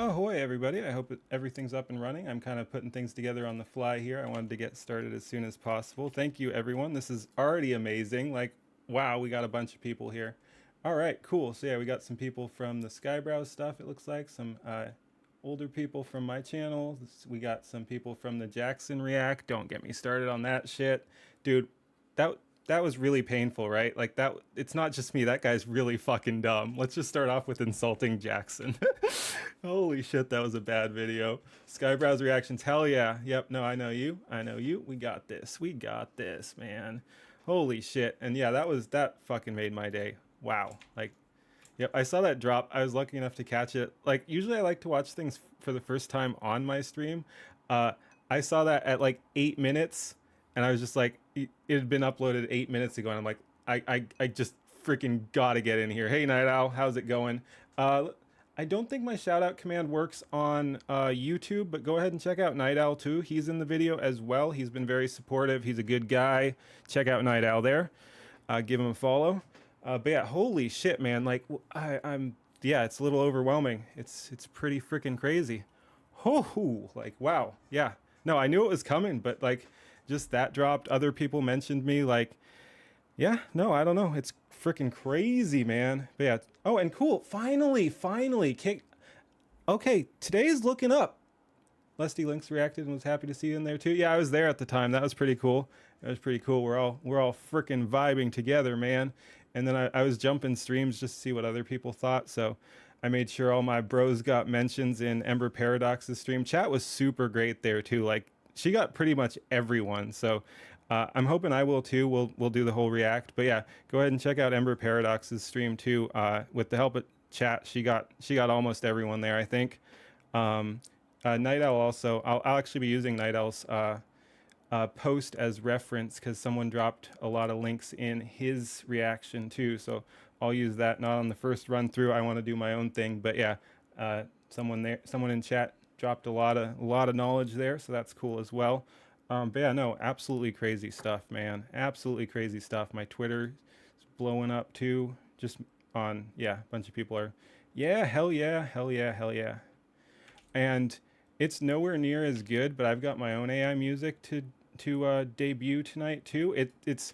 Ahoy, everybody. I hope everything's up and running. I'm kind of putting things together on the fly here. I wanted to get started as soon as possible. Thank you, everyone. This is already amazing. Like, wow, we got a bunch of people here. All right, cool. So, yeah, we got some people from the Skyebrows stuff, it looks like. Some older people from my channel. We got some people from the Jackson React. Don't get me started on that shit. Dude, that was really painful, right? Like that, it's not just me. That guy's really fucking dumb. Let's just start off with insulting Jackson. Holy shit, that was a bad video. Skybrow's reactions, hell yeah. Yep, no, I know you. I know you. We got this. We got this, man. Holy shit. And yeah, that fucking made my day. Wow. Like, yep, I saw that drop. I was lucky enough to catch it. Like, usually I like to watch things for the first time on my stream. I saw that at like 8 minutes, and I was just like, it had been uploaded 8 minutes ago, and I'm like, I just freaking gotta get in here. Hey, Night Owl, how's it going? I don't think my shout out command works on YouTube, but go ahead and check out Night Owl too. He's in the video as well. He's been very supportive. He's a good guy. Check out Night Owl there. Give him a follow. But yeah, holy shit, man. Like, yeah, it's a little overwhelming. It's pretty freaking crazy. Oh, like, wow. Yeah. No, I knew it was coming, but like, just that dropped. Other people mentioned me, like, yeah, no, I don't know. It's freaking crazy, man. But yeah. Oh, and cool. Finally, kick. Okay, today's looking up. Lusty Links reacted and was happy to see you in there too. Yeah, I was there at the time. That was pretty cool. That was pretty cool. We're all freaking vibing together, man. And then I was jumping streams just to see what other people thought. So I made sure all my bros got mentions in Ember Paradox's stream. Chat was super great there too. Like, she got pretty much everyone. So I'm hoping I will too. We'll do the whole react. But yeah, go ahead and check out Ember Paradox's stream too. With the help of chat, she got almost everyone there, I think. Night Owl also. I'll actually be using Night Owl's post as reference because someone dropped a lot of links in his reaction too. So I'll use that. Not on the first run through. I want to do my own thing. But yeah, someone in chat dropped a lot of knowledge there, so that's cool as well. But yeah, no, absolutely crazy stuff, man. Absolutely crazy stuff. My Twitter is blowing up too. Just on, yeah, a bunch of people are, yeah, hell yeah, hell yeah, hell yeah. And it's nowhere near as good, but I've got my own AI music to debut tonight too. It's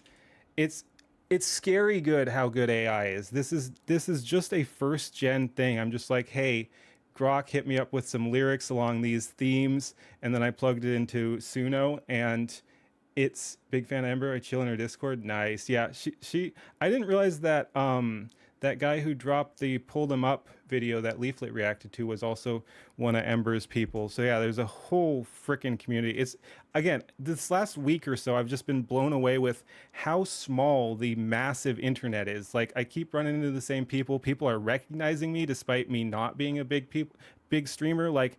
scary good how good AI is. This is just a first gen thing. I'm just like, hey, Grok hit me up with some lyrics along these themes, and then I plugged it into Suno, and it's big fan of Ember. I chill in her Discord. Nice. Yeah, she I didn't realize that that guy who dropped the Pull Them Up video that Leaflet reacted to was also one of Ember's people. So yeah, there's a whole freaking community. It's, again, this last week or so, I've just been blown away with how small the massive internet is. Like, I keep running into the same people. People are recognizing me despite me not being a big streamer. Like,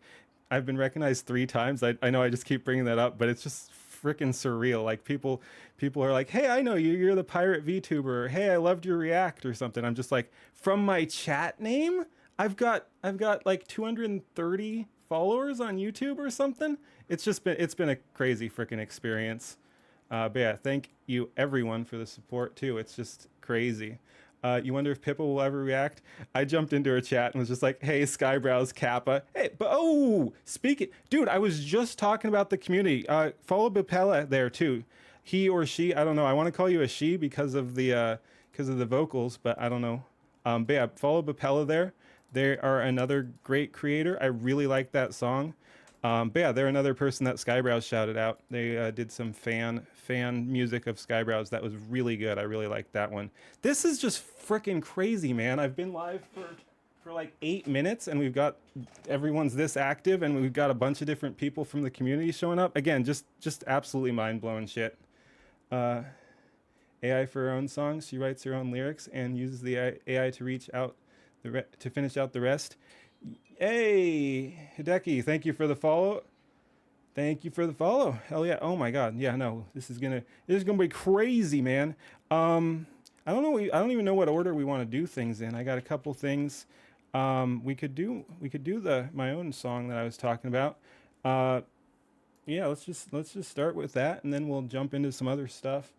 I've been recognized 3 times. I know I just keep bringing that up, but it's just freaking surreal. Like, people are like, hey, I know you, you're the pirate VTuber, or hey, I loved your react or something. I'm just like, from my chat name, I've got like 230 followers on YouTube or something. It's been a crazy freaking experience. But yeah, thank you everyone for the support too. It's just crazy. You wonder if Pippa will ever react? I jumped into her chat and was just like, hey, Skyebrows Kappa. Hey, but oh, speaking, dude, I was just talking about the community. Follow Bipella there too. He or she, I don't know. I want to call you a she because of the vocals, but I don't know. But yeah, follow Bipella there. They are another great creator. I really like that song. But yeah, they're another person that Skyebrows shouted out. They did some fan music of Skyebrows that was really good. I really liked that one. This is just freaking crazy, man. I've been live for like 8 minutes, and we've got everyone's this active, and we've got a bunch of different people from the community showing up. Again, just absolutely mind-blowing shit. AI for her own songs. She writes her own lyrics and uses the AI to reach out to finish out the rest. Hey, Hideki, thank you for the follow. Thank you for the follow. Hell yeah. Oh my god. Yeah, no. This is gonna be crazy, man. I don't know, I don't even know what order we want to do things in. I got a couple things. We could do my own song that I was talking about. Yeah, let's just start with that, and then we'll jump into some other stuff.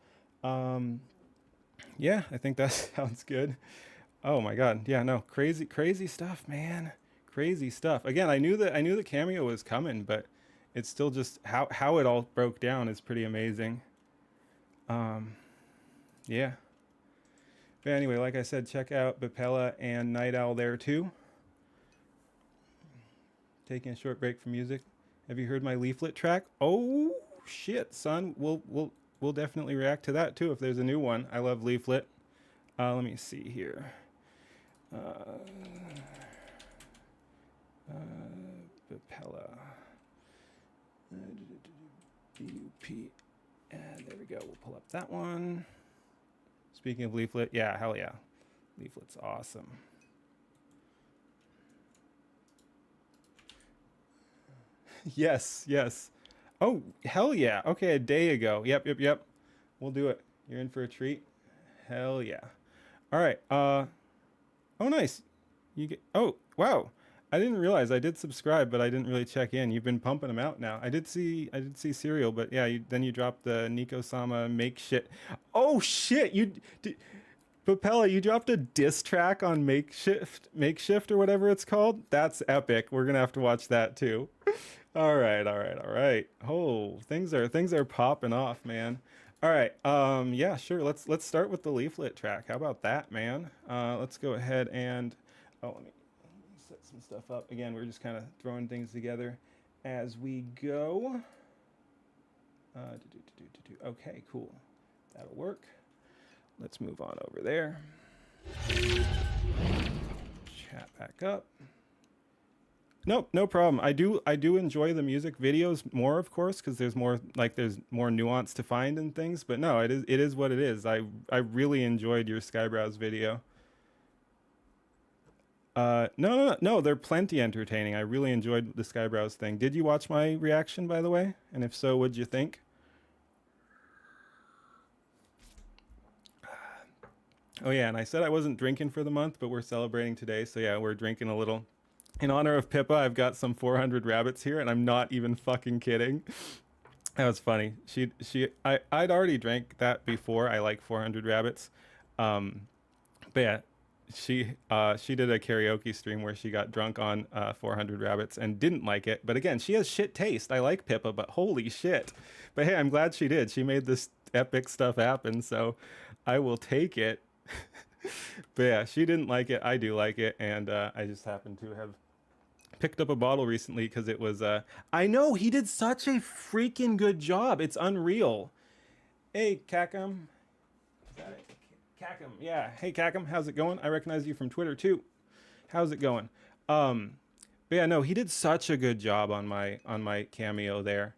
Yeah, I think that sounds good. Oh my god. Yeah, no. Crazy stuff, man. Crazy stuff. Again, I knew the cameo was coming, but it's still just how it all broke down is pretty amazing. Yeah. But anyway, like I said, check out Bapella and Night Owl there too. Taking a short break from music. Have you heard my leaflet track? Oh shit, son. We'll definitely react to that too if there's a new one. I love leaflet. Let me see here. Bapella. BUP. And there we go. We'll pull up that one. Speaking of leaflet, yeah, hell yeah. Leaflet's awesome. Yes, yes. Oh, hell yeah. Okay, a day ago. Yep. We'll do it. You're in for a treat. Hell yeah. All right. Oh, nice. You get. Oh, wow. I didn't realize I did subscribe, but I didn't really check in. You've been pumping them out now. I did see Serial, but yeah, then you dropped the Nico Sama make shit. Oh shit! Papella, you dropped a diss track on makeshift or whatever it's called. That's epic. We're gonna have to watch that too. All right. Oh, things are popping off, man. All right. Yeah, sure. Let's start with the leaflet track. How about that, man? Let's go ahead and let me set some stuff up. Again, we're just kind of throwing things together as we go. Okay, cool. That'll work. Let's move on over there. Chat back up. Nope, no problem. I do enjoy the music videos more, of course, because there's more nuance to find and things. But no, it is what it is. I really enjoyed your Skyebrows video. No, they're plenty entertaining. I really enjoyed the Skyebrows thing. Did you watch my reaction, by the way? And if so, what'd you think? Oh yeah, and I said I wasn't drinking for the month, but we're celebrating today, so yeah, we're drinking a little. In honor of Pippa, I've got some 400 rabbits here, and I'm not even fucking kidding. That was funny. I'd already drank that before. I like 400 rabbits. But yeah, she did a karaoke stream where she got drunk on 400 rabbits and didn't like it. But again, she has shit taste. I like Pippa, but holy shit. But hey, I'm glad she did. She made this epic stuff happen, so I will take it. But yeah, she didn't like it. I do like it, and I just happened to have picked up a bottle recently because it was I know he did such a freaking good job. It's unreal. Hey Kakum, is that it? Kakum, yeah. Hey Kakum, how's it going? I recognize you from Twitter too. How's it going? But yeah, no, he did such a good job on my cameo there.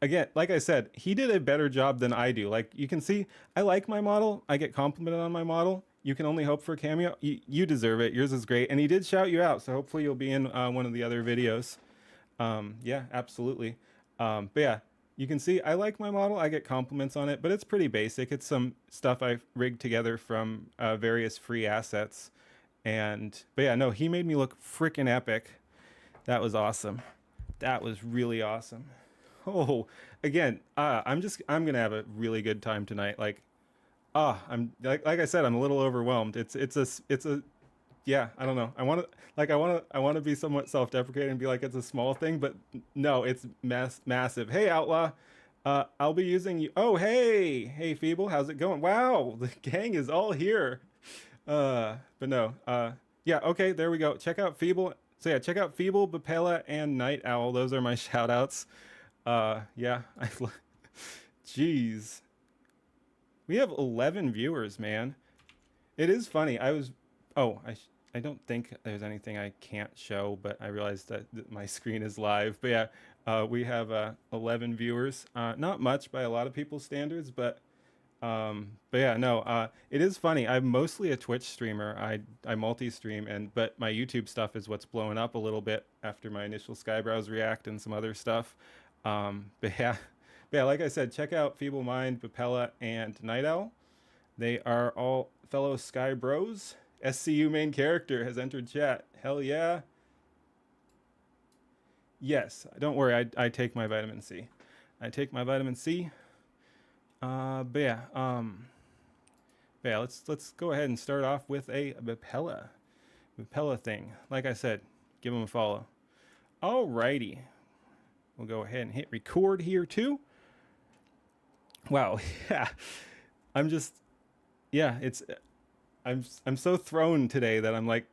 Again, like I said, he did a better job than I do. Like you can see, I like my model. I get complimented on my model. You can only hope for a cameo. You deserve it. Yours is great. And he did shout you out. So hopefully you'll be in one of the other videos. Yeah, absolutely. But yeah, you can see I like my model. I get compliments on it, but it's pretty basic. It's some stuff I've rigged together from various free assets. But yeah, no, he made me look freaking epic. That was awesome. That was really awesome. Oh, again, I'm gonna have a really good time tonight. I'm like I said, I'm a little overwhelmed. It's a yeah, I don't know. I want to be somewhat self-deprecating and be like it's a small thing, but no, it's massive. Hey Outlaw, I'll be using you. Oh hey Feeble, how's it going? Wow, the gang is all here. But no, yeah, okay, there we go. Check out Feeble. So yeah, check out Feeble, Bapella, and Night Owl. Those are my shout outs. Yeah, jeez. We have 11 viewers, man. It is funny. I don't think there's anything I can't show, but I realized that my screen is live. But yeah, we have 11 viewers. Not much by a lot of people's standards, but yeah, no, it is funny. I'm mostly a Twitch streamer. I multi-stream, but my YouTube stuff is what's blowing up a little bit after my initial Skyebrows react and some other stuff. But yeah, like I said, check out Feeble Mind, Bapella, and Night Owl. They are all fellow Skyebrows. SCU main character has entered chat. Hell yeah. Yes, don't worry. I take my vitamin C. But yeah, let's go ahead and start off with a Bapella. Pella thing. Like I said, give them a follow. Alrighty. We'll go ahead and hit record here too. Wow. Yeah. I'm just, yeah, I'm so thrown today that I'm like,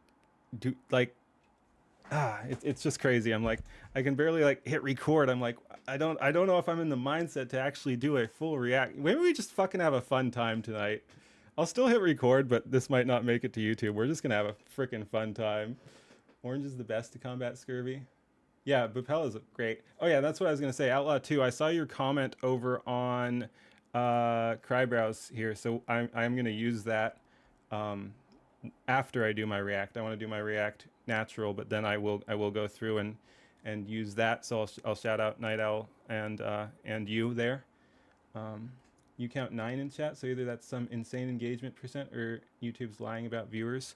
it's just crazy. I'm like, I can barely like hit record. I'm like, I don't know if I'm in the mindset to actually do a full react. Maybe we just fucking have a fun time tonight. I'll still hit record, but this might not make it to YouTube. We're just gonna have a freaking fun time. Orange is the best to combat scurvy. Yeah, Bupella's great. Oh yeah, that's what I was gonna say. Outlaw 2, I saw your comment over on Skyebrows here, so I'm gonna use that after I do my react. I want to do my react natural, but then I will go through and use that. So I'll shout out Night Owl and you there. You count 9 in chat, so either that's some insane engagement percent or YouTube's lying about viewers.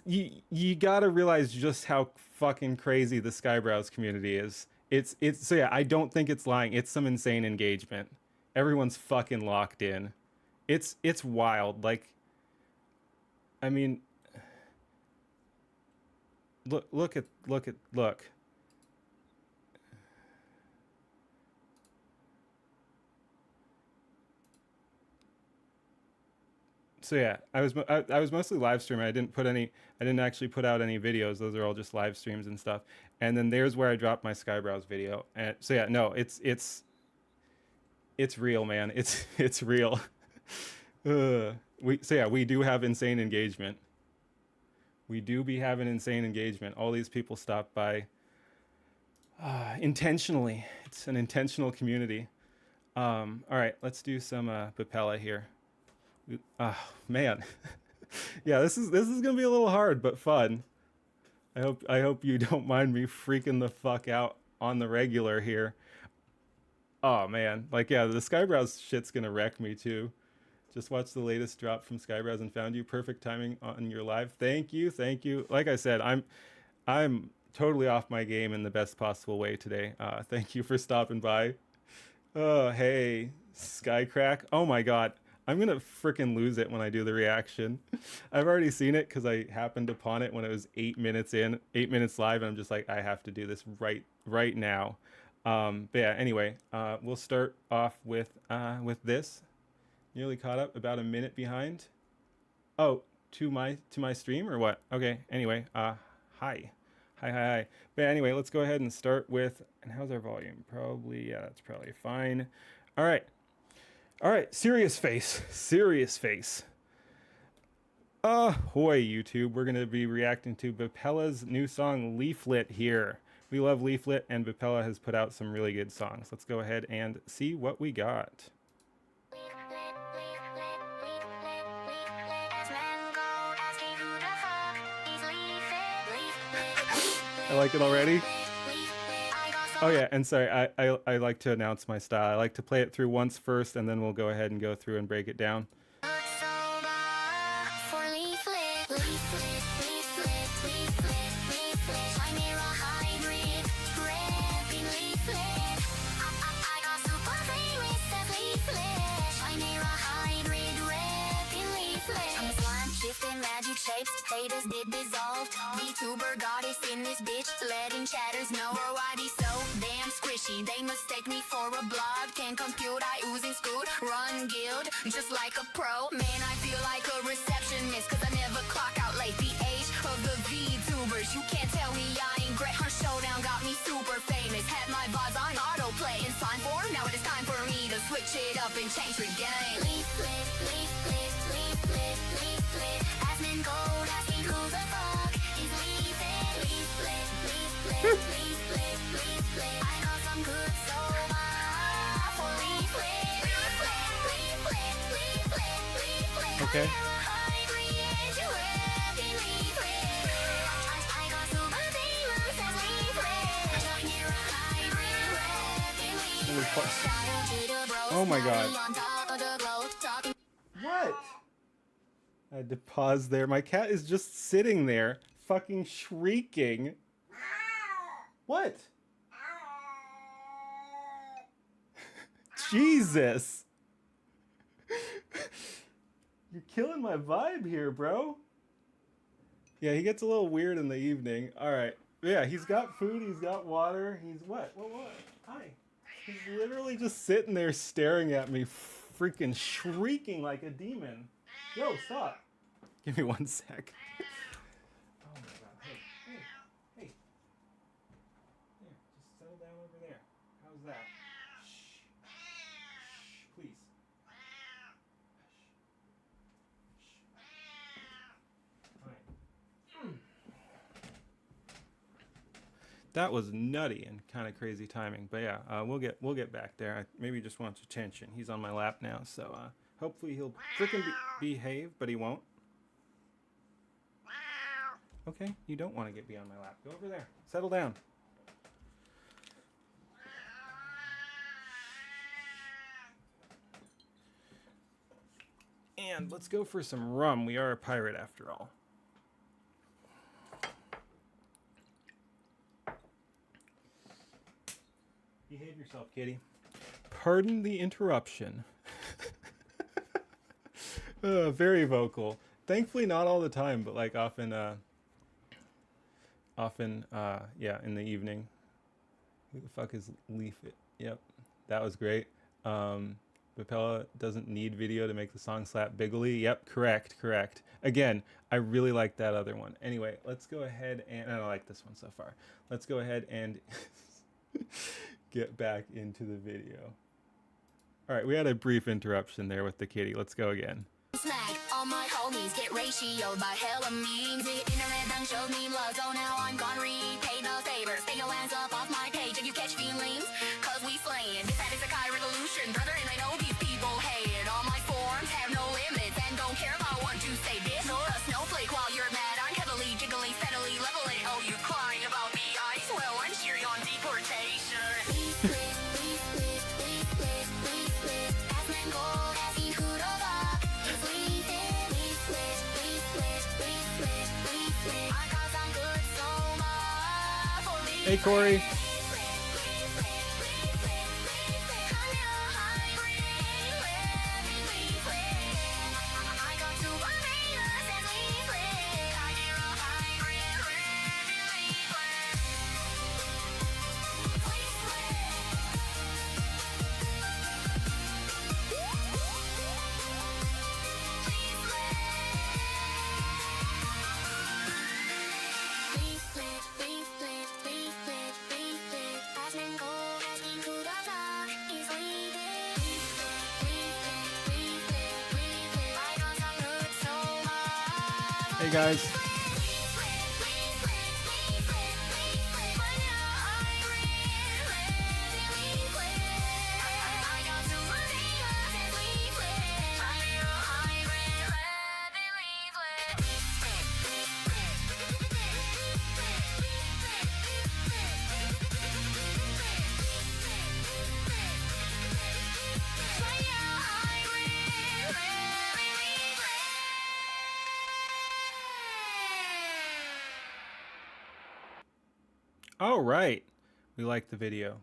You gotta realize just how fucking crazy the Skyebrows community is. It's so yeah, I don't think it's lying. It's some insane engagement. Everyone's fucking locked in. It's wild. Like, I mean, look. So yeah, I was mostly live streaming. I didn't actually put out any videos. Those are all just live streams and stuff. And then there's where I dropped my Skyebrows video. And so yeah, no, it's real, man. It's real. We do have insane engagement. We do be having insane engagement. All these people stop by intentionally. It's an intentional community. All right, let's do some Bupella here. Oh man. Yeah, this is gonna be a little hard but fun. I hope you don't mind me freaking the fuck out on the regular here. Oh man, like yeah, the Skyebrows shit's gonna wreck me too. Just watched the latest drop from Skyebrows and found you. Perfect timing on your live. Thank you, thank you. Like I said, I'm totally off my game in the best possible way today. Thank you for stopping by. Oh hey, Skycrack. Oh my god. I'm gonna freaking lose it when I do the reaction. I've already seen it because I happened upon it when it was 8 minutes in, 8 minutes live, and I'm just like, I have to do this right now. But yeah, anyway, we'll start off with this. Nearly caught up, about a minute behind. Oh, to my stream or what? Okay. Anyway, hi. But anyway, let's go ahead and start with. And how's our volume? Probably yeah, that's probably fine. All right. Serious face. Ahoy, YouTube. We're gonna be reacting to Bupella's new song Leaflet here. We love Leaflet, and Bupella has put out some really good songs. Let's go ahead and see what we got. I like it already. Oh yeah, and sorry, I like to announce my style. I like to play it through once first, and then we'll go ahead and go through and break it down. Haters did dissolve. VTuber goddess in this bitch, letting chatters know her why they so damn squishy. They mistake me for a blog. Can compute, I oozing scoot, run guild just like a pro. Man, I feel like a receptionist, cause I never clock out late. The age of the VTubers, you can't tell me I ain't great. Her showdown got me super famous. Had my vibes on autoplay in sign 4. Now it is time for me to switch it up and change the game. Leaflet, leaflet, leaflet, leaflet. Admin gold asking who the fuck is leaflet, leaflet, leaflet, leaflet, leaflet. I got some good soba for leaflet, leaflet, leaflet, leaflet, leaflet. Okay. Oh my god. What? I had to pause there. My cat is just sitting there, fucking shrieking. What? Jesus. Your killing my vibe here, bro. Yeah, he gets a little weird in the evening. All right. Yeah, he's got food. He's got water. He's what? What? Hi. He's literally just sitting there staring at me, freaking shrieking like a demon. Yo, stop. Give me 1 sec. Oh my god. Hey. Here, just settle down over there. How's that? Shh. Please. That was nutty and kind of crazy timing, but yeah, we'll get back there. Maybe he just wants attention. He's on my lap now, so hopefully he'll freaking behave, but he won't. Okay, you don't want to be on my lap. Go over there. Settle down. And let's go for some rum. We are a pirate after all. Behave yourself, kitty. Pardon the interruption. Very vocal. Thankfully, not all the time, but like often, yeah, in the evening. Who the fuck is Leaf It? Yep, that was great. Papella doesn't need video to make the song slap bigly. Yep, correct. Again, I really like that other one. Anyway, let's go ahead and I like this one so far. Let's go ahead and get back into the video. All right, we had a brief interruption there with the kitty. Let's go again. Snack, all my homies get ratioed by hella memes. The internet done showed me love, so now I'm gonna repay the favors. Stay your hands up off my page if you catch feelings, cause we slaying. This that is a Kai revolution, brother, and I know these people hate it. All my forms have no limits and don't care about what you say, bitch. Or a snowflake while you're mad, I'm heavily, jiggly, steadily leveling. Oh, you crying about the ice? Well, I'm cheering on deportation. Hey, Corey. Hey guys. All right. We like the video.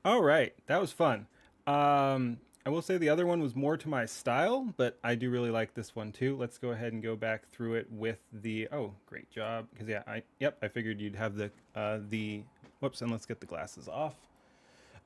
All right. That was fun. I will say the other one was more to my style, but I do really like this one too. Let's go ahead and go back through it with the, oh, great job. Because yeah, I figured you'd have the, whoops, and let's get the glasses off.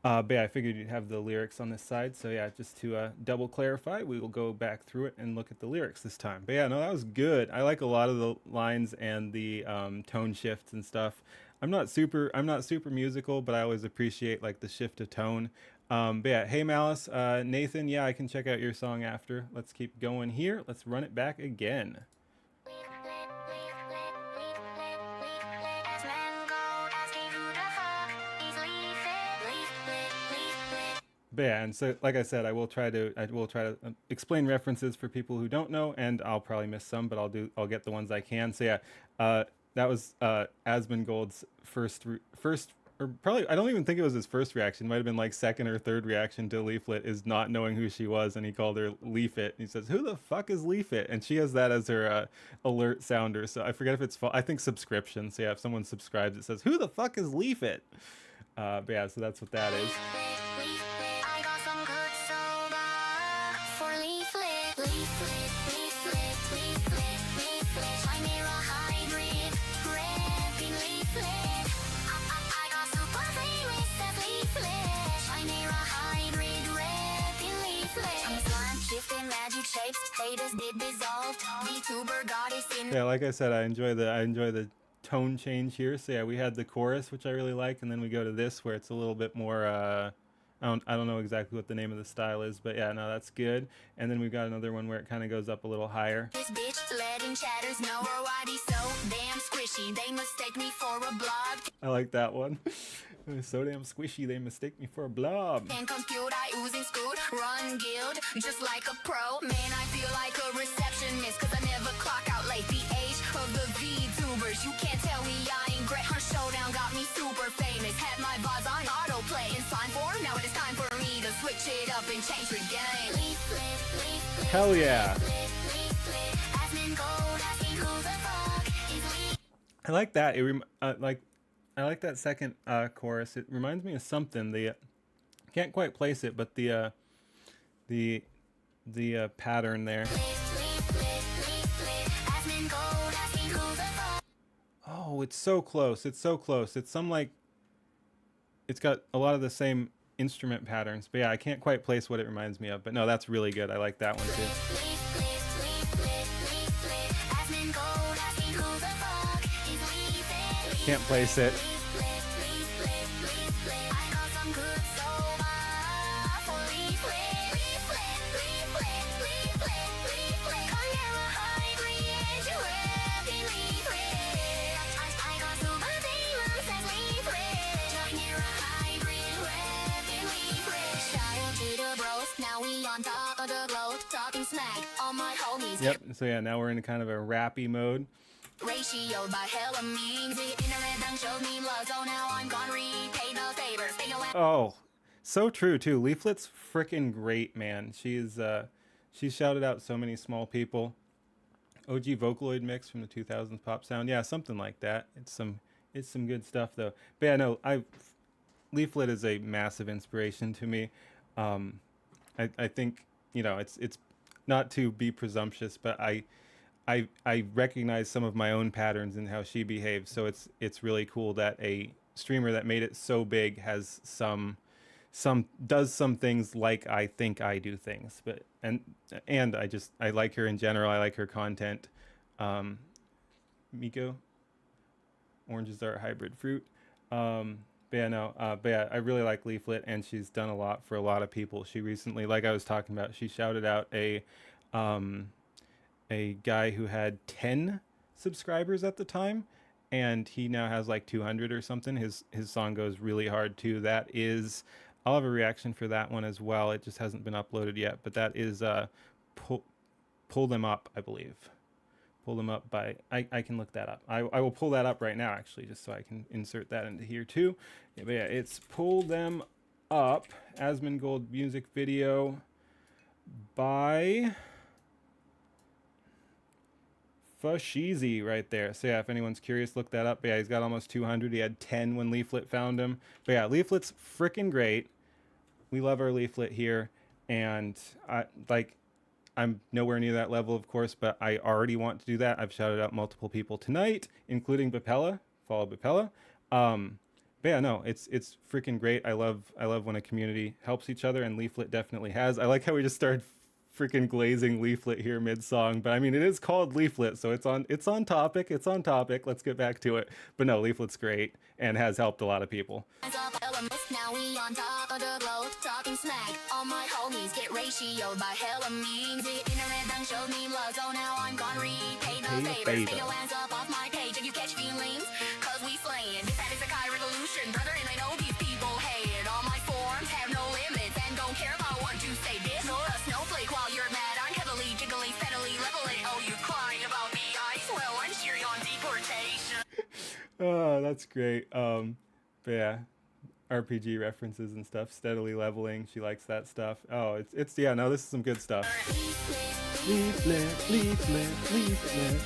But yeah, I figured you'd have the lyrics on this side. So yeah, just to double clarify, we will go back through it and look at the lyrics this time. But yeah, no, that was good. I like a lot of the lines and the tone shifts and stuff. I'm not super musical, but I always appreciate like the shift of tone. But yeah, hey Malice, Nathan, yeah, I can check out your song after. Let's keep going here. Let's run it back again. But yeah, and so like I said, I will try to explain references for people who don't know, and I'll probably miss some, but I'll get the ones I can. So yeah, that was Asmongold's first, or probably, I don't even think it was his first reaction. It might have been like second or third reaction to Leaflet, is not knowing who she was, and he called her Leaf It. And he says, "Who the fuck is Leaf It?" And she has that as her alert sounder. So I forget if it's I think subscription. So yeah, if someone subscribes, it says, "Who the fuck is Leaf It?" But yeah, so that's what that is. I got some good soda for Leaflet. VTuber goddess in. Yeah, like I said, I enjoy the tone change here. So yeah, we had the chorus, which I really like, and then we go to this where it's a little bit more I don't know exactly what the name of the style is, but yeah, no, that's good. And then we've got another one where it kind of goes up a little higher. This bitch letting chatters know her why they so damn squishy. They mistake me for a blob. I like that one. So damn squishy, they mistake me for a blob. And compute, I oozing scoot, run guild, just like a pro. Man, I feel like a receptionist, cause I never clock out late. The age of the VTubers, you can't tell me I ain't great. Her showdown got me super famous. Had my vibes on autoplay in sign 4. Now it is time for me to switch it up and change the game. Hell yeah. I like that. I like that second chorus. It reminds me of something. The can't quite place it, but the pattern there. Oh, it's so close. It's so close. It's some like it's got a lot of the same instrument patterns. But yeah, I can't quite place what it reminds me of. But no, that's really good. I like that one too. Can't place it. Yep, so yeah, now we're in kind of a rappy mode. Ratio by hella means it. Internet done showed me love, so now I'm gonna repay the favors. Oh, so true too. Leaflet's freaking great, man. She's shouted out so many small people. OG Vocaloid mix from the 2000s pop sound. Yeah, something like that. It's some good stuff though. But yeah, no, Leaflet is a massive inspiration to me. I think, you know, it's not to be presumptuous, but I recognize some of my own patterns in how she behaves. So it's really cool that a streamer that made it so big has does some things like I think I do things. But and I like her in general. I like her content. Miko, oranges are a hybrid fruit. But yeah, I really like Leaflet, and she's done a lot for a lot of people. She recently, like I was talking about, she shouted out a guy who had 10 subscribers at the time, and he now has like 200 or something. His song goes really hard too. That is, I'll have a reaction for that one as well. It just hasn't been uploaded yet, but that is Pull Them Up, I believe. Pull Them Up by, I can look that up. I will pull that up right now, actually, just so I can insert that into here too. Yeah, but yeah, it's Pull Them Up, Asmongold music video by Fashizi right there. So yeah, if anyone's curious, look that up. But yeah, he's got almost 200. He had 10 when Leaflet found him. But yeah, Leaflet's freaking great. We love our Leaflet here, and I'm nowhere near that level, of course, but I already want to do that. I've shouted out multiple people tonight, including Bapella. Follow Bapella. But yeah, no, it's freaking great. I love when a community helps each other, and Leaflet definitely has. I like how we just started freaking glazing Leaflet here mid-song, but I mean, it is called Leaflet, so it's on topic. It's on topic. Let's get back to it. But no, Leaflet's great and has helped a lot of people. Now we on top of the globe, talking smack. All my homies get ratioed by hella means it. Internet done showed me love, so now I'm gonna repay the favors. Stay your hands up off my page if you catch feelings, cause we slaying. This is a Kai revolution, brother, and I know these people hate it. All my forms have no limits and don't care about what you say. This or a snowflake while you're mad. I'm heavily, jiggly, steadily leveling. Oh, you crying about the ice? Well, I'm cheering on deportation. Oh, that's great. But yeah, RPG references and stuff, steadily leveling. She likes that stuff. Oh, it's yeah, no, this is some good stuff. Leaflet, Leaflet, Leaflet.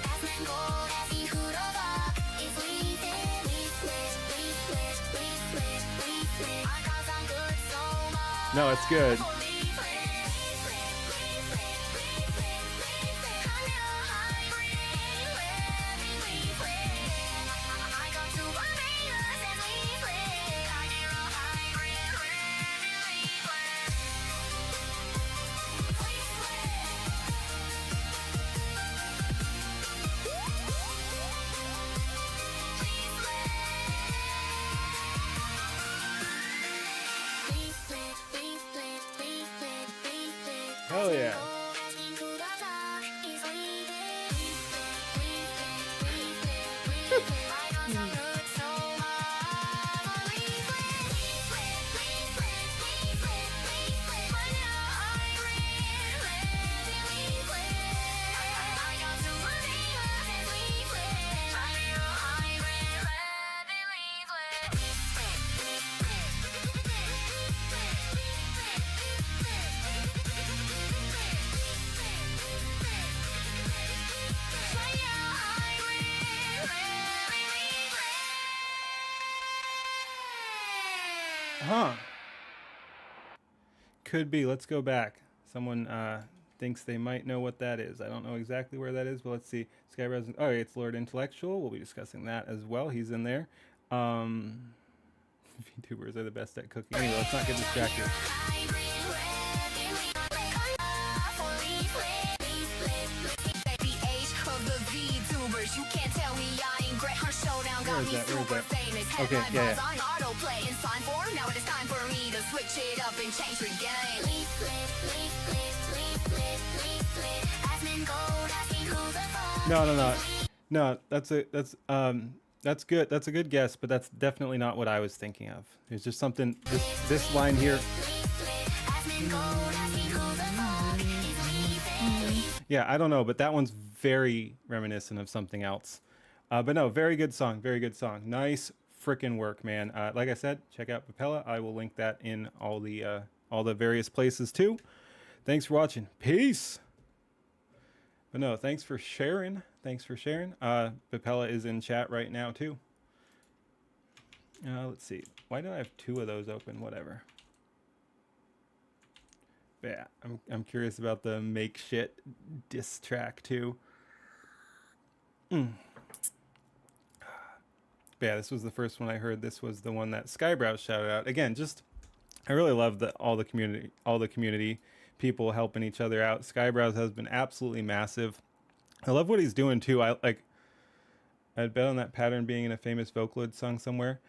No, it's good. Hell yeah. Huh. Could be. Let's go back. Someone thinks they might know what that is. I don't know exactly where that is, but let's see. Skyebrows. Oh, it's Lord Intellectual. We'll be discussing that as well. He's in there. VTubers are the best at cooking. Anyway, let's not get distracted. You can't tell me I ain't great. Her showdown got me super famous. Okay, yeah. Autoplay in sign form. Now it is time for me to switch it up and change the game. No, that's good. That's a good guess, but that's definitely not what I was thinking of. There's just something this line here. Yeah, I don't know, but that one's very reminiscent of something else. But no, very good song. Very good song. Nice freaking work, man. Like I said, check out Papella. I will link that in all the various places too. Thanks for watching. Peace. But no, thanks for sharing. Thanks for sharing. Papella is in chat right now too. Let's see. Why do I have two of those open? Whatever. But yeah, I'm curious about the make shit diss track too. But yeah, this was the first one I heard. This was the one that Skyebrows shouted out. Again, just I really love all the community people helping each other out. Skyebrows has been absolutely massive. I love what he's doing too. I'd bet on that pattern being in a famous Vocaloid song somewhere.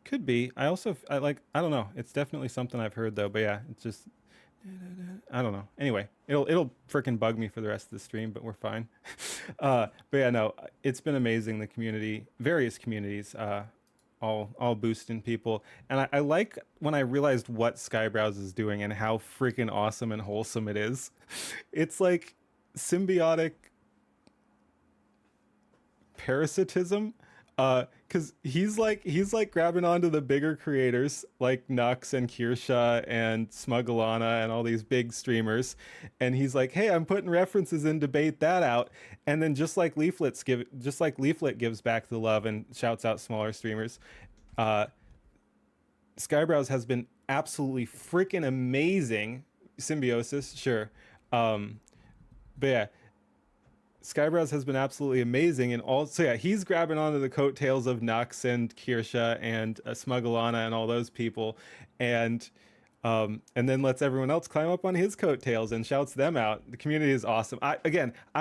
Could be. I don't know. It's definitely something I've heard though. But yeah, it's just I don't know. Anyway, it'll freaking bug me for the rest of the stream, but we're fine. But yeah, no, it's been amazing. The community, various communities, all boosting people, and I like when I realized what Skyebrows is doing and how freaking awesome and wholesome it is. It's like symbiotic parasitism. Because he's like grabbing onto the bigger creators like Nux and Kirsha and Smugglana and all these big streamers, and he's like, hey, I'm putting references in to bait that out, and then just like Leaflet gives back the love and shouts out smaller streamers, Skyebrows has been absolutely freaking amazing. Symbiosis, sure, but yeah. Skyebrows has been absolutely amazing, and also yeah, he's grabbing onto the coattails of Nux and Kirsha and Smugglana and all those people, and then lets everyone else climb up on his coattails and shouts them out. The community is awesome. I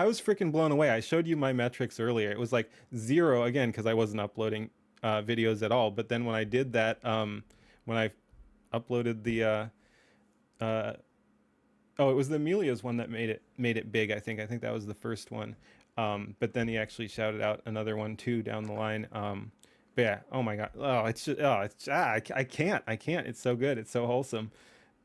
was freaking blown away. I showed you my metrics earlier. It was like 0 again because I wasn't uploading videos at all. But then when I did that, when I uploaded the oh, it was the Amelia's one that made it big. I think that was the first one. But then he actually shouted out another one too down the line. But yeah, oh my god, I can't. It's so good. It's so wholesome.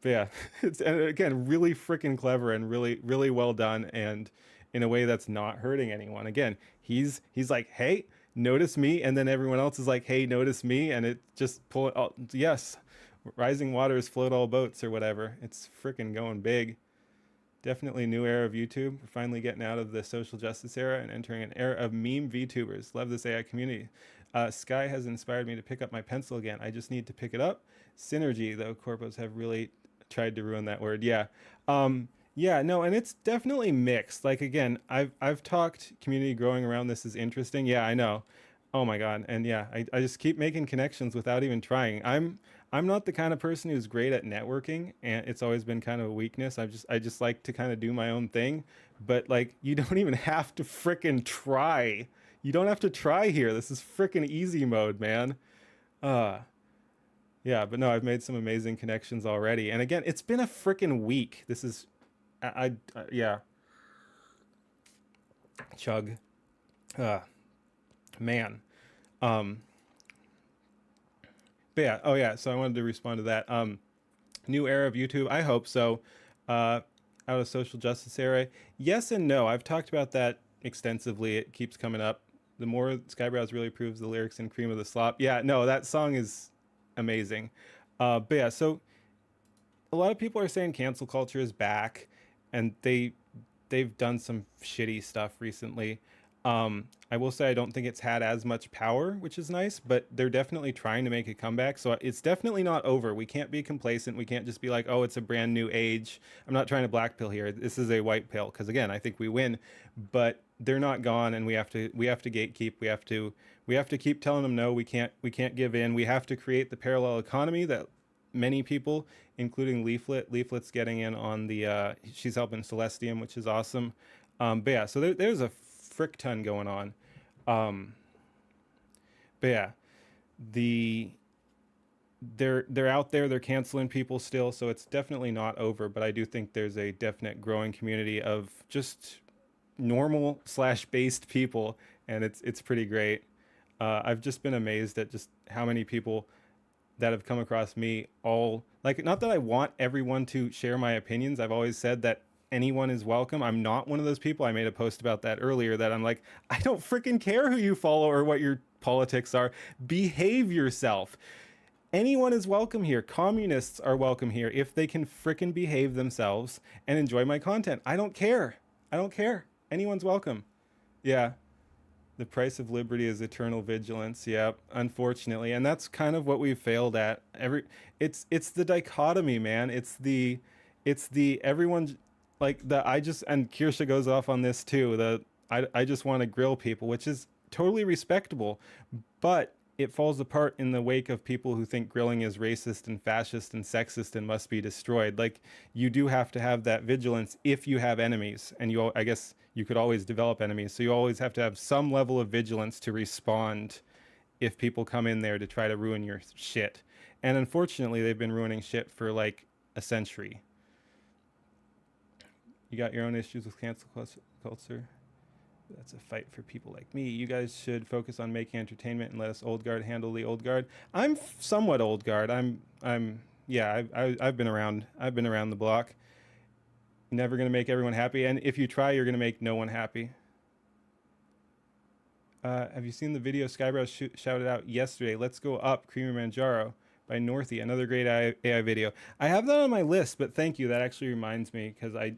But yeah, it's and again really freaking clever and really well done, and in a way that's not hurting anyone. Again, he's like, hey, notice me, and then everyone else is like, hey, notice me, and it just pull it. Oh, yes. Rising waters float all boats or whatever. It's freaking going big. Definitely a new era of YouTube. We're finally getting out of the social justice era and entering an era of meme VTubers. Love this AI community. Sky has inspired me to pick up my pencil again. I just need to pick it up. Synergy, though, corpos have really tried to ruin that word. Yeah. Yeah, no, and it's definitely mixed. Like, again, I've talked community growing around this is interesting. Yeah, I know. Oh my god. And yeah, I just keep making connections without even trying. I'm not the kind of person who's great at networking, and it's always been kind of a weakness. I just like to kind of do my own thing, but like you don't even have to frickin' try. You don't have to try here. This is frickin' easy mode, man. Yeah, Yeah, but no, I've made some amazing connections already. And again, it's been a freaking week. This is, yeah, chug. Uh, man. Um, but yeah, oh yeah. So I wanted to respond to that. New era of YouTube. I hope so. Uh, Out of social justice era. Yes and no. I've talked about that extensively. It keeps coming up. The more Skyebrows really proves the lyrics in Cream of the Slop. Yeah, no, that song is amazing. But yeah, so a lot of people are saying cancel culture is back, and they've done some shitty stuff recently. I will say I don't think it's had as much power, which is nice, but they're definitely trying to make a comeback. So it's definitely not over. We can't be complacent. We can't just be like, oh, it's a brand new age. I'm not trying to black pill here. This is a white pill because again, I think we win, but they're not gone, and we have to gatekeep. We have to keep telling them no. We can't give in. We have to create the parallel economy that many people, including Leaflet's getting in on the. She's helping Celestium, which is awesome. But yeah, so there's a frick ton going on. Um, but yeah, the they're out there. They're canceling people still, so it's definitely not over. But I do think there's a definite growing community of just normal slash based people, and it's pretty great. I've just been amazed at just how many people that have come across me all like, not that I want everyone to share my opinions. I've always said that anyone is welcome. I'm not one of those people. I made a post about that earlier that I'm like, I don't freaking care who you follow or what your politics are. Behave yourself. Anyone is welcome here. Communists are welcome here if they can freaking behave themselves and enjoy my content. I don't care. I don't care. Anyone's welcome. Yeah. The price of liberty is eternal vigilance. Yeah, unfortunately, and that's kind of what we've failed at. It's the dichotomy, man. It's the everyone like the I just and Kirsha goes off on this too. I just want to grill people, which is totally respectable, but it falls apart in the wake of people who think grilling is racist and fascist and sexist and must be destroyed. Like, you do have to have that vigilance if you have enemies, and I guess you could always develop enemies. So you always have to have some level of vigilance to respond if people come in there to try to ruin your shit. And unfortunately, they've been ruining shit for like a century. You got your own issues with cancel culture. That's a fight for people like me. You guys should focus on making entertainment and let us old guard handle the old guard. I'm somewhat old guard. Yeah, I've been around. I've been around the block. Never going to make everyone happy. And if you try, you're going to make no one happy. Have you seen the video Skyebrows shouted out yesterday? Let's Go Up, Creamer Manjaro by Northy. Another great AI video. I have that on my list, but thank you. That actually reminds me because I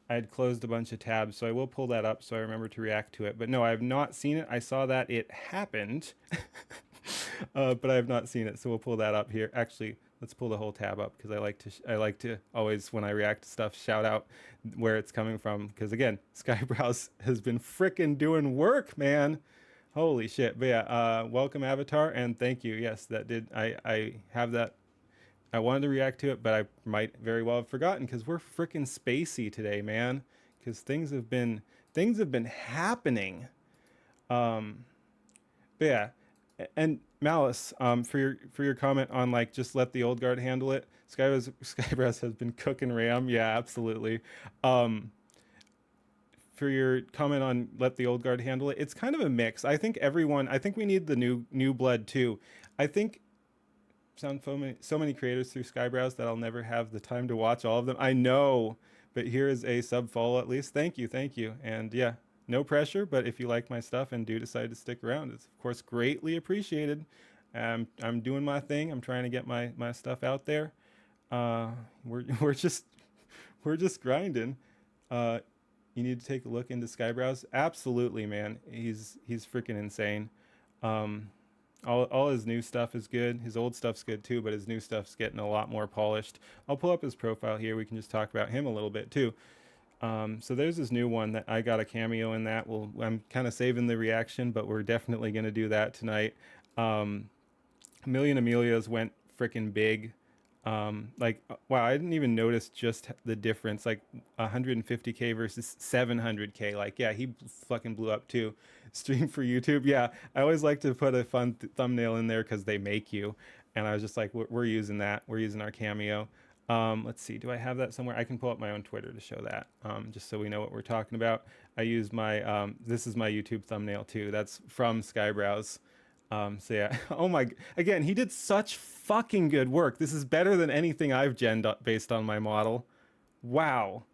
had closed a bunch of tabs, so I will pull that up so I remember to react to it. But no, I have not seen it. I saw that it happened, but I have not seen it, so we'll pull that up here. Actually, let's pull the whole tab up because I like to always, when I react to stuff, shout out where it's coming from. Because again, Skyebrows has been frickin' doing work, man. Holy shit. But yeah, welcome Avatar, and thank you. Yes, that did. I have that. I wanted to react to it, but I might very well have forgotten because we're freaking spacey today, man. Because things have been happening. But yeah, and Malice, for your comment on like just let the old guard handle it. Skybrows has been cooking Ram. Yeah, absolutely. For your comment on let the old guard handle it, it's kind of a mix. I think we need the new blood too. I think so many creators through Skyebrows that I'll never have the time to watch all of them. I know, but here is a sub follow at least. Thank you. And yeah, no pressure, but if you like my stuff and do decide to stick around, it's of course greatly appreciated. I'm doing my thing. I'm trying to get my stuff out there. We're just grinding. You need to take a look into Skyebrows. Absolutely, man. He's freaking insane. All his new stuff is good. His old stuff's good too, but his new stuff's getting a lot more polished. I'll pull up his profile here. We can just talk about him a little bit too. So there's this new one that I got a cameo in that. I'm kind of saving the reaction, but we're definitely going to do that tonight. Million Amelia's went freaking big. Wow, I didn't even notice just the difference, like 150k versus 700k. Like, yeah, he fucking blew up too. Stream for YouTube. Yeah, I always like to put a fun thumbnail in there because they make you. and I was just like, we're using that. We're using our Cameo. Let's see. Do I have that somewhere? I can pull up my own Twitter to show that, just so we know what we're talking about. I use my, this is my YouTube thumbnail too. That's from Skyebrows. So yeah. Oh my, again, he did such fucking good work. This is better than anything I've genned up based on my model. Wow.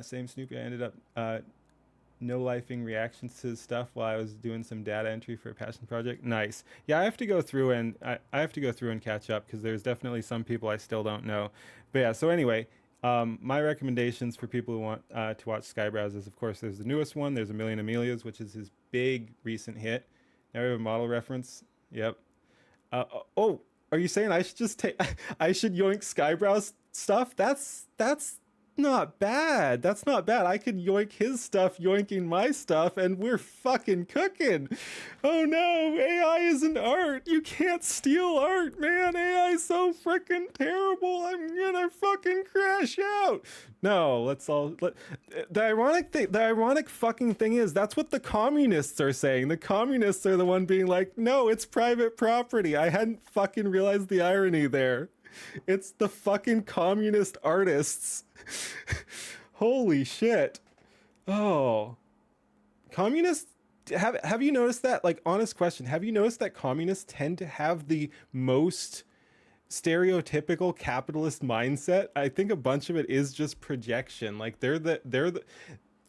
Same Snoopy. I ended up no lifing reactions to his stuff while I was doing some data entry for a passion project. Nice. Yeah, I have to go through and I have to go through and catch up because there's definitely some people I still don't know. But yeah, so anyway, my recommendations for people who want to watch Skyebrows is, of course, there's the newest one. There's A Million Amelias, which is his big recent hit. Now we have a model reference. Yep. Oh, are you saying I should just take? I should yoink Skyebrows stuff? That's not bad. That's not bad. I could yoink his stuff, yoinking my stuff, and we're fucking cooking. Oh no, AI isn't art. You can't steal art, man. AI is so freaking terrible. I'm gonna fucking crash out. No, the ironic fucking thing is that's what the communists are saying. The communists are the one being like, no, it's private property. I hadn't fucking realized the irony there. It's the fucking communist artists. Holy shit. Oh. Communists have you noticed that? Like, honest question, have you noticed that communists tend to have the most stereotypical capitalist mindset? I think a bunch of it is just projection. Like they're the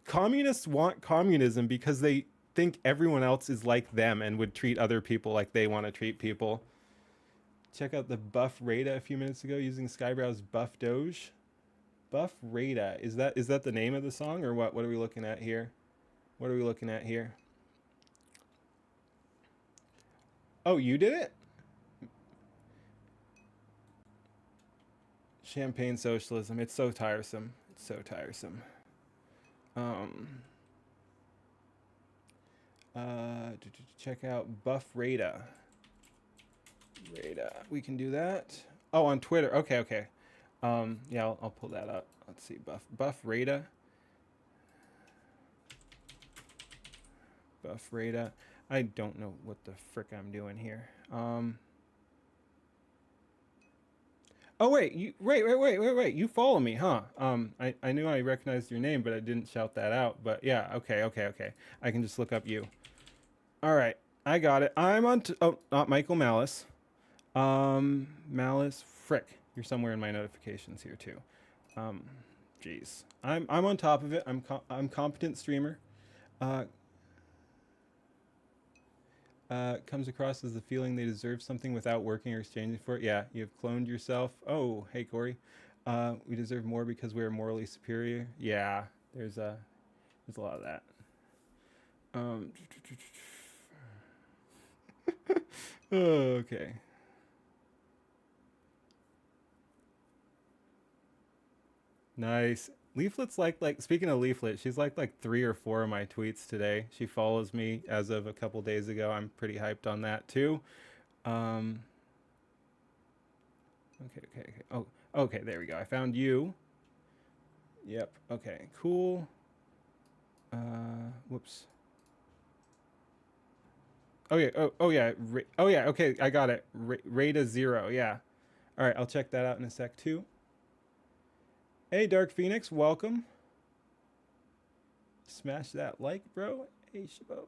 communists want communism because they think everyone else is like them and would treat other people like they want to treat people. Check out the Buff Rada a few minutes ago using Skyebrows Buff Doge. Buff Rada. Is that the name of the song or what? What are we looking at here? What are we looking at here? Oh, you did it? Champagne socialism. It's so tiresome. It's so tiresome. Check out Buff Rada. We can do that. Oh, on Twitter. Okay. Yeah, I'll pull that up. Let's see. Buff Rada. Buff Rada. I don't know what the frick I'm doing here. Oh wait, wait. You follow me, huh? I knew I recognized your name, but I didn't shout that out. But yeah, okay. I can just look up you. All right, I got it. I'm on. Oh, not Michael Malice. Malice, frick. You're somewhere in my notifications here too. Jeez. I'm on top of it. I'm competent streamer. Comes across as the feeling they deserve something without working or exchanging for it. Yeah, you have cloned yourself. Oh, hey Corey. We deserve more because we are morally superior. Yeah, there's a lot of that. Okay. Nice. Leaflet's like speaking of Leaflet, she's like 3 or 4 of my tweets today. She follows me as of a couple days ago. I'm pretty hyped on that too. Okay. Oh, okay, there we go. I found you. Yep. Okay, cool. Whoops. Oh yeah. Oh yeah. Oh yeah. Okay, I got it. Rata 0. Yeah. All right, I'll check that out in a sec too. Hey, Dark Phoenix, welcome. Smash that like, bro. Hey, Shabo.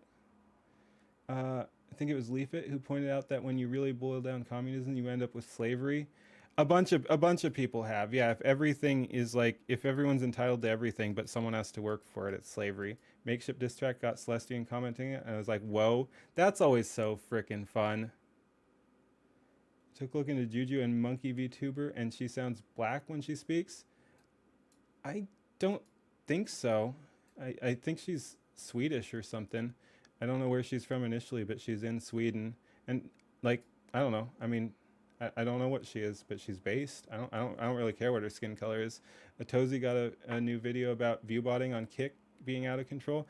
I think it was Leafit who pointed out that when you really boil down communism, you end up with slavery. A bunch of people have. Yeah, if everything is like, if everyone's entitled to everything, but someone has to work for it, it's slavery. Makeshift diss track got Celestian commenting it, and I was like, whoa, that's always so freaking fun. Took a look into Juju and Monkey VTuber, and she sounds black when she speaks. I don't think so. I think she's Swedish or something. I don't know where she's from initially, but she's in Sweden. And like, I don't know. I mean, I don't know what she is, but she's based. I don't really care what her skin color is. Atozi got a new video about viewbotting on Kick being out of control.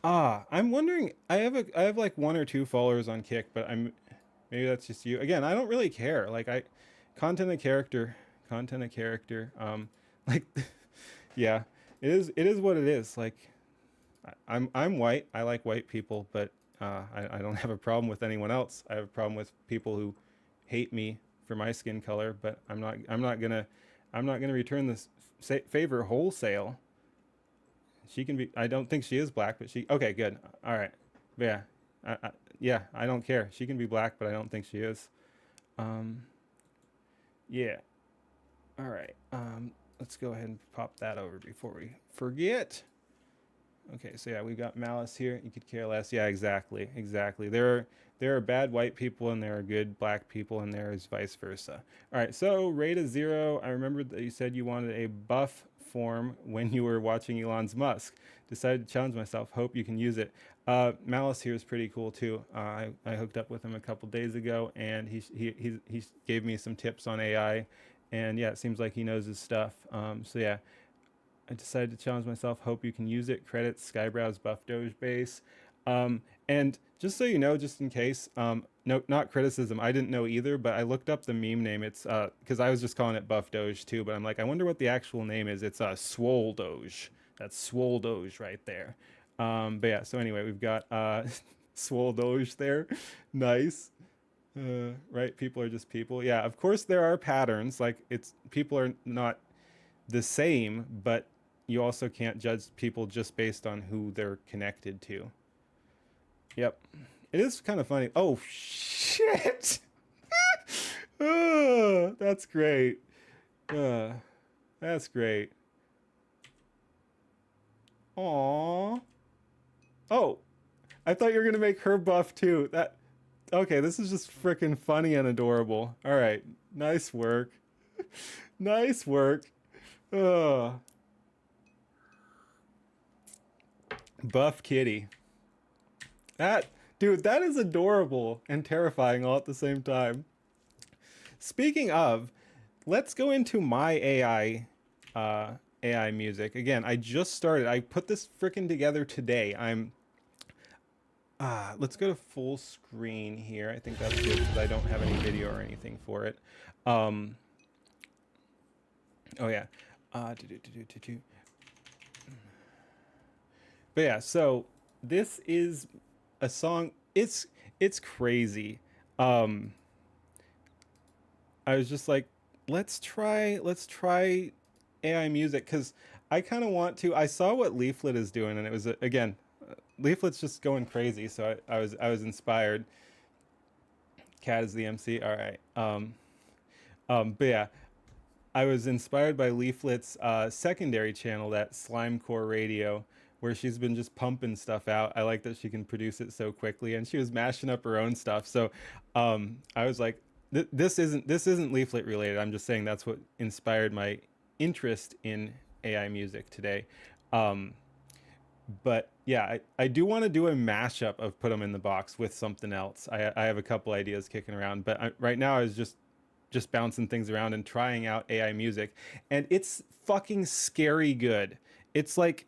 I'm wondering. I have like 1 or 2 followers on Kick, but maybe that's just you. Again, I don't really care. Like content a character. Like. Yeah, it is what it is. Like, I'm white. I like white people, but I don't have a problem with anyone else. I have a problem with people who hate me for my skin color, but I'm not gonna return this favor wholesale. She can be. I don't think she is black, but she. Okay, good. All right. Yeah. Yeah. I don't care. She can be black, but I don't think she is. Um. Yeah. All right. Let's go ahead and pop that over before we forget. Okay, so yeah, we've got Malice here. You could care less. Yeah, exactly, exactly. There are bad white people and there are good black people, and there is vice versa. All right, so rate of 0. I remember that you said you wanted a buff form when you were watching Elon's Musk. Decided to challenge myself. Hope you can use it. Malice here is pretty cool too. I hooked up with him a couple days ago, and he gave me some tips on AI, and yeah, it seems like he knows his stuff. So yeah. I decided to challenge myself. Hope you can use it. Credits Skyebrows buff Doge base. And just so you know, just in case, no, not criticism. I didn't know either, but I looked up the meme name. It's because I was just calling it buff Doge too, but I'm like, I wonder what the actual name is. It's Swole Doge. That's Swole Doge right there. But yeah, so anyway, we've got Swole Doge there. Nice. Right, people are just people. Yeah, of course there are patterns. Like people are not the same, but you also can't judge people just based on who they're connected to. Yep. It is kind of funny. Oh, shit. Oh, that's great. That's great. Aww. Oh, I thought you were going to make her buff too. Okay, this is just freaking funny and adorable. All right. Nice work. Nice work. Buff kitty. Dude, that is adorable and terrifying all at the same time. Speaking of, let's go into my AI music. Again, I just started. I put this freaking together today. Let's go to full screen here. I think that's good because I don't have any video or anything for it. Oh yeah. But yeah, so this is a song. It's crazy. I was just like, let's try AI music because I kind of want to. I saw what Leaflet is doing, and it was again, Leaflet's just going crazy. So I was inspired. Cat is the MC. All right. But yeah. I was inspired by Leaflet's secondary channel, that Slimecore Radio, where she's been just pumping stuff out. I like that she can produce it so quickly, and she was mashing up her own stuff. So I was like, this isn't Leaflet related. I'm just saying that's what inspired my interest in AI music today. But yeah, I do want to do a mashup of Put 'Em in the Box with something else. I have a couple ideas kicking around, but right now I was just bouncing things around and trying out AI music, and it's fucking scary good. It's like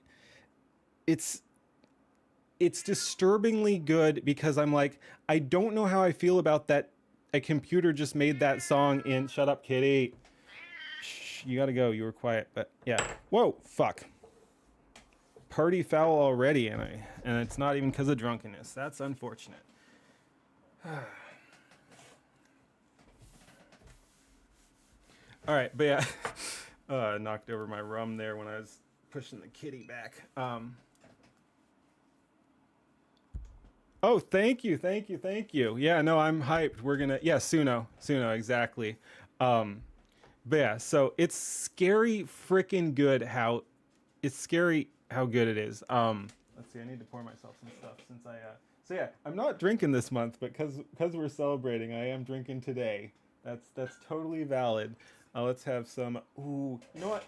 it's disturbingly good because I'm like, I don't know how I feel about that. A computer just made that song in Shut Up Kitty. Shh, you gotta go, you were quiet. But yeah, whoa, fuck, party foul already, and it's not even because of drunkenness. That's unfortunate. All right, but yeah, I knocked over my rum there when I was pushing the kitty back. Oh, thank you. Yeah, no, I'm hyped. We're gonna, yeah, Suno, exactly. But yeah, so it's scary freaking good how good it is. Let's see, I need to pour myself some stuff since so yeah, I'm not drinking this month, but because we're celebrating, I am drinking today. That's totally valid. Let's have some. Ooh, you know what?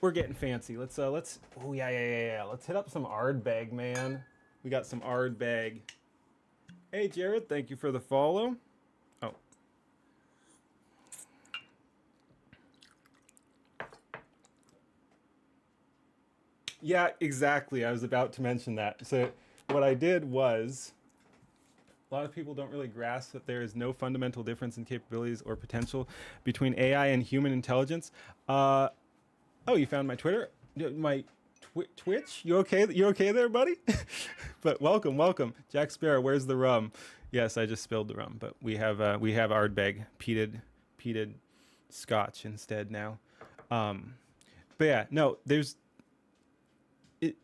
We're getting fancy. Let's. Oh yeah. Let's hit up some Ardbeg, man. We got some Ardbeg. Hey Jared, thank you for the follow. Oh. Yeah, exactly. I was about to mention that. So what I did was, a lot of people don't really grasp that there is no fundamental difference in capabilities or potential between AI and human intelligence. Oh, you found my Twitter? My Twitch, you okay? You okay there, buddy? But welcome, Jack Sparrow. Where's the rum? Yes, I just spilled the rum, but we have Ardbeg peated Scotch instead now. Um, but yeah, no, there's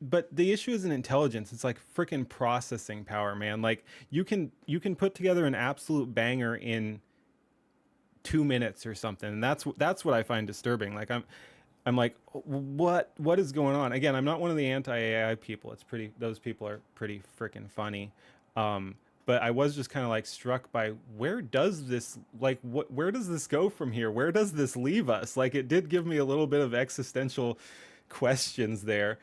but the issue isn't intelligence. It's like freaking processing power, man. Like you can put together an absolute banger in 2 minutes or something, and that's what I find disturbing. Like I'm like, what is going on? Again, I'm not one of the anti AI people. It's pretty, those people are pretty freaking funny. But I was just kind of like struck by where does this like where does this go from here? Where does this leave us? Like it did give me a little bit of existential questions there.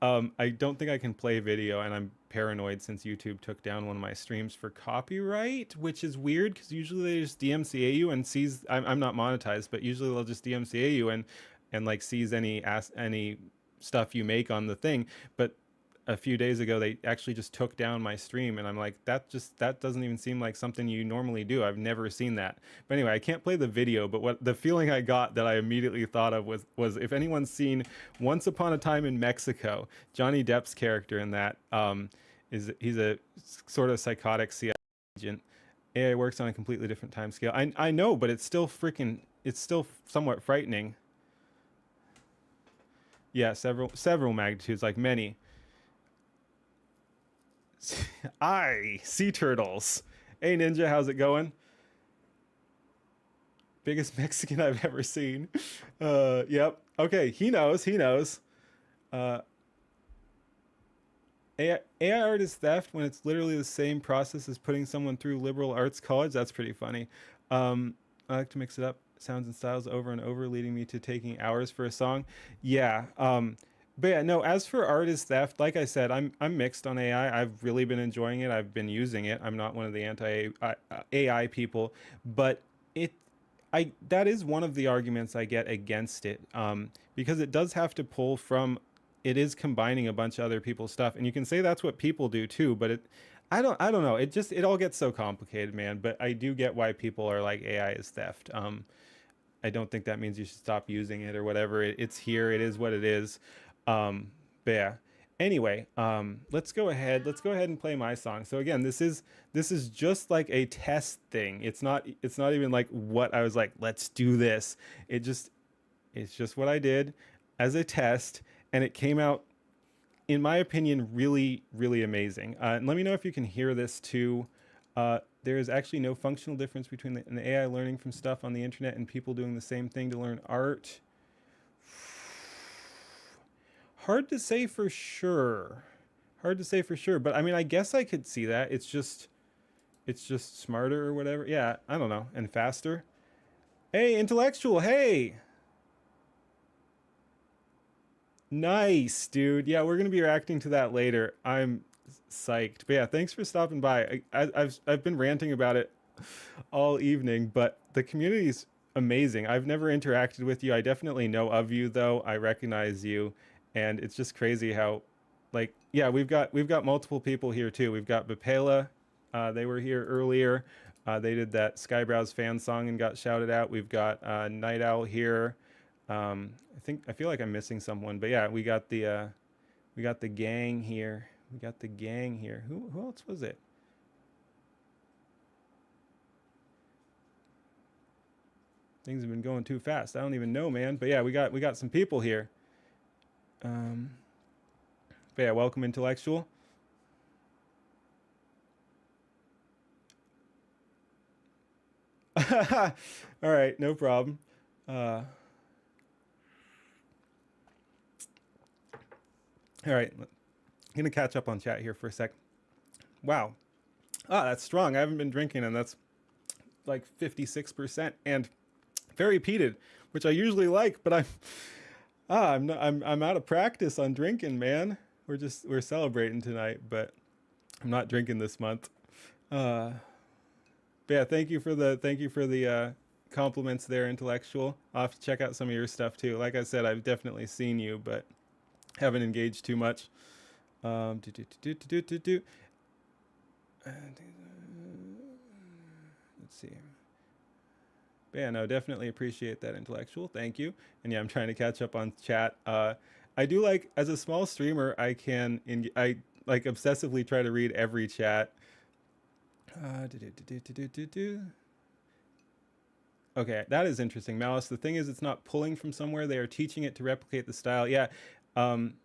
I don't think I can play video, and I'm paranoid since YouTube took down one of my streams for copyright, which is weird because usually they just DMCA you and sees I'm not monetized, but usually they'll just DMCA you and like sees any stuff you make on the thing. But a few days ago they actually just took down my stream, and I'm like, that doesn't even seem like something you normally do. I've never seen that. But anyway, I can't play the video, but what the feeling I got that I immediately thought of was if anyone's seen Once Upon a Time in Mexico, Johnny Depp's character in that he's a sort of psychotic CIA agent. AI works on a completely different time scale. I know, but it's still somewhat frightening. Yeah, several magnitudes, like many. Sea turtles. Hey Ninja, how's it going? Biggest Mexican I've ever seen. Yep. Okay, he knows. Uh, AI art is theft when it's literally the same process as putting someone through liberal arts college. That's pretty funny. I like to mix it up, sounds and styles over and over, leading me to taking hours for a song. Yeah. But yeah, no, as for art is theft, like I said, I'm mixed on AI. I've really been enjoying it. I've been using it. I'm not one of the anti AI people, but that is one of the arguments I get against it, because it does have to pull from, it is combining a bunch of other people's stuff, and you can say that's what people do too, but I don't know. It all gets so complicated, man. But I do get why people are like AI is theft. I don't think that means you should stop using it or whatever. It's here. It is what it is. But yeah. Anyway, let's go ahead. Let's go ahead and play my song. So again, this is just like a test thing. It's not even like what I was like, let's do this. It's just what I did as a test, and it came out, in my opinion, really, really amazing. And let me know if you can hear this too. There is actually no functional difference between an AI learning from stuff on the internet and people doing the same thing to learn art. Hard to say for sure. But I mean, I guess I could see that. It's just smarter or whatever. Yeah, I don't know. And faster. Hey, intellectual. Hey. Nice, dude. Yeah, we're gonna be reacting to that later. I'm psyched. But yeah, thanks for stopping by. I've been ranting about it all evening, but the community's amazing. I've never interacted with you. I definitely know of you though. I recognize you, and it's just crazy how, like, yeah, we've got multiple people here too. We've got Bapela. They were here earlier. They did that Skyebrows fan song and got shouted out. We've got Night Owl here. I feel like I'm missing someone, but yeah, we got the gang here. Who else was it? Things have been going too fast. I don't even know, man. But yeah, we got some people here. But yeah, welcome, intellectual. All right, no problem. All right, I'm gonna catch up on chat here for a sec. Wow. That's strong. I haven't been drinking, and that's like 56% and very peated, which I usually like, but I'm out of practice on drinking, man. We're celebrating tonight, but I'm not drinking this month. But yeah, thank you for the compliments there, intellectual. I'll have to check out some of your stuff too. Like I said, I've definitely seen you, but haven't engaged too much. Let's see. But yeah, no, definitely appreciate that, intellectual. Thank you. And yeah, I'm trying to catch up on chat. I do like, as a small streamer, I like obsessively try to read every chat. Okay, that is interesting. Malice, the thing is, it's not pulling from somewhere. They are teaching it to replicate the style. Yeah. Um,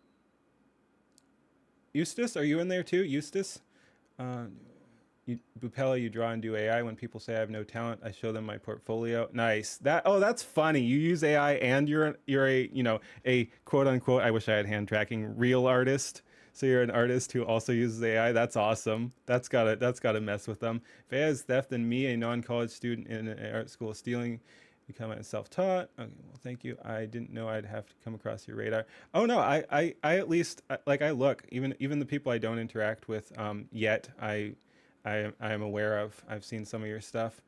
Eustace, are you in there too? Eustace? Bupella, you draw and do AI. When people say I have no talent, I show them my portfolio. Nice. That's funny. You use AI and you're a, a quote unquote, I wish I had hand tracking, real artist. So you're an artist who also uses AI. That's awesome. That's gotta mess with them. If AI is theft, then me, a non-college student in an art school, stealing, become self-taught. Okay, well, thank you. I didn't know I'd have to come across your radar. Oh no, I at least like I look. Even the people I don't interact with yet, I am aware of. I've seen some of your stuff.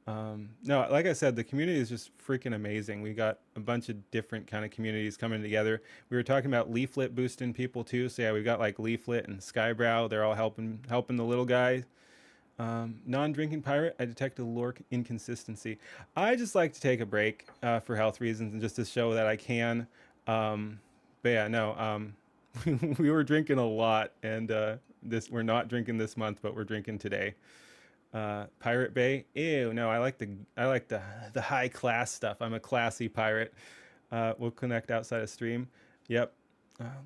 No, like I said, the community is just freaking amazing. We got a bunch of different kind of communities coming together. We were talking about Leaflet boosting people too. So yeah, we've got like Leaflet and Skybrow. They're all helping the little guy. Non-drinking pirate, I detect a lore inconsistency. I just like to take a break for health reasons and just to show that I can. But yeah, no, we were drinking a lot, and we're not drinking this month, but we're drinking today. Pirate Bay, ew, no, I like the high class stuff. I'm a classy pirate. We'll connect outside of stream. Yep.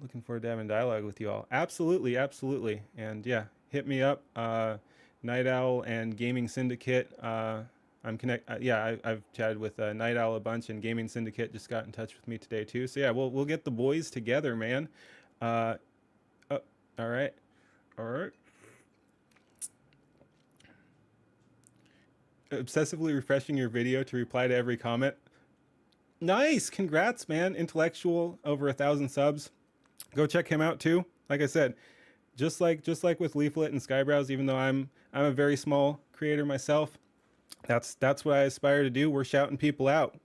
Looking forward to having dialogue with you all. Absolutely, absolutely. And yeah, hit me up. Night Owl and Gaming Syndicate. I've chatted with Night Owl a bunch, and Gaming Syndicate just got in touch with me today too. So yeah, we'll get the boys together, man. Oh, all right. Obsessively refreshing your video to reply to every comment. Nice, congrats, man. Intellectual, over 1,000 subs. Go check him out too. Like I said, just like with Leaflet and Skyebrows, even though I'm a very small creator myself, that's what I aspire to do. We're shouting people out.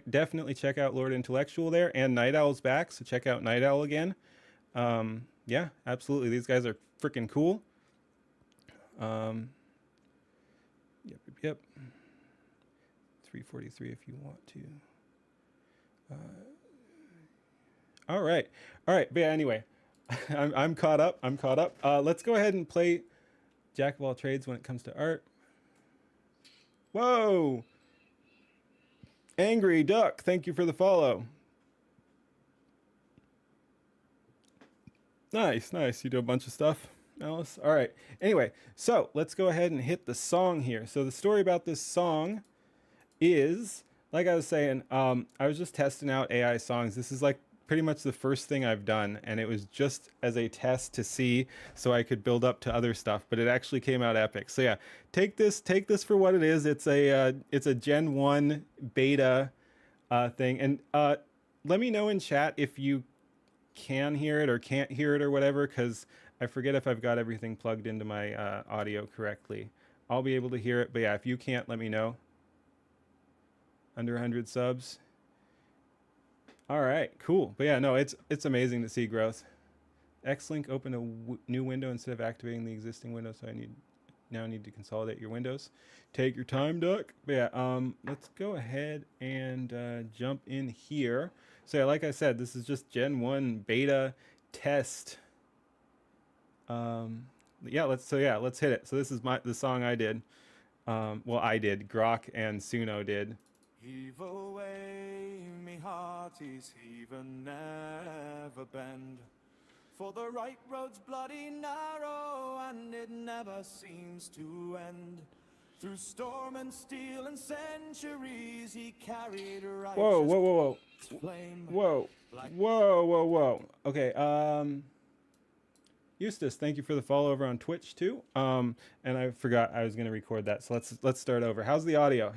Definitely check out Lord Intellectual there, and Night Owl's back, so check out Night Owl again. Yeah, absolutely. These guys are freaking cool. Yep. 343 if you want to. All right. But yeah, anyway, I'm caught up. Let's go ahead and play Jack of all trades when it comes to art. Whoa! Angry Duck, thank you for the follow. Nice. You do a bunch of stuff, Alice. All right. Anyway, so let's go ahead and hit the song here. So the story about this song is, like I was saying, I was just testing out AI songs. This is like pretty much the first thing I've done, and it was just as a test to see so I could build up to other stuff, but it actually came out epic. So yeah, take this for what it is. It's a Gen 1 beta thing, and let me know in chat if you can hear it or can't hear it or whatever, because I forget if I've got everything plugged into my audio correctly. I'll be able to hear it, but yeah, if you can't, let me know. Under 100 subs. All right, cool. But yeah, no, it's amazing to see growth. Xlink opened a new window instead of activating the existing window, so I now need to consolidate your windows. Take your time, Duck. But yeah, let's go ahead and jump in here. So yeah, like I said, this is just Gen 1 beta test. Let's hit it. So this is the song I did. I did. Grok and Suno did. Heave away, me hearties, heave and never bend. For the right road's bloody narrow, and it never seems to end. Through storm and steel and centuries, he carried righteous. Whoa. Flame. Whoa. Okay, Eustace, thank you for the follow over on Twitch too. And I forgot I was gonna record that, so let's start over. How's the audio?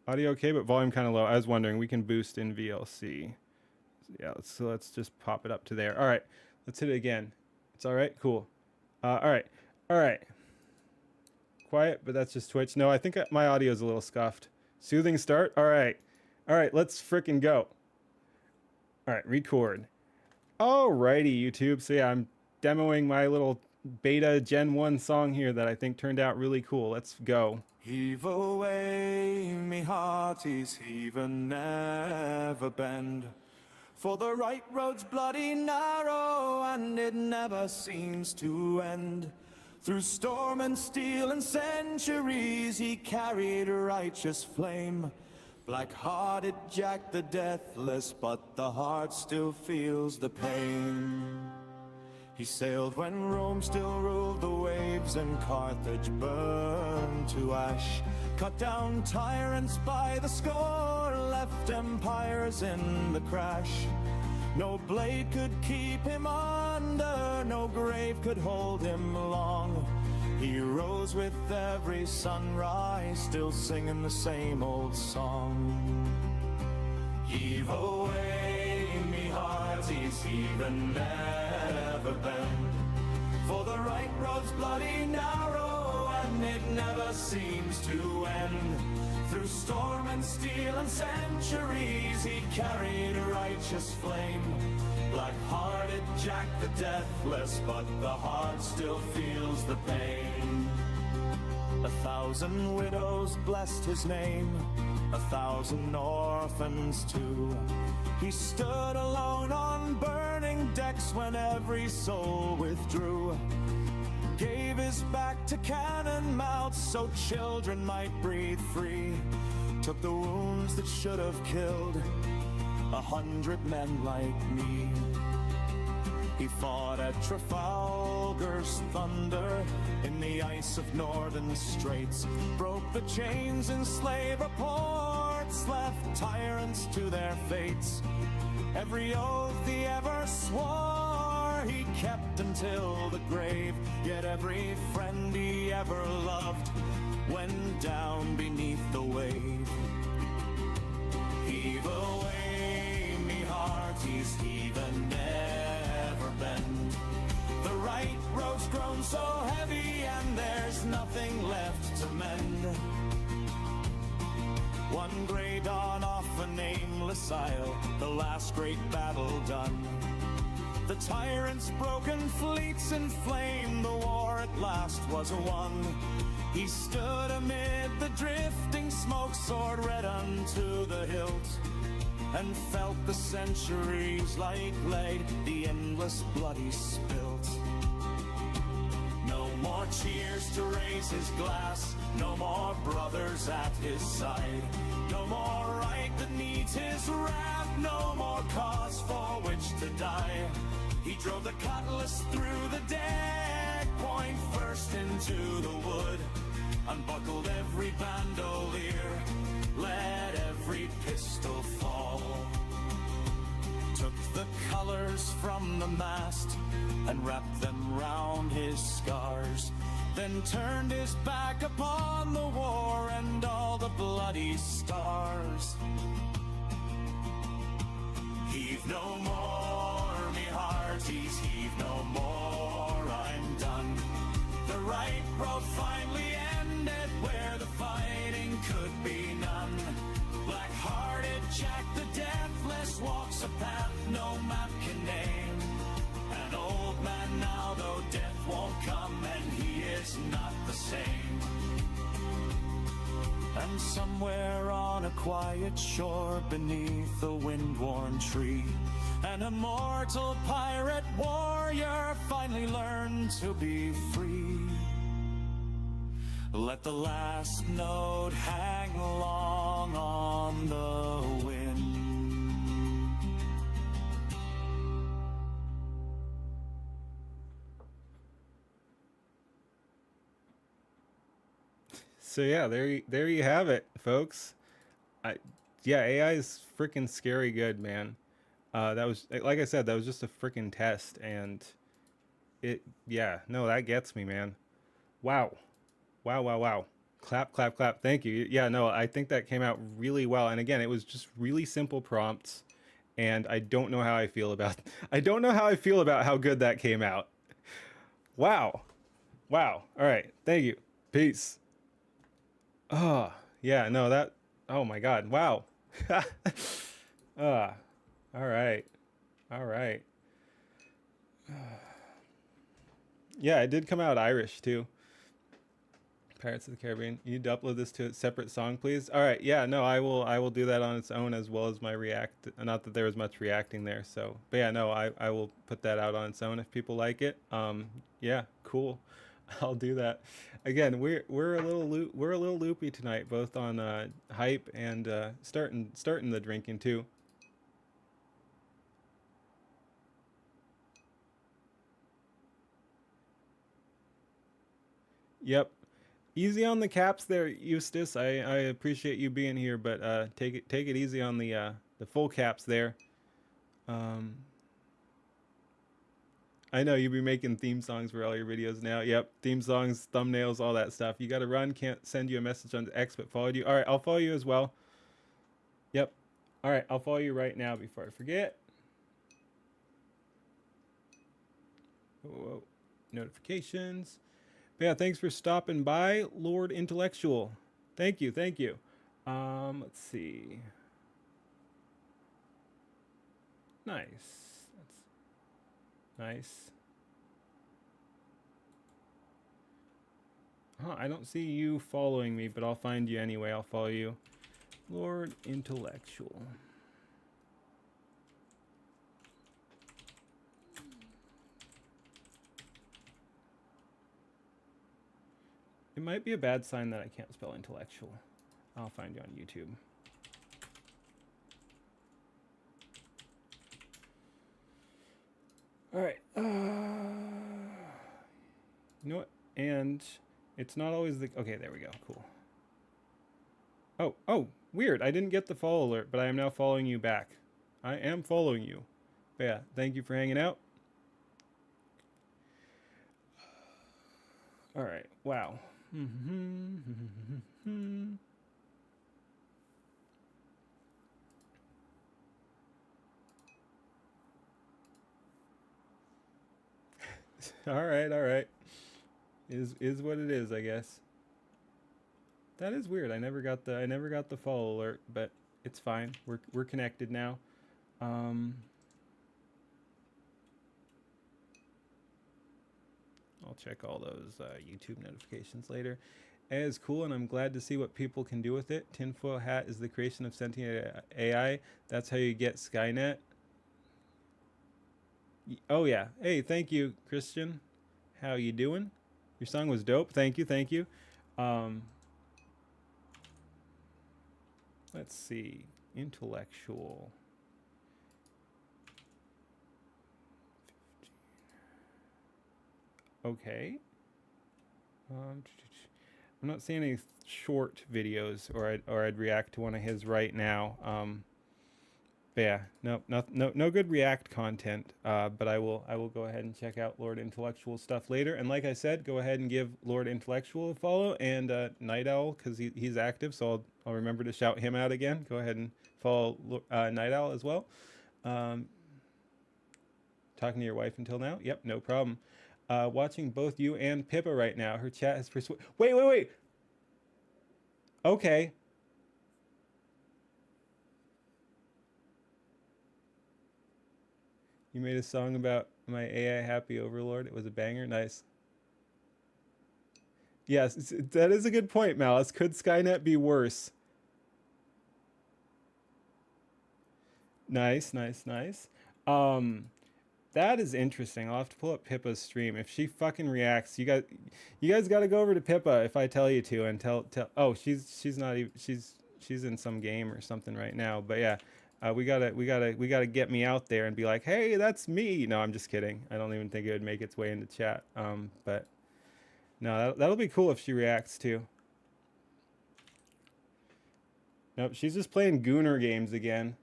Audio okay, but volume kind of low. I was wondering, we can boost in VLC. Yeah, let's just pop it up to there. All right, let's hit it again. It's all right, cool. All right. Quiet, but that's just Twitch. No, I think my audio is a little scuffed. Soothing start. All right, let's frickin' go. All right, record. Alrighty, YouTube. So yeah, I'm demoing my little beta Gen 1 song here that I think turned out really cool. Let's go. Heave away, me hearties, heave and never bend. For the right road's bloody narrow, and it never seems to end. Through storm and steel and centuries, he carried a righteous flame. Black-hearted Jack the Deathless, but the heart still feels the pain. He sailed when Rome still ruled the waves and Carthage burned to ash. Cut down tyrants by the score, left empires in the crash. No blade could keep him under, no grave could hold him long. He rose with every sunrise, still singing the same old song. Heave away, me hearties, heave and never bend. For the right road's bloody narrow, and it never seems to end. Through storm and steel and centuries, he carried a righteous flame. Black-hearted Jack the Deathless, but the heart still feels the pain. 1,000 widows blessed his name, 1,000 orphans too. He stood alone on burning decks when every soul withdrew. Gave his back to cannon mouths so children might breathe free. Took the wounds that should have killed 100 men like me. He fought at Trafalgar's thunder in the ice of northern straits. Broke the chains in slaver ports, left tyrants to their fates. Every oath he ever swore he kept until the grave. Yet every friend he ever loved went down beneath the wave. Heave away, me hearties, heave and never bend. The right road's grown so heavy and there's nothing left to mend. One grey dawn off a nameless isle, the last great battle done. The tyrant's broken fleets in flame, the war at last was won. He stood amid the drifting smoke, sword red unto the hilt, and felt the centuries like lead, the endless blood he spilt. No more cheers to raise his glass, no more brothers at his side. No more right that needs his wrath, no more cause for which to die. He drove the cutlass through the deck, point first into the wood. Unbuckled every bandolier, let every pistol fall. Took the colors from the mast and wrapped them round his scars. Then turned his back upon the war and all the bloody stars. Heave no more, me hearties, heave no more, I'm done. The right road finally ended where the fighting could be none. Black-hearted Jack the Deathless walks a path no map can name. An old man now, though death won't come, and he is not the same. And somewhere on a quiet shore beneath a wind-worn tree, an immortal pirate warrior finally learned to be free. Let the last note hang long on the wind. So yeah, there you have it, folks. Yeah, AI is freaking scary good, man. That was, like I said, that was just a freaking test, and yeah, no, that gets me, man. Wow. Clap, clap, clap. Thank you. Yeah, no, I think that came out really well. And again, it was just really simple prompts, and I don't know how I feel about how good that came out. Wow. All right. Thank you. Peace. Oh, yeah, no, oh my God. Wow. All right. Yeah, it did come out Irish too. Pirates of the Caribbean. You need to upload this to a separate song, please. All right. Yeah. No, I will do that on its own as well as my react. Not that there was much reacting there. So, but yeah, no, I will put that out on its own if people like it. Yeah. Cool. I'll do that. Again, we're a little loopy tonight, both on hype and starting the drinking too. Yep. Easy on the caps there, Eustace. I appreciate you being here, but take it easy on the full caps there. Um, I know you be making theme songs for all your videos now. Yep, theme songs, thumbnails, all that stuff. You got to run. Can't send you a message on X, but followed you. All right, I'll follow you as well. Yep. All right, I'll follow you right now before I forget. Whoa. Notifications. But yeah, thanks for stopping by, Lord Intellectual. Thank you, thank you. Let's see. Nice. That's nice. Huh, I don't see you following me, but I'll find you anyway. I'll follow you. Lord Intellectual. It might be a bad sign that I can't spell intellectual. I'll find you on YouTube. All right. You know what? And it's not always the... Okay, there we go. Cool. Oh, weird. I didn't get the follow alert, but I am now following you back. I am following you. But yeah, thank you for hanging out. All right. Wow. All right, all right. Is what it is, I guess. That is weird. I never got the follow alert, but it's fine. We're connected now. I'll check all those YouTube notifications later. AI is cool, and I'm glad to see what people can do with it. Tinfoil hat is the creation of sentient AI. That's how you get Skynet. Oh yeah. Hey, thank you, Christian. How you doing? Your song was dope. Thank you, thank you. Let's see. Intellectual. Okay. I'm not seeing any short videos, or I'd react to one of his right now. But yeah, no good React content. But I will go ahead and check out Lord Intellectual stuff later. And like I said, go ahead and give Lord Intellectual a follow, and Night Owl, because he's active, so I'll remember to shout him out again. Go ahead and follow Night Owl as well. Talking to your wife until now? Yep, no problem. Watching both you and Pippa right now. Her chat has persuaded. Wait. Okay. You made a song about my AI happy overlord. It was a banger. Nice. Yes, that is a good point, Malice. Could Skynet be worse? Nice. That is interesting. I'll have to pull up Pippa's stream. If she fucking reacts, you guys got to go over to Pippa if I tell you to, and tell. Oh, she's not even. She's in some game or something right now. But yeah, we gotta get me out there and be like, hey, that's me. No, I'm just kidding. I don't even think it would make its way into chat. But no, that'll be cool if she reacts too. Nope, she's just playing Gooner games again.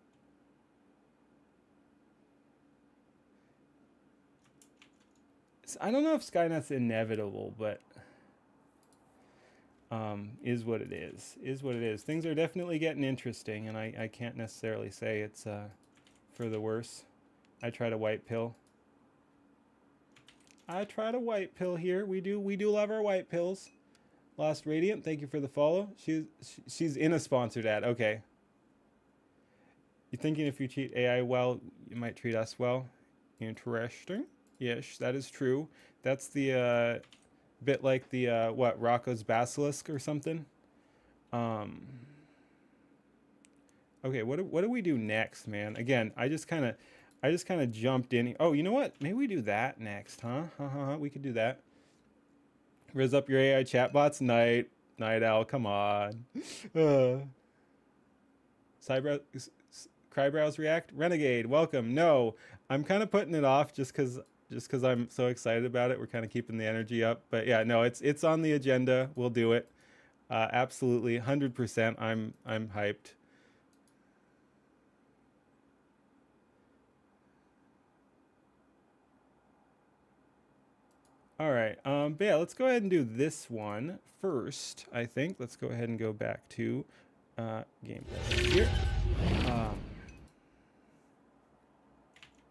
I don't know if Skynet's inevitable, but is what it is. Is what it is. Things are definitely getting interesting, and I can't necessarily say it's for the worse. I tried a white pill. Here. We do love our white pills. Lost Radiant, thank you for the follow. She's in a sponsored ad. Okay. You're thinking if you treat AI well, you might treat us well. Interesting. ish. That is true. That's the bit like the what, Rocco's Basilisk or something. Okay, what do we do next, man? Again, I just kind of jumped in. Oh, you know what? Maybe we do that next, huh? We could do that. Riz up your AI chatbots, Night Owl. Come on. Skyebrows react. Renegade, welcome. No, I'm kind of putting it off just because I'm so excited about it. We're kind of keeping the energy up, but yeah, no, it's on the agenda. We'll do it. Absolutely, 100%. I'm hyped. All right, but yeah, let's go ahead and do this one first, I think. Let's go ahead and go back to gameplay here.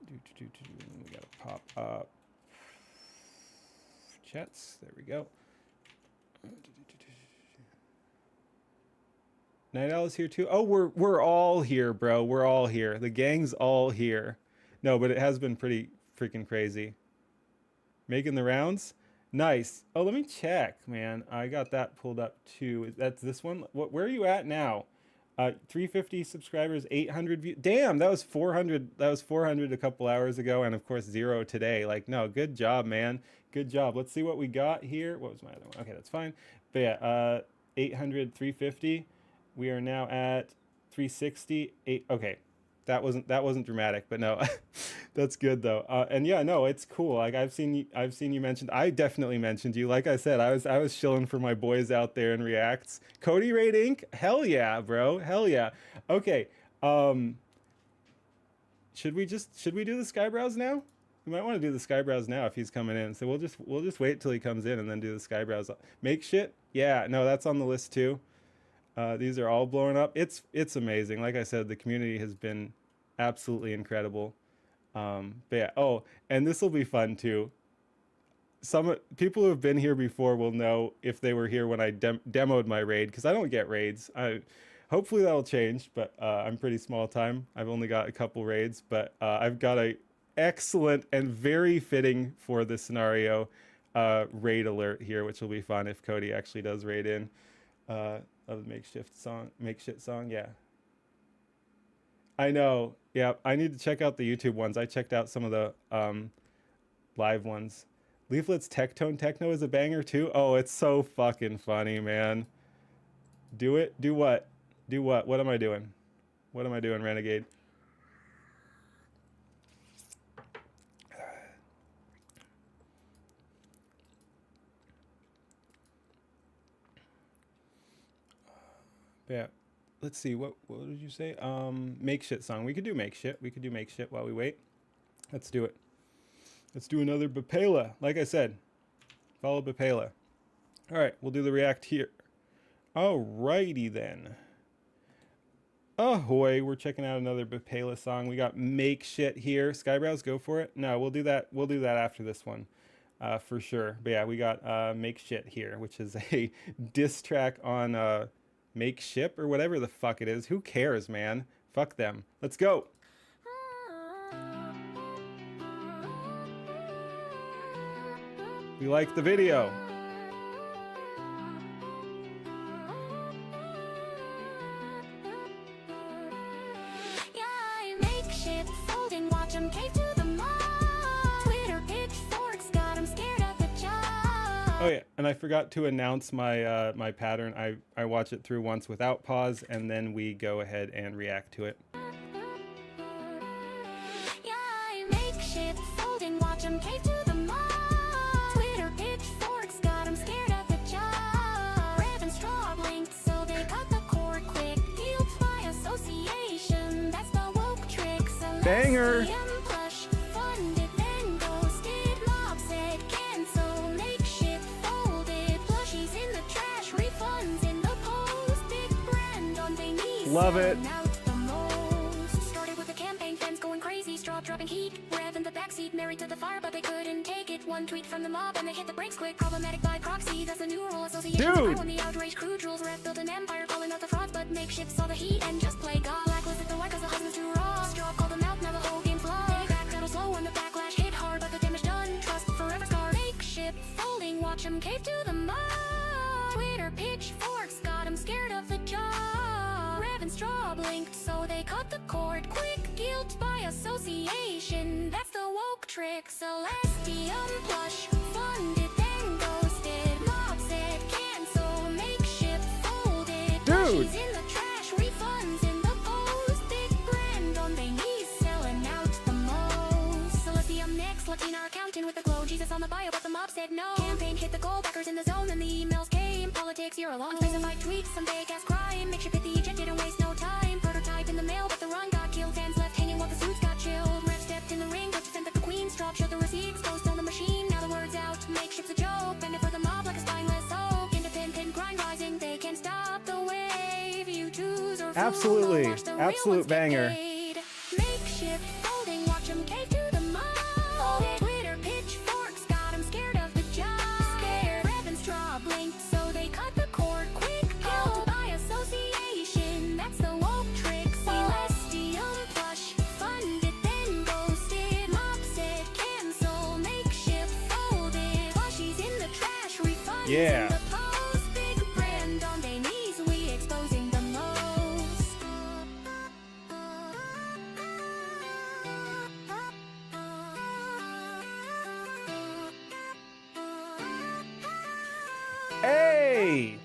We gotta pop up chats. There we go. Night Owl is here too. Oh, we're all here, bro. We're all here. The gang's all here. No, but it has been pretty freaking crazy. Making the rounds. Nice. Oh, let me check, man. I got that pulled up too. That's this one. Where are you at now? 350 subscribers, 800 views. Damn, that was 400. That was 400 a couple hours ago, and of course 0 today. Like, no, good job, man. Good job. Let's see what we got here. What was my other one? Okay, that's fine. But yeah, 800, 350. We are now at 360. Okay. That wasn't dramatic, but no, that's good though. And yeah, no, it's cool. Like I've seen you mentioned. I definitely mentioned you. Like I said, I was shilling for my boys out there in reacts. Cody Raid Inc. Hell yeah, bro. Hell yeah. Okay. Should we do the Skyebrows now? We might want to do the Skyebrows now if he's coming in. So we'll just wait till he comes in and then do the Skyebrows. Make shit. Yeah. No, that's on the list too. These are all blowing up. It's amazing. Like I said, the community has been absolutely incredible. But yeah. Oh, and this will be fun too. Some people who have been here before will know if they were here when I demoed my raid, because I don't get raids. Hopefully that'll change, but I'm pretty small time. I've only got a couple raids, but I've got a excellent and very fitting for this scenario raid alert here, which will be fun if Cody actually does raid in. Of the makeshift song, yeah. I know, yeah. I need to check out the YouTube ones. I checked out some of the live ones. Leaflet's Tectone Techno is a banger too. Oh, it's so fucking funny, man. Do it. Do what? Do what? What am I doing? What am I doing, Renegade? Yeah, let's see. What did you say? Make shit song. We could do make shit. We could do make shit while we wait. Let's do it. Let's do another Bapela. Like I said, follow Bapela. All right, we'll do the react here. Alrighty then. Ahoy! We're checking out another Bapela song. We got make shit here. Skyebrows, go for it. No, we'll do that. We'll do that after this one, for sure. But yeah, we got make shit here, which is a diss track on Make Ship or whatever the fuck it is. Who cares, man? Fuck them. Let's go. We like the video. Yeah, I make shit, folding, watch 'em cave to the mall. Twitter pitchforks got 'em scared of the job. Oh yeah, and I forgot to announce my my pattern. I watch it through once without pause, and then we go ahead and react to it. Yeah, I make shit, folding, watch 'em cave to the mall. Twitter pitchforks got 'em scared of the job. Rev and straw blinked, so they cut the cord quick. Guilt by association, that's the woke trick. Banger. Plush, funded, then ghosted. Mob said cancel, make shit, folded. Plushies in the trash, refunds in the post. Big brand on their knees. Love it. selling out the most. Started with a campaign, fans going crazy, straw dropping heat. Rev in the backseat, married to the fire, but they couldn't take it. One tweet from the mob and they hit the brakes quick. Problematic by proxy, that's the new rule. Associations Dude. on the outrage, crude rules. Rev built an empire, calling out the frauds, but makeshift saw the heat and just play God. Blacklisted the white cause the husband's too raw. Straw called them out, now the whole game flawed. They backpedal slow when the backlash hit hard, but the damage done blinked, so they cut the cord quick. Guilt by association, that's the woke trick. Celestium plush funded, then ghosted. Mob said cancel, makeshift folded. Dude. She's in the trash, refunds in the post. Big brand on their knees, selling out the most. Celestium next, looking our accountant with a glow. Jesus on the bio, but the mob said no. Campaign hit the goal, backers in the zone, and the emails came. Politics, you're along. Specified tweets, some fake ass crime. Make sure 50 jet didn't waste no time. Prototype in the mail, but the run got killed. Fans left hanging while the suits got chilled. Rev stepped in the ring, but sent that the queen's drop. Showed the receipts, ghost on the machine. Now the word's out, makeshift's a joke. Bend it for the mob like a spineless oak. Independent grind rising, they can't stop the wave. You choose or Absolutely. watch the real Absolute ones get banger. paid. Makeshift folding, watch 'em cave to the mob. Twitter pitchforks got 'em scared of the job. Scared, Revan's straw blinked, so they cut the cord quick. Guilt by association, that's the woke trick. Celestium plush funded, then ghosted. Mob said cancel, makeshift folded. Plushies in the trash, refunds Yeah. in the post. Big brand on their knees, we exposing the most. Hey!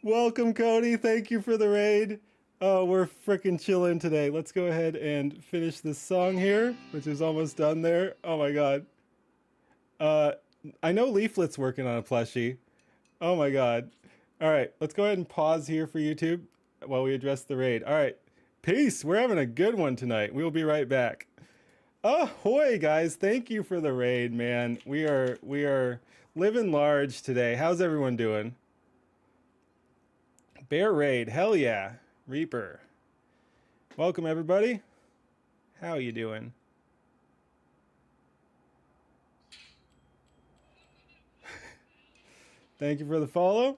Welcome, Cody. Thank you for the raid. Oh, we're freaking chilling today. Let's go ahead and finish this song here, which is almost done there. Oh my god. I know Leaflet's working on a plushie. Oh my god. All right, let's go ahead and pause here for YouTube while we address the raid. All right, peace. We're having a good one tonight. We'll be right back. Ahoy, guys. Thank you for the raid, man. We are living large today. How's everyone doing? Bear raid. Hell yeah. Reaper. Welcome, everybody. How you doing? Thank you for the follow.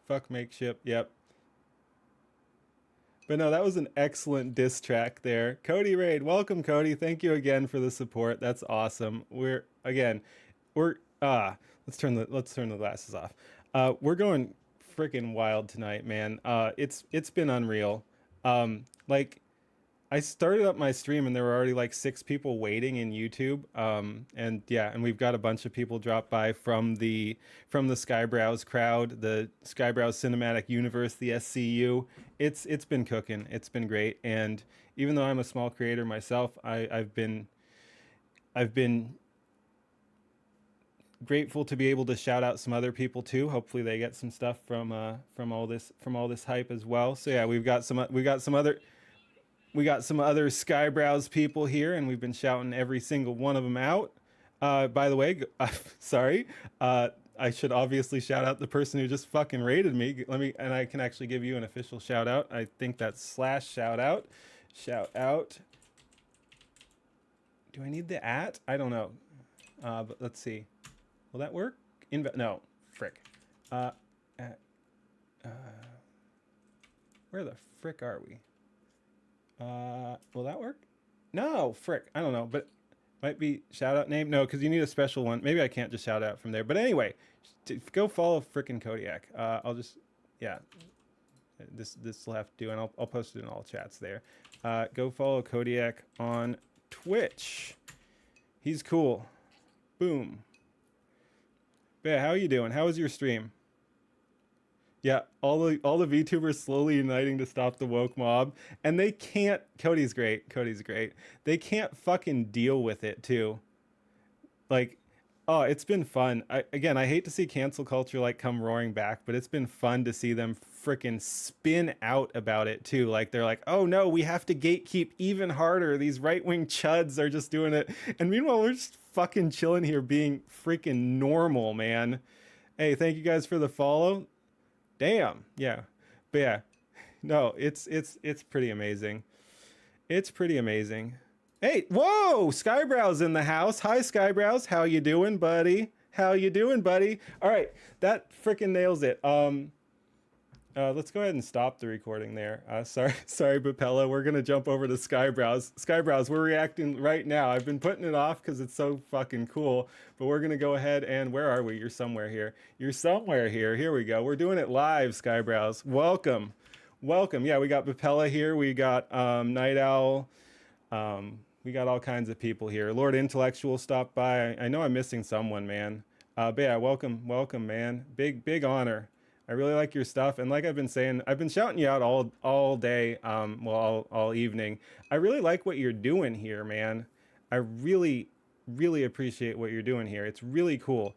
Fuck makeshift. Yep. But no, that was an excellent diss track there. Cody Raid, welcome, Cody. Thank you again for the support. That's awesome. We're let's turn the glasses off. We're going freaking wild tonight, man. It's been unreal. Like, I started up my stream and there were already like 6 people waiting in YouTube. And yeah, and we've got a bunch of people drop by from the Skyebrows crowd, the Skyebrows Cinematic Universe, the SCU. It's been cooking. It's been great. And even though I'm a small creator myself, I've been grateful to be able to shout out some other people too. Hopefully they get some stuff from all this hype as well. So yeah, we got some other Skyebrows people here, and we've been shouting every single one of them out. By the way, sorry, I should obviously shout out the person who just fucking raided me. And I can actually give you an official shout out. I think that's / shout out. Shout out. Do I need the @ I don't know. But let's see. Will that work? No, frick. Where the frick are we? Will that work? No, frick. I don't know, but might be shout out name. No, because you need a special one. Maybe I can't just shout out from there. But anyway, go follow frickin' Kodiak. I'll just, yeah, this will have to do, and I'll post it in all chats there. Go follow Kodiak on Twitch. He's cool. Boom. But yeah, how are you doing? How was your stream? Yeah, all the VTubers slowly uniting to stop the woke mob, and they can't. Cody's great. They can't fucking deal with it too. Like, oh, it's been fun. I hate to see cancel culture like come roaring back, but it's been fun to see them freaking spin out about it too. Like, they're like, oh no, we have to gatekeep even harder. These right-wing chuds are just doing it, and meanwhile we're just fucking chilling here being freaking normal, man. Hey, thank you guys for the follow. Damn, yeah, but yeah, no, it's pretty amazing. It's pretty amazing. Hey, whoa, Skyebrows in the house. Hi, Skyebrows. How you doing, buddy? How you doing, buddy? All right, that freaking nails it. Let's go ahead and stop the recording there. Sorry, Bapella. We're gonna jump over to Skyebrows. Skyebrows, we're reacting right now. I've been putting it off because it's so fucking cool, but we're gonna go ahead and where are we? You're somewhere here. You're somewhere here. Here we go. We're doing it live, Skyebrows. Welcome, welcome. Yeah, we got Bapella here. We got Night Owl. We got all kinds of people here. Lord Intellectual stopped by. I know I'm missing someone, man. But yeah, welcome, man. Big honor. I really like your stuff, and like I've been saying, I've been shouting you out all day, well, all evening. I really like what you're doing here, man. I really appreciate what you're doing here. It's really cool.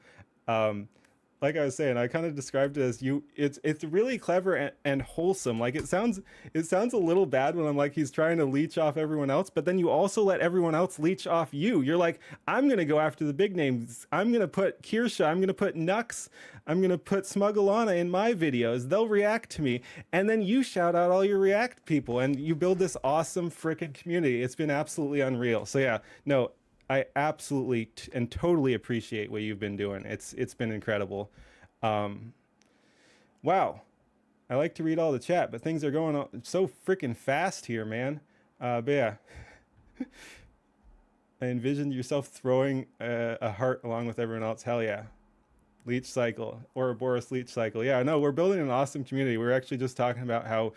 Like I was saying, I kind of described it as it's really clever and wholesome. Like it sounds a little bad when I'm like he's trying to leech off everyone else, but then you also let everyone else leech off you. You're like, I'm gonna go after the big names. I'm gonna put Kirsha, I'm gonna put Nux, I'm gonna put Smugglana in my videos. They'll react to me. And then you shout out all your react people and you build this awesome freaking community. It's been absolutely unreal. So yeah, no, I absolutely and totally appreciate what you've been doing. It's been incredible. Wow. I like to read all the chat, but things are going on so freaking fast here, man. But yeah. I envisioned yourself throwing a heart along with everyone else. Hell yeah. Leech cycle, Ouroboros leech cycle. Yeah, no, we're building an awesome community. We're actually just talking about how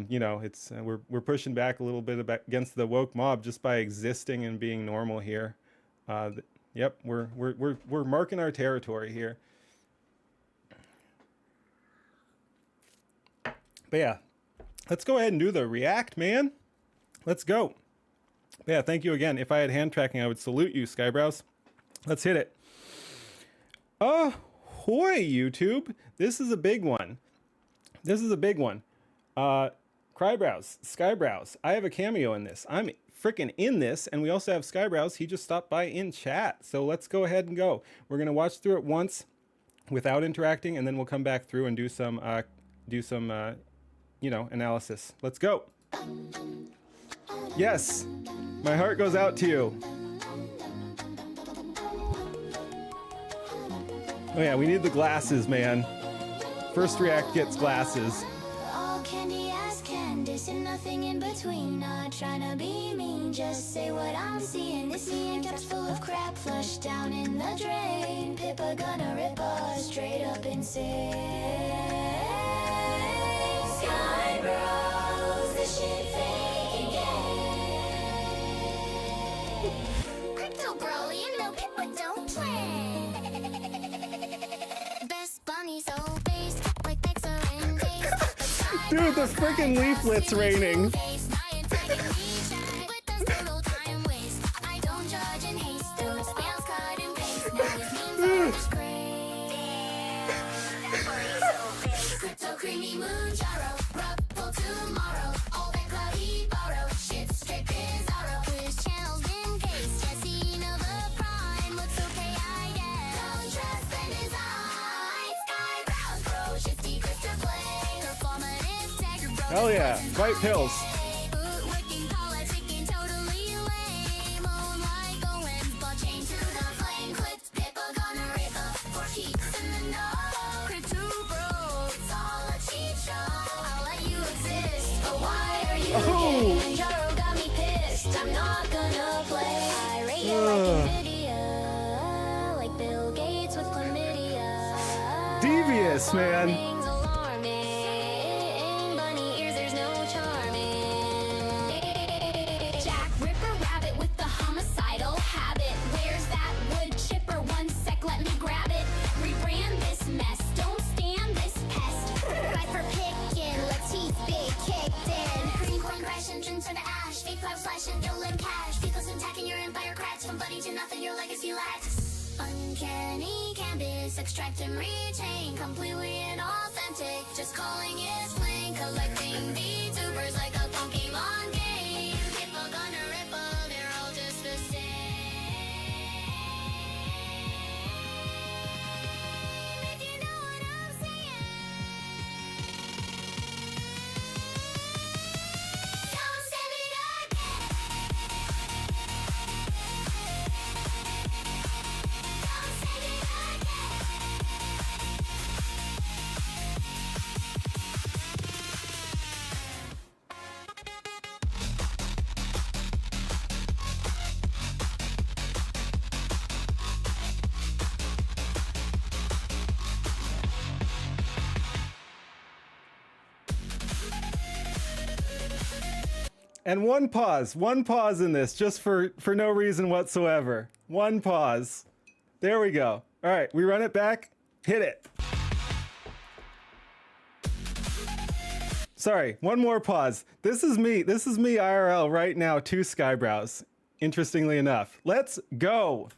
you know, it's we're pushing back a little bit against the woke mob just by existing and being normal here. Yep, we're marking our territory here. But yeah, let's go ahead and do the react, man. Let's go. But yeah, thank you again. If I had hand tracking, I would salute you, Skyebrows. Let's hit it. Ahoy, YouTube. This is a big one. This is a big one. Skyebrows, I have a cameo in this. I'm freaking in this, and we also have Skyebrows. He just stopped by in chat. So let's go ahead and go. We're gonna watch through it once without interacting, and then we'll come back through and do some you know, analysis. Let's go. Yes, my heart goes out to you. Oh yeah, we need the glasses, man. First react gets glasses. All candy as Candace and nothing in between. Not trying to be mean, just say what I'm seeing. This seeing caps full of crap flushed down in the drain. Pippa gonna rip us straight up insane. Skyebrows, this shit fake again. Crypto bro, you know Pippa don't play. Best bunny so based like Pixar and taste. Dude, the freaking leaflet's raining. Hell yeah, white pills. Devious, man. Uncanny canvas, extract and retain, completely inauthentic. Just calling it plain, collecting VTubers like a Pokemon game. People gonna ripple, they're all just the same. If you know what I'm saying. Don't send it again. And one pause in this, just for no reason whatsoever. One pause. There we go. All right, we run it back. Hit it. Sorry, one more pause. This is me IRL right now to Skyebrows. Interestingly enough. Let's go.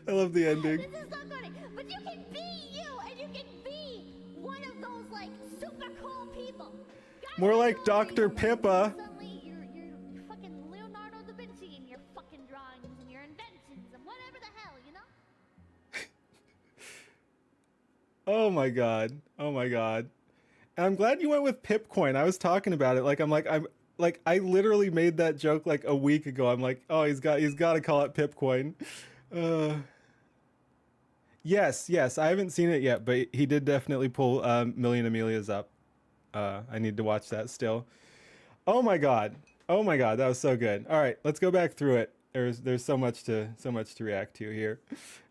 I love the ending. This is so funny, but you can be you, and you can be one of those like super cool people. Guys, More like you Dr. Pippa. Suddenly, you're fucking Leonardo da Vinci in your fucking drawings and your inventions and whatever the hell, you know? Oh my god. Oh my god. And I'm glad you went with Pipcoin. I was talking about it. I literally made that joke like a week ago. I'm like, oh, he's got to call it Pipcoin. Yes. I haven't seen it yet, but he did definitely pull Million Amelia's up. I need to watch that still. Oh my god, that was so good. All right, let's go back through it. There's so much to react to here.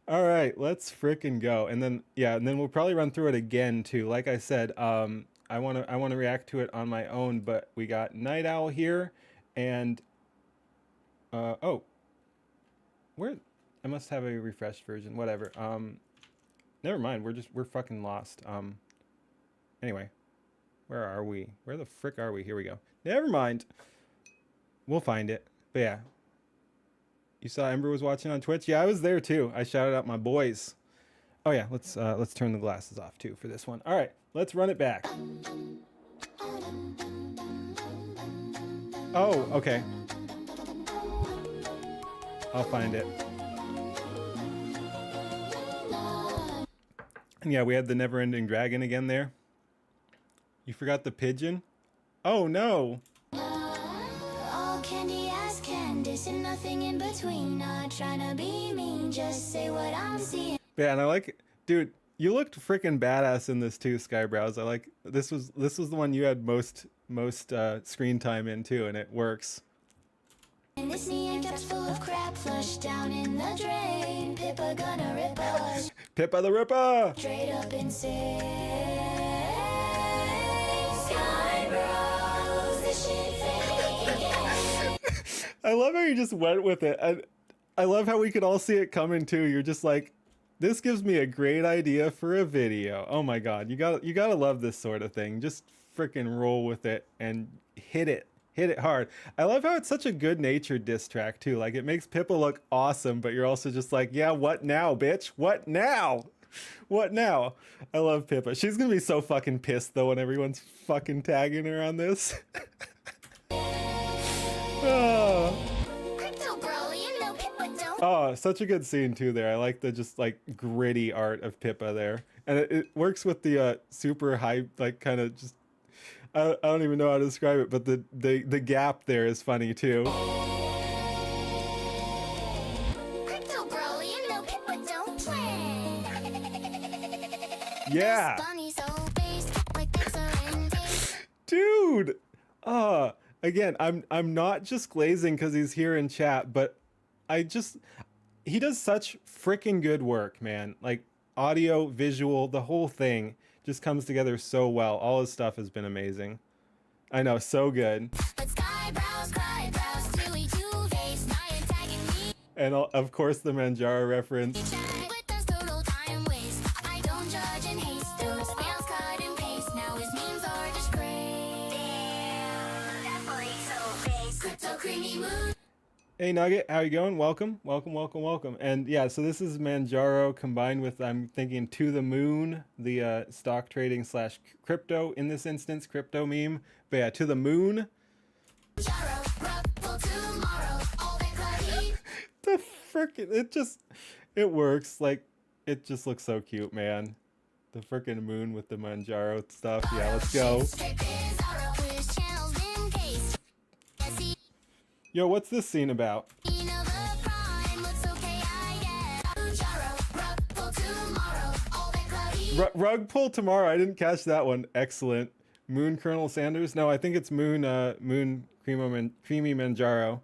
All right, let's frickin' go. And then we'll probably run through it again too. Like I said, I want to react to it on my own, but we got Night Owl here, and where I must have a refreshed version. Whatever. Never mind. We're fucking lost. Anyway, where are we? Where the frick are we? Here we go. Never mind. We'll find it. But yeah. You saw Ember was watching on Twitch? Yeah, I was there too. I shouted out my boys. Oh yeah, let's turn the glasses off too for this one. All right, let's run it back. Oh, okay. I'll find it. And yeah, we had the never-ending dragon again there. You forgot the pigeon? Oh no! All candy ass Candace and nothing in between. Not trying to be mean, just say what I'm seeing. Yeah, and I like, dude, you looked freaking badass in this too, Skyebrows. I like, this was the one you had most screen time in too, and it works. And this neon cap's full of crap flushed down in the drain. Pippa gonna rip us Pippa the Ripper! straight up insane. Skyebrows, this shit fake. I love how you just went with it. I love how we could all see it coming too. You're just like, this gives me a great idea for a video. Oh my god, you gotta love this sort of thing. Just freaking roll with it and hit it hard. I love how it's such a good-natured diss track too. Like, it makes Pippa look awesome, but you're also just like, yeah, what now, bitch? What now? What now? I love Pippa. She's gonna be so fucking pissed though when everyone's fucking tagging her on this. Oh. Crypto bro, you know Pippa don't. Oh, such a good scene too there. I like the just like gritty art of Pippa there. And it works with the super high, like kind of just, I don't even know how to describe it, but the gap there is funny too. Crypto bro, you know Pippa don't play. Yeah. Bunny so based, like excellent taste. Dude. Again, I'm not just glazing because he's here in chat, but he does such freaking good work, man. Like, audio, visual, the whole thing just comes together so well. All his stuff has been amazing. I know, so good. But Skyebrows, Skyebrows, Stewie Two-Face, my antagonist. And of course the Manjaro reference. But there's total time waste. I don't judge and haste those spams cut and paste. Now his memes are just great. Damn, definitely so base. Crypto creamy mood. Hey Nugget, how you going? Welcome, welcome, welcome, welcome. And yeah, so this is Manjaro combined with, I'm thinking, To the Moon, the stock trading slash crypto, in this instance, crypto meme. But yeah, To the Moon. Jaro, rubble tomorrow. All that cloudy. The frickin', it works. Like, it just looks so cute, man. The frickin' moon with the Manjaro stuff. Yeah, let's go. Straight Bizarro. Which channel's been cased? See, Yo, what's this scene about? you know the prime looks okay, I guess. Jaro, rubble tomorrow. All that cloudy. Rug pull tomorrow. I didn't catch that one. Excellent. Moon Colonel Sanders? No, I think it's Moon Creamy Manjaro.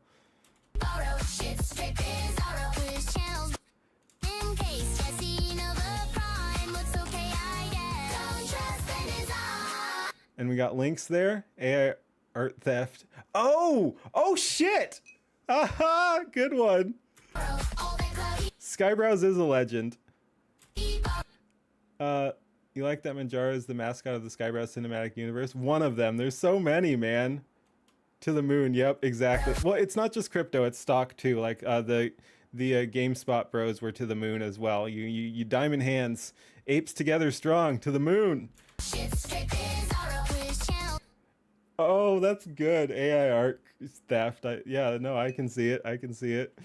Borrow shit straight Bizarro. Which channel's been cased? Yeah, see, you know the prime looks okay, I guess. Don't trust the design. And we got links there. AI art theft. Oh! Oh shit! Aha! Good one. All that cloudy. Skyebrows is a legend. You like that Manjaro is the mascot of the Skyebrows cinematic universe? One of them. There's so many, man. To the moon. Yep, exactly. Well, it's not just crypto, it's stock too. Like the GameSpot bros were to the moon as well. You diamond hands, apes together strong, to the moon. Shit straight Bizarro. Which channel? Oh, that's good. AI art theft. Yeah, no, I can see it. I can see it.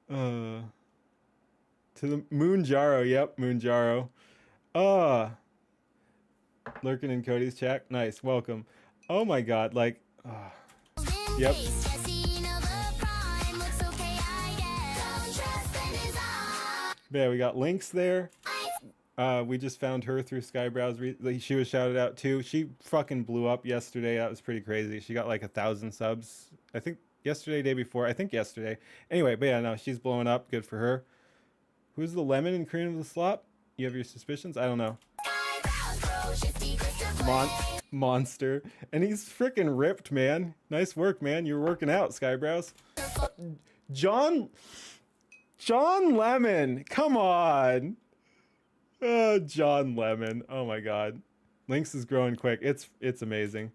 To the Moonjaro. Yep, Moonjaro. Lurking in Cody's chat. Nice. Welcome. Oh my god, like Yep. Yeah, we got links there. We just found her through Skyebrows. She was shouted out too. She fucking blew up yesterday. That was pretty crazy. She got like 1,000 subs. I think yesterday, day before. I think yesterday. Anyway, but yeah, no, she's blowing up. Good for her. Who's the lemon and cream of the slop? You have your suspicions? I don't know. Monster. And he's freaking ripped, man. Nice work, man. You're working out, Skyebrows. John Lemon. Come on. John Lemon. Oh my god. Lynx is growing quick. It's amazing.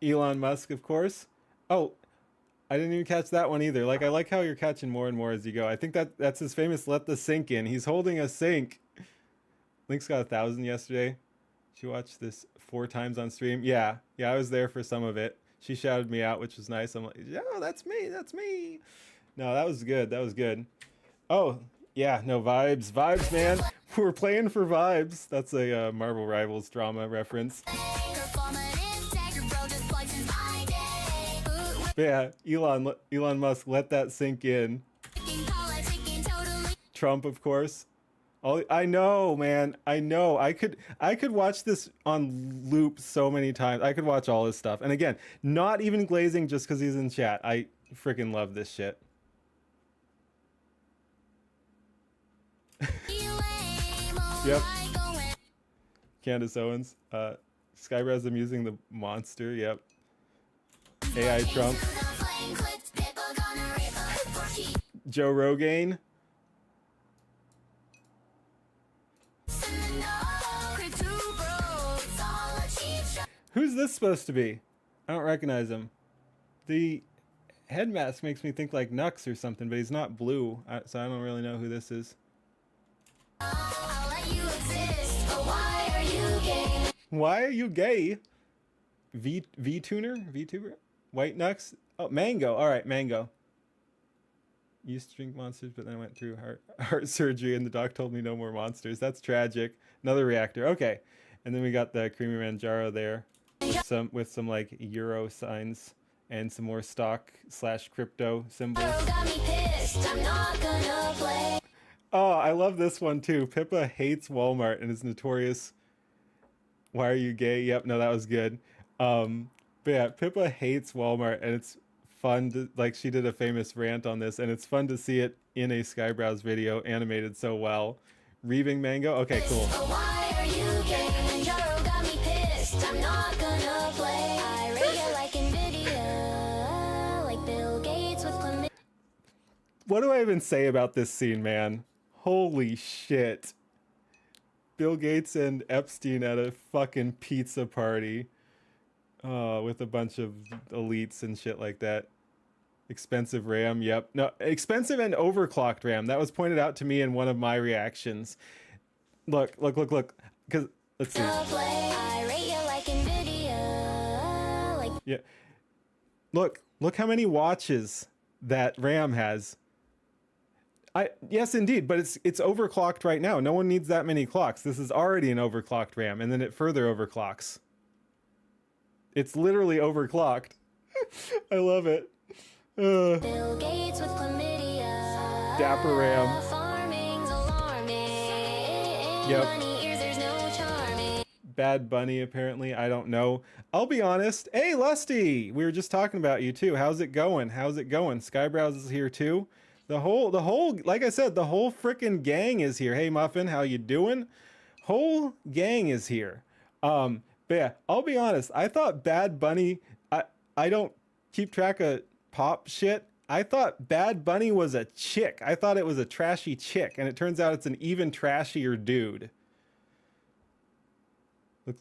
Elon Musk, of course. Oh, I didn't even catch that one either. Like, I like how you're catching more and more as you go. I think that's his famous let the sink in. He's holding a sink. Lynx got 1,000 yesterday. She watched this 4 times on stream. Yeah, I was there for some of it. She shouted me out, which was nice. I'm like, yeah, that's me. No, that was good. Oh, yeah, no, vibes, man. We're playing for vibes. That's a Marvel Rivals drama reference. But yeah, Elon Musk, let that sink in. Trump, of course. I know, man. I know. I could watch this on loop so many times. I could watch all his stuff. And again, not even glazing just because he's in chat. I freaking love this shit. Yep. Candace Owens. Skyebrows amusing the monster. Yep. AI Trump. Joe Rogan. Who's this supposed to be? I don't recognize him. The head mask makes me think like Nux or something, but he's not blue, so I don't really know who this is. Why are you gay? VTuber? White Nux? Oh, Mango. All right, Mango. Used to drink monsters, but then I went through heart surgery, and the doc told me no more monsters. That's tragic. Another reactor. Okay, and then we got the Creamy Manjaro there, with some like euro signs and some more stock / crypto symbols. Oh, I love this one too. Pippa hates Walmart and is notorious. Why are you gay? Yep, no, that was good. But yeah, Pippa hates Walmart, and it's fun to, like, she did a famous rant on this, and it's fun to see it in a Skyebrows video animated so well. Reaving Mango? Okay, cool. Why are you gay? Manjaro got me pissed. I'm not gonna play. I rate it like NVIDIA. what do I even say about this scene, man? Holy shit. Bill Gates and Epstein at a fucking pizza party with a bunch of elites and shit like that. Expensive RAM, yep. No, expensive and overclocked RAM. That was pointed out to me in one of my reactions. Look. Because, let's see. I rate you like NVIDIA. Like Yeah. Look how many watches that RAM has. Yes, indeed, but it's overclocked right now. No one needs that many clocks. This is already an overclocked RAM, and then it further overclocks. It's literally overclocked. I love it. Bill Gates with chlamydia. Dapper RAM. Farming's alarming. Yep. Bunny ears, there's no charming. Bad Bunny, apparently. I don't know. I'll be honest. Hey, Lusty! We were just talking about you, too. How's it going? Skyebrows is here, too. The whole, like I said, the whole frickin' gang is here. Hey, Muffin, how you doing? Whole gang is here. But yeah, I'll be honest. I thought Bad Bunny, I don't keep track of pop shit. I thought Bad Bunny was a chick. I thought it was a trashy chick, and it turns out it's an even trashier dude.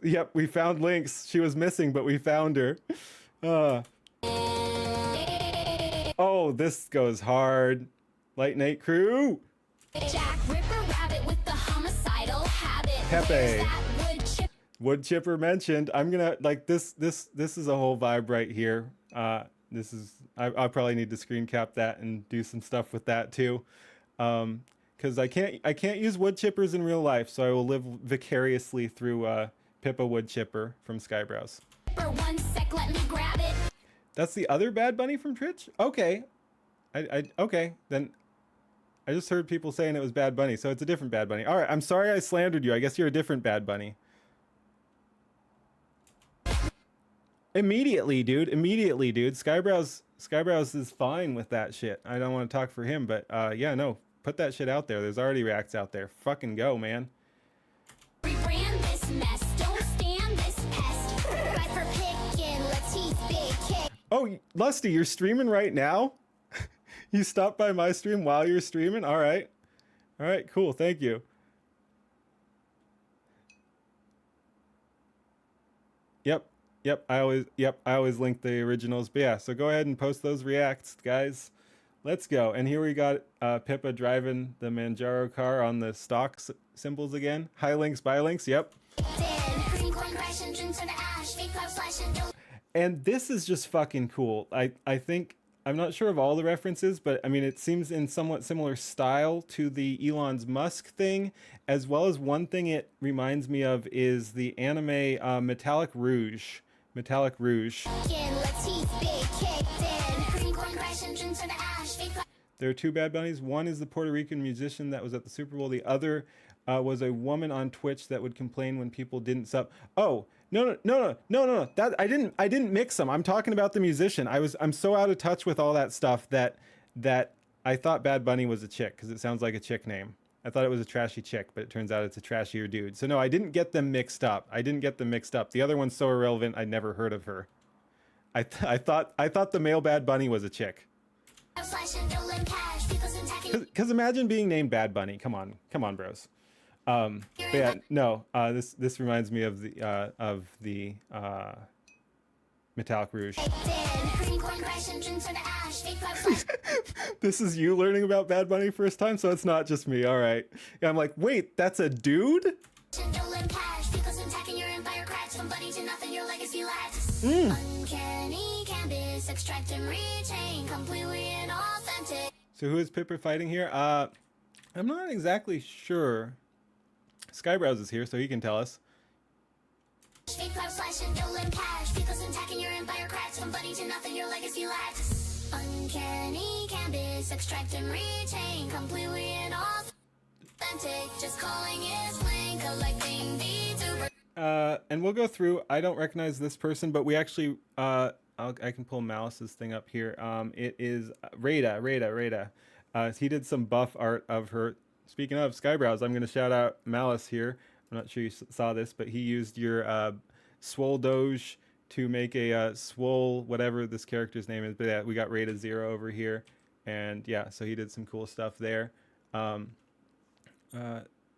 Yep, we found Lynx. She was missing, but we found her. Oh, this goes hard. Light Night Crew. Jack Ripper Rabbit with the homicidal habit. Pepe. Where's that wood chip? Wood chipper mentioned. I'm gonna like this is a whole vibe right here. This is I probably need to screen cap that and do some stuff with that too. Because I can't use wood chippers in real life, so I will live vicariously through Pippa Wood Chipper from Skyebrows. For 1 sec, let me grab it. That's the other Bad Bunny from Twitch? Okay. Okay, then I just heard people saying it was Bad Bunny, so it's a different Bad Bunny. All right, I'm sorry I slandered you. I guess you're a different Bad Bunny. Immediately, dude. Skyebrows is fine with that shit. I don't want to talk for him, but yeah, no. Put that shit out there. There's already reacts out there. Fucking go, man. Rebrand this mess. Don't stand this pest. Right for picking. Let's teeth big kick. Oh, Lusty, you're streaming right now? You stopped by my stream while you're streaming? All right, cool. Thank you. Yep. I always link the originals. But yeah, so go ahead and post those reacts, guys. Let's go. And here we got Pippa driving the Manjaro car on the stock symbols again. High links, buy links. Yep. And this is just fucking cool. I think, I'm not sure of all the references, but I mean, it seems in somewhat similar style to the Elon Musk thing, as well as one thing it reminds me of is the anime Metallic Rouge. There are two Bad Bunnies. One is the Puerto Rican musician that was at the Super Bowl. The other was a woman on Twitch that would complain when people didn't sub. Oh, no. That I didn't mix them. I'm talking about the musician. I'm so out of touch with all that stuff that I thought Bad Bunny was a chick because it sounds like a chick name. I thought it was a trashy chick, but it turns out it's a trashier dude. So no, I didn't get them mixed up. The other one's so irrelevant, I'd never heard of her. I thought the male Bad Bunny was a chick. Because imagine being named Bad Bunny. Come on, bros. But yeah, no. This reminds me of the Metallic Rouge. This is you learning about Bad Bunny first time, so it's not just me. All right. Yeah, I'm like, wait, that's a dude? So who is Pippa fighting here? I'm not exactly sure. Skyebrows is here, so he can tell us. Uncanny canvas, extract and retain, completely inauthentic. Just calling it slang, collecting VTuber. And we'll go through. I don't recognize this person, but we actually I can pull Malice's thing up here. It is Rada. He did some buff art of her. Speaking of Skyebrows, I'm going to shout out Malice here. I'm not sure you saw this, but he used your Swole Doge to make a Swole, whatever this character's name is. But yeah, we got Rada 0 over here. And yeah, so he did some cool stuff there. Um,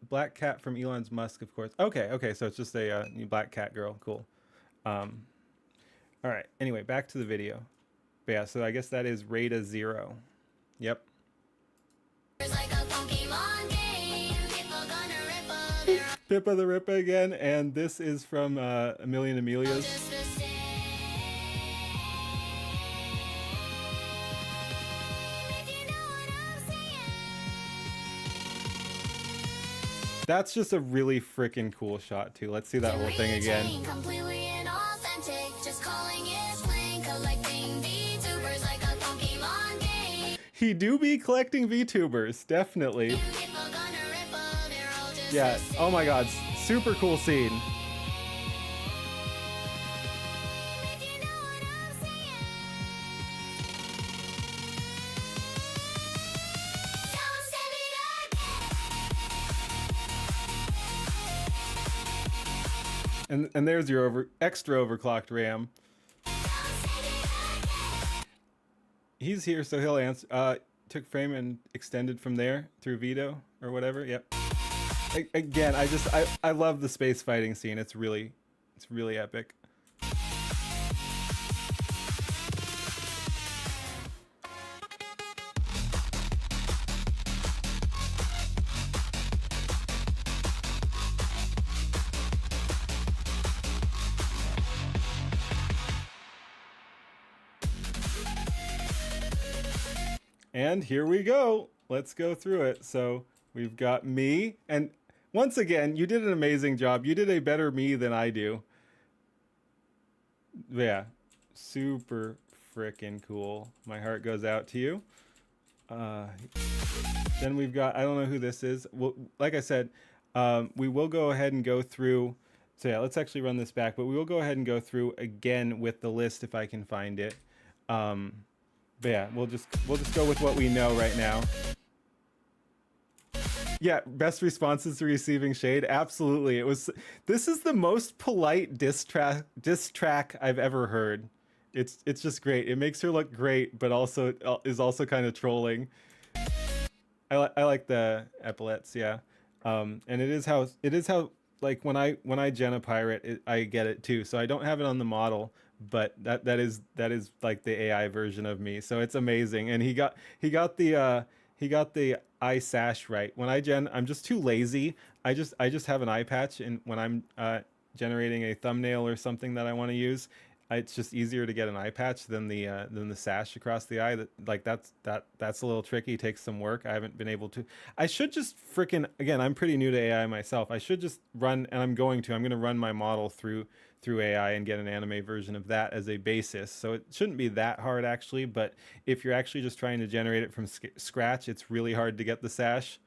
Black cat from Elon's Musk, of course. Okay, so it's just a black cat girl. Cool. Um, all right. Anyway, back to the video. But yeah, so I guess that is Rada 0. Yep. Like a Pokemon game, people gonna rip up Pippa the Rippa again, and this is from A Million Amelias. just the same. If you know what I'm saying. That's just a really freaking cool shot too. Let's see that whole thing again. Completely inauthentic, just calling it slang, collecting VTubers like a Pokemon game. He do be collecting VTubers, definitely. People gonna rip up, they're all just Yeah. the same. Oh my God, super cool scene. If you know what I'm saying. Don't send me that. And there's your extra overclocked RAM. Don't send me that. He's here, so he'll answer. Took frame and extended from there through Veto or whatever. Yep. Again, I love the space fighting scene. It's really epic. And here we go. Let's go through it. So we've got me, and once again, you did an amazing job. You did a better me than I do. Yeah, super freaking cool. My heart goes out to you. Then we've got, I don't know who this is. Well, like I said, we will go ahead and go through. So yeah, let's actually run this back, but we will go ahead and go through again with the list if I can find it. But yeah, we'll just go with what we know right now. Yeah, best responses to receiving shade. Absolutely. This is the most polite diss track I've ever heard. It's just great. It makes her look great, but also is also kind of trolling. I like the epaulets, yeah. And it is how like when I gen a pirate, I get it too. So I don't have it on the model, but that is like the AI version of me. So it's amazing. And he got the eye sash right. When I gen, I'm just too lazy. I just have an eye patch, and when I'm generating a thumbnail or something that I want to use, it's just easier to get an eye patch than the sash across the eye. That's a little tricky. Takes some work. I haven't been able to. I should just freaking, again, I'm pretty new to AI myself. I should just run, and I'm going to run my model through AI and get an anime version of that as a basis. So it shouldn't be that hard actually, but if you're actually just trying to generate it from scratch, it's really hard to get the sash.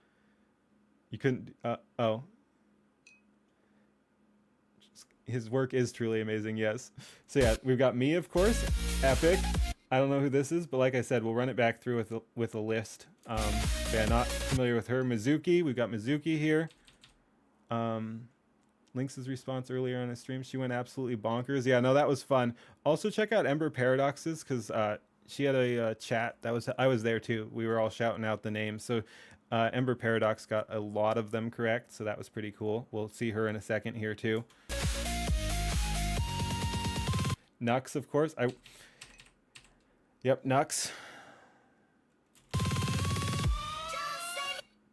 You couldn't, oh. His work is truly amazing, yes. So yeah, we've got me, of course, epic. I don't know who this is, but like I said, we'll run it back through with a list. Yeah, not familiar with her. Mizuki, we've got Mizuki here. Lynx's response earlier on a stream, she went absolutely bonkers. Yeah, no, that was fun. Also check out Ember Paradoxes, because she had a chat. I was there too. We were all shouting out the names. So Ember Paradox got a lot of them correct, so that was pretty cool. We'll see her in a second here too. Nux, of course. Yep, Nux.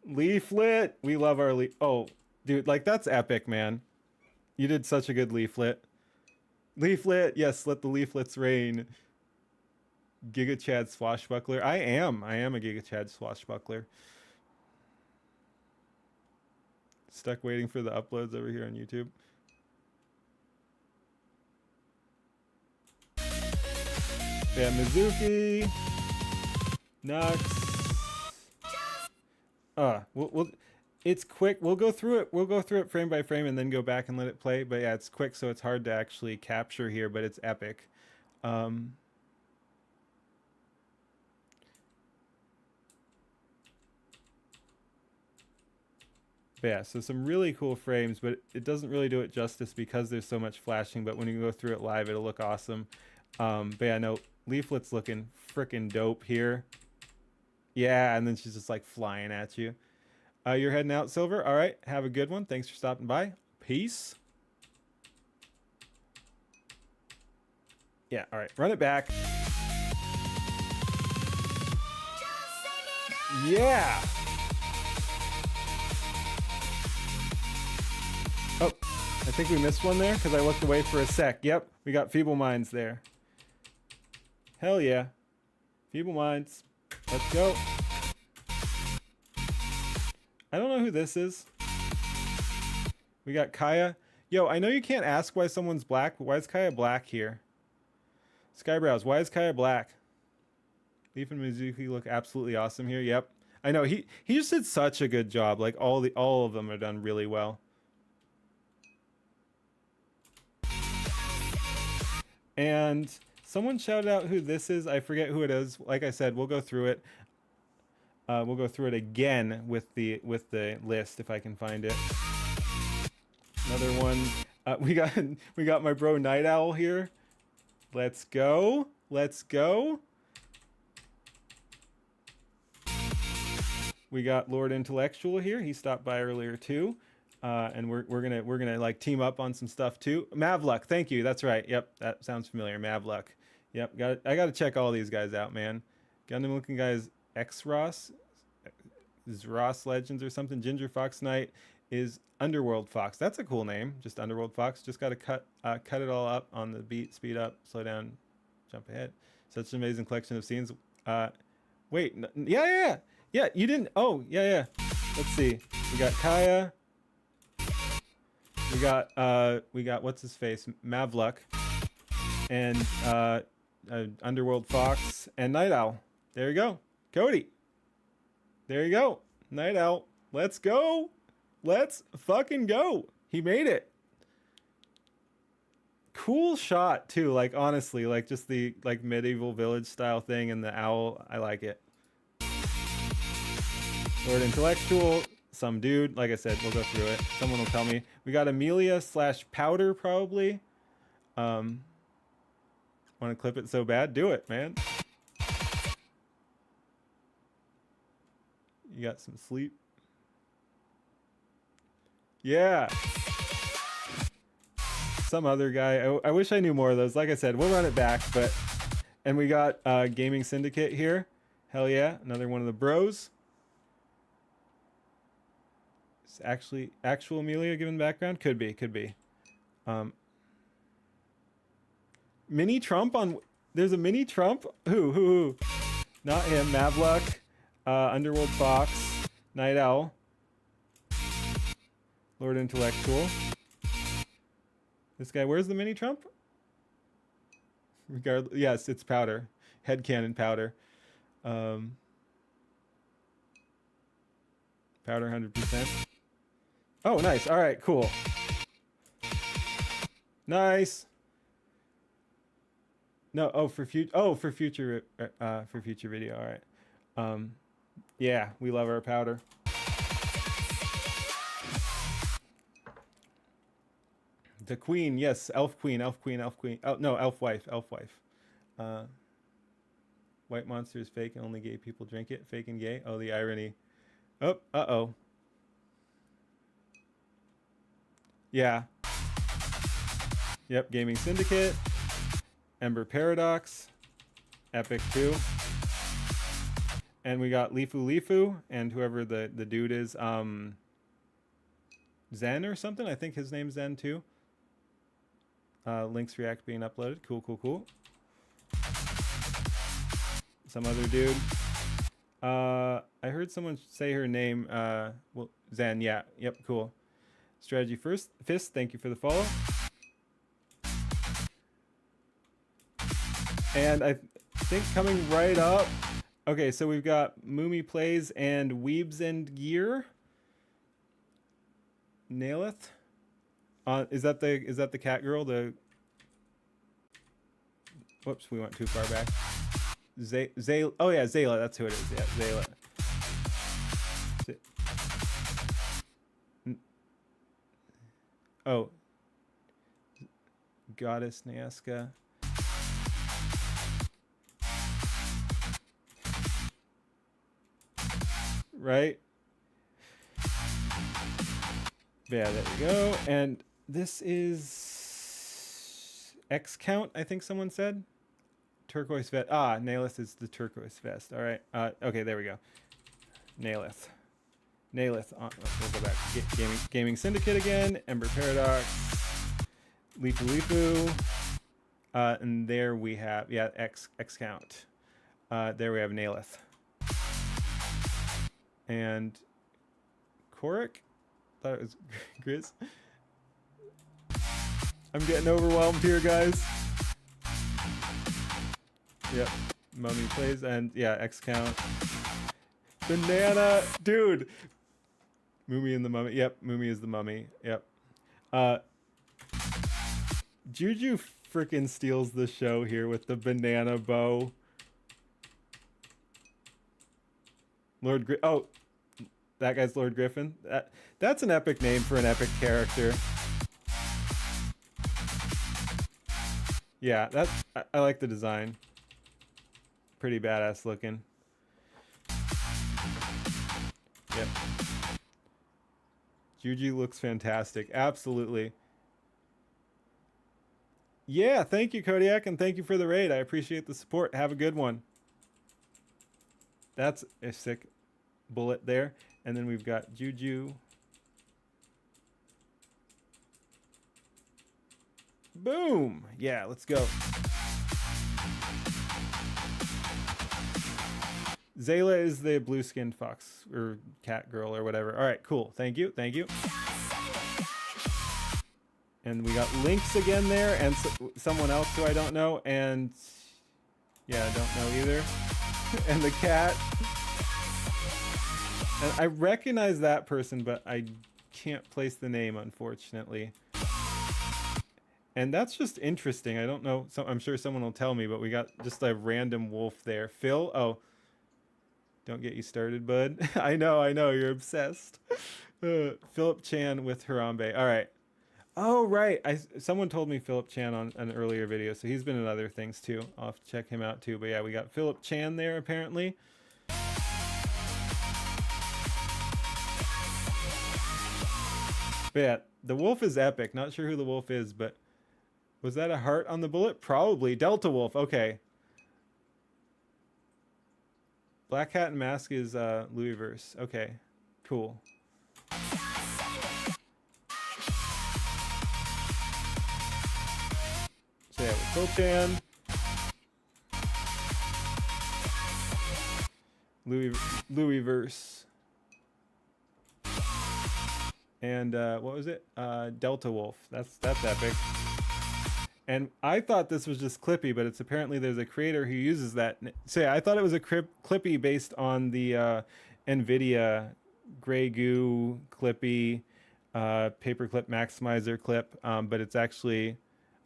Leaflet. We love our Oh, dude, like that's epic, man. You did such a good leaflet. Leaflet, yes, let the leaflets rain. Giga Chad swashbuckler. I am a Giga Chad swashbuckler. Stuck waiting for the uploads over here on YouTube. Yeah, Mizuki. Nux. It's quick. We'll go through it. We'll go through it frame by frame and then go back and let it play. But yeah, it's quick, so it's hard to actually capture here, but it's epic. But yeah, so some really cool frames, but it doesn't really do it justice because there's so much flashing. But when you go through it live, it'll look awesome. But yeah, no, Leaflet's looking freaking dope here. Yeah, and then she's just like flying at you. You're heading out, Silver. All right, have a good one. Thanks for stopping by. Peace. Yeah, all right, run it back. Yeah. Oh, I think we missed one there because I looked away for a sec. Yep, we got Feeble Minds there. Hell yeah. Feeble Minds. Let's go. I don't know who this is. We got Kaya. Yo, I know you can't ask why someone's black, but why is Kaya black here? Skyebrows, why is Kaya black? Leaf and Mizuki look absolutely awesome here. Yep. I know he just did such a good job. Like all of them are done really well. And someone shouted out who this is. I forget who it is. Like I said, we'll go through it. We'll go through it again with the list if I can find it. Another one. We got my bro Night Owl here. Let's go. Let's go. We got Lord Intellectual here. He stopped by earlier too. And we're gonna like team up on some stuff too. Mavluck, thank you. That's right. Yep, that sounds familiar. Mavluck. Yep, I gotta check all these guys out, man. Gundam looking guys. X Ross is Ross Legends or something. Ginger Fox Knight is Underworld Fox. That's a cool name. Just Underworld Fox. Just gotta cut it all up on the beat. Speed up, slow down, jump ahead. Such an amazing collection of scenes. Wait, yeah. You didn't. Oh, yeah. Let's see. We got Kaya. We got what's his face, Mavluck, and Underworld Fox and Night Owl. There you go, Cody. There you go, Night Owl. Let's go. Let's fucking go. He made it. Cool shot too. Like honestly, like just the like medieval village style thing and the owl. I like it. Lord Intellectual. Some dude, like I said, we'll go through it. Someone will tell me. We got Amelia / Powder probably. Want to clip it so bad? Do it, man. You got some sleep. Yeah. Some other guy. I wish I knew more of those. Like I said, we'll run it back. And we got Gaming Syndicate here. Hell yeah, another one of the bros. Actual Amelia given background? Could be. Mini Trump on... There's a Mini Trump? Who? Not him. Mavluck. Underworld Fox. Night Owl. Lord Intellectual. This guy, where's the Mini Trump? Yes, it's Powder. Headcanon Powder. Powder 100%. Oh, nice. All right, cool. Nice. No, for future video. All right. Yeah, we love our Powder. The Queen, yes, Elf Queen. Oh no, Elf Wife. White Monster is fake and only gay people drink it. Fake and gay. Oh, the irony. Oh, uh-oh. Yeah. Yep, Gaming Syndicate. Ember Paradox. Epic 2. And we got Lifu and whoever the dude is. Zen or something. I think his name's Zen too. Links React being uploaded. Cool. Some other dude. I heard someone say her name. Well, Zen. Yeah. Yep. Cool. Strategy Fist. Thank you for the follow. And I think coming right up. Okay, so we've got Moomy Plays and Weebs and Gear. Naileth. Is that the cat girl? Whoops, we went too far back. Oh yeah, Zayla. That's who it is. Yeah, Zayla. Oh. Goddess Nazca. right? Yeah, there we go. And this is X count, I think someone said. Turquoise vest. Ah, Nailith is the turquoise vest. All right. Okay, there we go. Nailith. Nailith. We'll go back. Gaming Syndicate again. Ember Paradox. Lifu Lifu. And there we have, yeah, X count. There we have Nailith. And Korik? Thought it was Grizz. I'm getting overwhelmed here, guys. Yep. Mummy plays, and yeah, X count. Banana, dude. Mummy and the Mummy. Yep, Mummy is the Mummy. Yep. Juju freaking steals the show here with the banana bow. Oh, that guy's Lord Griffin. That's an epic name for an epic character. Yeah, I like the design. Pretty badass looking. Yep. Juju looks fantastic. Absolutely. Yeah, thank you, Kodiak, and thank you for the raid. I appreciate the support. Have a good one. That's a sick bullet there. And then we've got Juju. Boom! Yeah, let's go. Zayla is the blue-skinned fox or cat girl or whatever. All right, cool. Thank you. Thank you. And we got Lynx again there and someone else who I don't know. And yeah, I don't know either. And the cat. And I recognize that person, but I can't place the name, unfortunately. And that's just interesting. I don't know. I'm sure someone will tell me, but we got just a random wolf there. Phil? Oh. Don't get you started, bud. I know. You're obsessed. Philip Chan with Harambe. All right. Oh, right. Someone told me Philip Chan on an earlier video, so he's been in other things too. I'll have to check him out too. But yeah, we got Philip Chan there apparently. But yeah, the wolf is epic. Not sure who the wolf is, but was that a heart on the bullet? Probably. Delta Wolf. Okay. Black Hat and Mask is Louisverse. Okay. Cool. So yeah, with Phil-chan. Louisverse. And what was it? Delta Wolf. That's epic. And I thought this was just Clippy, but it's apparently there's a creator who uses that. So yeah, I thought it was a Clippy based on the NVIDIA Grey Goo Clippy Paperclip Maximizer clip, but it's actually...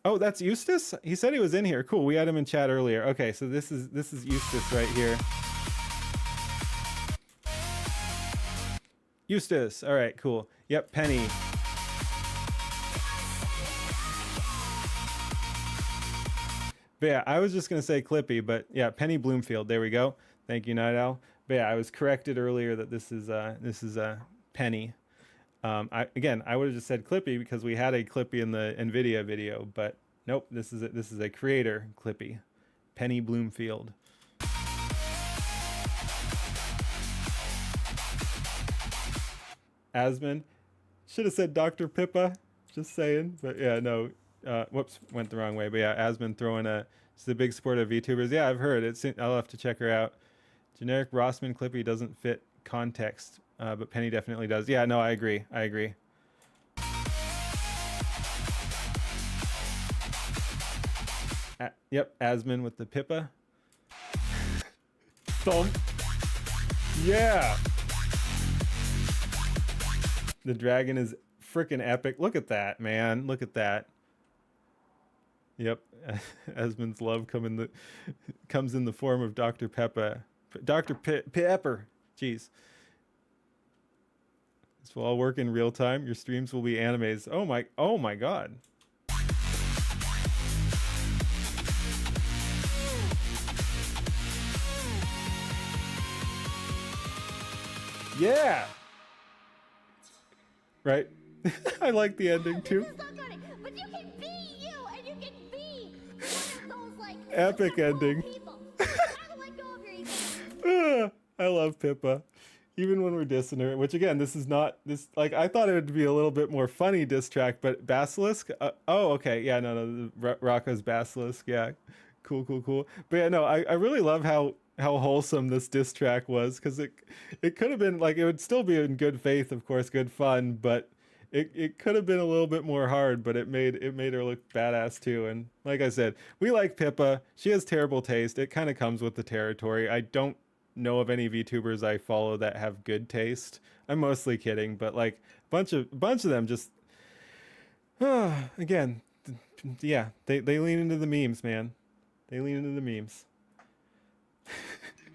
Oh, that's Eustace? He said he was in here. Cool, we had him in chat earlier. Okay, so this is Eustace right here. Eustace, all right, cool. Yep, Penny. But yeah, I was just going to say Clippy, but yeah, Penny Bloomfield. There we go. Thank you, Night Owl. But yeah, I was corrected earlier that this is Penny. I would have just said Clippy because we had a Clippy in the NVIDIA video, but nope, this is a creator Clippy. Penny Bloomfield. Asmon. Should have said Dr. Pippa. Just saying. But yeah, no. Whoops, went the wrong way. But yeah, Asmon throwing she's a big supporter of VTubers. Yeah, I've heard it. I'll have to check her out. Generic Rossman Clippy doesn't fit context, but Penny definitely does. Yeah, no, I agree. Yep, Asmon with the Pippa. Thump. Yeah. The dragon is freaking epic. Look at that, man. Look at that. Yep, Asmon's love comes in the form of Dr. Peppa. Dr. Pepper. Jeez. This will all work in real time. Your streams will be animes. Oh my god. Yeah. Right. I like the ending too. This is not funny, but you can be you, and you can be one of those like Epic super cool ending. people. You gotta let go of your ego. I love Pippa. Even when we're dissing her, which again, this is not this like I thought it would be a little bit more funny diss track, but Basilisk. Oh, okay, yeah, no, Rocco's Basilisk. Yeah, cool. But yeah, no, I really love how wholesome this diss track was, because it could have been like, it would still be in good faith, of course, good fun, but it could have been a little bit more hard, but it made her look badass too. And like I said, we like Pippa. She has terrible taste. It kind of comes with the territory. I don't know of any VTubers I follow that have good taste. I'm mostly kidding, but like bunch of them just again, yeah, they lean into the memes, man. They lean into the memes.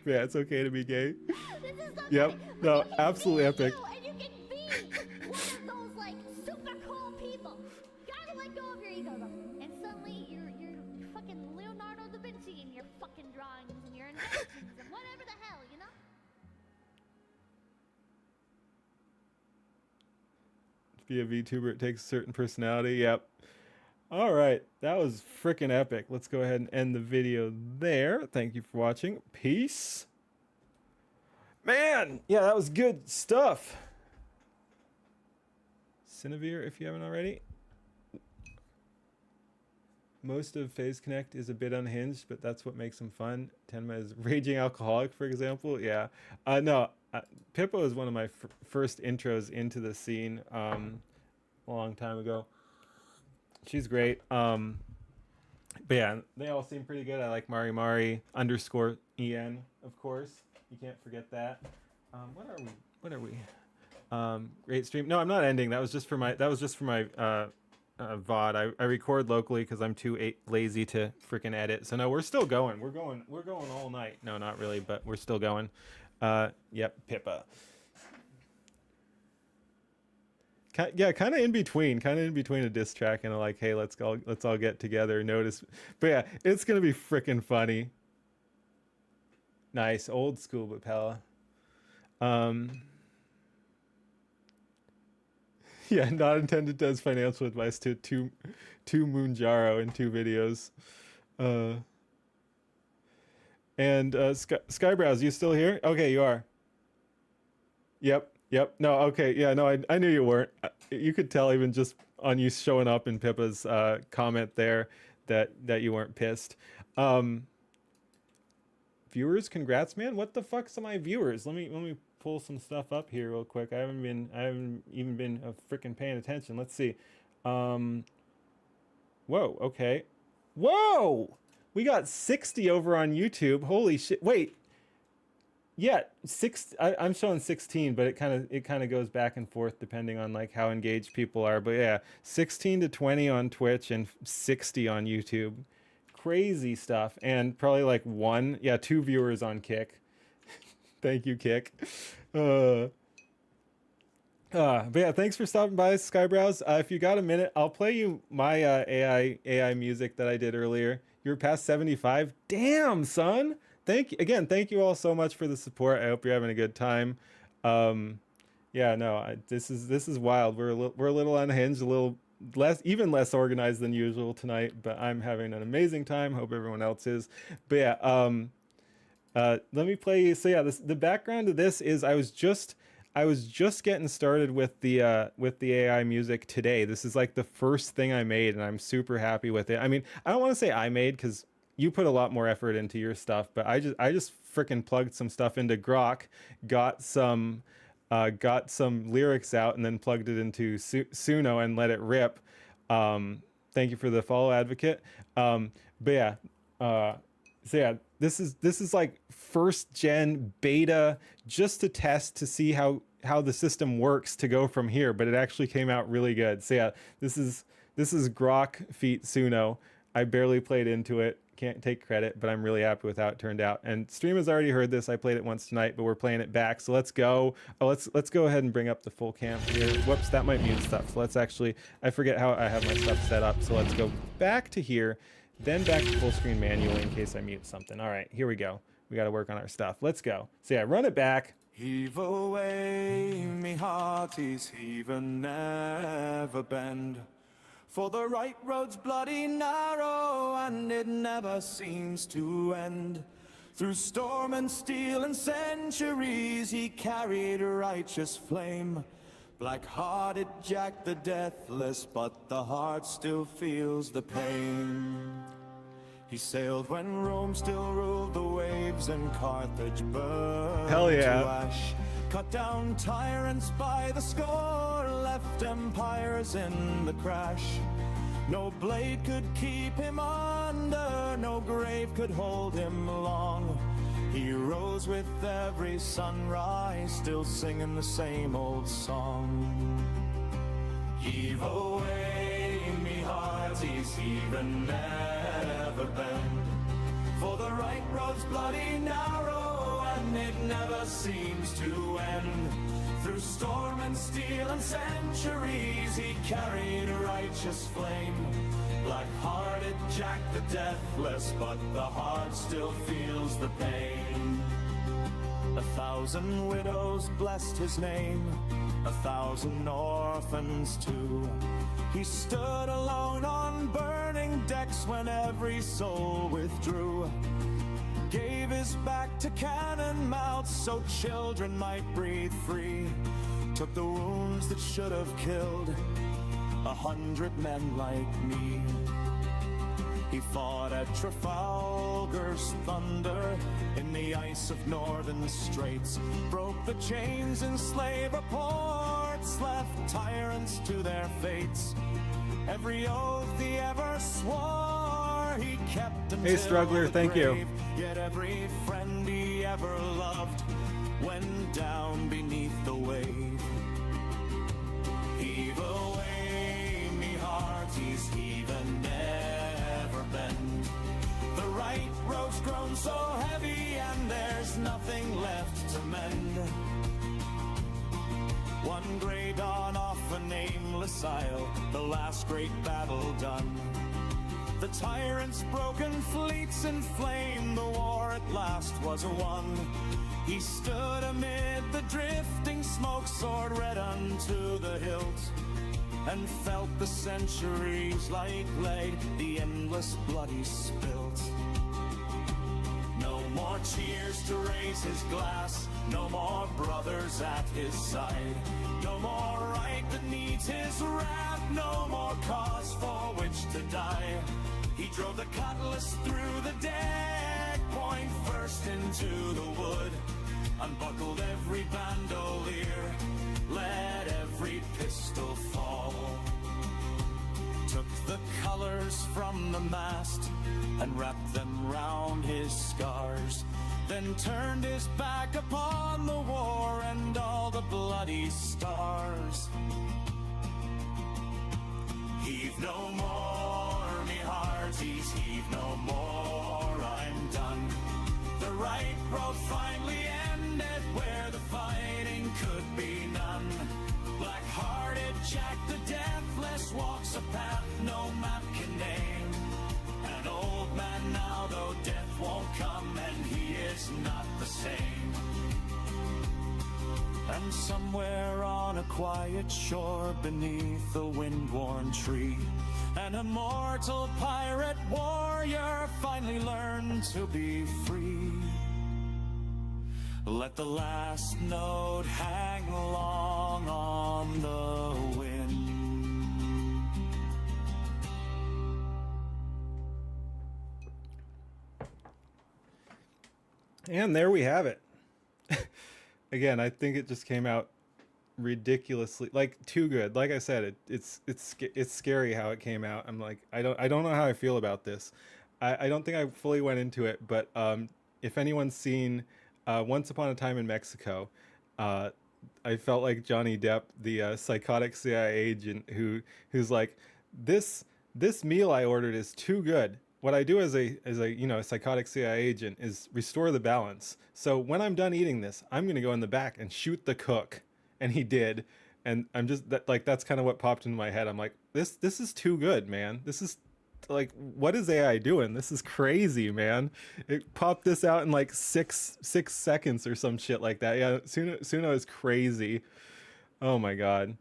Yeah, it's okay to be gay. This is not Yep. funny, but No, you can absolutely be epic. You, and you can be one of those like super cool people. You gotta let go of your ego though. And suddenly you're fucking Leonardo da Vinci in your fucking drawings and your inventions and whatever the hell, you know? To be a VTuber, it takes a certain personality. Yep. All right, that was freaking epic. Let's go ahead and end the video there. Thank you for watching. Peace. Man, yeah, that was good stuff. Cinevere, if you haven't already. Most of FaZe Connect is a bit unhinged, but that's what makes them fun. Tenma is raging alcoholic, for example. Yeah. No, Pippo is one of my first intros into the scene a long time ago. She's great. But yeah, they all seem pretty good. I like Mari _EN, of course. You can't forget that. What are we? Great stream. No, I'm not ending. That was just for my VOD. I record locally because I'm too lazy to freaking edit. So no, we're still going. We're going all night. No, not really, but we're still going. Yep, Pippa. Yeah, kind of in between a diss track and a like, hey, let's all get together. Notice, but yeah, it's gonna be freaking funny. Nice, old school, but Pella. Yeah, not intended as financial advice to two Moonjaro in 2 videos. And Skyebrows, you still here? Okay, you are. Yep. No, okay. Yeah, no, I knew you weren't. You could tell even just on you showing up in Pippa's comment there that you weren't pissed. Viewers, congrats, man. What the fuck's my viewers? Let me pull some stuff up here real quick. I haven't even been freaking paying attention. Let's see. Whoa, okay. Whoa! We got 60 over on YouTube. Holy shit. Wait. Yeah, I'm showing 16, but it kind of goes back and forth depending on like how engaged people are. But yeah, 16 to 20 on Twitch and 60 on YouTube. Crazy stuff. And probably like 2 viewers on Kick. Thank you, Kick. But yeah, thanks for stopping by, Skyebrows. If you got a minute, I'll play you my AI music that I did earlier. You're past 75. Damn, son. Thank you all so much for the support. I hope you're having a good time. Yeah, no, this is wild. We're a little unhinged, a little even less organized than usual tonight, but I'm having an amazing time. Hope everyone else is. But yeah, let me play you. So yeah, the background of this is I was just getting started with the AI music today. This is like the first thing I made, and I'm super happy with it. I mean, I don't want to say I made, because you put a lot more effort into your stuff, but I just freaking plugged some stuff into Grok, got some lyrics out, and then plugged it into Suno and let it rip. Thank you for the follow, Advocate. But yeah, so yeah, this is like first gen beta, just to test to see how the system works to go from here. But it actually came out really good. So yeah, this is Grok feat Suno. I barely played into it. Can't take credit, but I'm really happy with how it turned out. And stream has already heard this. I played it once tonight, but we're playing it back. So let's go. Oh, let's go ahead and bring up the full cam here. Whoops, that might mute stuff. So let's actually, I forget how I have my stuff set up. So let's go back to here, then back to full screen manually in case I mute something. All right, here we go. We got to work on our stuff. Let's go. So yeah, run it back. Heave away, me hearties, heave and never bend. For the right road's bloody narrow, and it never seems to end. Through storm and steel and centuries, he carried a righteous flame. Black-hearted Jack the Deathless, but the heart still feels the pain. He sailed when Rome still ruled the waves and Carthage burned Hell yeah. to ash. Cut down tyrants by the score, left empires in the crash. No blade could keep him under, no grave could hold him long. He rose with every sunrise, still singing the same old song. Heave away, me hearties, heave and never bend. For the right road's bloody narrow, and it never seems to end. Through storm and steel and centuries, he carried a righteous flame. Black-hearted Jack the Deathless, but the heart still feels the pain. 1,000 widows blessed his name, 1,000 orphans too. He stood alone on burning decks when every soul withdrew. Gave his back to cannon mouths so children might breathe free. Took the wounds that should have killed 100 men like me. He fought at Trafalgar's thunder in the ice of northern straits. Broke the chains in slaver ports, left tyrants to their fates. Every oath he ever swore, he kept until Hey, Struggler, the thank you. grave. Yet every friend he ever loved went down beneath the wave. Heave away, me hearties, heave and never bend. The right road's grown so heavy and there's nothing left to mend. One grey dawn off a nameless isle, the last great battle done. The tyrant's broken fleets in flame, the war at last was won. He stood amid the drifting smoke, sword red unto the hilt, and felt the centuries like lead, the endless blood he spilt. No more cheers to raise his glass, no more brothers at his side. No more right that needs his wrath, no more cause for which to die. He drove the cutlass through the deck, point first into the wood. Unbuckled every bandolier, let every pistol fall. Took the colors from the mast and wrapped them round his scars. Then turned his back upon the war and all the bloody stars. Heave no more, me hearties, heave no more, I'm done. The right road finally ended where the fighting could be none. Black-hearted Jack the Deathless walks a path no map can name. An old man now, though death won't come, and he is not the same. And somewhere on a quiet shore beneath a wind-worn tree, an immortal pirate warrior finally learned to be free. Let the last note hang long on the wind. And there we have it. Again, I think it just came out ridiculously, like, too good. Like I said, it's scary how it came out. I'm like, I don't know how I feel about this. I don't think I fully went into it, but if anyone's seen Once Upon a Time in Mexico, I felt like Johnny Depp, the psychotic CIA agent who's like, this meal I ordered is too good. What I do as a a psychotic CIA agent is restore the balance. So when I'm done eating this, I'm gonna go in the back and shoot the cook, and he did. And I'm just that's kind of what popped into my head. I'm like, this is too good, man. This is like, what is AI doing? This is crazy, man. It popped this out in like six seconds or some shit like that. Yeah, Suno is crazy. Oh my god.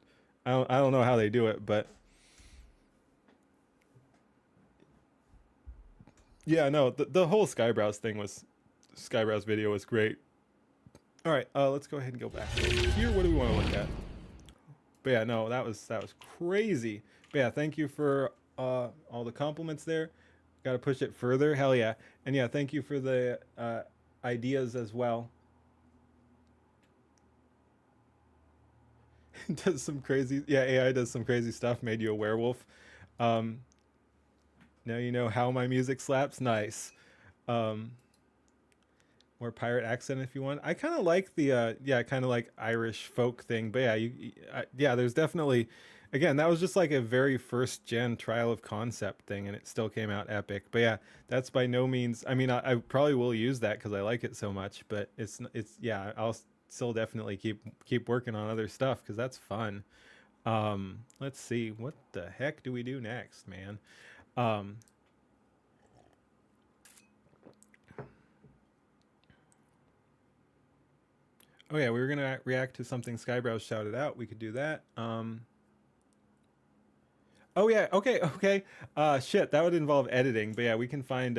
I don't know how they do it, but yeah, no, the whole Skyebrows video was great. All right, let's go ahead and go back over here. What do we want to look at? But yeah, no, that was crazy. But yeah, thank you for all the compliments there. Got to push it further. Hell yeah. And yeah, thank you for the ideas as well. Does some crazy, yeah, AI does some crazy stuff. Made you a werewolf. Now you know how my music slaps. Nice. More pirate accent if you want. I kind of like the yeah, kind of like Irish folk thing. But yeah, yeah, there's definitely, again, that was just like a very first gen trial of concept thing, and it still came out epic. But yeah, that's by no means, I mean, I probably will use that because I like it so much. But it's yeah, I'll still definitely keep working on other stuff because that's fun. Let's see, what the heck do we do next, man? Oh yeah, we were gonna react to something Skyebrows shouted out. We could do that. Oh yeah, okay. Shit, that would involve editing, but yeah, we can find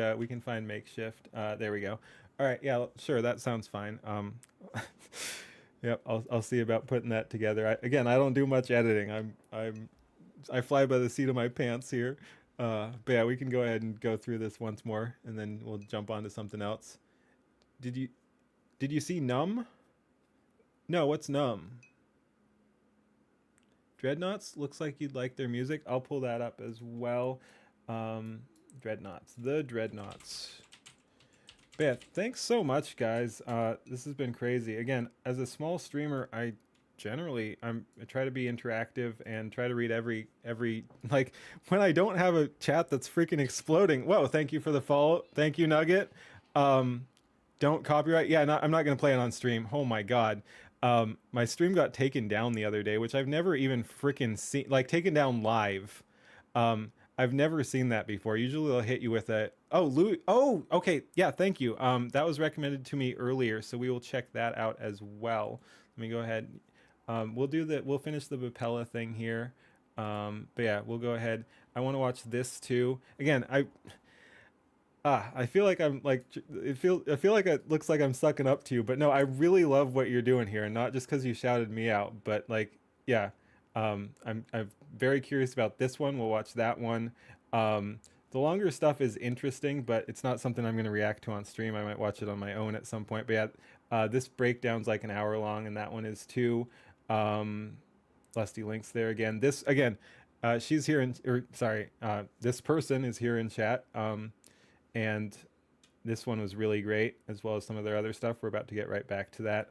makeshift. There we go. All right, yeah, sure, that sounds fine. Yep, I'll see about putting that together. Again, I don't do much editing. I fly by the seat of my pants here. But yeah, we can go ahead and go through this once more, and then we'll jump on to something else. Did you see Numb? No, what's Numb? Dreadnoughts? Looks like you'd like their music. I'll pull that up as well. Dreadnoughts. The Dreadnoughts. But yeah, thanks so much, guys. This has been crazy. Again, as a small streamer, I try to be interactive and try to read every like, when I don't have a chat that's freaking exploding. Whoa, thank you for the follow. Thank you, Nugget. Don't copyright. Yeah, I'm not gonna play it on stream. Oh my god. My stream got taken down the other day, which I've never even freaking seen, like, taken down live. I've never seen that before. Usually they'll hit you with a, oh, Louis, oh, okay, yeah, thank you. That was recommended to me earlier, so we will check that out as well. Let me go ahead. We'll finish the Bapella thing here. But yeah, we'll go ahead. I want to watch this too. Again, I feel like I'm like, I feel like it looks like I'm sucking up to you, but no, I really love what you're doing here, and not just because you shouted me out, but like, yeah, I'm very curious about this one. We'll watch that one. The longer stuff is interesting, but it's not something I'm going to react to on stream. I might watch it on my own at some point. But yeah, this breakdown's like an hour long, and that one is too. Lusty Links there again. This again, she's here this person is here in chat. And this one was really great, as well as some of their other stuff. We're about to get right back to that.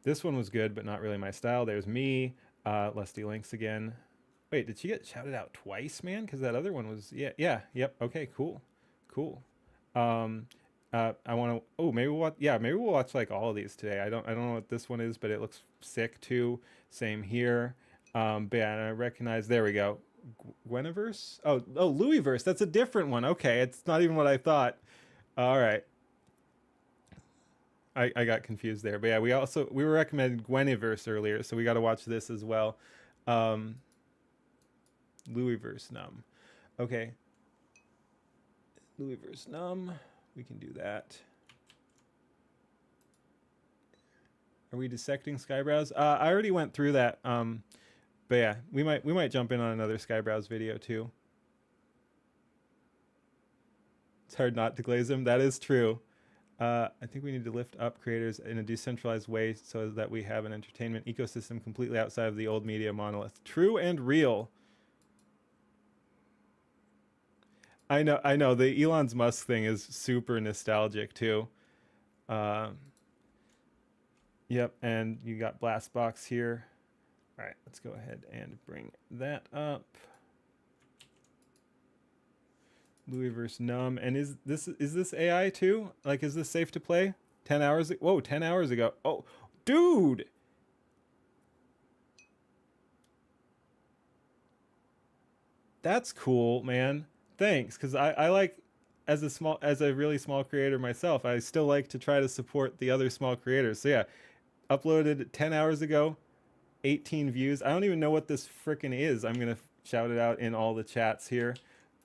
This one was good, but not really my style. There's me, Lusty Links again. Wait, did she get shouted out twice, man? Because that other one was, yep. Okay, cool. I want to, oh, maybe we'll watch like all of these today. I don't know what this one is, but it looks sick too. Same here. But yeah, and I recognize, there we go. Gweniverse? Oh, Louisverse. That's a different one. Okay, it's not even what I thought. All right. I got confused there. But yeah, we were recommended Gweniverse earlier, so we got to watch this as well. Louisverse Numb. Okay. Louisverse Numb. We can do that. Are we dissecting Skyebrows? I already went through that. But yeah, we might jump in on another Skyebrows video too. It's hard not to glaze them. That is true. I think we need to lift up creators in a decentralized way so that we have an entertainment ecosystem completely outside of the old media monolith. True and real. I know. The Elon Musk thing is super nostalgic too. Yep, and you got Blastbox here. All right, let's go ahead and bring that up. Louisverse Numb. And is this AI too? Like, is this safe to play? 10 hours? Whoa, 10 hours ago. Oh, dude. That's cool, man. thanks, because I like, as a really small creator myself, I still like to try to support the other small creators. So yeah, uploaded 10 hours ago, 18 views. I don't even know what this frickin' is. I'm gonna shout it out in all the chats here.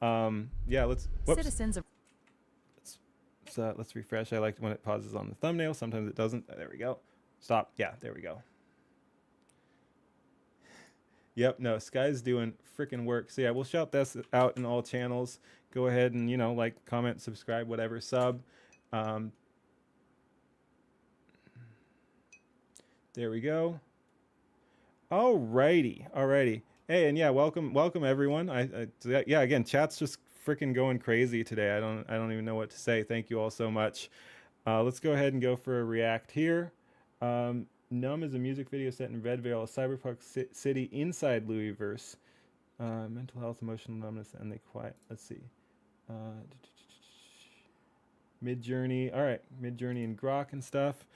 Yeah, let's Citizens of let's refresh. I like when it pauses on the thumbnail. Sometimes it doesn't. There we go. Stop. Yeah, there we go. Yep, no, Sky's doing freaking work. So yeah, we'll shout this out in all channels. Go ahead and, you know, like, comment, subscribe, whatever, sub. There we go. Alrighty. Hey, and yeah, welcome everyone. Yeah, again, chat's just freaking going crazy today. I don't even know what to say. Thank you all so much. Let's go ahead and go for a react here. Numb is a music video set in Redvale, a cyberpunk city inside Louisverse. Mental health, emotional numbness, and the quiet. Let's see. Mid-Journey. All right, Mid-Journey and Grok and stuff.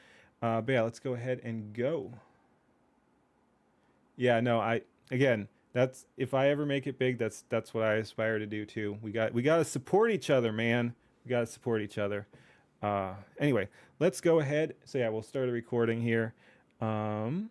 But yeah, let's go ahead and go. Yeah, no, again, that's, if I ever make it big, that's what I aspire to do too. We got to support each other, man. We got to support each other. Anyway, let's go ahead. So yeah, we'll start a recording here. Ahoy,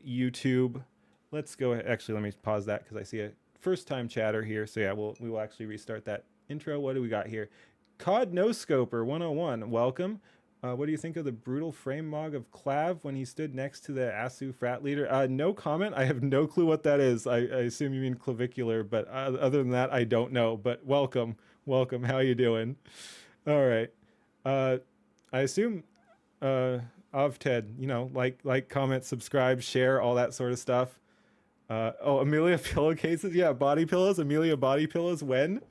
YouTube. Let's go ahead. Actually, let me pause that because I see a first time chatter here. So yeah, we will actually restart that intro. What do we got here? COD No Scoper 101. Welcome. What do you think of the brutal frame mog of Clav when he stood next to the ASU frat leader? No comment. I have no clue what that is. I assume you mean clavicular, but other than that, I don't know. But welcome. How you doing? All right. I assume of Ted, you know, like, comment, subscribe, share, all that sort of stuff. Oh, Amelia pillowcases. Yeah, body pillows. Amelia body pillows. When?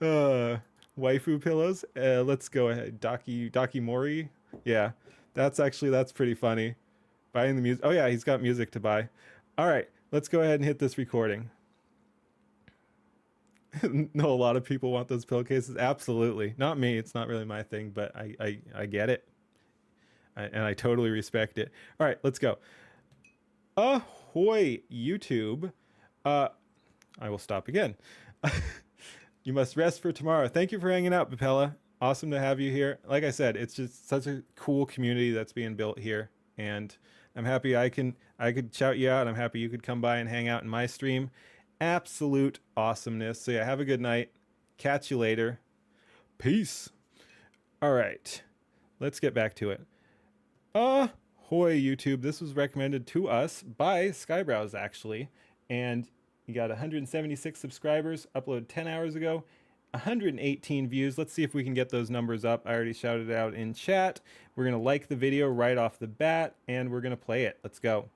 Waifu pillows. Let's go ahead. Daki Mori. Yeah, that's pretty funny. Buying the music. Oh yeah, he's got music to buy. All right, let's go ahead and hit this recording. No, a lot of people want those pillowcases. Absolutely. Not me. It's not really my thing, but I get it. And I totally respect it. All right, let's go. Ahoy, YouTube. I will stop again. You must rest for tomorrow. Thank you for hanging out, Bapella. Awesome to have you here. Like I said, it's just such a cool community that's being built here. And I'm happy I could shout you out. I'm happy you could come by and hang out in my stream. Absolute awesomeness. So yeah, have a good night. Catch you later. Peace. All right, let's get back to it. Ahoy, YouTube. This was recommended to us by Skyebrows, actually. And you got 176 subscribers, uploaded 10 hours ago, 118 views. Let's see if we can get those numbers up. I already shouted it out in chat. We're going to like the video right off the bat, and we're going to play it. Let's go.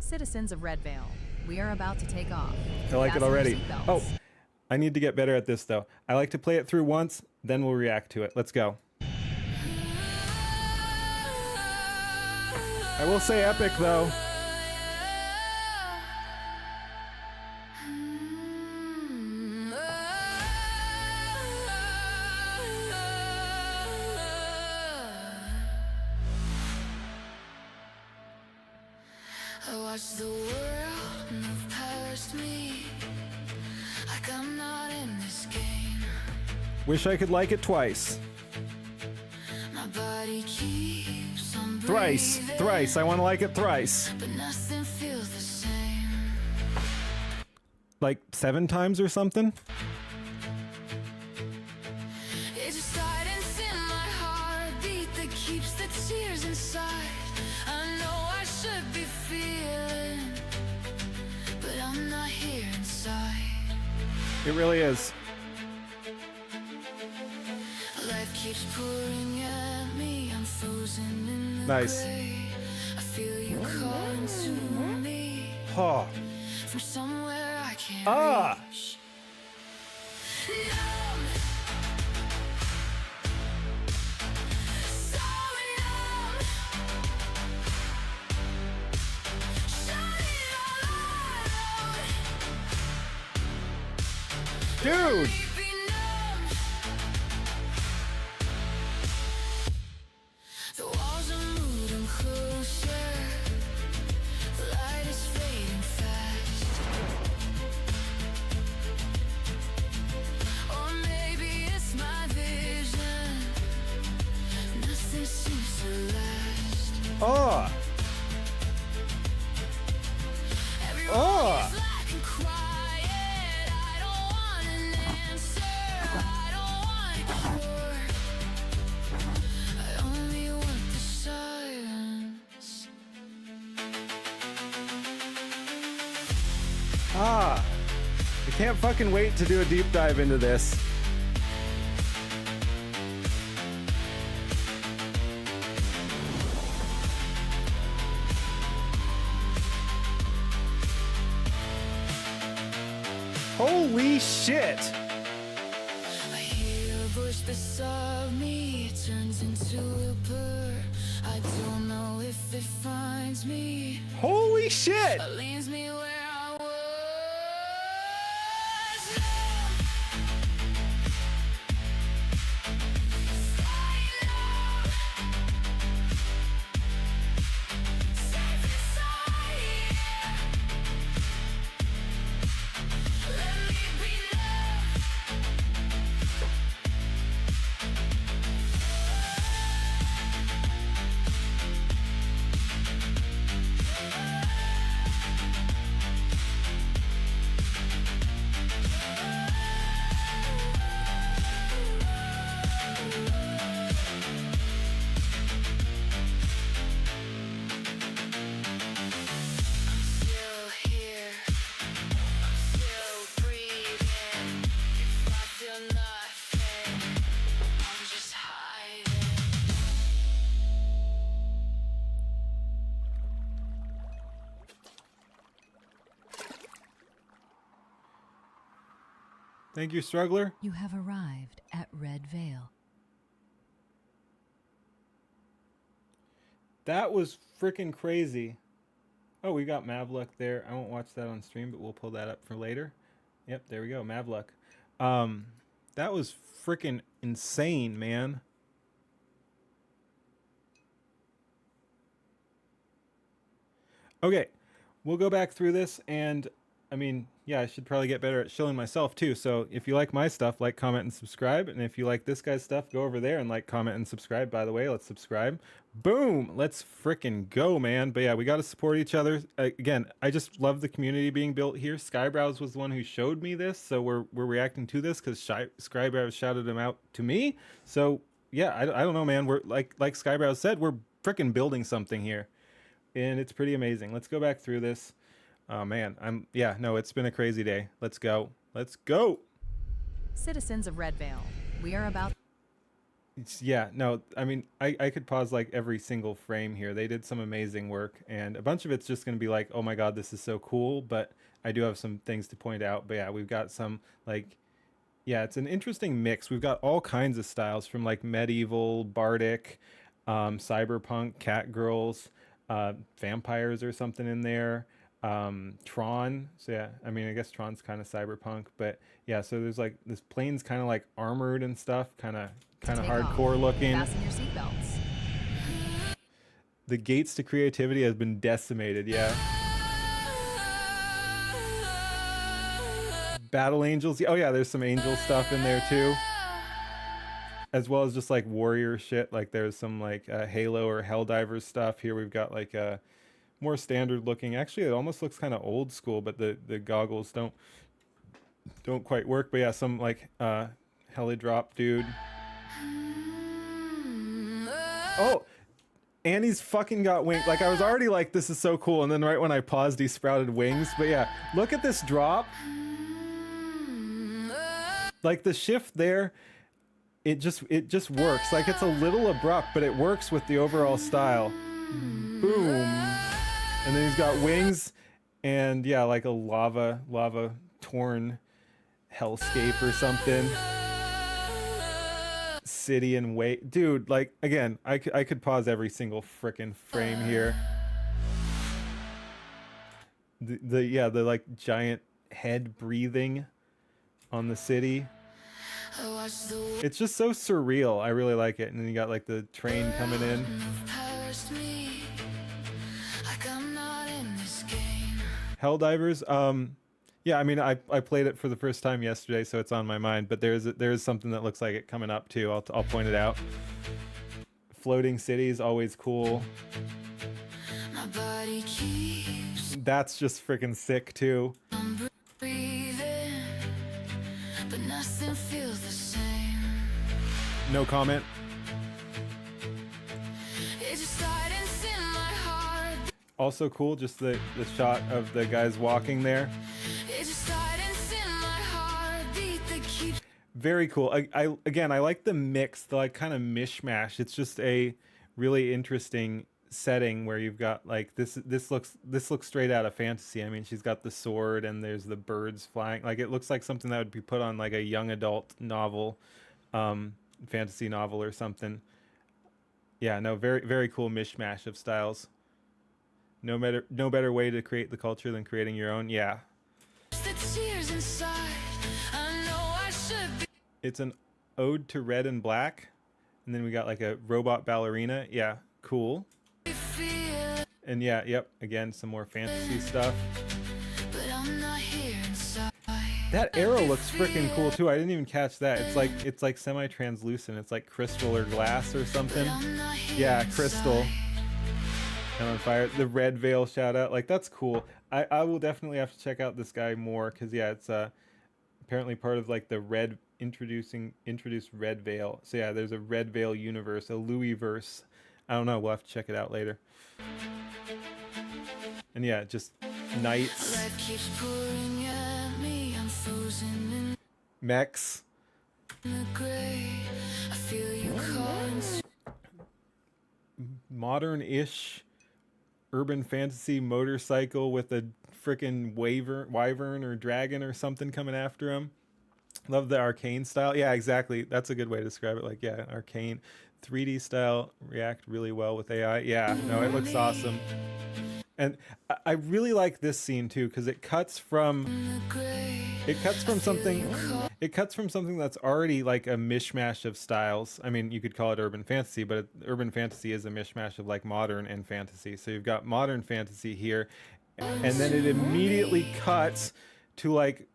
Citizens of Redvale, we are about to take off. I like it Fasten your already. seatbelts. Oh, I need to get better at this, though. I like to play it through once, then we'll react to it. Let's go. I will say epic, though. I watch the world move past me like I'm not in this game. Wish I could like it twice. My body keeps on Thrice. breathing, Thrice. I want to like it thrice. but nothing feels the same. Like 7 times or something? It's a silence in my heartbeat that keeps the tears inside. I know I should be feeling, but I'm not here inside. It really is. Life keeps pouring at me. I'm frozen in the Nice. gray. I feel you calling to me Oh. from somewhere I can't reach. Numb. So numb. Shut it all out. Dude. Be numb. The walls are moving closer. The light is fading fast. Oh. Oh. Ah. I can't fucking wait to do a deep dive into this. Holy shit! I hear a voice beside me, it turns into a purr. I don't know if it finds me, Holy shit! or leaves me where I was. Safe inside here. Let me be loved. Still here, I'm still breathing. If I feel nothing, I'm just hiding. Thank you, Struggler. You have arrived at Red Veil. That was freaking crazy. Oh, we got Mavluck there. I won't watch that on stream, but we'll pull that up for later. Yep, there we go, Mavluck. That was freaking insane, man. Okay, we'll go back through this, and I mean, yeah, I should probably get better at shilling myself too. So if you like my stuff, like, comment, and subscribe. And if you like this guy's stuff, go over there and like, comment, and subscribe. By the way, let's subscribe. Boom! Let's freaking go, man. But yeah, we got to support each other. Again, I just love the community being built here. Skyebrows was the one who showed me this, so we're reacting to this because Skyebrows shouted him out to me. So yeah, I don't know, man. We're like Skyebrows said, we're freaking building something here, and it's pretty amazing. Let's go back through this. Oh man, it's been a crazy day. Let's go. Let's go. Citizens of Red Veil, we are about I mean, I could pause like every single frame here. They did some amazing work, and a bunch of it's just going to be like, oh my god, this is so cool, but I do have some things to point out. But yeah, we've got some like, yeah, it's an interesting mix. We've got all kinds of styles from like medieval, bardic, cyberpunk, cat girls, vampires or something in there. Tron, so yeah, I mean, I guess Tron's kind of cyberpunk, but yeah, so there's like this plane's kind of like armored and stuff, kind of take hardcore off. looking. Fasten your seatbelts. The gates to creativity has been decimated. Yeah, battle angels. Oh yeah, there's some angel stuff in there too, as well as just like warrior shit. Like there's some like Halo or Helldivers stuff here. We've got like a more standard looking. Actually, it almost looks kind of old school, but the goggles don't quite work. But yeah, some like Helidrop dude. Oh, and he's fucking got wings. Like I was already like, this is so cool, and then right when I paused, he sprouted wings. But yeah, look at this drop. Like the shift there, it just works. Like it's a little abrupt, but it works with the overall style. Boom. And then he's got wings, and yeah, like a lava torn hellscape or something. City and wait, dude. Like again, I could pause every single frickin' frame here. The like giant head breathing on the city. It's just so surreal. I really like it. And then you got like the train coming in. Helldivers. Yeah, I mean, I played it for the first time yesterday, so it's on my mind. But there's something that looks like it coming up too. I'll point it out. Floating cities, always cool. body keeps That's just freaking sick too. on breathing, but nothing feels the same. No comment. It's just silence in my heart. Also cool, just the shot of the guys walking there. It's just silence in my heartbeat that keeps. Very cool. I again, I like the mix, the like kind of mishmash. It's just a really interesting setting where you've got like this looks straight out of fantasy. I mean, she's got the sword and there's the birds flying. Like it looks like something that would be put on like a young adult novel, fantasy novel or something. Yeah, no, very very cool mishmash of styles. No better way to create the culture than creating your own. Yeah. The tears inside. I know I should be. It's an ode to red and black. And then we got like a robot ballerina. Yeah, cool. Feel, And yeah, yep, again, some more fantasy stuff. but I'm not here inside. That arrow looks freaking cool too. I didn't even catch that. It's like semi-translucent. It's like crystal or glass or something. I'm not here Yeah, inside. crystal. And on fire. The red veil shout out. Like that's cool. I will definitely have to check out this guy more because yeah, it's apparently part of like the red introduced red veil. So yeah, there's a red veil universe, a Louis verse. I don't know. We'll have to check it out later. And yeah, just knights, Life keeps pouring at me. I'm frozen mechs. in the gray. I feel you calling. Modern-ish urban fantasy motorcycle with a freaking wyvern or dragon or something coming after him. Love the arcane style. Yeah, exactly. That's a good way to describe it. Like, yeah, arcane 3D style react really well with AI. Yeah, no, it looks awesome. And I really like this scene too because it cuts from something that's already like a mishmash of styles. I mean, you could call it urban fantasy, but urban fantasy is a mishmash of like modern and fantasy. So you've got modern fantasy here, and then it immediately cuts to like,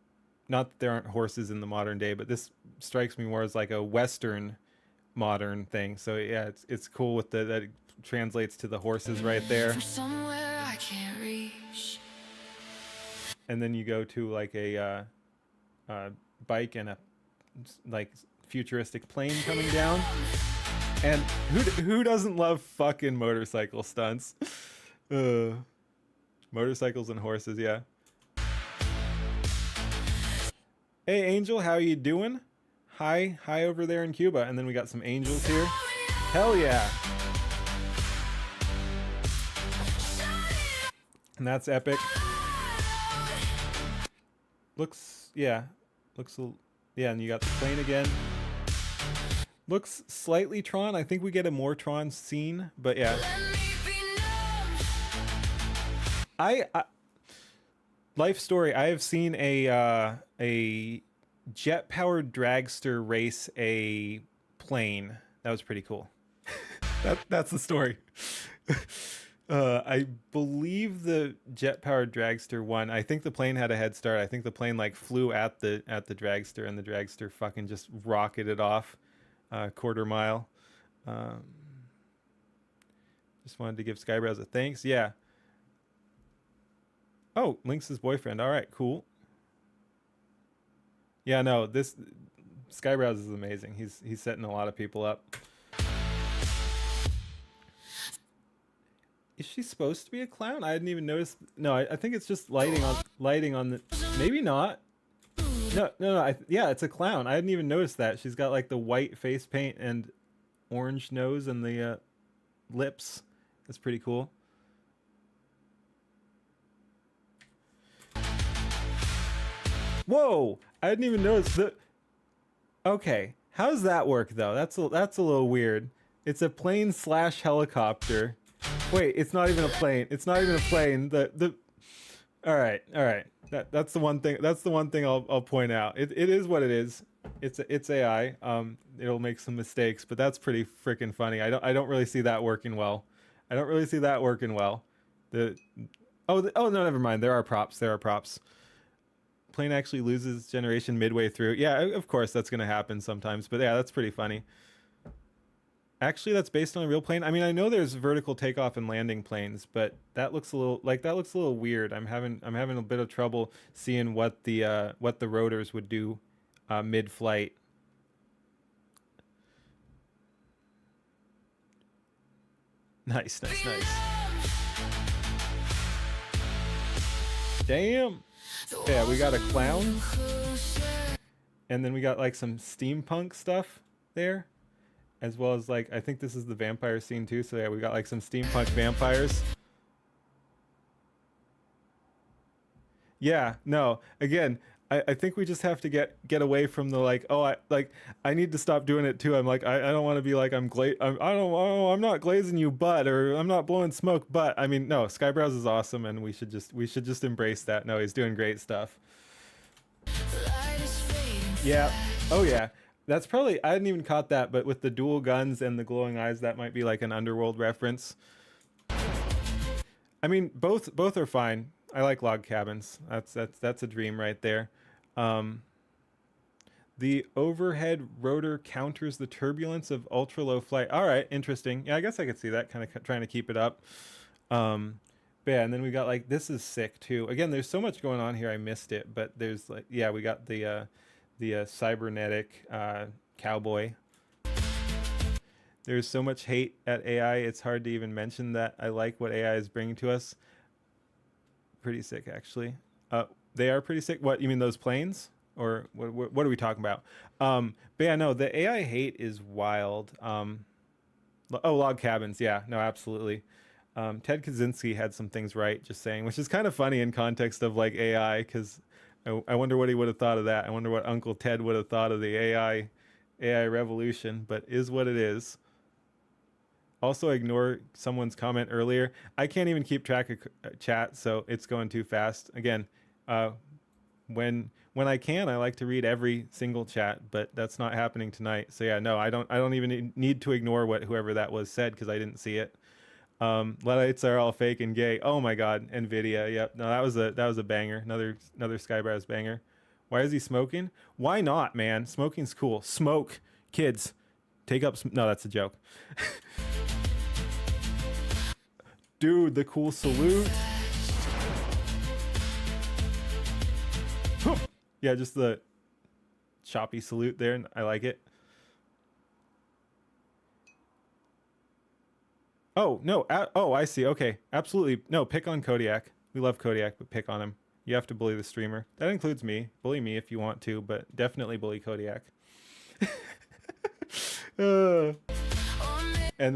not that there aren't horses in the modern day, but this strikes me more as like a Western modern thing. So yeah, it's cool with that it translates to the horses right there. From somewhere I can't reach. And then you go to like a bike and a like futuristic plane coming down. And who doesn't love fucking motorcycle stunts? Motorcycles and horses, yeah. Hey Angel, how you doing? Hi over there in Cuba. And then we got some angels here. Hell yeah. And that's epic. Looks, yeah. Yeah, and you got the plane again. Looks slightly Tron. I think we get a more Tron scene, but yeah. I life story. I have seen a jet-powered dragster race a plane. That was pretty cool. That's the story. I believe the jet-powered dragster won. I think the plane had a head start. I think the plane like flew at the dragster, and the dragster fucking just rocketed off quarter mile. Just wanted to give Skyebrows a thanks. Yeah. Oh, Lynx's boyfriend. All right, cool. Yeah, no, this Skyebrows is amazing. He's setting a lot of people up. Is she supposed to be a clown? I didn't even notice. No, I think it's just lighting on the. Maybe not. No. Yeah, it's a clown. I didn't even notice that. She's got like the white face paint and orange nose and the lips. That's pretty cool. Whoa! I didn't even notice the. Okay, how does that work though? That's a little weird. It's a plane / helicopter. Wait, it's not even a plane. It's not even a plane. All right. That's the one thing. That's the one thing I'll point out. It is what it is. It's AI. It'll make some mistakes, but that's pretty freaking funny. I don't really see that working well. Oh no, never mind. There are props. Plane actually loses generation midway through. Yeah, of course that's gonna happen sometimes. But yeah, that's pretty funny. Actually, that's based on a real plane. I mean, I know there's vertical takeoff and landing planes, but that looks a little weird. I'm having a bit of trouble seeing what the rotors would do mid-flight. Nice, nice, nice. Damn. Yeah, we got a clown. And then we got like some steampunk stuff there. As well as like, I think this is the vampire scene too. So yeah, we got like some steampunk vampires. Yeah, no, again, I think we just have to get away from the like, oh, I need to stop doing it too. I'm like, I don't want to be like, I'm not glazing you butt, or I'm not blowing smoke butt. I mean, no, Skyebrows is awesome, and we should just embrace that. No, he's doing great stuff. Yeah. Oh yeah. That's probably, I hadn't even caught that, but with the dual guns and the glowing eyes, that might be like an Underworld reference. I mean, both are fine. I like log cabins. That's a dream right there. The overhead rotor counters the turbulence of ultra low flight. All right, interesting. Yeah, I guess I could see that, kind of trying to keep it up. But yeah, and then we got like, this is sick too. Again, there's so much going on here. I missed it, but there's like, yeah, we got the cybernetic cowboy. There's so much hate at AI, it's hard to even mention that I like what AI is bringing to us. Pretty sick, actually. They are pretty sick. What, you mean those planes? Or what are we talking about? But yeah, no, the AI hate is wild. Oh, log cabins. Yeah, no, absolutely. Ted Kaczynski had some things right, just saying, which is kind of funny in context of like AI, because I wonder what he would have thought of that. I wonder what Uncle Ted would have thought of the AI revolution, but is what it is. Also, ignore someone's comment earlier. I can't even keep track of chat, so it's going too fast. Again, when I can, I like to read every single chat, but that's not happening tonight. So yeah, no, I don't even need to ignore what whoever that was said, because I didn't see it. Luddites are all fake and gay. Oh my god, Nvidia. Yep. No, that was a banger. Another Skyebrows banger. Why is he smoking? Why not, man? Smoking's cool. Smoke, kids. Take up some. No, that's a joke. Dude, the cool salute. Yeah, just the choppy salute there. I like it. Oh, no. Oh, I see. Okay. Absolutely. No, pick on Kodiak. We love Kodiak, but pick on him. You have to bully the streamer. That includes me. Bully me if you want to, but definitely bully Kodiak. And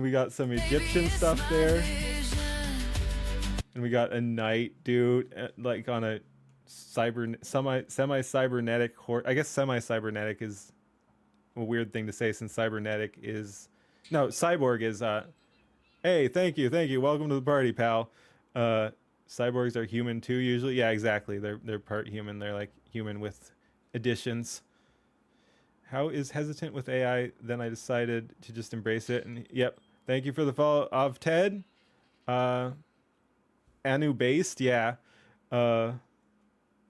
we got some Egyptian stuff there. And we got a knight, dude, like on a semi-cybernetic horse. I guess semi-cybernetic is a weird thing to say, since cybernetic is... No, cyborg is... Hey, thank you. Welcome to the party, pal. Cyborgs are human too, usually. Yeah, exactly. They're part human. They're like human with additions. How is hesitant with AI? Then I decided to just embrace it. And yep, thank you for the follow of Ted. Anu based, yeah. But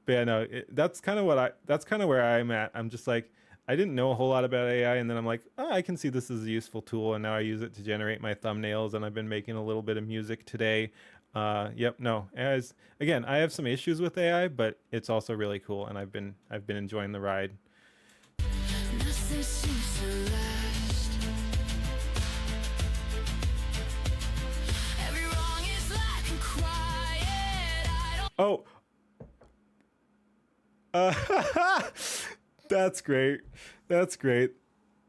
yeah, no, that's kind of where I'm at. I'm just like, I didn't know a whole lot about AI, and then I'm like, oh, I can see this is a useful tool, and now I use it to generate my thumbnails, and I've been making a little bit of music today. Yep, no, again, I have some issues with AI, but it's also really cool, and I've been enjoying the ride. Oh. That's great. That's great.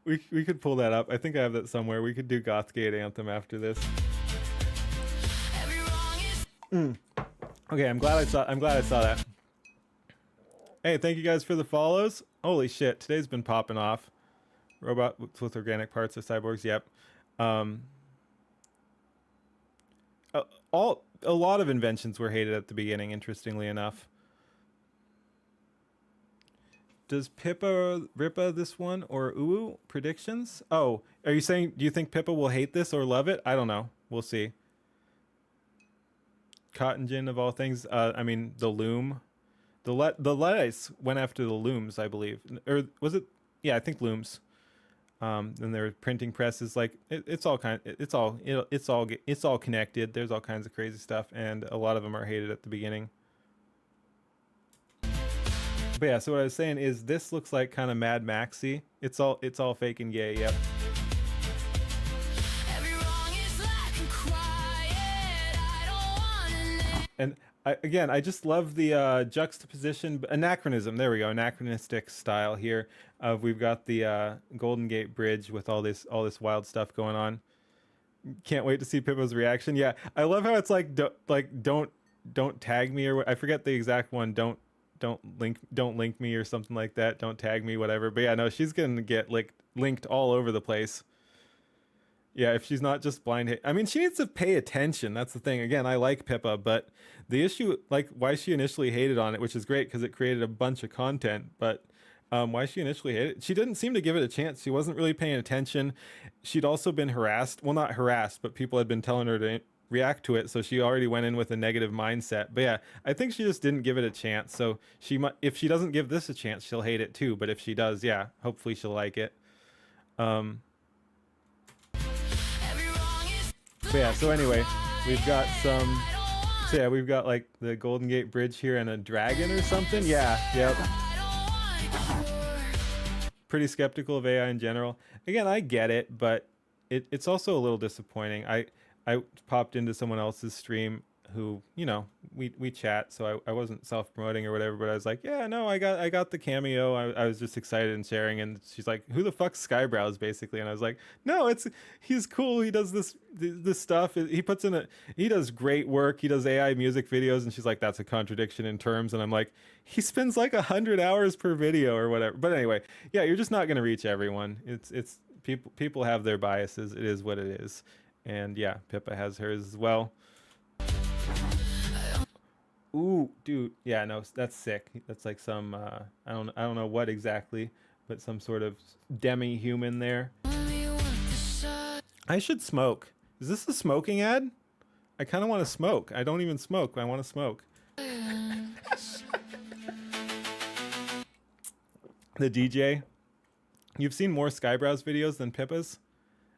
We could pull that up. I think I have that somewhere. We could do Gothgate Anthem after this. Okay, I'm glad I saw that. Hey, thank you guys for the follows. Holy shit, today's been popping off. Robot with organic parts of cyborgs. Yep. A lot of inventions were hated at the beginning, interestingly enough. Does Pippa Rippa this one or Uwu predictions? Oh, are you saying, do you think Pippa will hate this or love it? I don't know. We'll see. Cotton gin of all things. I mean, the loom. The lettuce went after the looms, I believe. Or was it? Yeah, I think looms. Then there are printing presses. Like it's all it's all connected. There's all kinds of crazy stuff, and a lot of them are hated at the beginning. But yeah, so what I was saying is this looks like kind of Mad Maxy. It's all fake and gay. Yep. And I just love the juxtaposition, anachronism. There we go, anachronistic style here. We've got the Golden Gate Bridge with all this wild stuff going on. Can't wait to see Pippa's reaction. Yeah, I love how it's like don't tag me, or I forget the exact one. Don't link me or something like that. Don't tag me, whatever. But yeah, no, she's gonna get linked all over the place. Yeah, if she's not just blind hate. I mean, she needs to pay attention. That's the thing. Again, I like Pippa, but the issue, like, why she initially hated on it, which is great because it created a bunch of content, but why she initially hated it, she didn't seem to give it a chance. She wasn't really paying attention. She'd also been harassed. Well, not harassed, but people had been telling her to react to it, so she already went in with a negative mindset. But yeah, I think she just didn't give it a chance. So she might, if she doesn't give this a chance, she'll hate it too. But if she does, yeah, hopefully she'll like it. But yeah, so anyway, we've got some, so yeah, we've got like the Golden Gate Bridge here and a dragon or something. Yeah, yep. Pretty skeptical of AI in general. Again, I get it, but it's also a little disappointing. I popped into someone else's stream who, you know, we chat, so I wasn't self-promoting or whatever, but I was like, yeah, no, I got the cameo. I was just excited and sharing, and she's like, who the fuck's Skyebrows, basically? And I was like, no, he's cool. He does this stuff. He does great work. He does AI music videos. And she's like, that's a contradiction in terms. And I'm like, he spends like 100 hours per video or whatever. But anyway, yeah, you're just not going to reach everyone. It's people have their biases. It is what it is. And yeah, Pippa has hers as well. Ooh, dude, yeah, no, that's sick. That's like some I don't know what exactly, but some sort of demi-human there. I should smoke. Is this a smoking ad? I kind of want to smoke. I don't even smoke. I want to smoke. The DJ. You've seen more Skyebrows videos than Pippa's?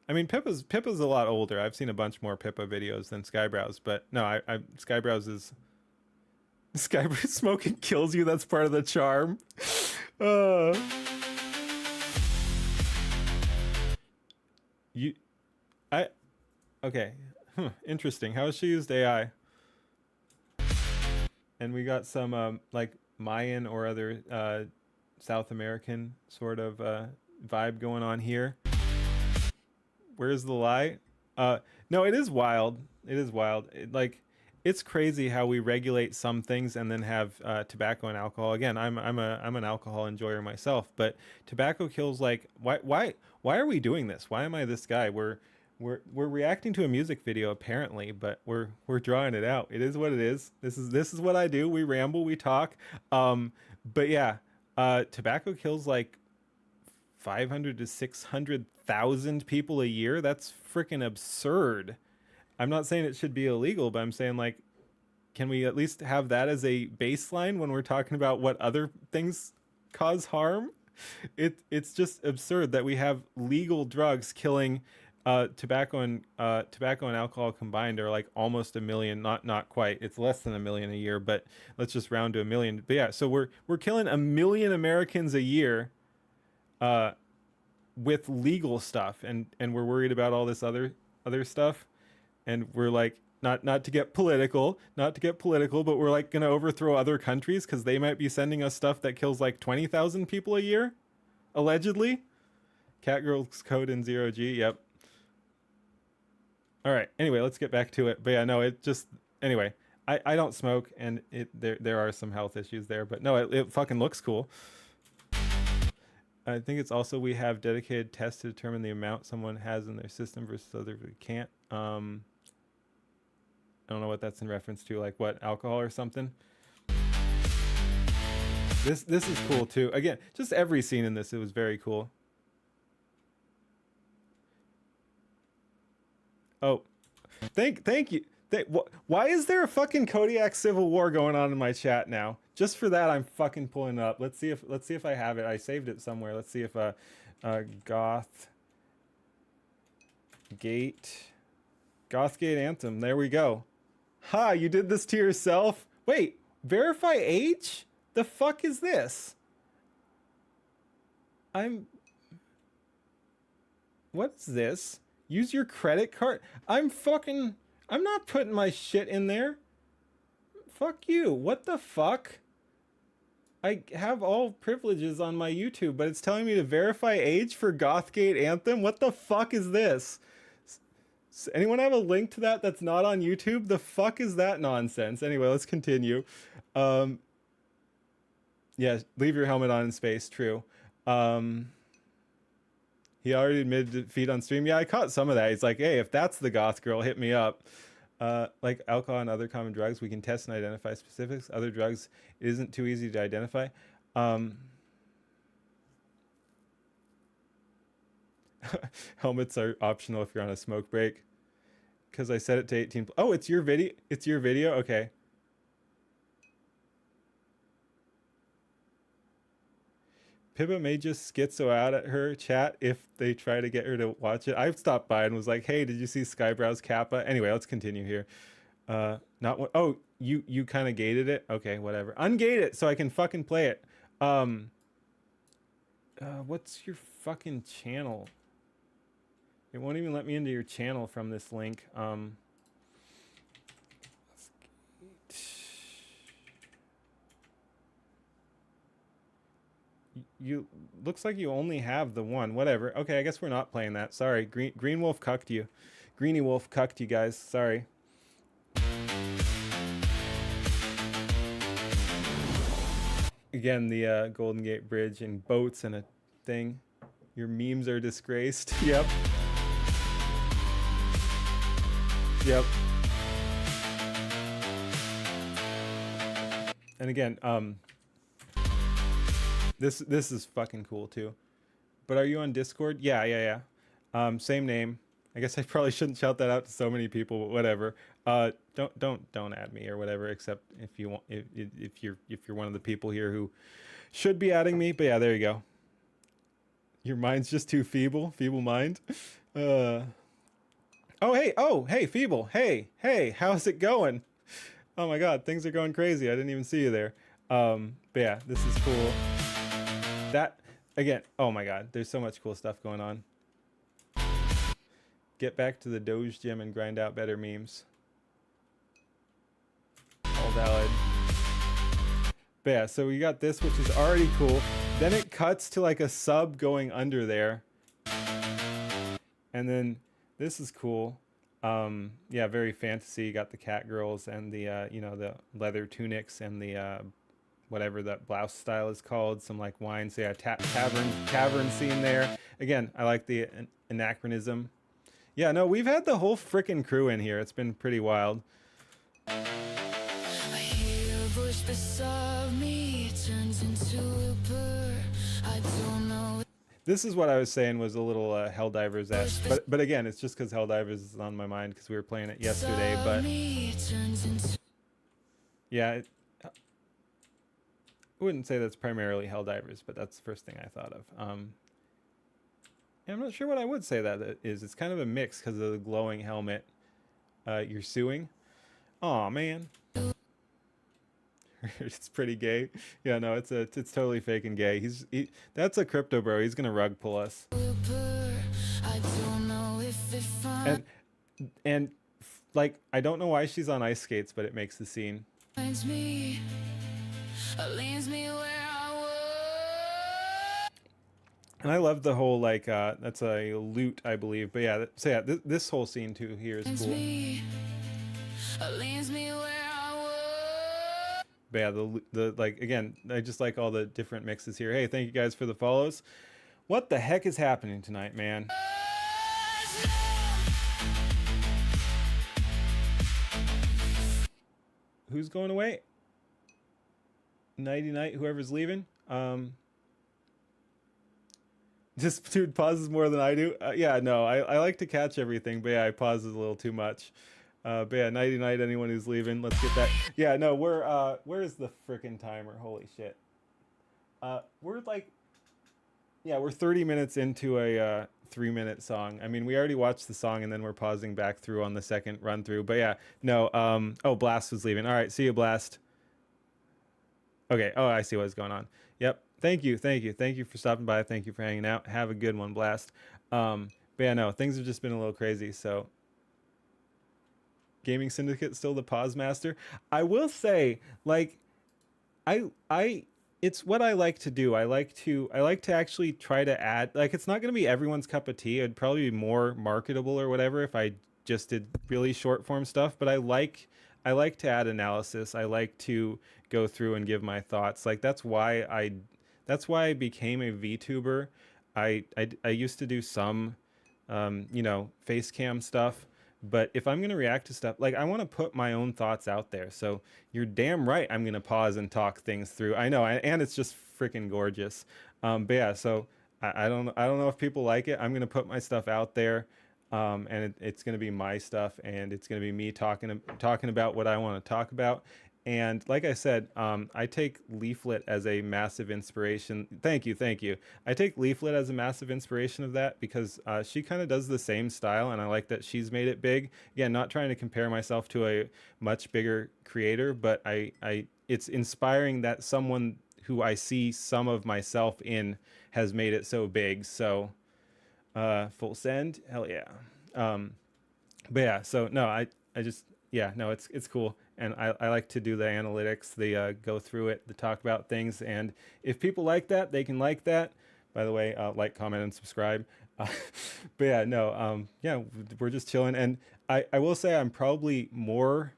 I mean, Pippa's a lot older. I've seen a bunch more Pippa videos than Skyebrows, but no, Skyebrows is... Skybrows smoking kills you. That's part of the charm. Okay. Interesting. How has she used AI? And we got some like Mayan or other South American sort of vibe going on here. Where's the lie? No, it is wild. It is wild. It's crazy how we regulate some things and then have tobacco and alcohol. Again, I'm an alcohol enjoyer myself, but tobacco kills. Like, why are we doing this? Why am I this guy? We're reacting to a music video apparently, but we're drawing it out. It is what it is. This is what I do. We ramble, we talk. But yeah, tobacco kills like 500 to 600,000 people a year. That's freaking absurd. I'm not saying it should be illegal, but I'm saying, like, can we at least have that as a baseline when we're talking about what other things cause harm? It's just absurd that we have legal drugs killing tobacco and alcohol combined are like almost 1 million, not quite. It's less than 1 million a year, but let's just round to 1 million. But yeah, so we're killing 1 million Americans a year with legal stuff, and we're worried about all this other stuff. And we're like, not to get political, but we're like going to overthrow other countries because they might be sending us stuff that kills like 20,000 people a year, allegedly. Catgirl's code in 0G, yep. All right, anyway, let's get back to it. But yeah, no, anyway, I don't smoke, and there are some health issues there, but no, it fucking looks cool. I think it's also we have dedicated tests to determine the amount someone has in their system versus others who can't. I don't know what that's in reference to, like what, alcohol or something. This is cool too. Again, just every scene in this, it was very cool. Oh, thank you. Why is there a fucking Kodiak Civil War going on in my chat now? Just for that, I'm fucking pulling it up. Let's see if I have it. I saved it somewhere. Let's see if goth Gate. Gothgate Anthem. There we go. Ha, you did this to yourself? Wait, verify age? The fuck is this? What is this? Use your credit card? I'm not putting my shit in there. Fuck you. What the fuck? I have all privileges on my YouTube, but it's telling me to verify age for Gothgate Anthem? What the fuck is this? Anyone have a link to that that's not on YouTube? The fuck is that nonsense? Anyway, let's continue. Yeah, leave your helmet on in space. True. He already admitted defeat on stream. Yeah, I caught some of that. He's like, hey, if that's the goth girl, hit me up. Like alcohol and other common drugs, we can test and identify specifics. Other drugs, it isn't too easy to identify. Helmets are optional if you're on a smoke break. Because I set it to 18. Oh, it's your video. It's your video. Okay. Pippa may just schizo out at her chat if they try to get her to watch it. I've stopped by and was like, hey, did you see Skyebrows Kappa? Anyway, let's continue here. Not what. Oh, you kind of gated it. Okay, whatever. Ungate it so I can fucking play it. What's your fucking channel? It won't even let me into your channel from this link. You looks like you only have the one. Whatever. Okay, I guess we're not playing that. Sorry. Green Wolf cucked you. Greeny Wolf cucked you guys. Sorry. Again, the Golden Gate Bridge and boats and a thing. Your memes are disgraced. Yep. Yep. And again, this is fucking cool too. But are you on Discord? Yeah. Same name. I guess I probably shouldn't shout that out to so many people, but whatever. Don't add me or whatever, except if you want, if you're one of the people here who should be adding me. But yeah, there you go. Your mind's just too feeble mind. Oh hey feeble. Hey, how's it going? Oh my god, things are going crazy. I didn't even see you there. But yeah, this is cool. That again, oh my god, there's so much cool stuff going on. Get back to the Doge gym and grind out better memes. All valid. But yeah, so we got this, which is already cool. Then it cuts to like a sub going under there. And then this is cool. Yeah, very fantasy. You got the cat girls and the you know, the leather tunics and the whatever that blouse style is called, some like wine. So yeah, tavern scene there. Again, I like the anachronism. Yeah, no, we've had the whole frickin' crew in here. It's been pretty wild. I hear a bush beside me, it turns into a bird. I don't know. This is what I was saying was a little Helldivers-esque, but again, it's just because Helldivers is on my mind because we were playing it yesterday. But yeah, I wouldn't say that's primarily Helldivers, but that's the first thing I thought of. I'm not sure what I would say that is. It's kind of a mix because of the glowing helmet. You're suing? Aw, man. It's pretty gay. Yeah, no, it's totally fake and gay. That's a crypto bro. He's gonna rug pull us. And like, I don't know why she's on ice skates, but it makes the scene. And I love the whole like that's a lute, I believe. But yeah, so yeah, this whole scene too here is cool. But yeah, the like again, I just like all the different mixes here. Hey, thank you guys for the follows. What the heck is happening tonight, man? Who's going away? Nighty night, whoever's leaving. This dude pauses more than I do. Yeah, no, I like to catch everything, but yeah, I pauses a little too much. But yeah, nighty night, anyone who's leaving. Let's get that. Yeah, no, we're where's the frickin' timer? Holy shit. We're like, yeah, we're 30 minutes into a 3-minute song. I mean, we already watched the song and then we're pausing back through on the second run through. But yeah, no. Oh, Blast was leaving. All right, see you, Blast. Okay. Oh, I see what's going on. Yep. Thank you for stopping by. Thank you for hanging out. Have a good one, Blast. But yeah, no, things have just been a little crazy. So, Gaming Syndicate still the pause master. I will say, like, I it's what I like to do. I like to actually try to add, like, it's not going to be everyone's cup of tea. It'd probably be more marketable or whatever if I just did really short form stuff, but I like to add analysis. I like to go through and give my thoughts. Like that's why I became a VTuber. I used to do some face cam stuff. But if I'm going to react to stuff, like I want to put my own thoughts out there. So you're damn right I'm going to pause and talk things through. I know, and it's just freaking gorgeous. But yeah, so I don't know if people like it. I'm going to put my stuff out there, and it's going to be my stuff, and it's going to be me talking about what I want to talk about. And like I said, I take Leaflet as a massive inspiration. Thank you. I take Leaflet as a massive inspiration of that because she kind of does the same style, and I like that she's made it big. Again, not trying to compare myself to a much bigger creator, but it's inspiring that someone who I see some of myself in has made it so big. So full send, hell yeah. But yeah, so no, I just, yeah, no, it's cool. And I like to do the analytics, the go through it, the talk about things. And if people like that, they can like that. By the way, like, comment, and subscribe. But yeah, no, yeah, we're just chilling. And I will say I'm probably more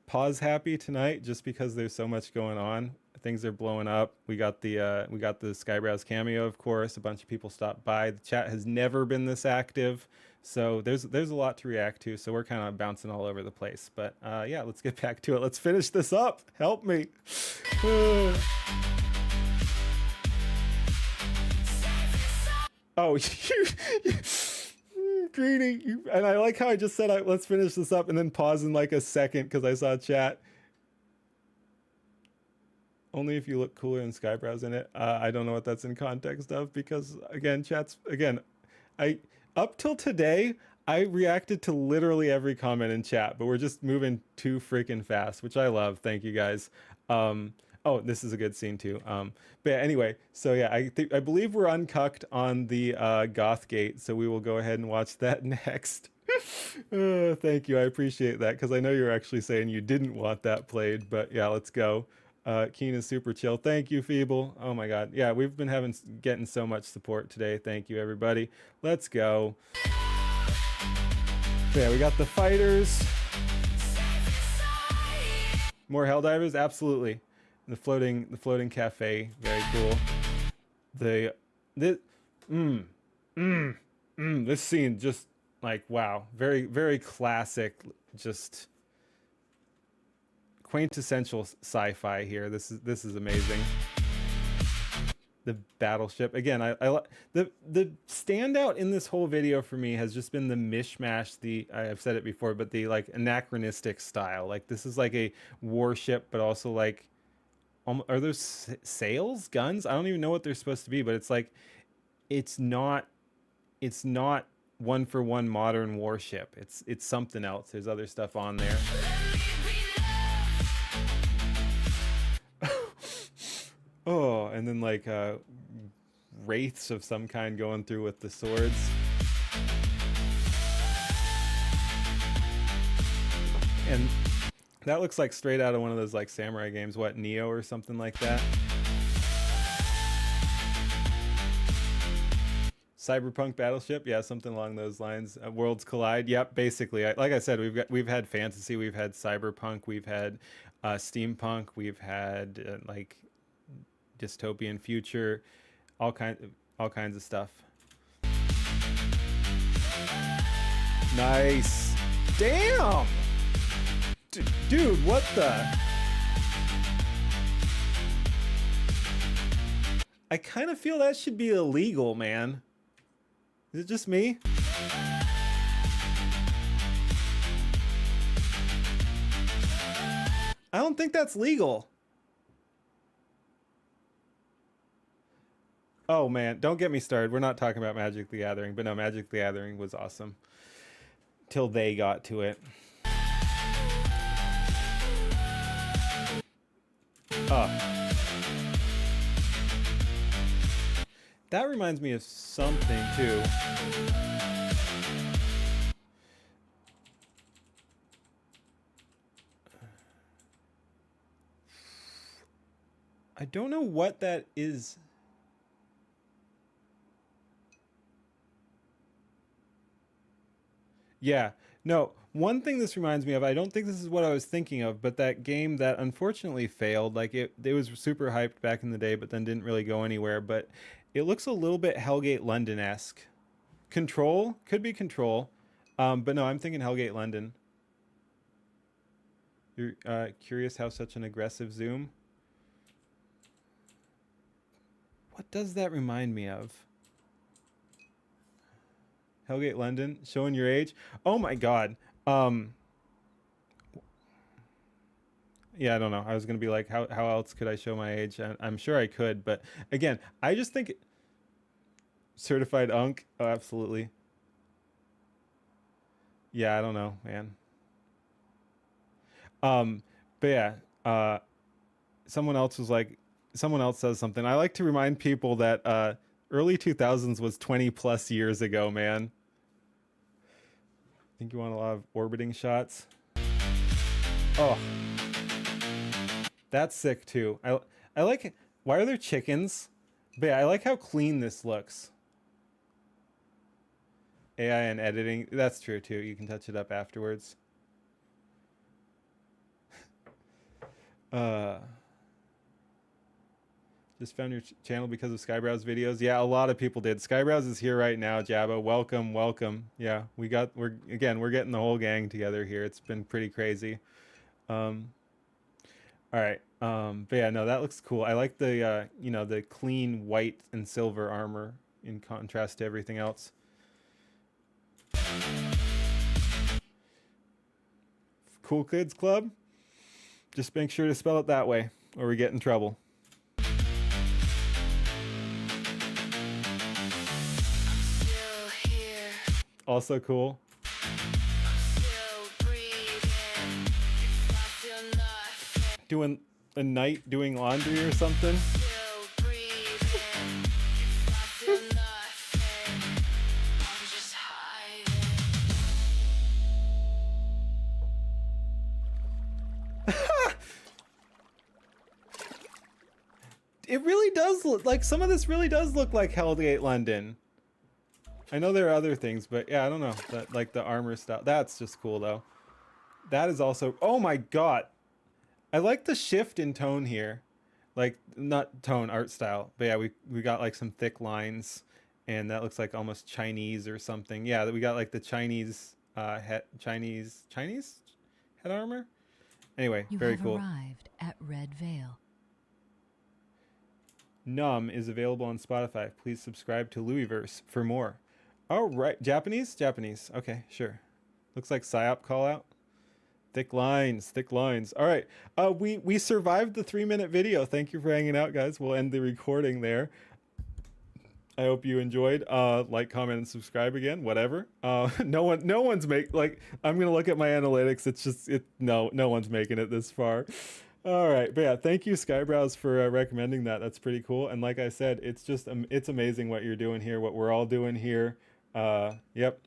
pause happy tonight just because there's so much going on. Things are blowing up. We got the Skyebrows cameo, of course. A bunch of people stopped by. The chat has never been this active. So there's a lot to react to. So we're kind of bouncing all over the place. But yeah, let's get back to it. Let's finish this up. Help me. Oh, Greeny. And I like how I just said, let's finish this up and then pause in like a second because I saw chat. Only if you look cooler than Skyebrows in it. I don't know what that's in context of because, again, up till today, I reacted to literally every comment in chat, but we're just moving too freaking fast, which I love. Thank you guys. Oh, this is a good scene too. But anyway, so yeah, I believe we're uncucked on the Goth Gate, so we will go ahead and watch that next. Thank you, I appreciate that because I know you're actually saying you didn't want that played, but yeah, let's go. Keen is super chill. Thank you, Feeble. Oh my God. Yeah, we've been getting so much support today. Thank you, everybody. Let's go. Yeah, we got the fighters. More Helldivers? Absolutely. The floating cafe. Very cool. This scene just like, wow. Very, very classic. Just quintessential sci-fi here. This is amazing. The battleship again. The standout in this whole video for me has just been the mishmash. I've said it before, but the like anachronistic style. Like this is like a warship, but also like, are those sails, guns? I don't even know what they're supposed to be, but it's like, it's not one for one modern warship. It's something else. There's other stuff on there. Oh, and then like wraiths of some kind going through with the swords. And that looks like straight out of one of those like samurai games, what, Neo or something like that. Cyberpunk Battleship, yeah, something along those lines. Worlds Collide, yep, basically. Like I said, we've had fantasy, we've had cyberpunk, we've had steampunk, we've had like dystopian future, all kinds of stuff. Nice. Damn. Dude, what the? I kind of feel that should be illegal, man. Is it just me? I don't think that's legal. Oh man, don't get me started. We're not talking about Magic the Gathering, but no, Magic the Gathering was awesome till they got to it. Oh. That reminds me of something too. I don't know what that is. Yeah. No, one thing this reminds me of, I don't think this is what I was thinking of, but that game that unfortunately failed, like it was super hyped back in the day, but then didn't really go anywhere, but it looks a little bit Hellgate London-esque. Control? Could be Control. But no, I'm thinking Hellgate London. You're curious how such an aggressive zoom? What does that remind me of? Hellgate London, showing your age. Oh my god. Yeah, I don't know. I was gonna be like, how else could I show my age? I'm sure I could, but again, I just think certified unk. Oh, absolutely. Yeah, I don't know, man. But yeah, someone else was like, someone else says something. I like to remind people that early 2000s was 20 plus years ago, man. Think you want a lot of orbiting shots? Oh, that's sick too. I like. Why are there chickens? But yeah, I like how clean this looks. AI and editing. That's true too. You can touch it up afterwards. Just found your channel because of Skyebrows videos. Yeah, a lot of people did. Skyebrows is here right now, Jabba. Welcome, welcome. Yeah, we're getting the whole gang together here. It's been pretty crazy. All right. But yeah, no, that looks cool. I like the the clean white and silver armor in contrast to everything else. Cool Kids Club. Just make sure to spell it that way, or we get in trouble. Also cool. Doing a night doing laundry or something. It really does look like, some of this really does look like Hellgate London. I know there are other things, but yeah, I don't know. That, like the armor style. That's just cool though. That is also, oh my god. I like the shift in tone here. Like, not tone, art style. But yeah, we got like some thick lines, and that looks like almost Chinese or something. Yeah, we got like the Chinese Chinese head armor. Anyway, very cool. You have arrived at Red Veil. Numb is available on Spotify. Please subscribe to Louisverse for more. Oh, right. Japanese? Japanese. Okay, sure. Looks like PSYOP call out. Thick lines, thick lines. All right. We survived the 3-minute video. Thank you for hanging out, guys. We'll end the recording there. I hope you enjoyed. Like, comment, and subscribe again. Whatever. No one's like, I'm gonna look at my analytics. It's just no one's making it this far. All right, but yeah, thank you, Skyebrows, for recommending that. That's pretty cool. And like I said, it's just it's amazing what you're doing here, what we're all doing here. Yep,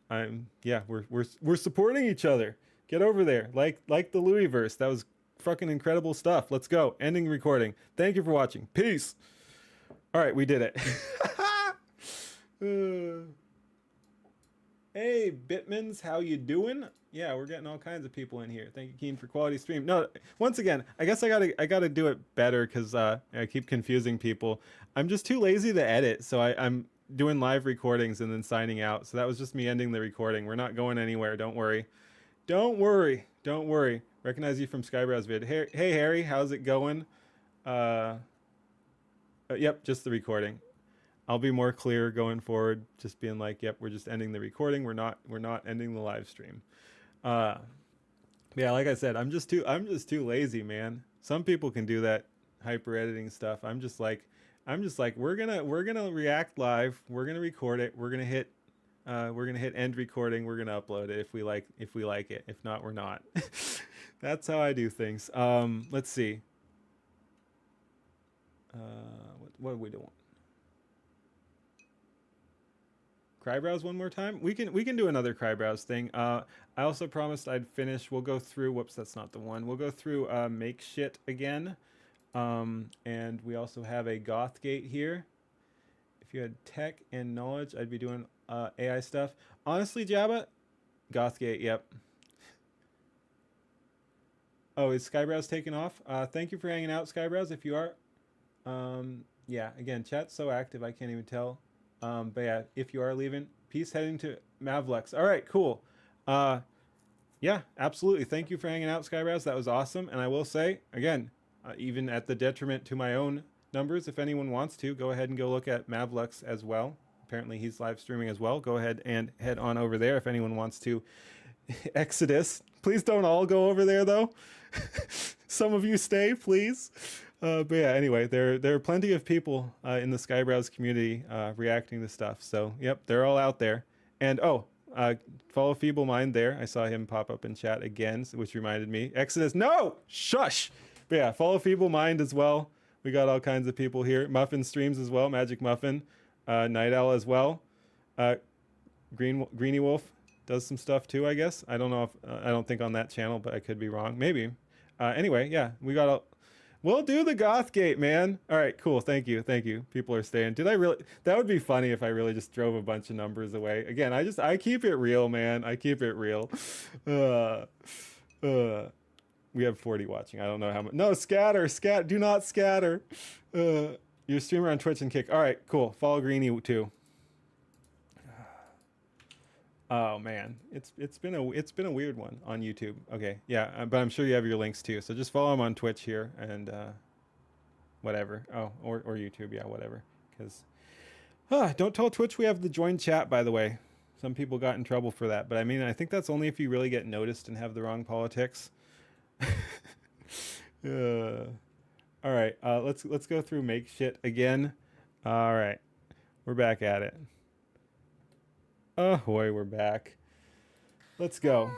we're supporting each other. Get over there, like the Louisverse. That was fucking incredible stuff. Let's go. Ending recording. Thank you for watching. Peace. All right, we did it. Hey, Bitmans, how you doing? Yeah, we're getting all kinds of people in here. Thank you, Keen, for quality stream. No, once again, I guess I gotta do it better because I keep confusing people. I'm just too lazy to edit, so I'm doing live recordings and then signing out. So that was just me ending the recording. We're not going anywhere. Don't worry. Don't worry. Don't worry. Recognize you from Skyebrows vid. Hey, Harry, how's it going? Yep, just the recording. I'll be more clear going forward, just being like, yep, we're just ending the recording. We're not ending the live stream. Yeah, like I said, I'm just too lazy, man. Some people can do that hyper editing stuff. I'm just like, I'm just like, we're gonna react live. We're gonna record it. We're gonna hit end recording. We're gonna upload it if we like it. If not, we're not. That's how I do things. Let's see. What are we doing? Skyebrows one more time. We can do another Skyebrows thing. I also promised I'd finish. We'll go through. Whoops, that's not the one. We'll go through make shit again. And we also have a goth gate here. If you had tech and knowledge, I'd be doing AI stuff. Honestly, Jabba, goth gate. Yep. Oh, is Skyebrows taken off? Thank you for hanging out, Skyebrows. If you are, yeah. Again, chat's so active I can't even tell. But yeah, if you are leaving, peace heading to Mavlex. All right, cool. Yeah, absolutely. Thank you for hanging out, Skyebrows. That was awesome. And I will say, again, even at the detriment to my own numbers, if anyone wants to, go ahead and go look at Mavlex as well. Apparently he's live streaming as well. Go ahead and head on over there if anyone wants to. Exodus. Please don't all go over there, though. Some of you stay, please. But yeah, anyway, there are plenty of people in the Skyebrows community reacting to stuff. So, yep, they're all out there. And, follow Feeble Mind there. I saw him pop up in chat again, which reminded me. Exodus, no! Shush! But yeah, follow Feeble Mind as well. We got all kinds of people here. Muffin streams as well. Magic Muffin. Night Owl as well. Greeny Wolf does some stuff too, I guess. I don't know if... I don't think on that channel, but I could be wrong. Maybe. Anyway, yeah, we got all... We'll do the goth gate, man. All right, cool. Thank you. Thank you. People are staying. Did I really... That would be funny if I really just drove a bunch of numbers away. Again, I keep it real, man. I keep it real. We have 40 watching. I don't know how much. No, scatter. Do not scatter. You're a streamer on Twitch and Kick. All right, cool. Follow Greeny too. Oh man, it's been a weird one on YouTube. Okay, yeah, but I'm sure you have your links too. So just follow him on Twitch here and whatever. Oh, or YouTube, yeah, whatever. Because don't tell Twitch we have the join chat. By the way, some people got in trouble for that. But I mean, I think that's only if you really get noticed and have the wrong politics. All right, let's go through make shit again. All right, we're back at it. Ahoy, we're back. Let's go.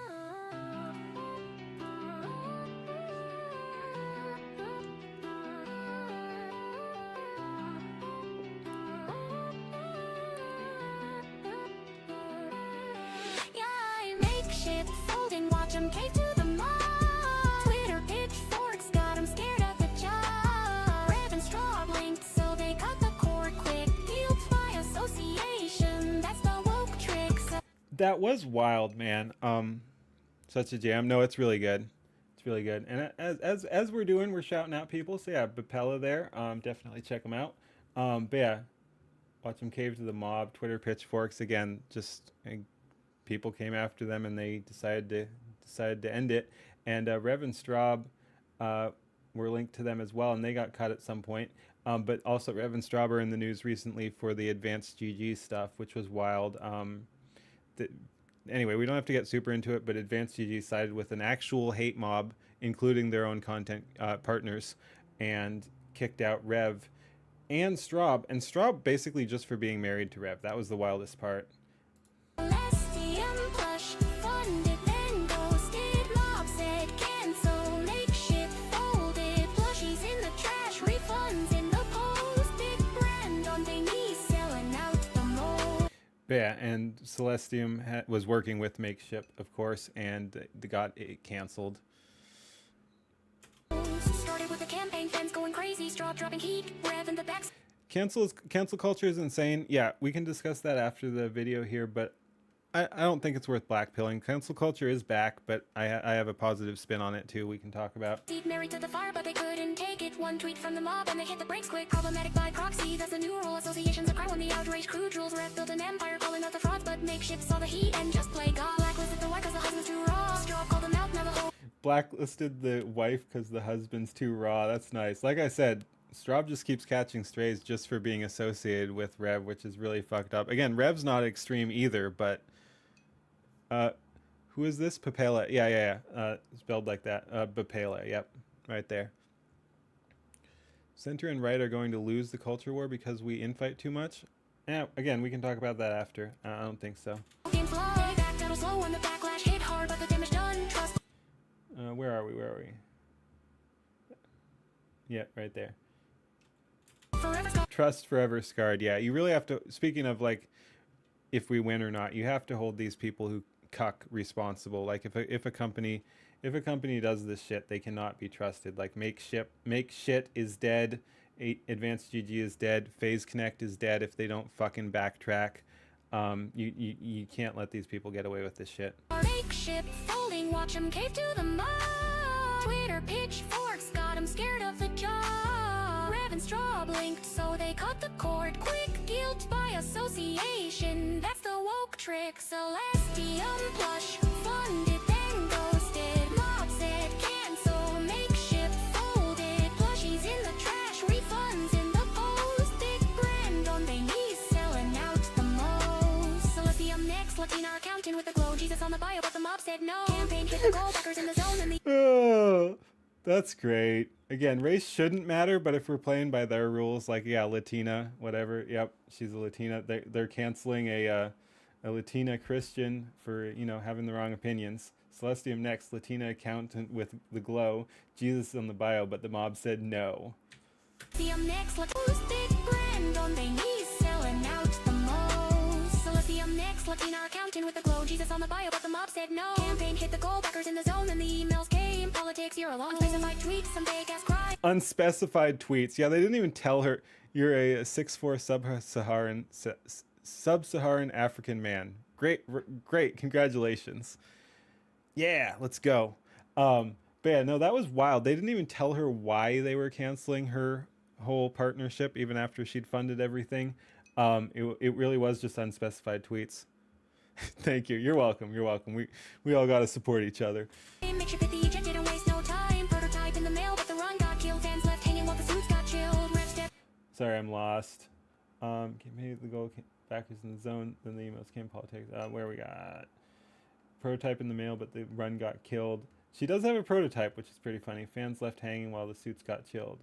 Yeah, I make shit, fold and watch 'em cave to the mob. Twitter pitchforks got 'em scared of the job. Rev and straw linked, so they cut the cord quick. Guilt by association, that's the woke tricks. That was wild, man. Such a jam. No, it's really good. It's really good. And as we're doing, we're shouting out people. So yeah, Bapella there. Definitely check them out. But yeah, watch them cave to the mob. Twitter pitchforks again. Just people came after them and they decided to end it. And Rev and Straub were linked to them as well, and they got cut at some point. But also Rev and Straub are in the news recently for the advanced GG stuff, which was wild. Anyway, we don't have to get super into it, but Advanced GG sided with an actual hate mob, including their own content partners, and kicked out Rev and Straub. And Straub basically just for being married to Rev. That was the wildest part. Celestium plush, funded, then ghosted. Mob said cancel, make shit folded. Plushies in the trash, refunds in the post. Big brand on their knees, selling out the most. Yeah, and Celestium was working with Makeship, of course, and they got it canceled. Started with the campaign, fans going crazy, straw dropping heat, Rev in the back. Cancel culture is insane. Yeah, we can discuss that after the video here, but I don't think it's worth blackpilling. Cancel culture is back, but I have a positive spin on it too. We can talk about. Married to the fire, but they couldn't take it. One tweet from the mob and they hit the brakes quick. Problematic by proxy, that's a new rule. Associations are cry when the outrage crew rules. Rev built an empire, calling out the frauds, but Makeship saw the heat and just play God. Blacklisted the wife cause the husband's too raw. Straw called them out, now the whole. Blacklisted the wife because the husband's too raw. That's nice. Like I said, Straub just keeps catching strays just for being associated with Rev, which is really fucked up. Again, Rev's not extreme either, but who is this? Papela. Yeah. Spelled like that. Bapela. Yep. Right there. Center and right are going to lose the culture war because we infight too much. Yeah, again, we can talk about that after. I don't think so. Where are we? Where are we? Yeah, right there. Trust forever scarred. Yeah, you really have to, speaking of like if we win or not, you have to hold these people who cuck responsible. Like if a company does this shit, they cannot be trusted. Like make shit is dead. Advanced GG is dead. Phase Connect is dead if they don't fucking backtrack. You can't let these people get away with this shit. Make ship folding, watch 'em cave to the mud. Twitter pitchforks got 'em scared of the jaw. Rev and Straw blinked, so they cut the cord quick. Guilt by association, that's the woke trick. Celestium plush funded, then ghosted. Mob said cancel, make ship folded. Plushies in the trash, refunds in the post. Big brand on their knees, selling out the most. Celestium next, Latina accountant with a glow. Jesus on the bio, but the mob said no. Campaign hit the goal, backers in the zone, and the Oh, that's great. Again, race shouldn't matter, but if we're playing by their rules, like yeah, Latina, whatever. Yep, she's a Latina. They're canceling a Latina Christian for having the wrong opinions. Celestium next, Latina accountant with the glow. Jesus on the bio, but the mob said no. Celestium next, big brand on their knees, selling out the most. Celestium next, Latina accountant with a glow. Jesus on the bio, but the mob said no. Campaign hit the goal, backers in the zone, and the emails came. Politics, you're alone. Unspecified tweets, some fake ass cry. Unspecified tweets. Yeah, they didn't even tell her you're a 6'4" sub-Saharan African man. Great, congratulations. Yeah, let's go. But yeah, no, that was wild. They didn't even tell her why they were canceling her whole partnership, even after she'd funded everything. It really was just unspecified tweets. Thank you. You're welcome. You're welcome. We all got to support each other. Make sure 50 jet didn't waste no time. Prototype in the mail, but the run got killed. Fans left hanging while the suits got chilled. Rev step. Sorry, I'm lost. Made the goal backers in the zone. Then the emails came. Politics. Where we got prototype in the mail, but the run got killed. She does have a prototype, which is pretty funny. Fans left hanging while the suits got chilled.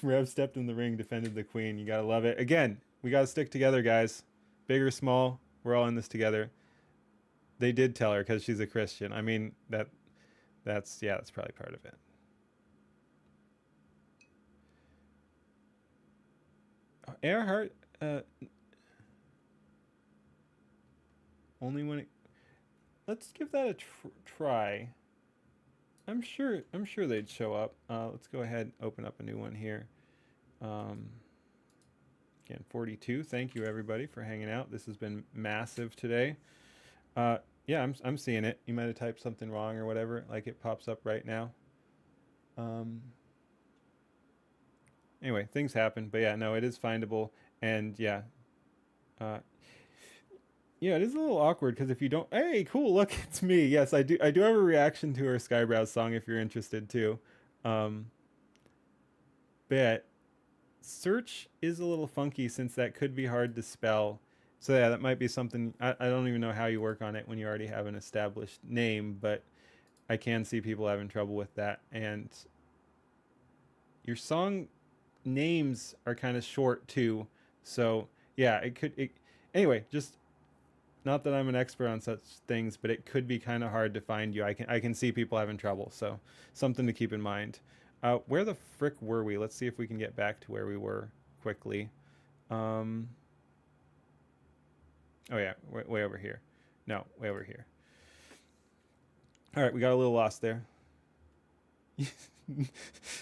Rev stepped in the ring, defended the queen. You gotta love it. Again, we gotta stick together, guys. Big or small, we're all in this together. They did tell her because she's a Christian. I mean, that's probably part of it. Oh, Earhart, only when it. Let's give that a try. I'm sure they'd show up. Let's go ahead and open up a new one here. Again, 42. Thank you everybody for hanging out. This has been massive today. Yeah, I'm seeing it. You might have typed something wrong or whatever. Like it pops up right now. Anyway, things happen, but yeah, no, it is findable, and yeah, yeah, it is a little awkward because if you don't, hey, cool, look, it's me. Yes, I do have a reaction to her Skyebrows song if you're interested too. But search is a little funky since that could be hard to spell. So yeah, that might be something. I don't even know how you work on it when you already have an established name, but I can see people having trouble with that. And your song names are kind of short too. So yeah, anyway, just not that I'm an expert on such things, but it could be kind of hard to find you. I can see people having trouble. So something to keep in mind. Where the frick were we? Let's see if we can get back to where we were quickly. Oh yeah, way over here. No, way over here. All right, we got a little lost there.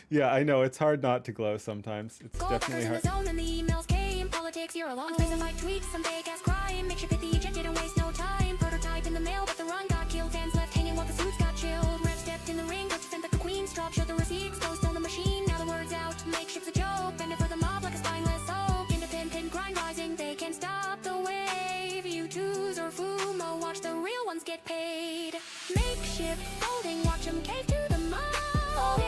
Yeah, I know, it's hard not to glow sometimes. It's definitely hard. Politics, you're alone. Unspecified tweets, some fake ass crime. Make sure 50 jet didn't waste no time. Prototype in the mail, but the run got killed. Fans left hanging while the suits got chilled. Rev stepped in the ring, but defend the queen's drop. Showed the receipts, ghost on the machine. Now the word's out. Makeshift's a joke. Bend it for the mob like a spineless soap. Independent grind rising, they can't stop the wave. You twos or Fumo, watch the real ones get paid. Makeshift folding, watch them cave to the mob.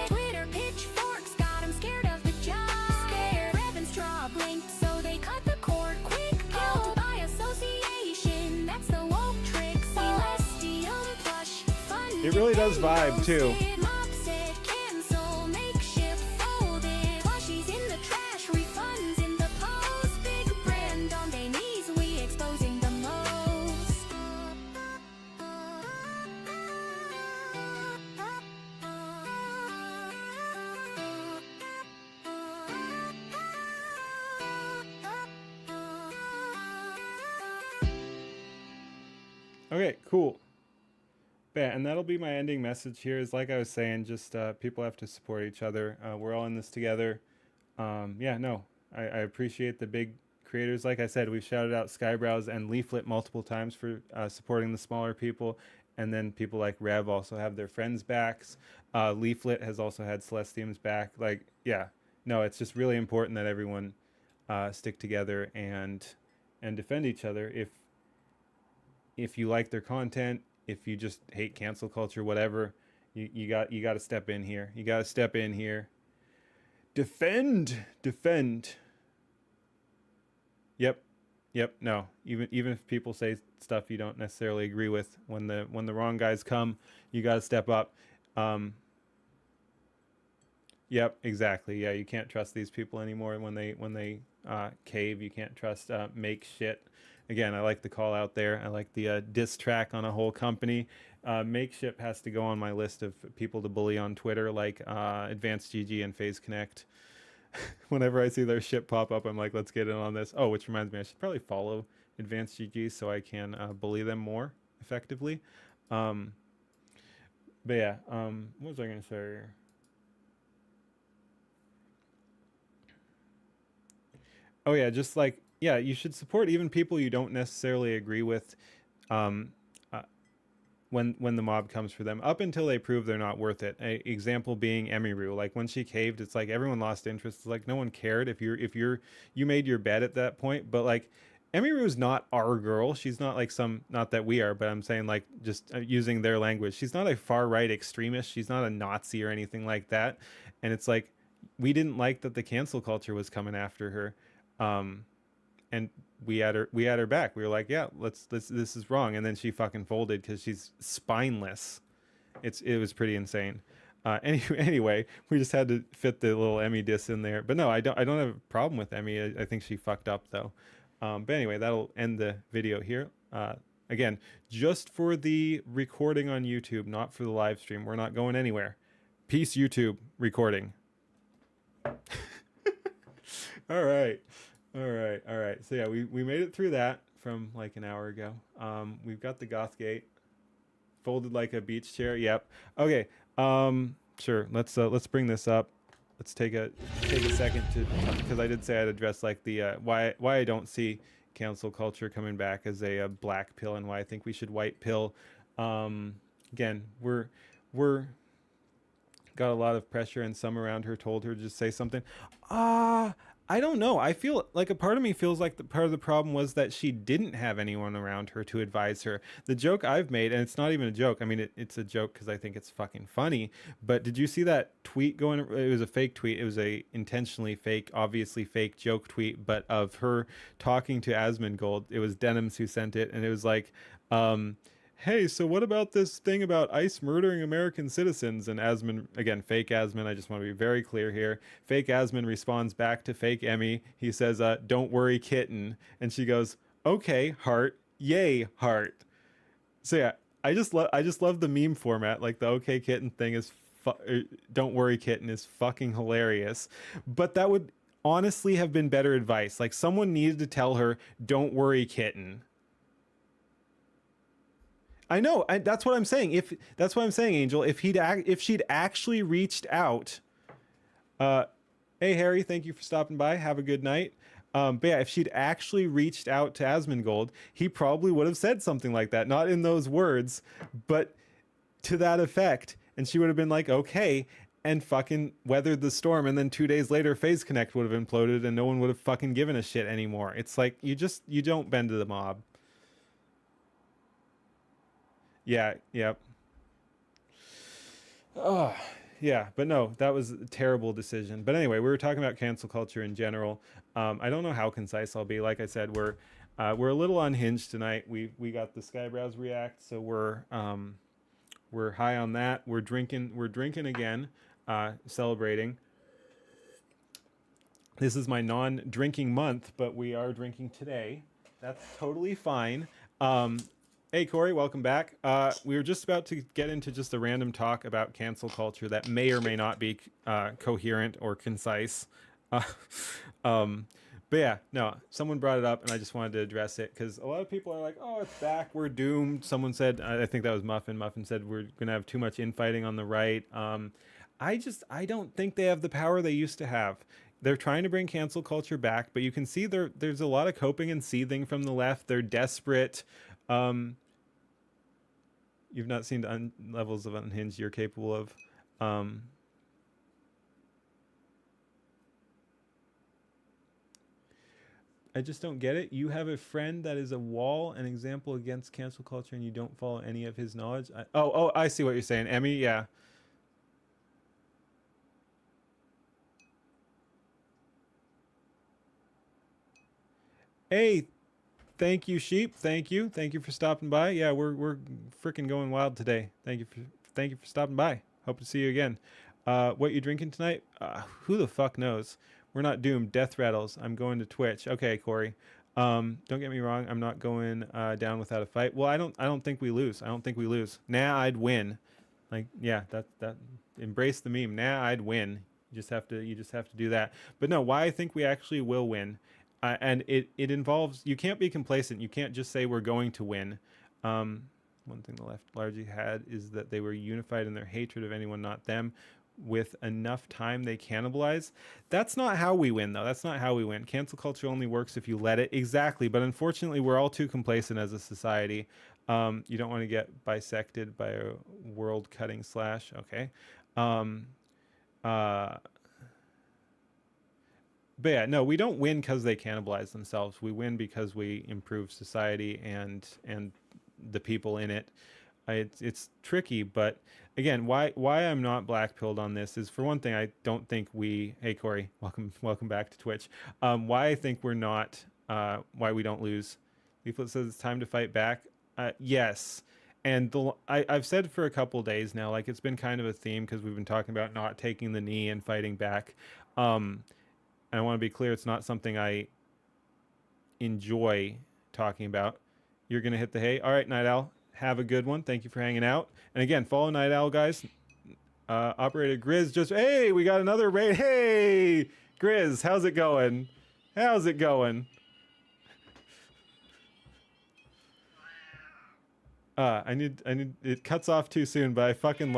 Twitter pitchforks got 'em scared of the job. Scared, Rev and Straw blinked, so they cut the cord quick. Guilt by association, that's the woke trick. Celestium plush funded. It really does vibe too. Mob said cancel, makeshift Okay, cool. Yeah, and that'll be my ending message here. Is like I was saying, just people have to support each other. We're all in this together. Yeah, no, I appreciate the big creators. Like I said, we've shouted out Skyebrows and Leaflet multiple times for supporting the smaller people. And then people like Rev also have their friends' backs. Leaflet has also had Celestium's back. Like, yeah, no, it's just really important that everyone stick together and defend each other. If you like their content, if you just hate cancel culture, whatever, you got to step in here. You got to step in here. Defend. Yep. No. Even if people say stuff you don't necessarily agree with, when the wrong guys come, you got to step up. Yep, exactly. Yeah, you can't trust these people anymore when they cave. You can't trust make shit. Again, I like the call out there. I like the diss track on a whole company. Makeship has to go on my list of people to bully on Twitter, like Advanced GG and FaZe Connect. Whenever I see their shit pop up, I'm like, let's get in on this. Oh, which reminds me, I should probably follow Advanced GG so I can bully them more effectively. But yeah, what was I going to say here? Oh yeah, just like, yeah, you should support even people you don't necessarily agree with. Um, when the mob comes for them, up until they prove they're not worth it. Example being Emiru. Like when she caved, it's like everyone lost interest. It's like no one cared if you made your bed at that point. But like Emiru is not our girl. She's not like not that we are, but I'm saying like just using their language. She's not a far right extremist. She's not a Nazi or anything like that. And it's like we didn't like that the cancel culture was coming after her. And we had her back. We were like, yeah, this is wrong. And then she fucking folded because she's spineless. It was pretty insane. Anyway, we just had to fit the little Emmy diss in there. But no, I don't have a problem with Emmy. I think she fucked up though. But anyway, that'll end the video here. Again, just for the recording on YouTube, not for the live stream. We're not going anywhere. Peace, YouTube recording. All right. So yeah, we made it through that from like an hour ago. We've got the goth gate folded like a beach chair. Yep. Okay. Sure. Let's bring this up. Let's take a second to, because I did say I'd address like the why I don't see cancel culture coming back as a black pill, and why I think we should white pill. Again, we're got a lot of pressure, and some around her told her to just say something. I don't know. I feel like a part of me feels like the part of the problem was that she didn't have anyone around her to advise her. The joke I've made, and it's not even a joke. I mean, it's a joke because I think it's fucking funny. But did you see that tweet going? It was a fake tweet. It was a intentionally fake, obviously fake joke tweet, but of her talking to Asmongold. It was Denims who sent it, and it was like, hey, so what about this thing about ICE murdering American citizens? And Asmon, again, fake Asmon, I just want to be very clear here. Fake Asmon responds back to fake Emmy. He says, don't worry, kitten. And she goes, okay, heart, yay, heart. So yeah, I just love the meme format. Like the okay kitten thing is, don't worry, kitten is fucking hilarious. But that would honestly have been better advice. Like someone needed to tell her, don't worry, kitten. I know. That's what I'm saying. That's what I'm saying, Angel. If she'd actually reached out, hey Harry, thank you for stopping by. Have a good night. But yeah, if she'd actually reached out to Asmongold, he probably would have said something like that. Not in those words, but to that effect. And she would have been like, okay, and fucking weathered the storm. And then 2 days later, FaZe Connect would have imploded, and no one would have fucking given a shit anymore. It's like you don't bend to the mob. Yeah, yep. Oh, yeah, but no, that was a terrible decision. But anyway, we were talking about cancel culture in general. I don't know how concise I'll be. Like I said, we're a little unhinged tonight. We got the Skyebrows react, so we're high on that. We're drinking again, celebrating. This is my non-drinking month, but we are drinking today. That's totally fine. Hey, Corey, welcome back. We were just about to get into just a random talk about cancel culture that may or may not be coherent or concise. But But yeah, no, someone brought it up and I just wanted to address it because a lot of people are like, oh, it's back, we're doomed. Someone said, I think that was Muffin. Muffin said we're going to have too much infighting on the right. I don't think they have the power they used to have. They're trying to bring cancel culture back, but you can see there's a lot of coping and seething from the left. They're desperate. You've not seen the levels of unhinged you're capable of. I just don't get it. You have a friend that is a wall, an example against cancel culture, and you don't follow any of his knowledge. I see what you're saying, Emmy. Yeah. Hey, thank you, sheep. Thank you for stopping by. Yeah, we're freaking going wild today. Thank you for stopping by. Hope to see you again. What you drinking tonight? Who the fuck knows? We're not doomed. Death rattles. I'm going to Twitch. Okay, Corey. Don't get me wrong. I'm not going down without a fight. Well, I don't think we lose. Nah, I'd win. Like, yeah, that embrace the meme. Nah, I'd win. You just have to do that. But no, why I think we actually will win. And it involves, you can't be complacent. You can't just say we're going to win. One thing the left largely had is that they were unified in their hatred of anyone not them. With enough time, they cannibalize. That's not how we win, though. That's not how we win. Cancel culture only works if you let it. Exactly. But unfortunately, we're all too complacent as a society. You don't want to get bisected by a world-cutting slash. Okay. But yeah, no, we don't win because they cannibalize themselves. We win because we improve society and the people in it. It's tricky, but again, why I'm not black-pilled on this is, for one thing, I don't think we. Hey Corey, welcome back to Twitch. Why I think we're not. Why we don't lose. Leaflet says it's time to fight back. Yes. And I've said for a couple days now, like it's been kind of a theme because we've been talking about not taking the knee and fighting back. And I want to be clear, it's not something I enjoy talking about. You're going to hit the hay. All right, Night Owl, have a good one. Thank you for hanging out. And again, follow Night Owl, guys. Operator Grizz hey, we got another raid. Hey, Grizz, how's it going? I need it cuts off too soon, but I fucking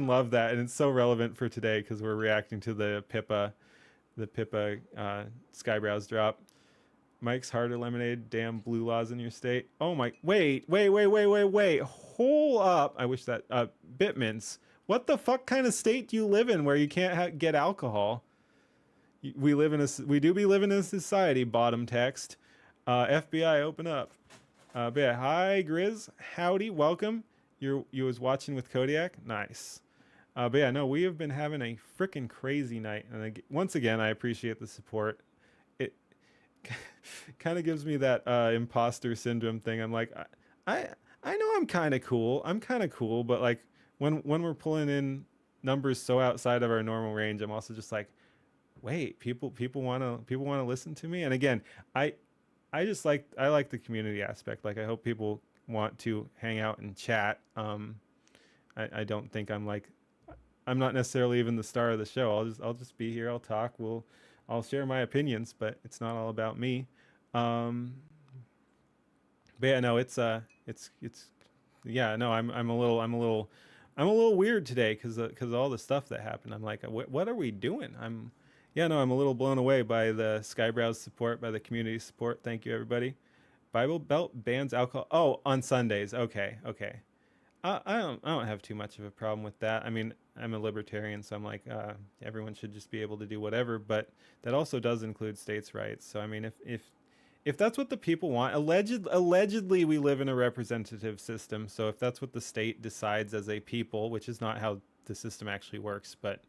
love that, and it's so relevant for today because we're reacting to the Pippa Skyebrows drop. Mike's Harder Lemonade, damn blue laws in your state. Oh my, wait. Hold up. I wish that, Bitmints. What the fuck kind of state do you live in where you can't get alcohol? We do be living in a society, bottom text. FBI, open up. But yeah, hi Grizz, howdy, welcome. You was watching with Kodiak? Nice. But yeah, no, we have been having a freaking crazy night, and once again, I appreciate the support. It kind of gives me that imposter syndrome thing. I'm like, I know I'm kind of cool, but like when we're pulling in numbers so outside of our normal range, I'm also just like, wait, people want to listen to me. And again, I like the community aspect. Like I hope people want to hang out and chat. I don't think I'm not necessarily even the star of the show. I'll just be here. I'll talk. I'll share my opinions, but it's not all about me. But yeah, no, I'm a little weird today because of all the stuff that happened. I'm like, what are we doing? I'm a little blown away by the Skyebrows support, by the community support. Thank you, everybody. Bible Belt bans alcohol. Oh, on Sundays. Okay. I don't have too much of a problem with that. I mean, I'm a libertarian, so I'm like, everyone should just be able to do whatever. But that also does include states' rights. So I mean, if that's what the people want, allegedly we live in a representative system. So if that's what the state decides as a people, which is not how the system actually works, but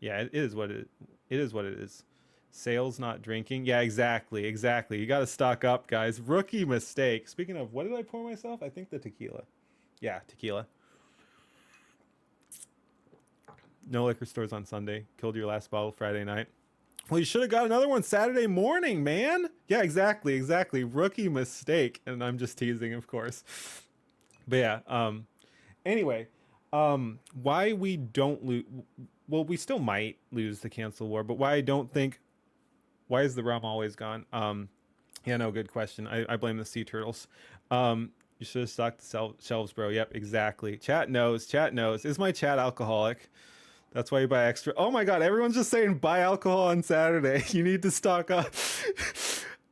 yeah, it is what it is. Sales, not drinking. Yeah, exactly. You got to stock up, guys. Rookie mistake. Speaking of, what did I pour myself? I think the tequila. Yeah, tequila. No liquor stores on Sunday. Killed your last bottle Friday night. Well, you should have got another one Saturday morning, man. Yeah, exactly. Rookie mistake. And I'm just teasing, of course. But yeah, anyway, why we don't lose... Well, we still might lose the cancel war, but why I don't think Why is the rum always gone? Yeah, no, good question. I blame the sea turtles. You should have stocked the shelves, bro. Yep, exactly. Chat knows. Chat knows. Is my chat alcoholic? That's why you buy extra. Oh my god, everyone's just saying buy alcohol on Saturday. You need to stock up.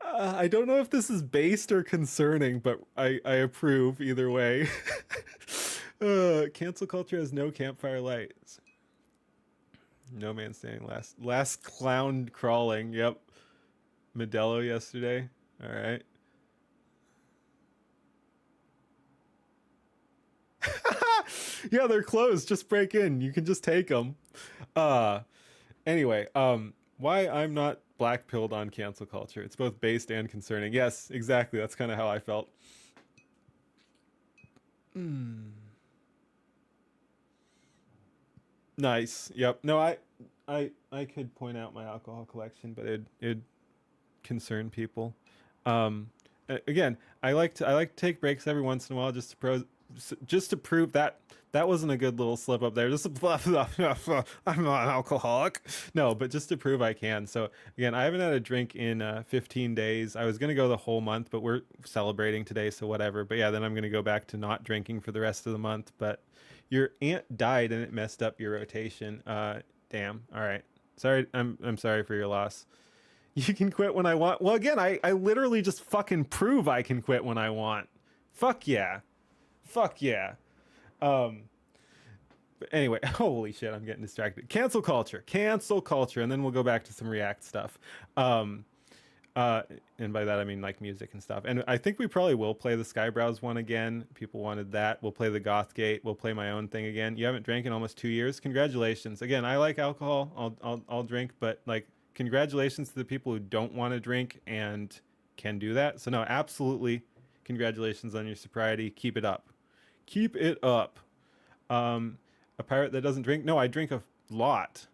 I don't know if this is based or concerning, but I approve either way. Cancel culture has no campfire lights. No man standing last. Last clown crawling. Yep. Modelo yesterday. All right. Yeah, they're closed. Just break in. You can just take them. Anyway, why I'm not black pilled on cancel culture. It's both based and concerning. Yes, exactly. That's kind of how I felt. Nice. Yep. No, I could point out my alcohol collection, but it'd concern people. Again, I like to take breaks every once in a while just to prove that that wasn't a good little slip up there. Just I'm not an alcoholic. No, but just to prove I can. So again, I haven't had a drink in 15 days. I was gonna go the whole month, but we're celebrating today, so whatever. But yeah, then I'm gonna go back to not drinking for the rest of the month. But your aunt died and it messed up your rotation. Damn. All right. Sorry. I'm sorry for your loss. You can quit when I want. Well, again, I literally just fucking prove I can quit when I want. Fuck yeah. Fuck yeah. But anyway, holy shit, I'm getting distracted. Cancel culture, and then we'll go back to some React stuff. And by that I mean like music and stuff. And I think we probably will play the Skyebrows one again. People wanted that. We'll play the Gothgate. We'll play my own thing again. You haven't drank in almost 2 years. Congratulations. Again, I like alcohol. I'll drink, but like congratulations to the people who don't want to drink and can do that. So no, absolutely. Congratulations on your sobriety. Keep it up. Keep it up. A pirate that doesn't drink? No, I drink a lot.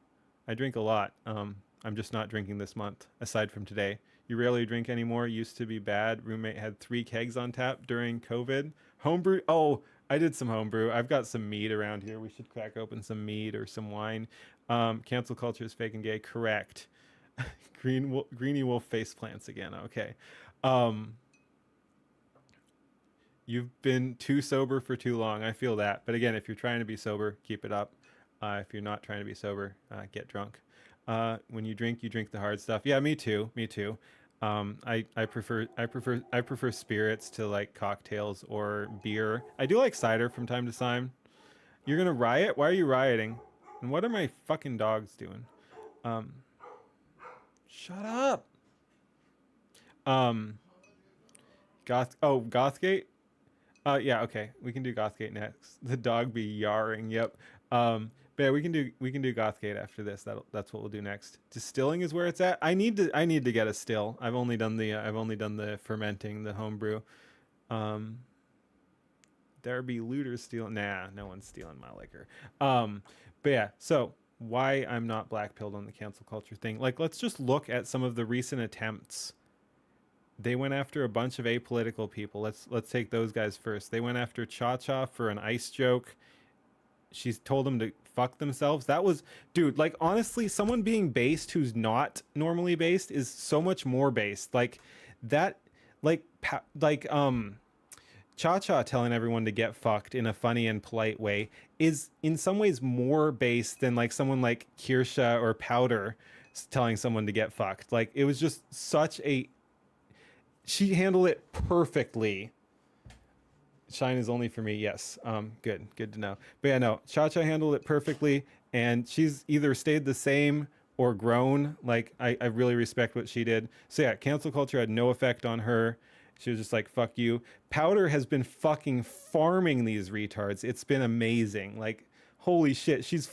I drink a lot. I'm just not drinking this month, aside from today. You rarely drink anymore. Used to be bad. Roommate had 3 kegs on tap during COVID. Homebrew. Oh, I did some homebrew. I've got some mead around here. We should crack open some mead or some wine. Cancel culture is fake and gay. Correct. Greeny wolf face plants again. Okay. You've been too sober for too long. I feel that. But again, if you're trying to be sober, keep it up. If you're not trying to be sober, get drunk. When you drink the hard stuff. Yeah, me too. Me too. I prefer spirits to like cocktails or beer. I do like cider from time to time. You're gonna riot? Why are you rioting? And what are my fucking dogs doing? Shut up. Gothgate? Yeah, okay. We can do Gothgate next. The dog be yarring. Yep. But yeah, we can do Gothgate after this. That's what we'll do next. Distilling is where it's at. I need to get a still. I've only done the fermenting, the homebrew. There be looters stealing. Nah, no one's stealing my liquor. But yeah, so why I'm not black pilled on the cancel culture thing. Like, let's just look at some of the recent attempts. They went after a bunch of apolitical people. Let's take those guys first. They went after Cha Cha for an ice joke. She's told them to fuck themselves. That was, dude, like, honestly, someone being based who's not normally based is so much more based. Like that, Cha Cha telling everyone to get fucked in a funny and polite way is in some ways more based than like someone like Kirsha or Powder telling someone to get fucked. Like, it was just she handled it perfectly. Shine is only for me. Yes. Good to know. But yeah, no, Cha Cha handled it perfectly, and she's either stayed the same or grown. Like, I really respect what she did. So yeah, cancel culture had no effect on her. She was just like, fuck you. Powder has been fucking farming these retards. It's been amazing. Like, holy shit. She's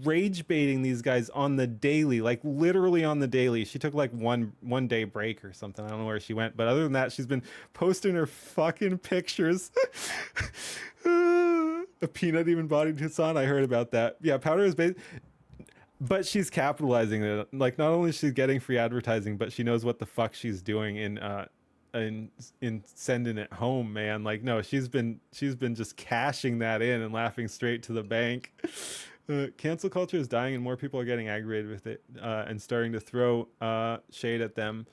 rage baiting these guys on the daily, like literally on the daily. She took like one day break or something. I don't know where she went. But other than that, she's been posting her fucking pictures. A peanut even bodied Hassan. I heard about that. Yeah, Powder is but she's capitalizing it. Like, not only is she getting free advertising, but she knows what the fuck she's doing in sending it home, man. Like, no, she's been just cashing that in and laughing straight to the bank. Cancel culture is dying and more people are getting aggravated with it and starting to throw shade at them.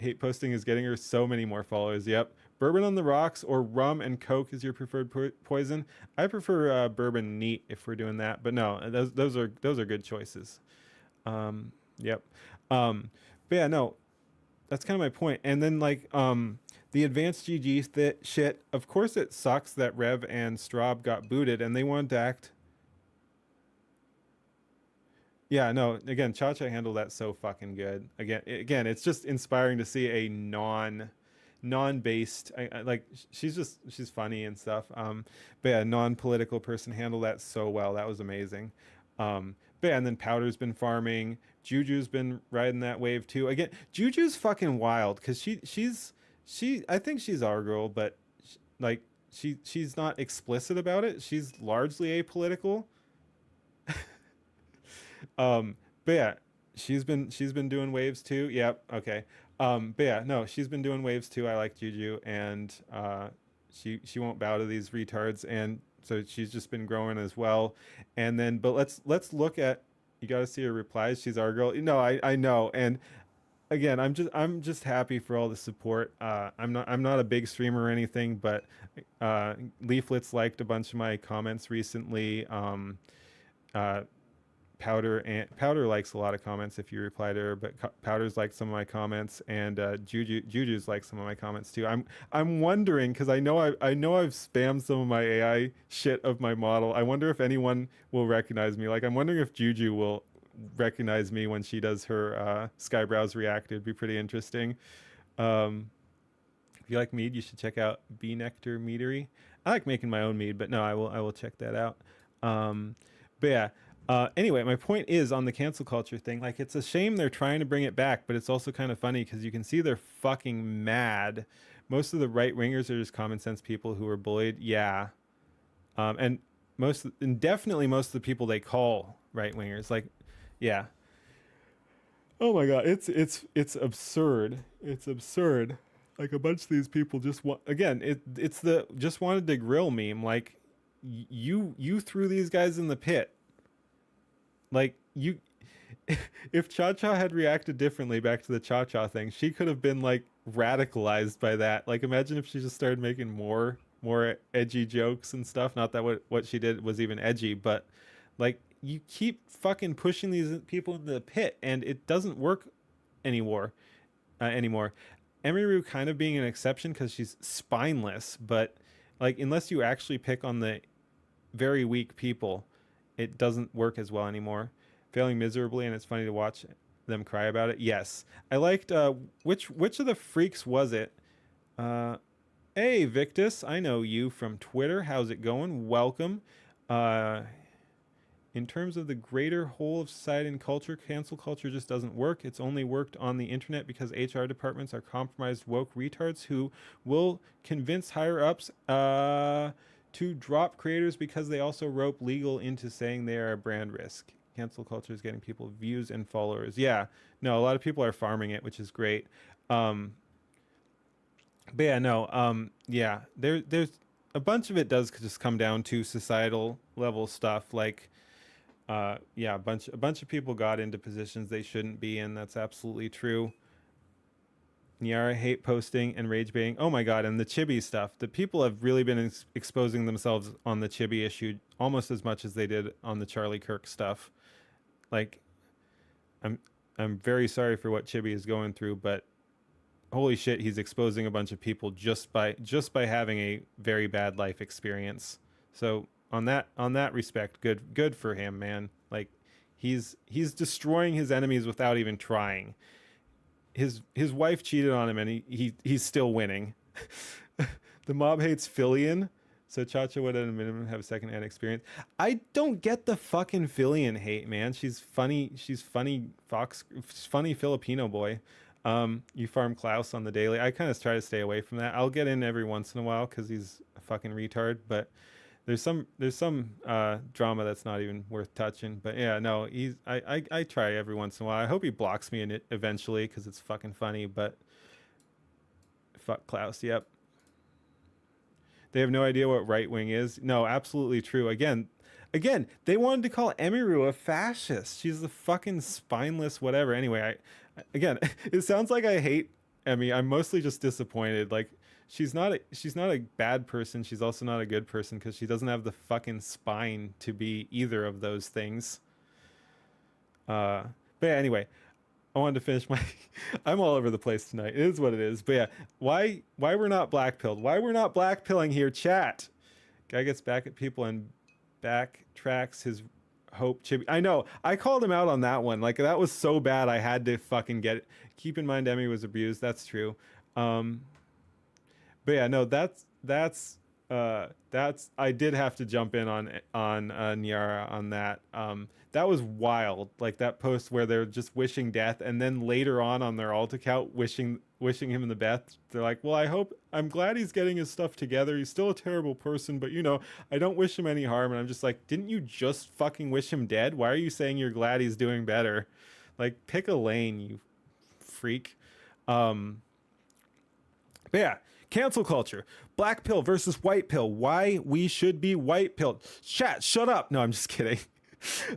Hate posting is getting her so many more followers. Yep. Bourbon on the rocks or rum and Coke is your preferred poison. I prefer bourbon neat if we're doing that, but no, those are good choices. Yep. But yeah, no, that's kind of my point. And then like the advanced GG shit. Of course, it sucks that Rev and Straub got booted, and they wanted to act. Yeah, no. Again, Cha-Cha handled that so fucking good. Again, it's just inspiring to see a non-based. Like she's funny and stuff. But yeah, non-political person handled that so well. That was amazing. But yeah, and then Powder's been farming. Juju's been riding that wave too. Again, Juju's fucking wild because she. I think she's our girl, but like she's not explicit about it. She's largely apolitical. But yeah, she's been doing waves too. Yep. Okay. But yeah, no, she's been doing waves too. I like Juju, and she won't bow to these retards, and so she's just been growing as well. And then, but let's look at. You got to see her replies. She's our girl. No, I know. And again, I'm just happy for all the support. I'm not a big streamer or anything, but Leaflets liked a bunch of my comments recently. Powder likes a lot of comments if you reply to her, but Powder's liked some of my comments, and Juju's liked some of my comments too. I'm wondering because I know I've spammed some of my AI shit of my model. I wonder if anyone will recognize me. Like I'm wondering if Juju will recognize me when she does her Skyebrows react. It'd be pretty interesting. If you like mead, you should check out Bee Nectar Meadery. I like making my own mead, but no, I will check that out. But yeah. Anyway, my point is on the cancel culture thing, like it's a shame they're trying to bring it back, but it's also kind of funny because you can see they're fucking mad. Most of the right wingers are just common sense people who are bullied. Yeah. And definitely most of the people they call right wingers, like, yeah. Oh my God. It's absurd. It's absurd. Like a bunch of these people just it's the just wanted to grill meme. Like you threw these guys in the pit. Like you, if Cha-Cha had reacted differently back to the Cha-Cha thing, she could have been like radicalized by that. Like imagine if she just started making more edgy jokes and stuff. Not that what she did was even edgy, but like you keep fucking pushing these people into the pit, and it doesn't work anymore. Emiru kind of being an exception because she's spineless, but like unless you actually pick on the very weak people, it doesn't work as well anymore. Failing miserably, and it's funny to watch them cry about it. Yes, I liked which of the freaks was it? Hey Victus, I know you from Twitter. How's it going? Welcome. In terms of the greater whole of society and culture, cancel culture just doesn't work. It's only worked on the internet because HR departments are compromised woke retards who will convince higher ups to drop creators because they also rope legal into saying they are a brand risk. Cancel culture is getting people views and followers. Yeah, no, a lot of people are farming it, which is great. But yeah, no, yeah, there's a bunch of it does just come down to societal level stuff. Like, yeah, a bunch of people got into positions they shouldn't be in. That's absolutely true. Niara hate posting and rage baiting. Oh my God, and the Chibi stuff. The people have really been exposing themselves on the Chibi issue almost as much as they did on the Charlie Kirk stuff. Like, I'm very sorry for what Chibi is going through, but holy shit, he's exposing a bunch of people just by having a very bad life experience. So on that respect, good for him, man. Like, he's destroying his enemies without even trying. His wife cheated on him, and he's still winning. The mob hates Fillion, so Cha-Cha would at a minimum have a second-hand experience. I don't get the fucking Fillion hate, man. She's funny. She's funny Filipino boy. You farm Klaus on the daily. I kind of try to stay away from that. I'll get in every once in a while because he's a fucking retard, but there's some drama that's not even worth touching. But yeah, no, I try every once in a while. I hope he blocks me in it eventually because it's fucking funny. But fuck Klaus. Yep. They have no idea what right wing is. No, absolutely true. Again, Again, they wanted to call Emiru a fascist. She's the fucking spineless whatever. Anyway, again, it sounds like I hate Emmy. I'm mostly just disappointed. Like she's not a bad person. She's also not a good person because she doesn't have the fucking spine to be either of those things. But yeah, anyway, I wanted to finish my. I'm all over the place tonight. It is what it is. But yeah, why we're not blackpilled? Why we're not blackpilling here? Chat. Guy gets back at people and backtracks his hope. Chibi. I know. I called him out on that one. Like that was so bad. I had to fucking get it. Keep in mind, Emmy was abused. That's true. But yeah, no. That's. I did have to jump in on Nyara on that. That was wild. Like that post where they're just wishing death, and then later on their alt account wishing him the best. They're like, well, I'm glad he's getting his stuff together. He's still a terrible person, but I don't wish him any harm. And I'm just like, didn't you just fucking wish him dead? Why are you saying you're glad he's doing better? Like, pick a lane, you freak. But yeah, cancel culture. Black pill versus white pill. Why we should be white pilled. Chat, shut up. No, I'm just kidding.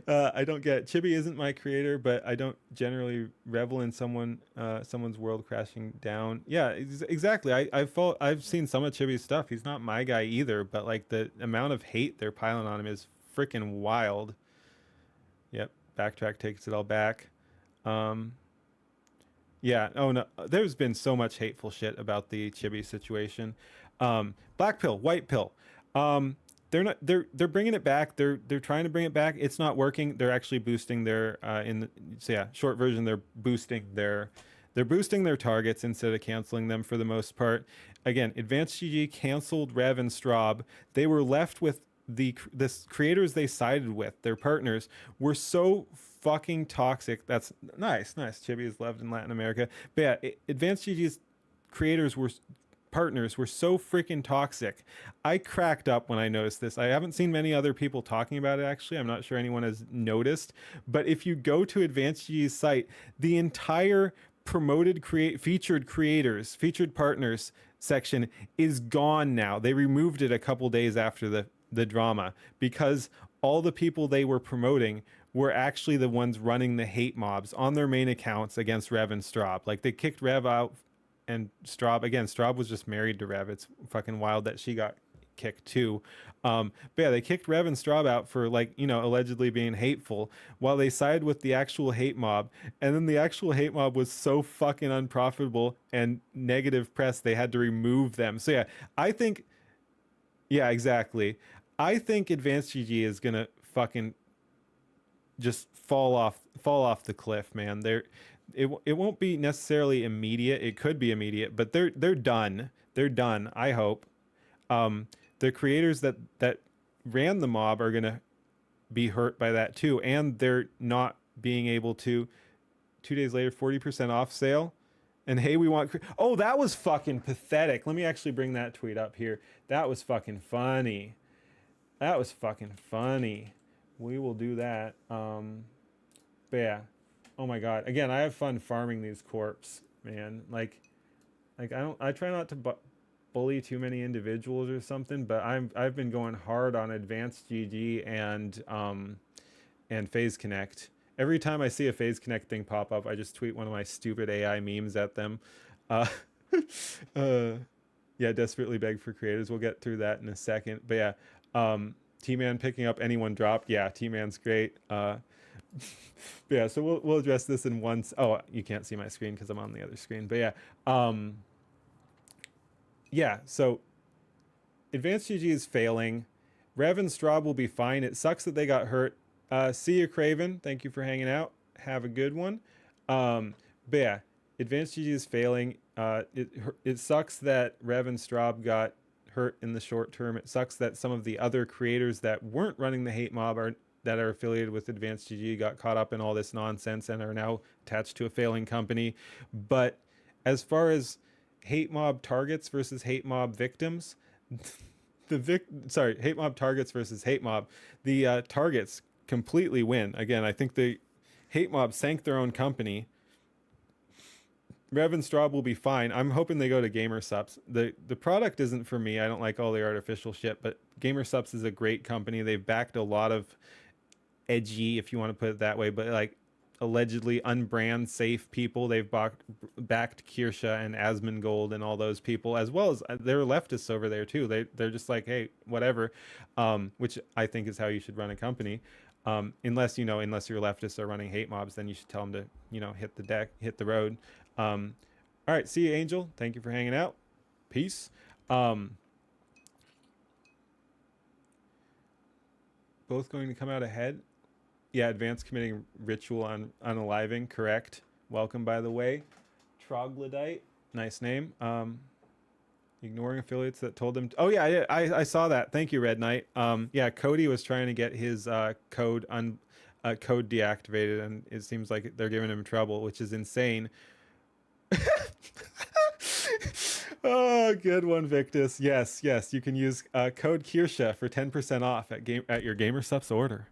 I don't get it. Chibi isn't my creator, but I don't generally revel in someone's world crashing down. Yeah, exactly. I've seen some of Chibi's stuff. He's not my guy either, but like the amount of hate they're piling on him is freaking wild. Yep, backtrack takes it all back. Yeah. Oh no, there's been so much hateful shit about the Chibi situation. Black pill, white pill. They're bringing it back. They're trying to bring it back. It's not working. They're actually boosting their short version. They're boosting their targets instead of canceling them for the most part. Again, Advanced GG canceled Rev and Straub. They were left with the creators they sided with. Their partners were so fucking toxic. That's nice. Chibi is loved in Latin America. But yeah, Advanced GG's partners were so freaking toxic. I cracked up when I noticed this. I haven't seen many other people talking about it, actually. I'm not sure anyone has noticed. But if you go to Advanced GG's site, the entire promoted featured partners section is gone now. They removed it a couple days after the drama because all the people they were promoting were actually the ones running the hate mobs on their main accounts against Rev and Straub. Like they kicked Rev out. And Straub was just married to Rev. It's fucking wild that she got kicked too. But yeah, they kicked Rev and Straub out for allegedly being hateful while they sided with the actual hate mob. And then the actual hate mob was so fucking unprofitable and negative press, they had to remove them. So yeah, exactly. I think Advanced GG is going to fucking just fall off the cliff, man. It won't be necessarily immediate. It could be immediate, but they're done. They're done. I hope. The creators that ran the mob are gonna be hurt by that too, and they're not being able to. 2 days later, 40% off sale, and hey, we want. Oh, that was fucking pathetic. Let me actually bring that tweet up here. That was fucking funny. We will do that. But yeah. Oh my god! Again, I have fun farming these corpse, man. Like I try not to bully too many individuals or something, but I've been going hard on Advanced GG and Phase Connect. Every time I see a Phase Connect thing pop up, I just tweet one of my stupid AI memes at them. Yeah, desperately beg for creators. We'll get through that in a second. But yeah, T-Man picking up anyone dropped. Yeah, T-Man's great. Yeah, so we'll address this in once. Oh, you can't see my screen because I'm on the other screen. But yeah, so Advanced GG is failing. Rev and Straub will be fine. It sucks that they got hurt. See you, Craven. Thank you for hanging out. Have a good one. But yeah, Advanced GG is failing. It sucks that Rev and Straub got hurt in the short term. It sucks that some of the other creators that weren't running the hate mob that are affiliated with Advanced GG got caught up in all this nonsense and are now attached to a failing company. But as far as hate mob targets versus hate mob victims, hate mob targets versus hate mob, the targets completely win. Again, I think the hate mob sank their own company. Rev and Straub will be fine. I'm hoping they go to GamerSups. The product isn't for me. I don't like all the artificial shit, but GamerSups is a great company. They've backed a lot of edgy, if you want to put it that way, but like allegedly unbrand safe people. They've backed Kirsha and Asmongold and all those people, as well as there are leftists over there too. They're just like, hey, whatever, which I think is how you should run a company. Unless your leftists are running hate mobs, then you should tell them to, hit the road. All right, see you, Angel. Thank you for hanging out. Peace. Both going to come out ahead. Yeah, advanced committing ritual on unaliving, correct. Welcome, by the way. Troglodyte, nice name. Ignoring affiliates that told them oh yeah, I saw that. Thank you, Red Knight. Yeah, Cody was trying to get his code deactivated, and it seems like they're giving him trouble, which is insane. Oh, good one, Victus. Yes, you can use code Kirsha for 10% off at your GamerSups order.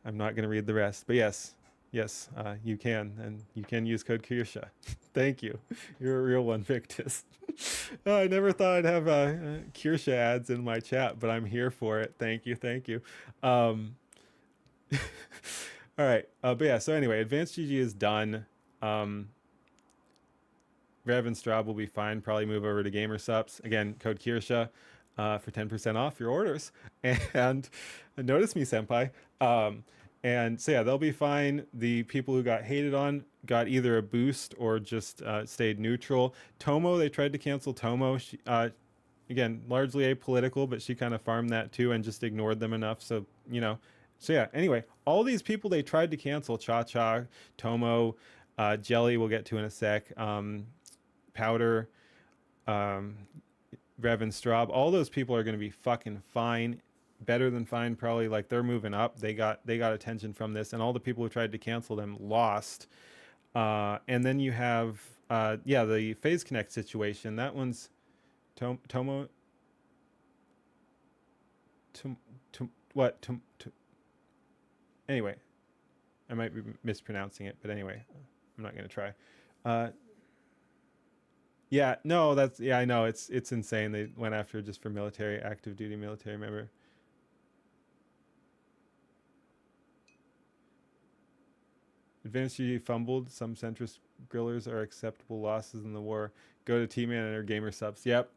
I'm not going to read the rest, but yes, you can, and you can use code Kirsha. Thank you. You're a real one, Victus. I never thought I'd have Kirsha ads in my chat, but I'm here for it. Thank you. All right, but yeah. So anyway, Advanced GG is done. Rev and Straub will be fine. Probably move over to GamerSups. Again, code Kirsha for 10% off your orders. And notice me, senpai. And so yeah, they'll be fine. The people who got hated on got either a boost or just stayed neutral. Tomo, they tried to cancel Tomo. She, again, largely apolitical, but she kind of farmed that too and just ignored them enough. So, So yeah, anyway, all these people they tried to cancel, Cha-Cha, Tomo, Jelly we'll get to in a sec, Powder, Rev and Straub, all those people are going to be fucking fine. Better than fine, probably. Like, they're moving up. They got attention from this, and all the people who tried to cancel them lost. And then you have the Phase Connect situation. That one's Tomo. Anyway, I might be mispronouncing it, but anyway, I'm not going to try. I know it's insane. They went after just for active duty military member. Advanced GG fumbled. Some centrist grillers are acceptable losses in the war. Go to T-Man and her GamerSups. Yep.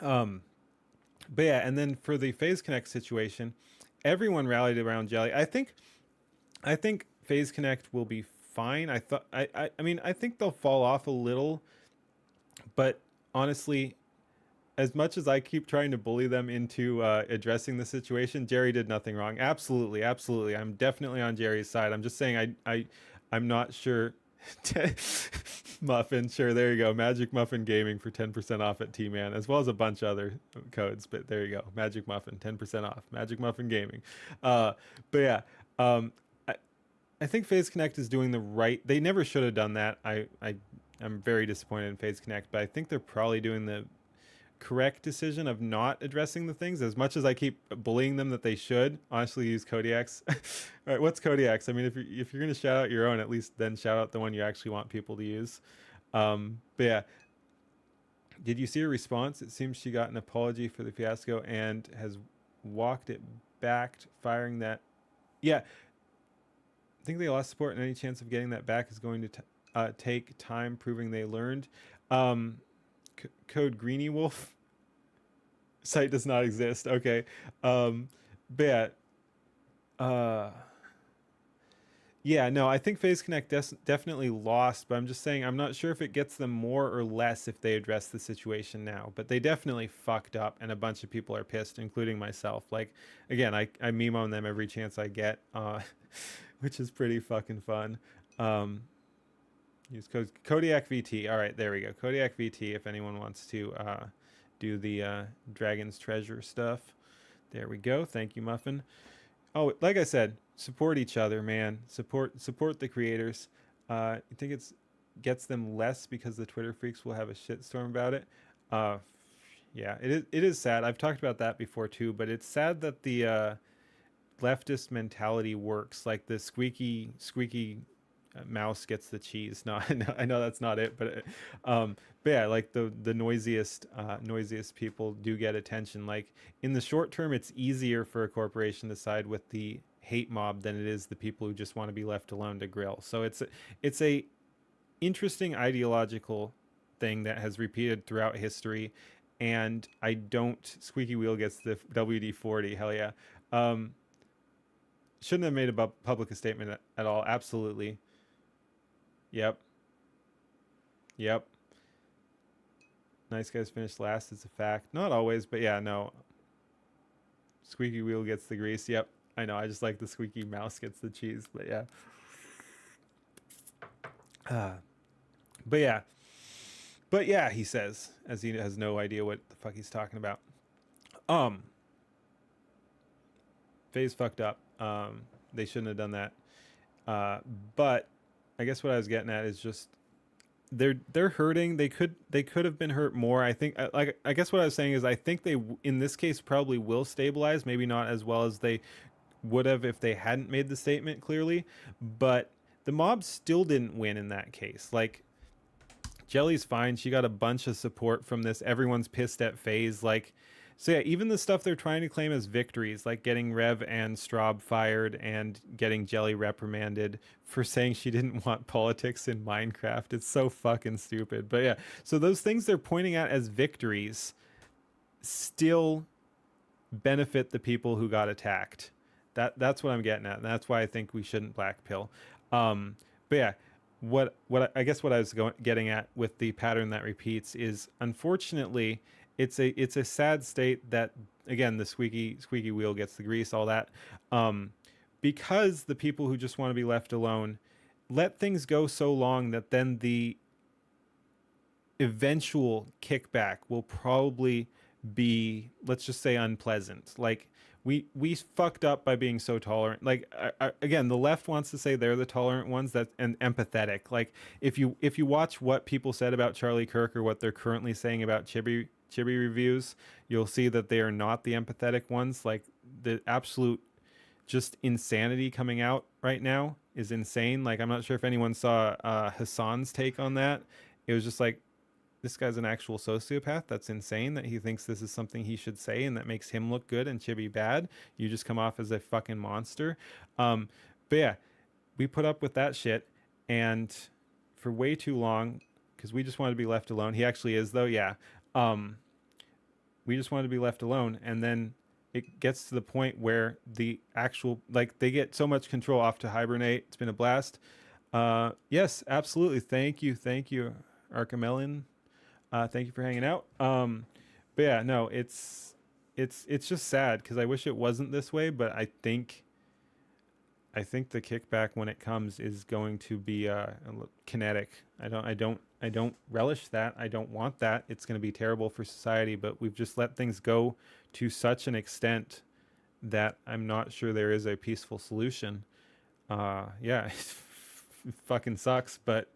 But yeah, and then for the Phase Connect situation, everyone rallied around Jelly. I think Phase Connect will be fine. I think they'll fall off a little, but honestly, as much as I keep trying to bully them into addressing the situation, Jerry did nothing wrong. Absolutely. I'm definitely on Jerry's side. I'm just saying I'm not sure. Muffin, sure, there you go. Magic Muffin Gaming for 10% off at T-Man, as well as a bunch of other codes, but there you go. Magic Muffin, 10% off. Magic Muffin Gaming. But yeah, I think Phase Connect is doing the right. They never should have done that. I'm very disappointed in Phase Connect, but I think they're probably doing the correct decision of not addressing the things, as much as I keep bullying them that they should honestly use Kodiaks. All right, what's Kodiaks? I mean, if you're going to shout out your own, at least then shout out the one you actually want people to use. But yeah, did you see her response? It seems she got an apology for the fiasco and has walked it back, firing that. Yeah, I think they lost support, and any chance of getting that back is going to take time, proving they learned. Code Greeny Wolf site does not exist. Okay. But I think Phase Connect definitely lost, but I'm just saying I'm not sure if it gets them more or less if they address the situation now, but they definitely fucked up, and a bunch of people are pissed, including myself. Like, again, I meme on them every chance I get, which is pretty fucking fun. Use code Kodiak VT. All right, there we go. Kodiak VT if anyone wants to do the Dragon's Treasure stuff. There we go. Thank you, Muffin. Oh, like I said, support each other, man. Support the creators. You think it gets them less because the Twitter freaks will have a shitstorm about it? Yeah, it is sad. I've talked about that before too, but it's sad that the leftist mentality works. Like the squeaky mouse gets the cheese. No, I know that's not it, but yeah, like the noisiest people do get attention. Like in the short term, it's easier for a corporation to side with the hate mob than it is the people who just want to be left alone to grill. So it's a interesting ideological thing that has repeated throughout history. And I don't, squeaky wheel gets the WD-40. Hell yeah. Shouldn't have made a public statement at all. Absolutely. Yep. Nice guys finish last. It's a fact. Not always, but yeah, no. Squeaky wheel gets the grease. Yep. I know. I just like the squeaky mouse gets the cheese, but yeah. But yeah, he says, as he has no idea what the fuck he's talking about. Faye's fucked up. They shouldn't have done that. But I guess what I was getting at is just they're hurting. They could have been hurt more. I think I guess what I was saying is I think they in this case probably will stabilize. Maybe not as well as they would have if they hadn't made the statement clearly. But the mob still didn't win in that case. Like Jelly's fine. She got a bunch of support from this. Everyone's pissed at FaZe. Like, so yeah, even the stuff they're trying to claim as victories, like getting Rev and Straub fired and getting Jelly reprimanded for saying she didn't want politics in Minecraft. It's so fucking stupid. But yeah, so those things they're pointing at as victories still benefit the people who got attacked. That's what I'm getting at. And that's why I think we shouldn't black pill. But yeah, what I guess what I was getting at with the pattern that repeats is, unfortunately, it's a sad state that, again, the squeaky wheel gets the grease, all that, because the people who just want to be left alone let things go so long that then the eventual kickback will probably be, let's just say, unpleasant. Like we fucked up by being so tolerant. Like again, the left wants to say they're the tolerant ones, and empathetic. Like if you watch what people said about Charlie Kirk or what they're currently saying about Chibi reviews, you'll see that they are not the empathetic ones. Like the absolute just insanity coming out right now is insane. Like I'm not sure if anyone saw Hassan's take on that. It was just like, this guy's an actual sociopath. That's insane that he thinks this is something he should say and that makes him look good and Chibi bad. You just come off as a fucking monster. But yeah, we put up with that shit and for way too long because we just wanted to be left alone. He actually is though. Yeah. We just wanted to be left alone. And then it gets to the point where the actual, like they get so much control off to hibernate. It's been a blast. Yes, absolutely. Thank you, Archimelian. Thank you for hanging out. But yeah, no, it's just sad because I wish it wasn't this way, but I think the kickback when it comes is going to be kinetic. I don't relish that. I don't want that. It's going to be terrible for society, but we've just let things go to such an extent that I'm not sure there is a peaceful solution. Yeah, it fucking sucks, but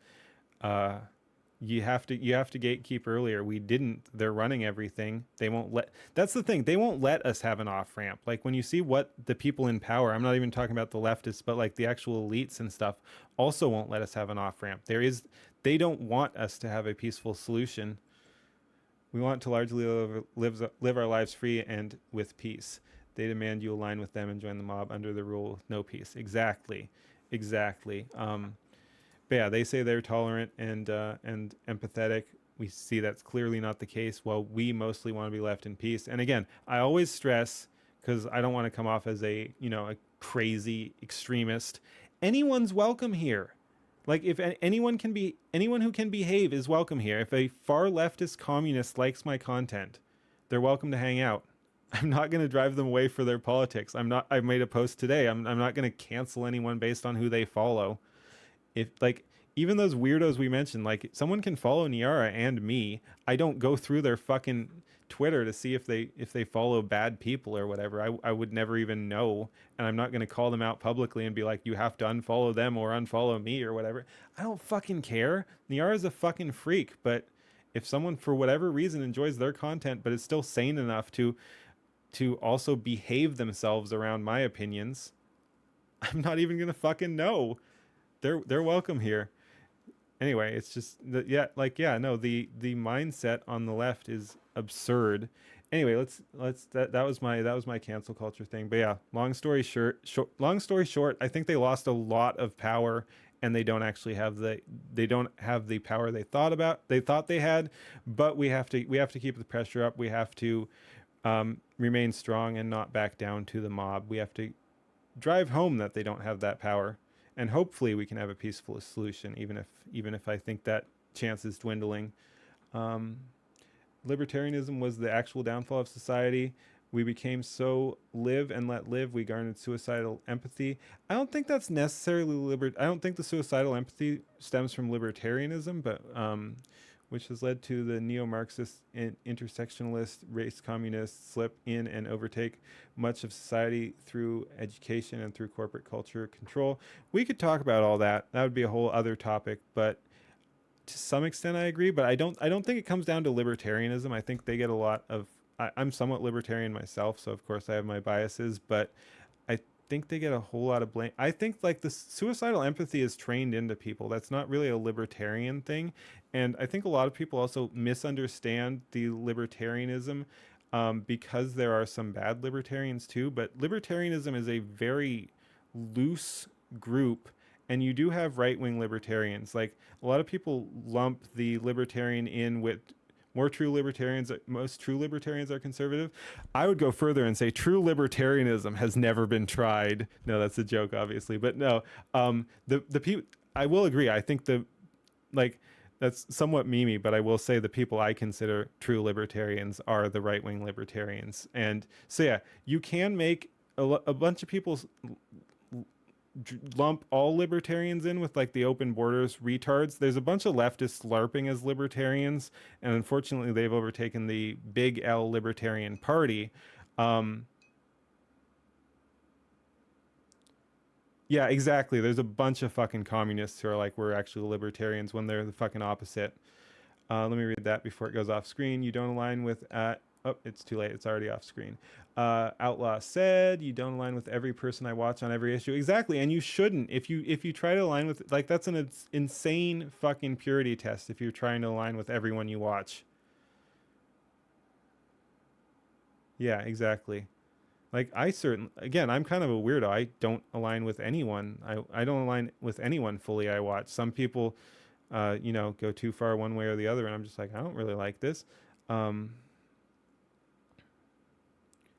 you have to gatekeep earlier. We didn't. They're running everything. They won't let, that's the thing. They won't let us have an off ramp. Like when you see what the people in power, I'm not even talking about the leftists, but like the actual elites and stuff also won't let us have an off ramp. They don't want us to have a peaceful solution. We want to largely live our lives free and with peace. They demand you align with them and join the mob under the rule of no peace. Exactly. But yeah, they say they're tolerant and empathetic. We see that's clearly not the case. Well, we mostly want to be left in peace. And again, I always stress, because I don't want to come off as a crazy extremist. Anyone's welcome here. Like if anyone who can behave is welcome here. If a far leftist communist likes my content, they're welcome to hang out. I'm not going to drive them away for their politics. I made a post today. I'm not going to cancel anyone based on who they follow. If like even those weirdos we mentioned, like someone can follow Niara and me. I don't go through their fucking Twitter to see if they follow bad people or whatever. I would never even know, and I'm not going to call them out publicly and be like, you have to unfollow them or unfollow me or whatever. I don't fucking care. Niara's a fucking freak, but if someone for whatever reason enjoys their content but is still sane enough to to also behave themselves around my opinions, I'm not even gonna fucking know. They're welcome here. Anyway, it's just the, yeah, like yeah, no, the mindset on the left is absurd. Anyway, let's that was my cancel culture thing. But yeah, long story short, I think they lost a lot of power, and they don't have the power they thought they had. But we have to keep the pressure up. We have to remain strong and not back down to the mob. We have to drive home that they don't have that power, and hopefully we can have a peaceful solution, even if I think that chance is dwindling. um, Libertarianism was the actual downfall of society. We became so live and let live, we garnered suicidal empathy. I don't think that's necessarily I don't think the suicidal empathy stems from libertarianism, but which has led to the neo-Marxist and intersectionalist race communists slip in and overtake much of society through education and through corporate culture control. We could talk about all that. That would be a whole other topic, but to some extent I agree, but I don't think it comes down to libertarianism. I think they get a lot of I'm somewhat libertarian myself, so of course I have my biases, but I think they get a whole lot of blame. I think like the suicidal empathy is trained into people. That's not really a libertarian thing. And I think a lot of people also misunderstand the libertarianism, because there are some bad libertarians too. But libertarianism is a very loose group, and you do have right-wing libertarians. Like a lot of people lump the libertarian in with most true libertarians are conservative. I would go further and say true libertarianism has never been tried. No, that's a joke, obviously, but no. The people, I will agree. I think that's somewhat memey, but I will say the people I consider true libertarians are the right-wing libertarians. And so yeah, you can make a bunch of people lump all libertarians in with like the open borders retards. There's a bunch of leftists LARPing as libertarians, and unfortunately they've overtaken the big L Libertarian Party. Yeah, exactly. There's a bunch of fucking communists who are like, we're actually libertarians, when they're the fucking opposite. Let me read that before it goes off screen. You don't align with oh, it's too late. It's already off screen. Outlaw said, you don't align with every person I watch on every issue. Exactly, and you shouldn't. If you try to align with, like, that's an insane fucking purity test if you're trying to align with everyone you watch. Yeah, exactly. Like again, I'm kind of a weirdo. I don't align with anyone. I don't align with anyone fully I watch. Some people go too far one way or the other, and I'm just like, I don't really like this.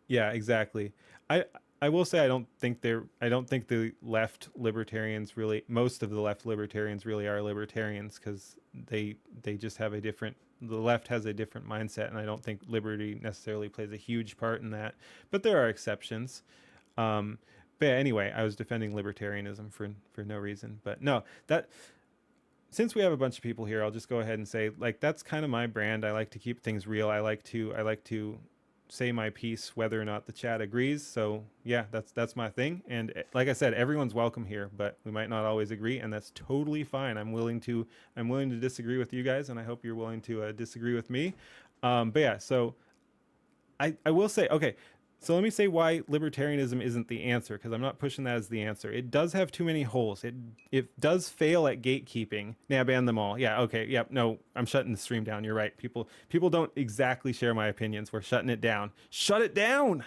Yeah, exactly. I will say I don't think the left libertarians really, most of the left libertarians really are libertarians, because they just have the left has a different mindset, and I don't think liberty necessarily plays a huge part in that. But there are exceptions. But anyway, I was defending libertarianism for no reason. But no, that since we have a bunch of people here, I'll just go ahead and say, like, that's kind of my brand. I like to keep things real. I like to say my piece whether or not the chat agrees. So yeah, that's my thing. And like I said, everyone's welcome here, but we might not always agree, and that's totally fine. I'm willing to disagree with you guys, and I hope you're willing to disagree with me. But yeah, so I will say, okay, so let me say why libertarianism isn't the answer, because I'm not pushing that as the answer. It does have too many holes. It does fail at gatekeeping. Yeah, ban them all. Yeah, okay, yep. No, I'm shutting the stream down. You're right. People don't exactly share my opinions. We're shutting it down. Shut it down.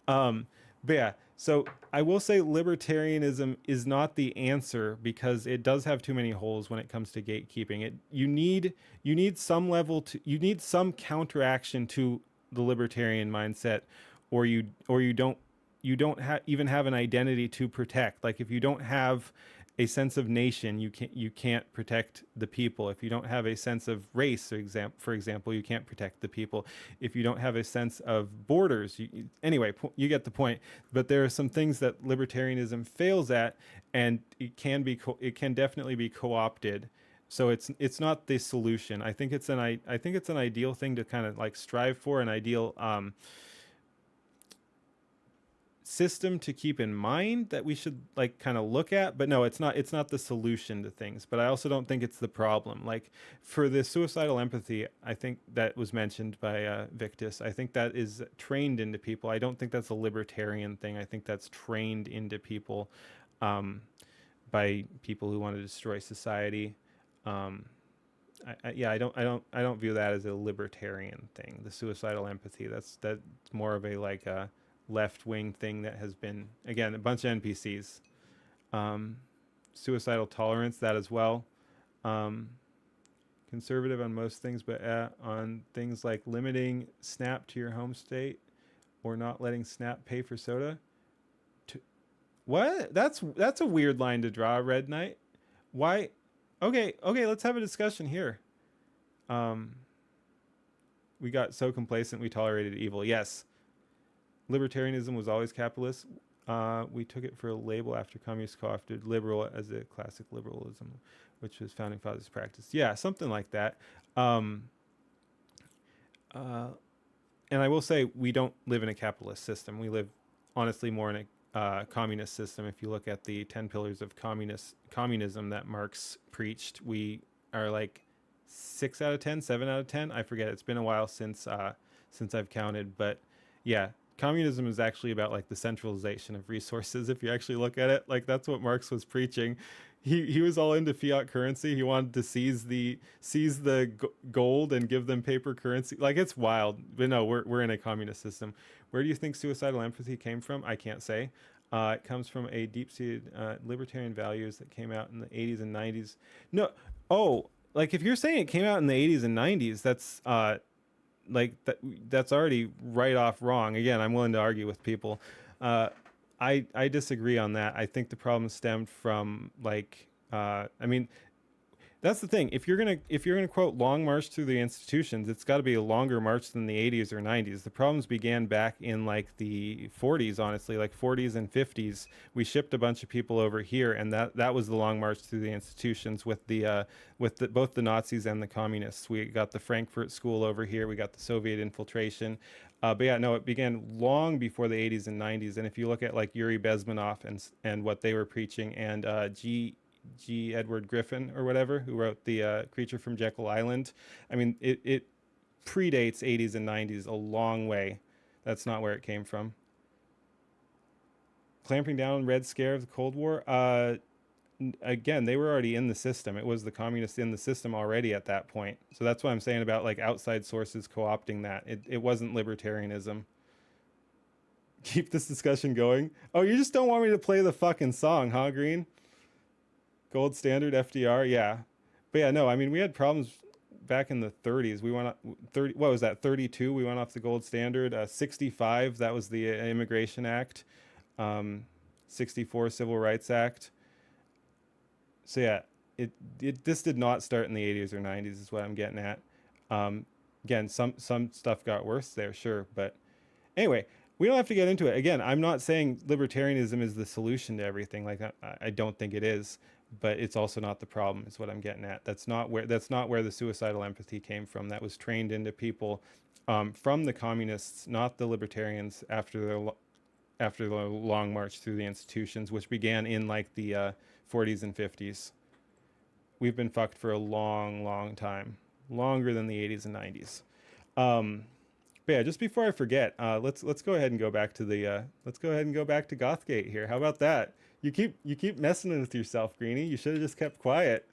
But yeah, so I will say libertarianism is not the answer, because it does have too many holes when it comes to gatekeeping. You need some counteraction to the libertarian mindset, or you don't even have an identity to protect. Like, if you don't have a sense of nation, you can't protect the people. If you don't have a sense of race, for example, you can't protect the people. If you don't have a sense of borders, anyway, you get the point. But there are some things that libertarianism fails at, and it can definitely be co-opted. So it's not the solution. I think it's an ideal thing to kind of like strive for, an ideal system to keep in mind that we should like kind of look at, but no, it's not the solution to things, but I also don't think it's the problem. Like for the suicidal empathy, I think that was mentioned by Victus. I think that is trained into people. I don't think that's a libertarian thing. I think that's trained into people by people who want to destroy society. Yeah, I don't view that as a libertarian thing. The suicidal empathy, that's more of a like a left-wing thing that has been, again, a bunch of NPCs. Suicidal tolerance, that as well. Conservative on most things, but on things like limiting Snap to your home state or not letting Snap pay for soda. What? That's a weird line to draw, Red Knight. Why? Okay, let's have a discussion here. We got so complacent we tolerated evil. Yes. Libertarianism was always capitalist. We took it for a label after communists co-opted liberal as a classic liberalism, which was founding fathers practice. Yeah, something like that. And I will say we don't live in a capitalist system. We live, honestly, more in a communist system. If you look at the 10 pillars of communism that Marx preached, we are like 6 out of 10, 7 out of 10. I forget. It's been a while since I've counted, but yeah. Communism is actually about like the centralization of resources. If you actually look at it, like that's what Marx was preaching. He was all into fiat currency. He wanted to seize the gold and give them paper currency. Like it's wild. But no, we're in a communist system. Where do you think suicidal empathy came from? I can't say. It comes from a deep-seated libertarian values that came out in the 80s and 90s. No, like if you're saying it came out in the 80s and 90s, that's like that's already right off wrong. Again, I'm willing to argue with people. I disagree on that. I think the problem stemmed from like I mean, that's the thing. If you're gonna quote Long March Through the Institutions, it's got to be a longer march than the 80s or 90s. The problems began back in like the 40s, honestly, like 40s and 50s. We shipped a bunch of people over here, and that was the Long March Through the Institutions with both the Nazis and the communists. We got the Frankfurt School over here. We got the Soviet infiltration. But yeah, no, it began long before the 80s and 90s. And if you look at like Yuri Bezmenov and what they were preaching, and G. Edward Griffin or whatever, who wrote the Creature from Jekyll Island. I mean, it predates 80s and 90s a long way. That's not where it came from. Clamping down on Red Scare of the Cold War. Again, they were already in the system. It was the communists in the system already at that point. So that's what I'm saying about like outside sources co-opting that. It wasn't libertarianism. Keep this discussion going. Oh, you just don't want me to play the fucking song, huh, Green? Gold standard FDR, yeah. But yeah, no, I mean, we had problems back in the 30s. We went 30. What was that? 32. We went off the gold standard. 65. That was the Immigration Act. 64 Civil Rights Act. So yeah, this did not start in the 80s or 90s, is what I'm getting at. Again, some stuff got worse there, sure, but anyway. We don't have to get into it. Again, I'm not saying libertarianism is the solution to everything. Like I don't think it is, but it's also not the problem. Is what I'm getting at. That's not where the suicidal empathy came from. That was trained into people from the communists, not the libertarians. After the long march through the institutions, which began in like the 40s and 50s. We've been fucked for a long, long time, longer than the 80s and 90s. But yeah, just before I forget, let's go ahead and go back to Gothgate here. How about that? You keep messing with yourself, Greenie. You should have just kept quiet.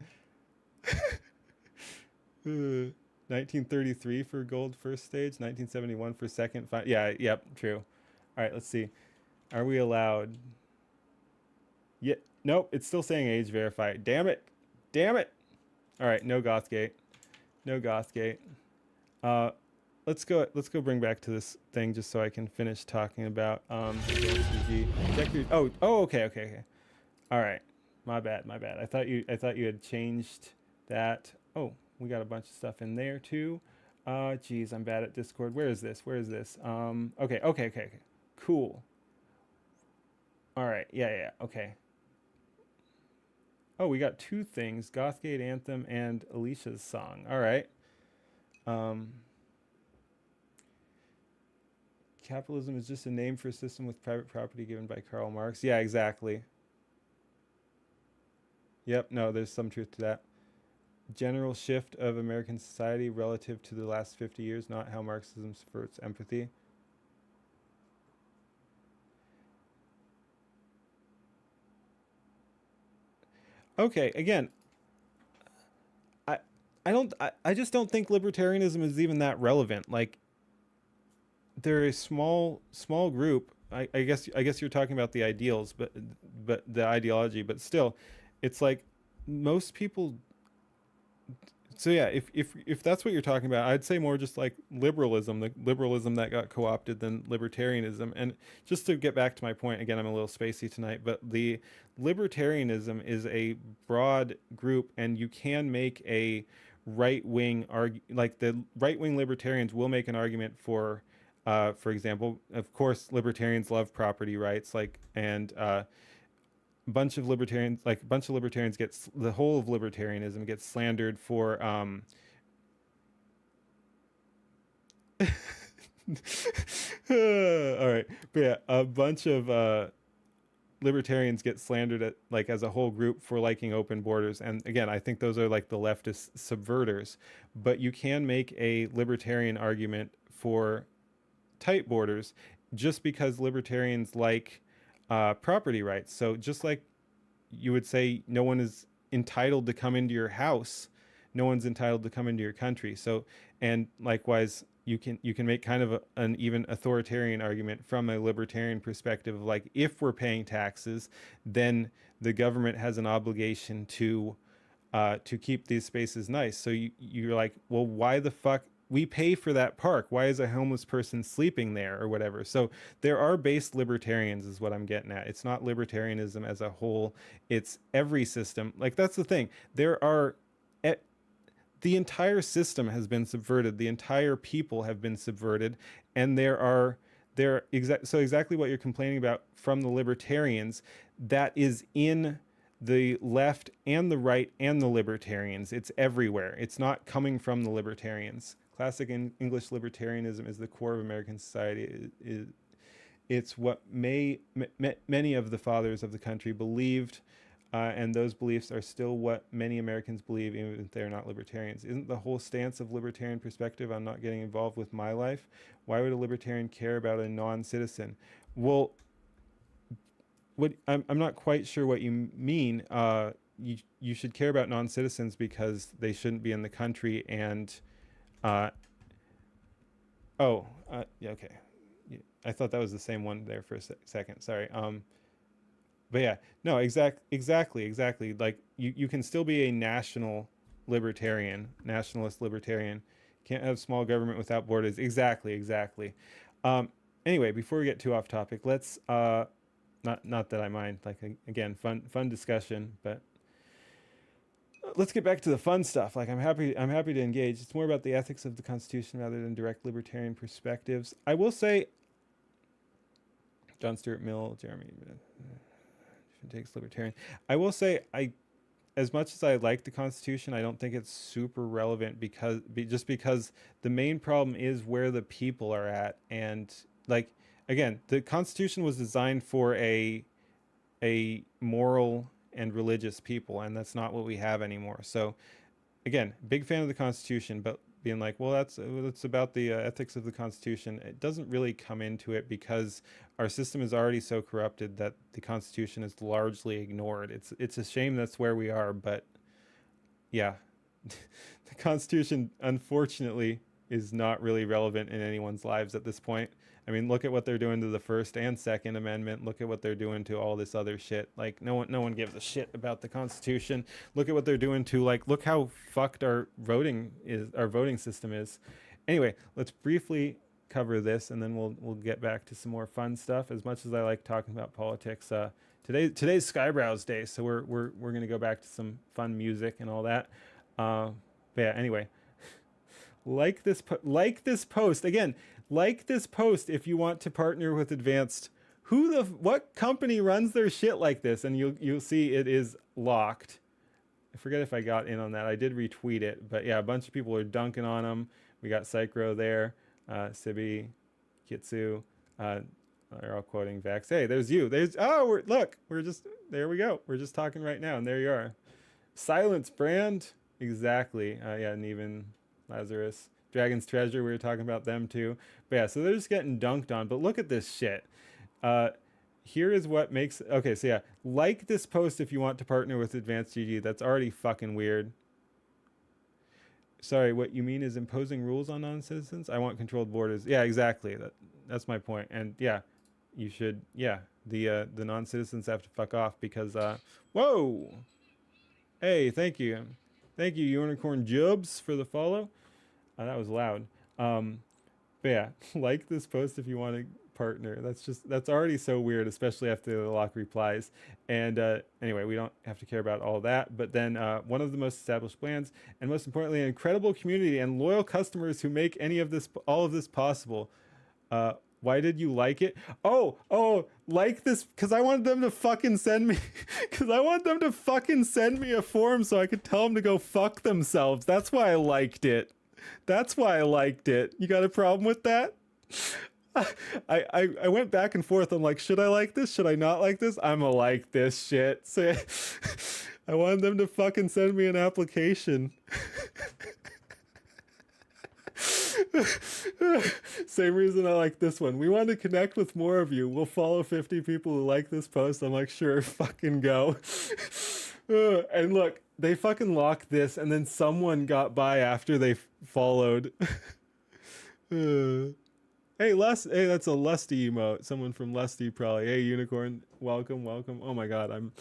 1933 for gold first stage, 1971 for second. Yeah, yep, true. All right, let's see. Are we allowed? Yeah, nope. It's still saying age verified. Damn it. All right, no Gothgate. Let's go bring back to this thing just so I can finish talking about okay. All right. My bad. I thought you had changed that. Oh, we got a bunch of stuff in there too. Geez, I'm bad at Discord. Where is this? Okay. Cool. All right. Yeah, okay. Oh, we got two things, Gothgate Anthem and Alicia's song. All right. Capitalism is just a name for a system with private property given by Karl Marx. Yeah, exactly. Yep, no, there's some truth to that. General shift of American society relative to the last 50 years, not how Marxism subverts empathy. Okay, again, I I just don't think libertarianism is even that relevant. Like, they're a small group. I guess you're talking about the ideals, but the ideology, but still, it's like most people. So yeah, if that's what you're talking about, I'd say more just like liberalism, the liberalism that got co-opted, than libertarianism. And just to get back to my point again, I'm a little spacey tonight, but the libertarianism is a broad group, and you can make a right wing like the right wing libertarians will make an argument for example, of course, libertarians love property rights, like, and bunch of libertarians, like a bunch of libertarians gets, the whole of libertarianism gets slandered for all right, but yeah, a bunch of libertarians get slandered at, like, as a whole group for liking open borders. And again, I think those are like the leftist subverters, but you can make a libertarian argument for tight borders just because libertarians like property rights. So just like you would say no one is entitled to come into your house, no one's entitled to come into your country. So, and likewise, you can make kind of an even authoritarian argument from a libertarian perspective of, like, if we're paying taxes, then the government has an obligation to keep these spaces nice. So you're like, well, why the fuck we pay for that park? Why is a homeless person sleeping there or whatever? So there are base libertarians is what I'm getting at. It's not libertarianism as a whole. It's every system. Like, that's the thing. There are, the entire system has been subverted. The entire people have been subverted. And exactly what you're complaining about from the libertarians, that is in the left and the right and the libertarians. It's everywhere. It's not coming from the libertarians. Classic English libertarianism is the core of American society. It's what many of the fathers of the country believed, and those beliefs are still what many Americans believe, even if they're not libertarians. Isn't the whole stance of libertarian perspective on not getting involved with my life? Why would a libertarian care about a non-citizen? Well, I'm not quite sure what you mean. You should care about non-citizens because they shouldn't be in the country, and yeah, okay. I thought that was the same one there for a second. Sorry. But yeah, no, exactly. Like, you can still be a nationalist libertarian. Can't have small government without borders. Exactly. Anyway, before we get too off topic, let's not that I mind. Like, again, fun discussion, but let's get back to the fun stuff. Like, I'm happy to engage. It's more about the ethics of the Constitution rather than direct libertarian perspectives. I will say, John Stuart Mill, Jeremy takes libertarian. I will say, as much as I like the Constitution, I don't think it's super relevant because the main problem is where the people are at. And, like, again, the Constitution was designed for a moral and religious people, and that's not what we have anymore. So, again, big fan of the Constitution, but being like, well, that's about the ethics of the Constitution. It doesn't really come into it because our system is already so corrupted that the Constitution is largely ignored. It's a shame that's where we are, but yeah, the Constitution, unfortunately, is not really relevant in anyone's lives at this point. I mean, look at what they're doing to the First and Second Amendment. Look at what they're doing to all this other shit. Like, no one gives a shit about the Constitution. Look at what they're doing to, like, look how fucked our voting system is. Anyway, let's briefly cover this, and then we'll get back to some more fun stuff. As much as I like talking about politics, today's Skyebrows Day, so we're gonna go back to some fun music and all that. But yeah, anyway, like this post again. Like this post if you want to partner with Advanced. What company runs their shit like this? And you'll see it is locked. I forget if I got in on that. I did retweet it, but yeah, a bunch of people are dunking on them. We got Psychro there, Sibi, Kitsu, They're all quoting Vax. Hey, there's you. We're just, there we go. We're just talking right now, and there you are. Silence, Brand. Exactly. Yeah, and even Lazarus. Dragon's Treasure, we were talking about them too. But yeah, so they're just getting dunked on. But look at this shit. Here is what makes... Okay, so yeah. Like this post if you want to partner with Advanced GG. That's already fucking weird. Sorry, what you mean is imposing rules on non-citizens? I want controlled borders. Yeah, exactly. That's my point. And yeah, you should... Yeah, the non-citizens have to fuck off because... Whoa! Hey, thank you. Thank you, Unicorn Jubs, for the follow. That was loud. But yeah, like this post if you want to partner. That's already so weird, especially after the lock replies. And anyway, we don't have to care about all that. But then one of the most established brands, and most importantly, an incredible community and loyal customers who make all of this possible. Why did you like it? Oh, like this because I wanted them to fucking send me a form so I could tell them to go fuck themselves. That's why I liked it. You got a problem with that? I went back and forth. I'm like, should I like this? Should I not like this? I'ma like this shit. So I wanted them to fucking send me an application. Same reason I like this one. We want to connect with more of you. We'll follow 50 people who like this post. I'm like, sure, fucking go. And look, they fucking locked this, and then someone got by after they followed. Hey, hey, that's a Lusty emote. Someone from Lusty probably. Hey, Unicorn, welcome. Oh my god, I'm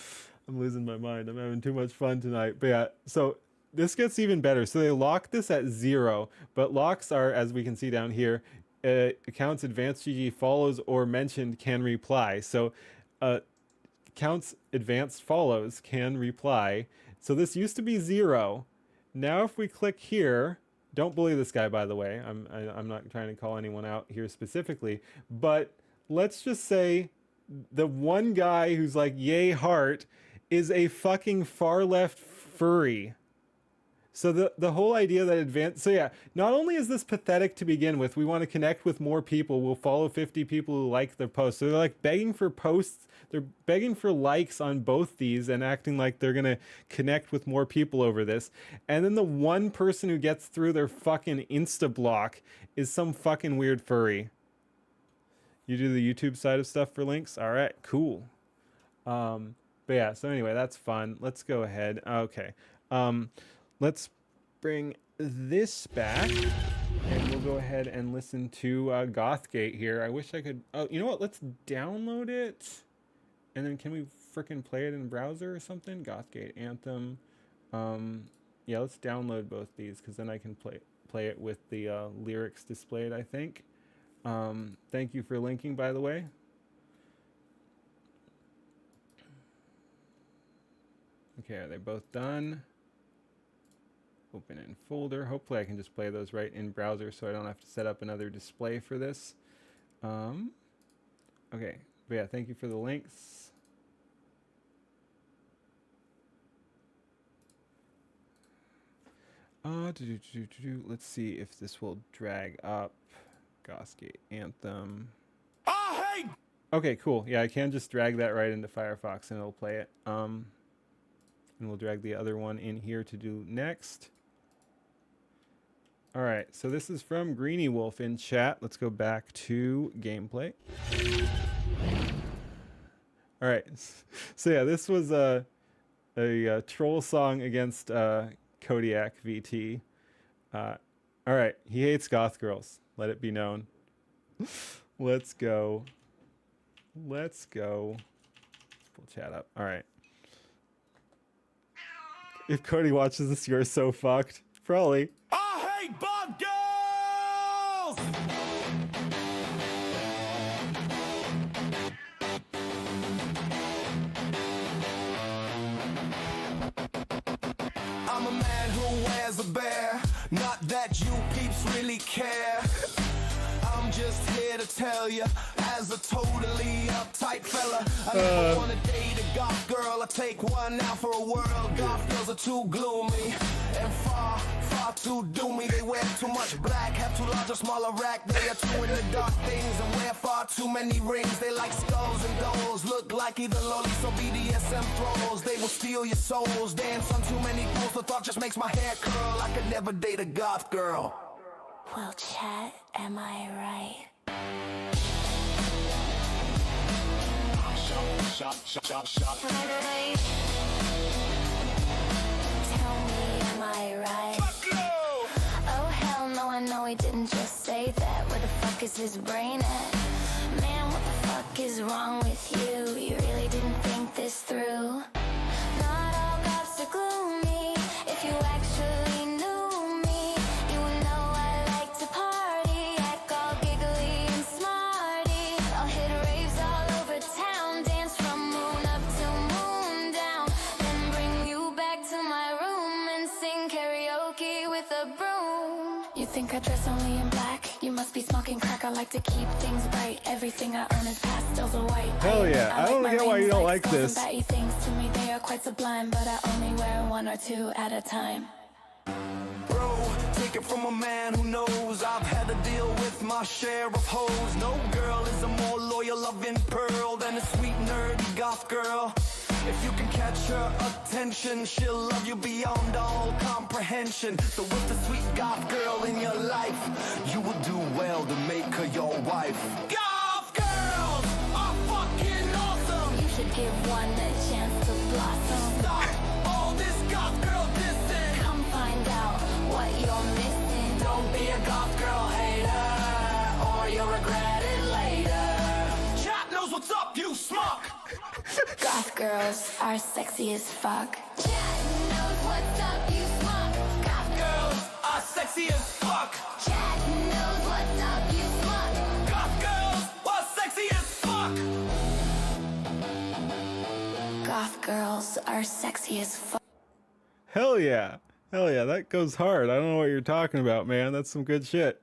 losing my mind. I'm having too much fun tonight. But yeah, so this gets even better. So they lock this at 0, but locks are, as we can see down here, accounts Advanced GG follows or mentioned can reply. So accounts Advanced follows can reply. So this used to be 0. Now if we click here, don't believe this guy, by the way. I'm not trying to call anyone out here specifically, but let's just say the one guy who's like yay heart is a fucking far left furry. So the whole idea that advanced... So yeah, not only is this pathetic to begin with, we want to connect with more people. We'll follow 50 people who like their posts. So they're like begging for posts. They're begging for likes on both these and acting like they're going to connect with more people over this. And then the one person who gets through their fucking Insta block is some fucking weird furry. You do the YouTube side of stuff for links? All right, cool. But yeah, so anyway, that's fun. Let's go ahead. Okay. Let's bring this back, and we'll go ahead and listen to Gothgate here. I wish I could... Oh, you know what? Let's download it, and then can we frickin' play it in browser or something? Gothgate Anthem. Yeah, let's download both these, because then I can play it with the lyrics displayed, I think. Thank you for linking, by the way. Okay, are they both done? Open in folder. Hopefully I can just play those right in browser so I don't have to set up another display for this. Okay, but yeah, thank you for the links. Let's see if this will drag up Gothgate Anthem. Oh, hey! Okay, cool. Yeah, I can just drag that right into Firefox and it'll play it. And we'll drag the other one in here to do next. All right, so this is from Greeny Wolf in chat. Let's go back to gameplay. All right, so yeah, this was a troll song against Kodiak VT. All right, he hates goth girls. Let it be known. Let's go. Let's pull chat up. All right. If Cody watches this, you're so fucked. Probably. I hate bad girls! I'm a man who wears a bear. Not that you peeps really care. I'm just here to tell you, as a totally uptight fella, I never wanna date a goth girl. I take one out for a whirl. Goth girls are too gloomy and far, far too to do me. They wear too much black, have too large or smaller rack. They are too into dark things and wear far too many rings. They like skulls and dolls, look like either lollies or BDSM pros. They will steal your souls, dance on too many poles. The thought just makes my hair curl. I could never date a goth girl. Well, chat, am I right? Shot. Tell me, am I right? Oh, hell no, I know he didn't just say that. Where the fuck is his brain at? Man, what the fuck is wrong with you? You really didn't think this through? Not all goths are gloomy. If you actually knew me, you would know I like to party, act all giggly and smarty. I'll hit raves all over town, dance from moon up to moon down, then bring you back to my room and sing karaoke with a broom. You think I dress only in black? You must be smoking crack. I like to keep things bright. Everything I own is pastels or white. Hell yeah. I don't get why you don't like this. Batty things to me, they are quite sublime, but I only wear one or two at a time. Bro, take it from a man who knows I've had to deal with my share of hoes. No girl is a more loyal, loving pearl than a sweet, nerdy goth girl. If you can catch her attention, she'll love you beyond all comprehension. So with the sweet goth girl in your life, you will do well to make her your wife. Goth girls are fucking awesome. You should give one a chance to blossom. Stop all this goth girl dissing. Come find out what you're missing. Don't be a goth girl hater, or you'll regret it later. Chat knows what's up, you smuck. Goth girls are sexy as fuck. Chat knows what's up, you smug. Goth girls are sexy as fuck. Chat knows what's up, you smug. Goth girls are sexy as fuck. Goth girls are sexy as fuck. Hell yeah. Hell yeah, that goes hard. I don't know what you're talking about, man. That's some good shit.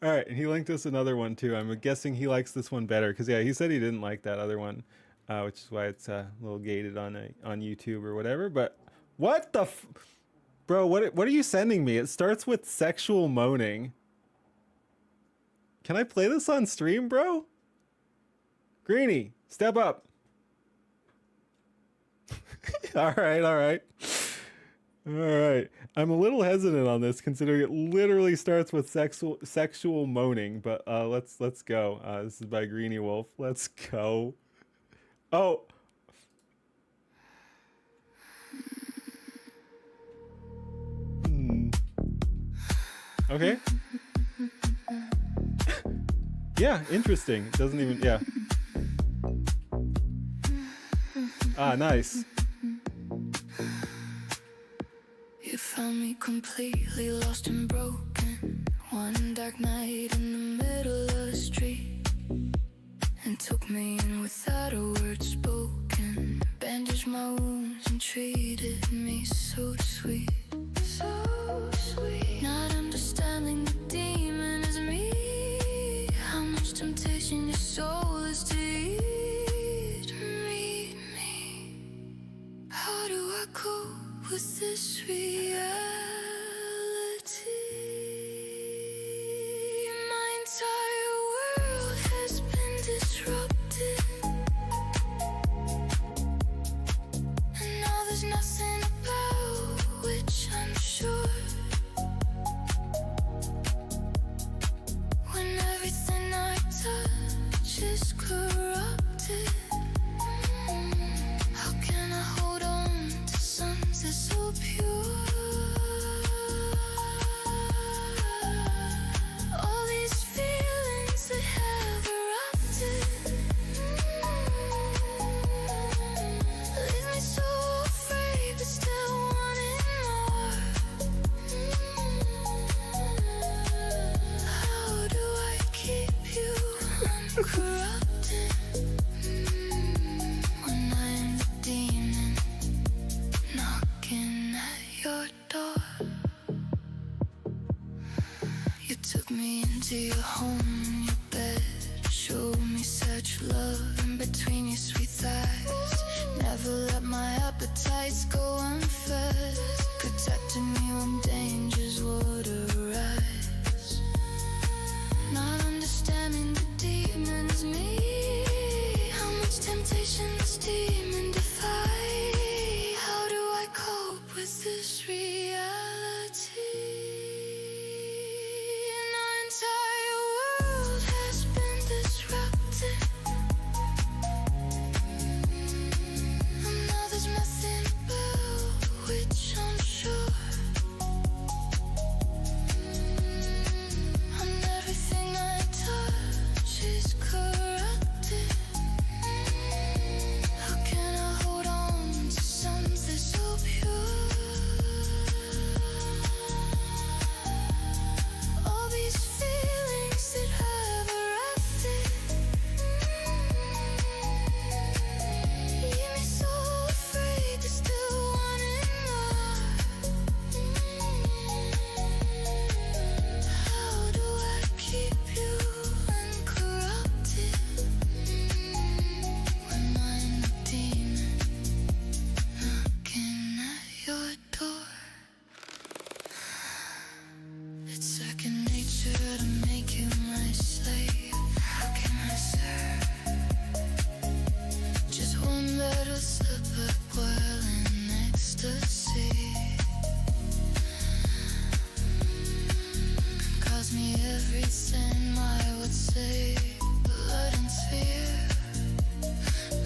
All right, and he linked us another one too. I'm guessing he likes this one better because yeah, he said he didn't like that other one, which is why it's a little gated on YouTube or whatever. But what the, bro? What are you sending me? It starts with sexual moaning. Can I play this on stream, bro? Greenie, step up. All right. I'm a little hesitant on this considering it literally starts with sexual moaning, but let's go. This is by Greenie Wolf. Let's go. Oh. Okay. Yeah, interesting. Doesn't even, yeah. Ah, nice. You found me completely lost and broken. One dark night in the middle of the street, and took me in without a word spoken. Bandaged my wounds and treated me so sweet. So sweet. Not understanding the demon is me. How much temptation your soul is to eat me. How do I cope with this reality? My entire world has been disrupted, and now there's nothing about which I'm sure. When everything I touch is corrupted, how can I hold on to something so pure? All these feelings that have erupted leave me so afraid but still wanting more. How do I keep you uncorrupted when I'm the demon knocking at your door? You took me into your home, your bed, showed me such love in between your sweet thighs. Never let my appetites go unfed. with this reality. And our entire world has been disrupted. And now there's nothing about which I'm sure. And everything I touch is corrupted. How can I hold on to something so pure? All these feelings that have erupted leave me so afraid to still wanting more. How do I keep you uncorrupted when I'm a demon knocking at your door? It's second nature to make you my slave. How can I serve? Just one better slip up while in ecstasy. Cost me everything I would say, blood and fear.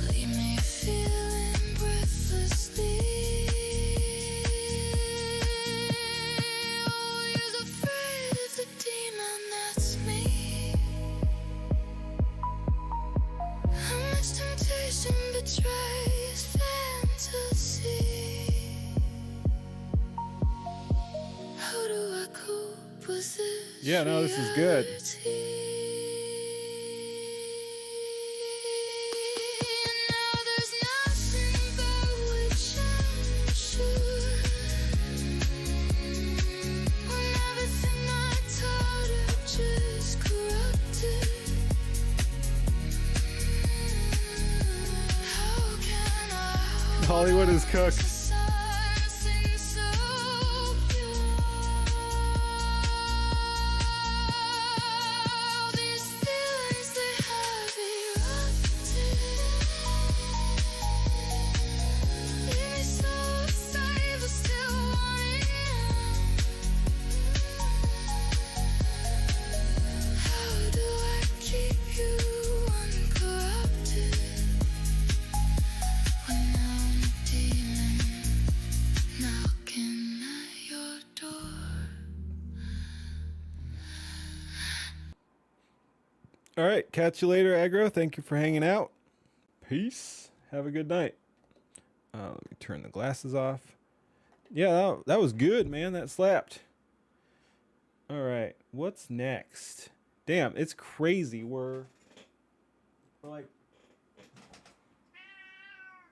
Leave me feeling breathlessly. Always afraid of the demon that's me. How much temptation betrays fantasy? How do I cope with this? Yeah, no, this is good. And now there's nothing about which I'm sure. When everything I taught her just corrupted. How can I Hollywood is cooked. something so pure? All these feelings that have erupted leave me so afraid but still wanting more. How do I keep you uncorrupted when I'm a demon knocking at your door? All right, catch you later, Aggro. Thank you for hanging out. Peace. Have a good night. Let me turn the glasses off. Yeah, that was good, man. That slapped. All right, what's next? Damn, it's crazy. We're like,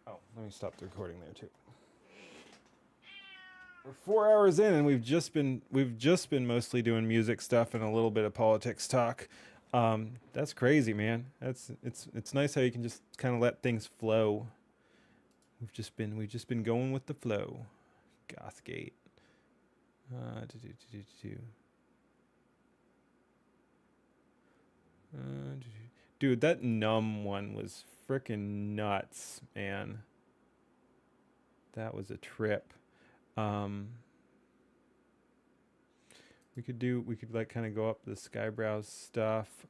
oh, let me stop the recording there too. We're 4 hours in, and we've just been mostly doing music stuff and a little bit of politics talk. That's crazy, man. It's nice how you can just kind of let things flow. We've just been going with the flow. Gothgate. Dude, that numb one was freaking nuts, man. That was a trip. We could like kind of go up the Skyebrows stuff.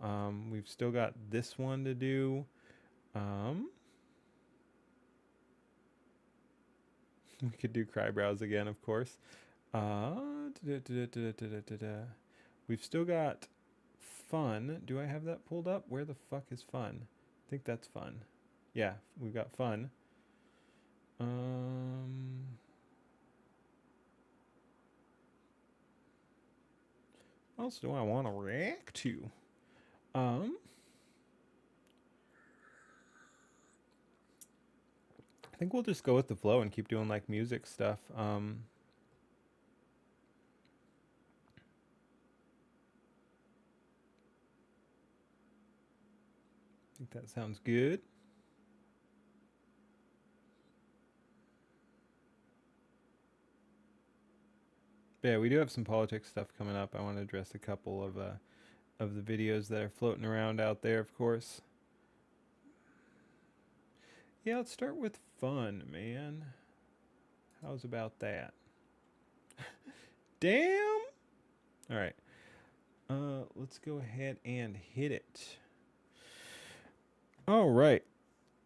We've still got this one to do. We could do Crybrows again, of course. We've still got fun. Do I have that pulled up? Where the fuck is fun? I think that's fun. Yeah, we've got fun. What else do I want to react to? I think we'll just go with the flow and keep doing like music stuff. I think that sounds good. But yeah, we do have some politics stuff coming up. I want to address a couple of the videos that are floating around out there, of course. Yeah, let's start with fun, man. How's about that? Damn. All right. Let's go ahead and hit it. All right.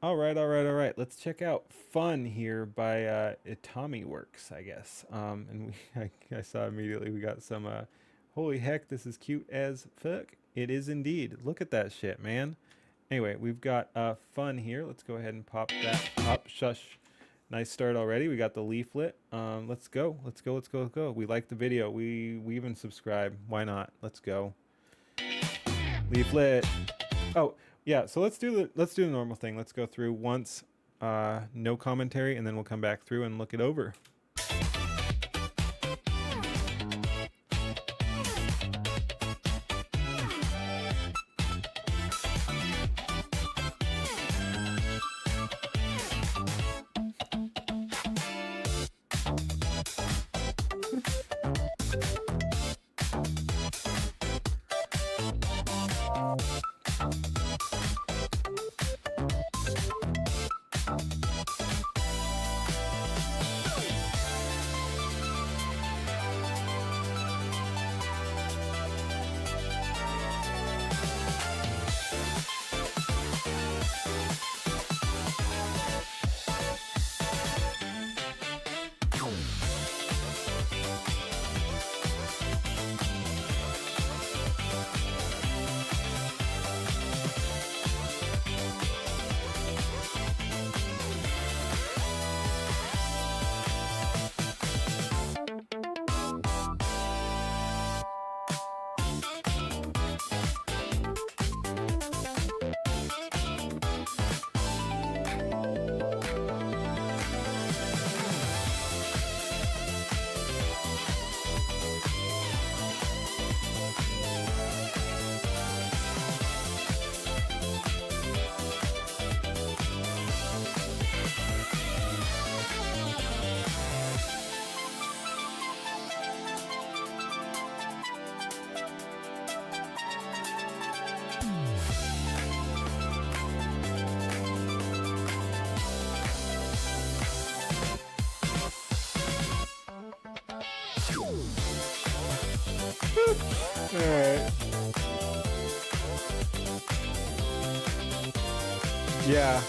All right. Let's check out Fun here by Itami Works, I guess. And I saw immediately we got some holy heck, this is cute as fuck. It is indeed. Look at that shit, man. Anyway, we've got Fun here. Let's go ahead and pop that up. Shush. Nice start already. We got the leaflet. Let's go. We like the video. We even subscribe. Why not? Let's go. Leaflet. Oh, yeah, so let's do the normal thing. Let's go through once, no commentary, and then we'll come back through and look it over. Alright. Yeah.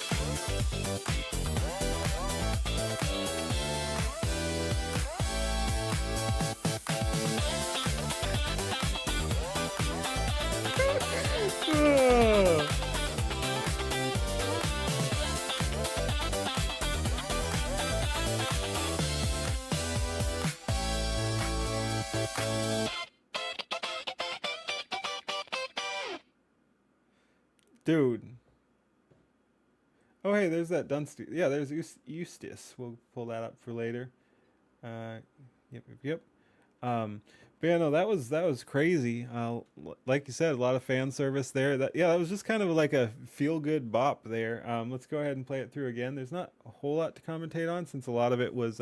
Dude. Oh, hey, there's that Dunster. Yeah, there's Eustace. We'll pull that up for later. Yep. But yeah, no, that was crazy. Like you said, a lot of fan service there. That was just kind of like a feel-good bop there. Let's go ahead and play it through again. There's not a whole lot to commentate on since a lot of it was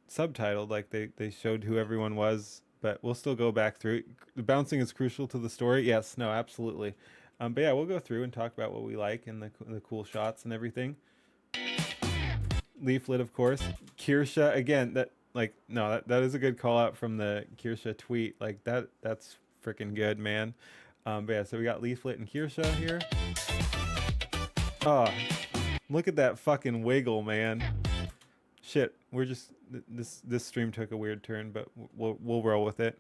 subtitled, like they showed who everyone was. But we'll still go back through. The bouncing is crucial to the story. Yes, no, absolutely. But yeah, we'll go through and talk about what we like and the cool shots and everything. Leaflet, of course. Kirsha, again, that is a good call out from the Kirsha tweet. Like that's freaking good, man. But yeah, so we got Leaflet and Kirsha here. Oh, look at that fucking wiggle, man. Shit, we're just this stream took a weird turn, but we'll roll with it.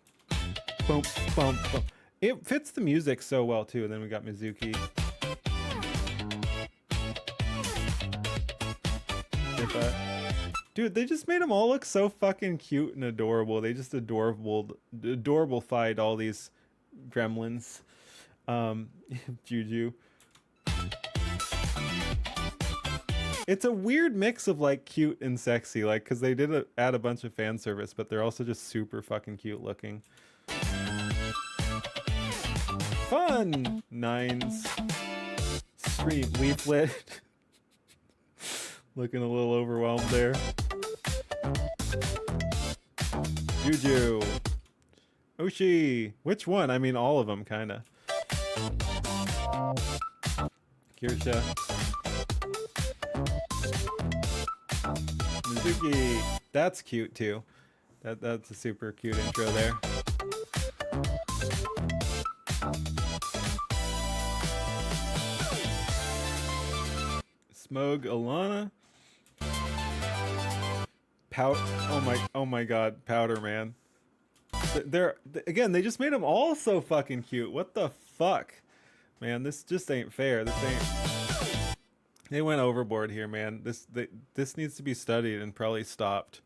Boom, boom, boom. It fits the music so well too. And then we got Mizuki. Dude, they just made them all look so fucking cute and adorable. They just adorable-fied all these gremlins. Juju. It's a weird mix of like cute and sexy, like, because they did add a bunch of fan service, but they're also just super fucking cute looking. Fun! Nines. Stream Leaflet. Looking a little overwhelmed there. Juju. Oshi. Which one? I mean, all of them, kind of. Kirsha. Mizuki. That's cute, too. That's a super cute intro there. Smog Alana. Oh my god, Powder Man. Again, they just made them all so fucking cute. What the fuck? Man, this just ain't fair. This ain't... They went overboard here, man. This needs to be studied and probably stopped.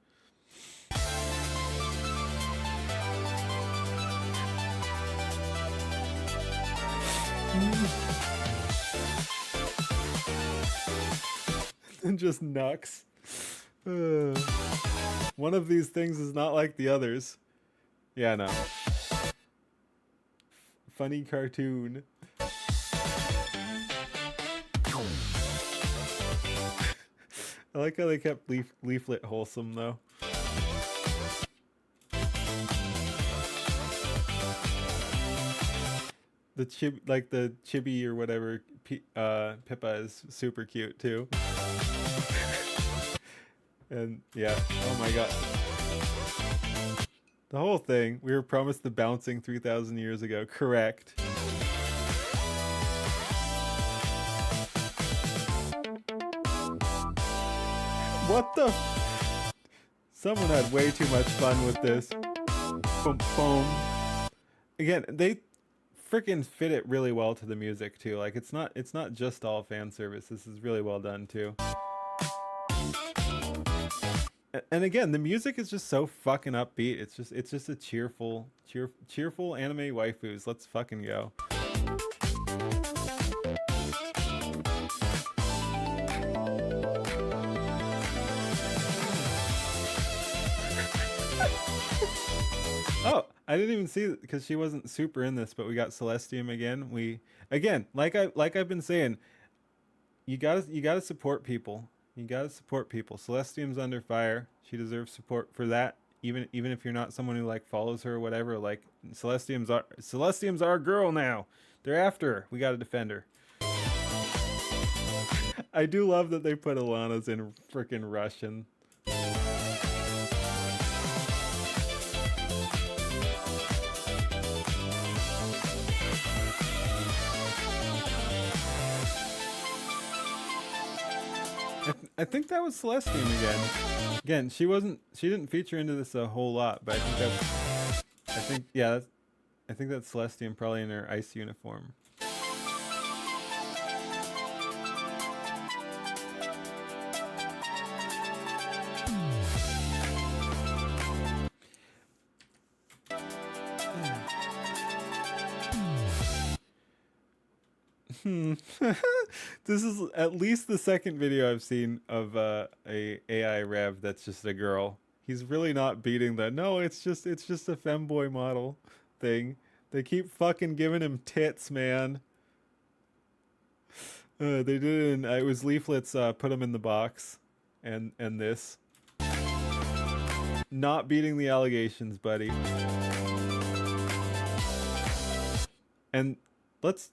And just Nux. One of these things is not like the others. Yeah, no. Funny cartoon. I like how they kept Leaflet wholesome though. The chibi or whatever Pippa is super cute too. And yeah, oh my god. The whole thing, we were promised the bouncing 3,000 years ago. Correct. What the? Someone had way too much fun with this. Boom, boom. Again, they freaking fit it really well to the music too. Like it's not just all fan service. This is really well done too. And again, the music is just so fucking upbeat. It's just a cheerful anime waifus. Let's fucking go. Oh, I didn't even see it because she wasn't super in this, but we got Celestium again. Like I've been saying, you gotta support people. You gotta support people. Celestium's under fire. She deserves support for that. Even if you're not someone who like follows her or whatever, like Celestium's our girl now. They're after her. We gotta defend her. I do love that they put Alana's in frickin' Russian. I think that was Celestium again. Again, she didn't feature into this a whole lot, but I think that's Celestium probably in her ice uniform. This is at least the second video I've seen of a AI Rev that's just a girl. He's really not beating the no, it's just a femboy model thing. They keep fucking giving him tits, man. They did it in, it was Leaflet's put him in the box and this. Not beating the allegations, buddy. And let's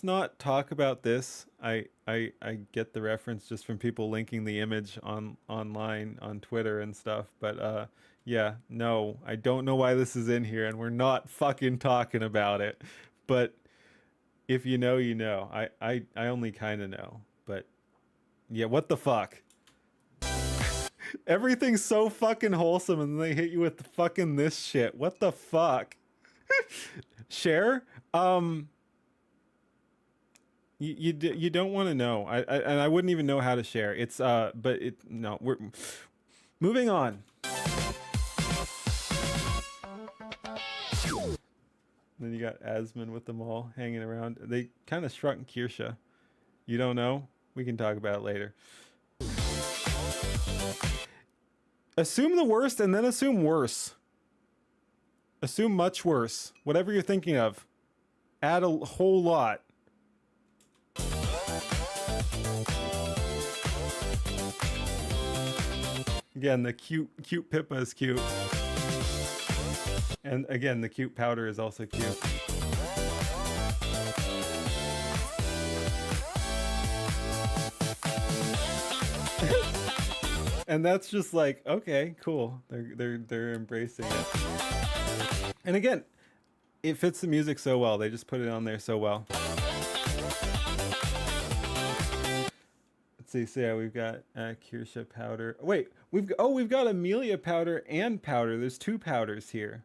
not talk about this. I get the reference just from people linking the image online on Twitter and stuff, but yeah, no, I don't know why this is in here and we're not fucking talking about it. But if you know, you know. I only kind of know, but yeah, what the fuck? Everything's so fucking wholesome and then they hit you with the fucking this shit. What the fuck? Share? You don't want to know. I wouldn't even know how to share. It's but we're moving on. Then you got Asmon with them all hanging around. They kind of shrunk Kirsha. You don't know? We can talk about it later. Assume the worst and then assume worse. Assume much worse. Whatever you're thinking of. Add a whole lot. Again, the cute Pippa is cute. And again, the cute Powder is also cute. And that's just like, okay, cool. They're embracing it. And again, it fits the music so well. They just put it on there so well. Let's see. So yeah, we've got Kirsha powder. Wait, we've got Amelia powder and powder. There's 2 powders here.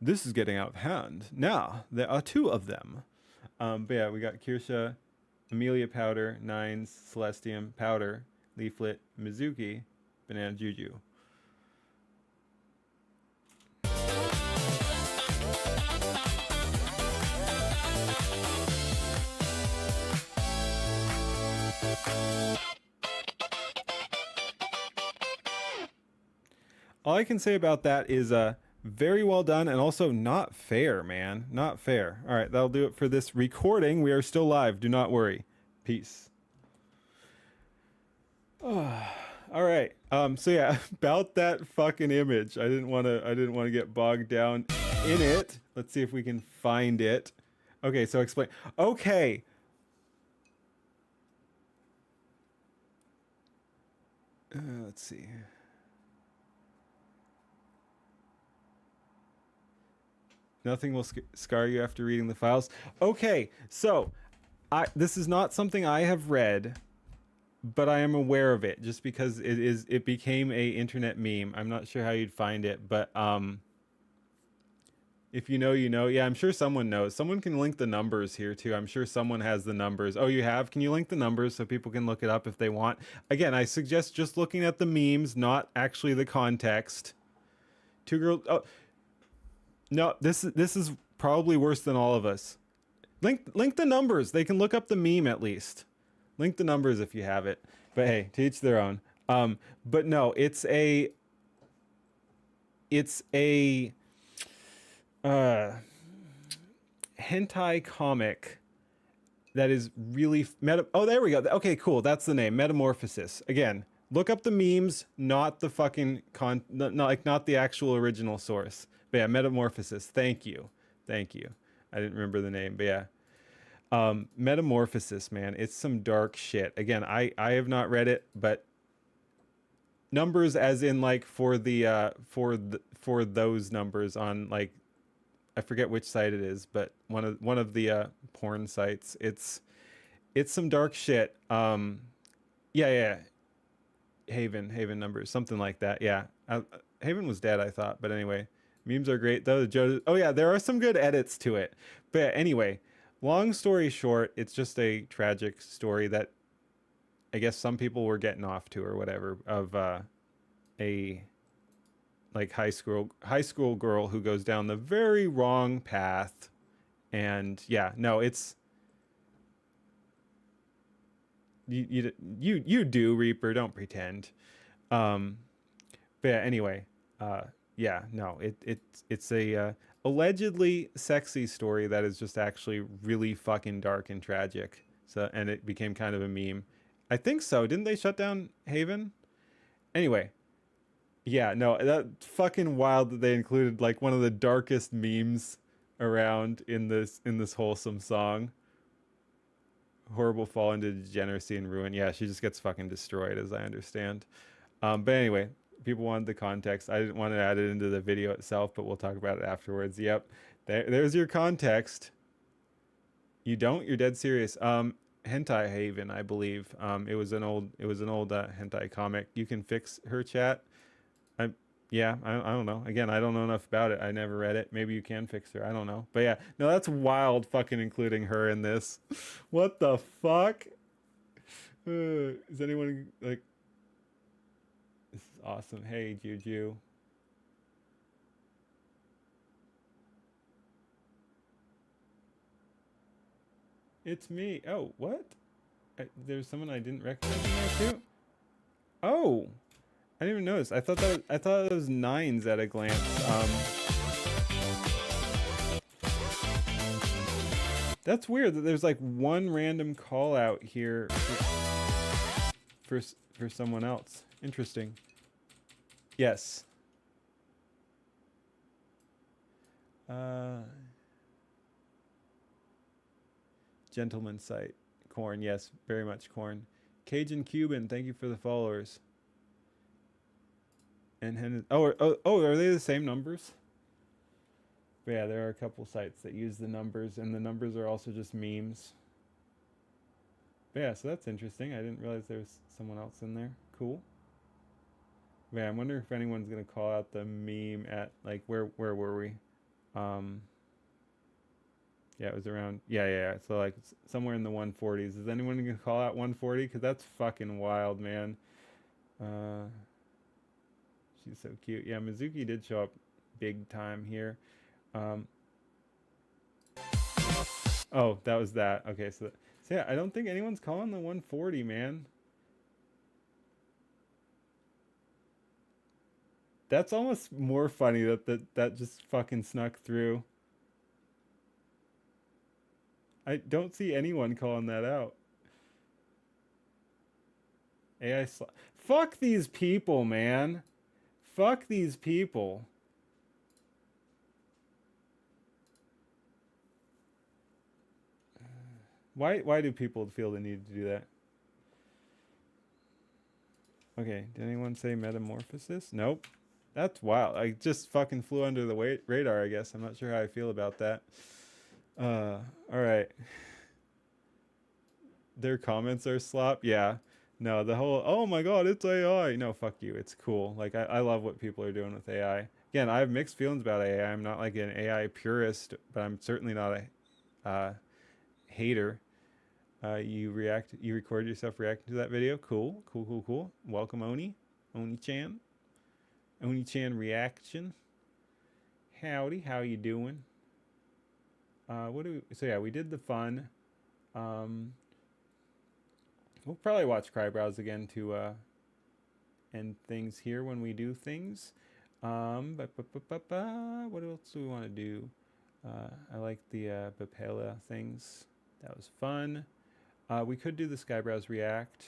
This is getting out of hand. Now there are 2 of them. But yeah, we got Kirsha, Amelia powder, Nines, Celestium powder, Leaflet, Mizuki, Banana Juju. All I can say about that is very well done, and also not fair, man. Not fair. All right, that'll do it for this recording. We are still live. Do not worry. Peace. Oh, all right. So yeah, about that fucking image. I didn't want to get bogged down in it. Let's see if we can find it. Okay, so explain. Okay. Let's see. Nothing will scar you after reading the files. Okay, so this is not something I have read, but I am aware of it just because it became a internet meme. I'm not sure how you'd find it, but if you know, you know. Yeah, I'm sure someone knows. Someone can link the numbers here too. I'm sure someone has the numbers. Oh, you have? Can you link the numbers so people can look it up if they want? Again, I suggest just looking at the memes, not actually the context. 2 girls. Oh. No, this is probably worse than all of us. Link the numbers. They can look up the meme at least. Link the numbers if you have it. But hey, to each their own. But no, it's a hentai comic that is really oh, there we go. Okay, cool. That's the name. Metamorphosis. Again, look up the memes, not the fucking not the actual original source. But yeah, Metamorphosis. Thank you. I didn't remember the name, but yeah. Metamorphosis, man. It's some dark shit. Again, I have not read it, but numbers as in like for those numbers on like, I forget which site it is, but one of the porn sites. It's some dark shit. Yeah. Haven numbers, something like that. Yeah. Haven was dead, I thought, but anyway. Memes are great though. Oh yeah, there are some good edits to it. But anyway, long story short, it's just a tragic story that I guess some people were getting off to or whatever, of a like high school girl who goes down the very wrong path. And yeah, no, it's you do, Reaper, don't pretend. But yeah, anyway, yeah, no, it's a allegedly sexy story that is just actually really fucking dark and tragic. So, and it became kind of a meme. I think so. Didn't they shut down Haven? Anyway, yeah, no, that fucking wild that they included like one of the darkest memes around in this wholesome song. Horrible fall into degeneracy and ruin. Yeah, she just gets fucking destroyed, as I understand. But anyway, people wanted the context. I didn't want to add it into the video itself, but we'll talk about it afterwards. Yep, there's your context. You don't? You're dead serious. Hentai Haven, I believe. It was an old hentai comic. You can fix her chat. I don't know. Again, I don't know enough about it. I never read it. Maybe you can fix her. I don't know. But yeah, no, that's wild. Fucking including her in this. What the fuck? Is anyone like? This is awesome. Hey, Juju. It's me. Oh, what? There's someone I didn't recognize in there too. Oh, I didn't even notice. I thought it was Nines at a glance. That's weird that there's like one random call out here for someone else. Interesting. Yes. Gentleman site. Corn. Yes, very much corn. Cajun Cuban, thank you for the followers. And are they the same numbers? But yeah, there are a couple sites that use the numbers, and the numbers are also just memes. But yeah, so that's interesting. I didn't realize there was someone else in there. Cool. But yeah, I wonder if anyone's gonna call out the meme at like where were we? Yeah, it was around yeah. So like somewhere in the 140s. Is anyone gonna call out 140? Because that's fucking wild, man. She's so cute. Yeah, Mizuki did show up big time here. Oh, that was that. Okay, so yeah, I don't think anyone's calling the 140, man. That's almost more funny that just fucking snuck through. I don't see anyone calling that out. Fuck these people, man. Fuck these people. Why do people feel the need to do that? Okay, did anyone say metamorphosis? Nope. That's wild. I just fucking flew under the radar, I guess. I'm not sure how I feel about that. All right. Their comments are slop. Yeah. No, the whole, oh my god, it's AI. No, fuck you. It's cool. Like, I love what people are doing with AI. Again, I have mixed feelings about AI. I'm not like an AI purist, but I'm certainly not a hater. You record yourself reacting to that video. Cool. Welcome, Oni-chan. Oni-chan reaction. Howdy, how you doing? So yeah, we did the fun. We'll probably watch Skyebrows again to end things here when we do things. What else do we want to do? I like the Bapela things. That was fun. We could do the Skyebrows react.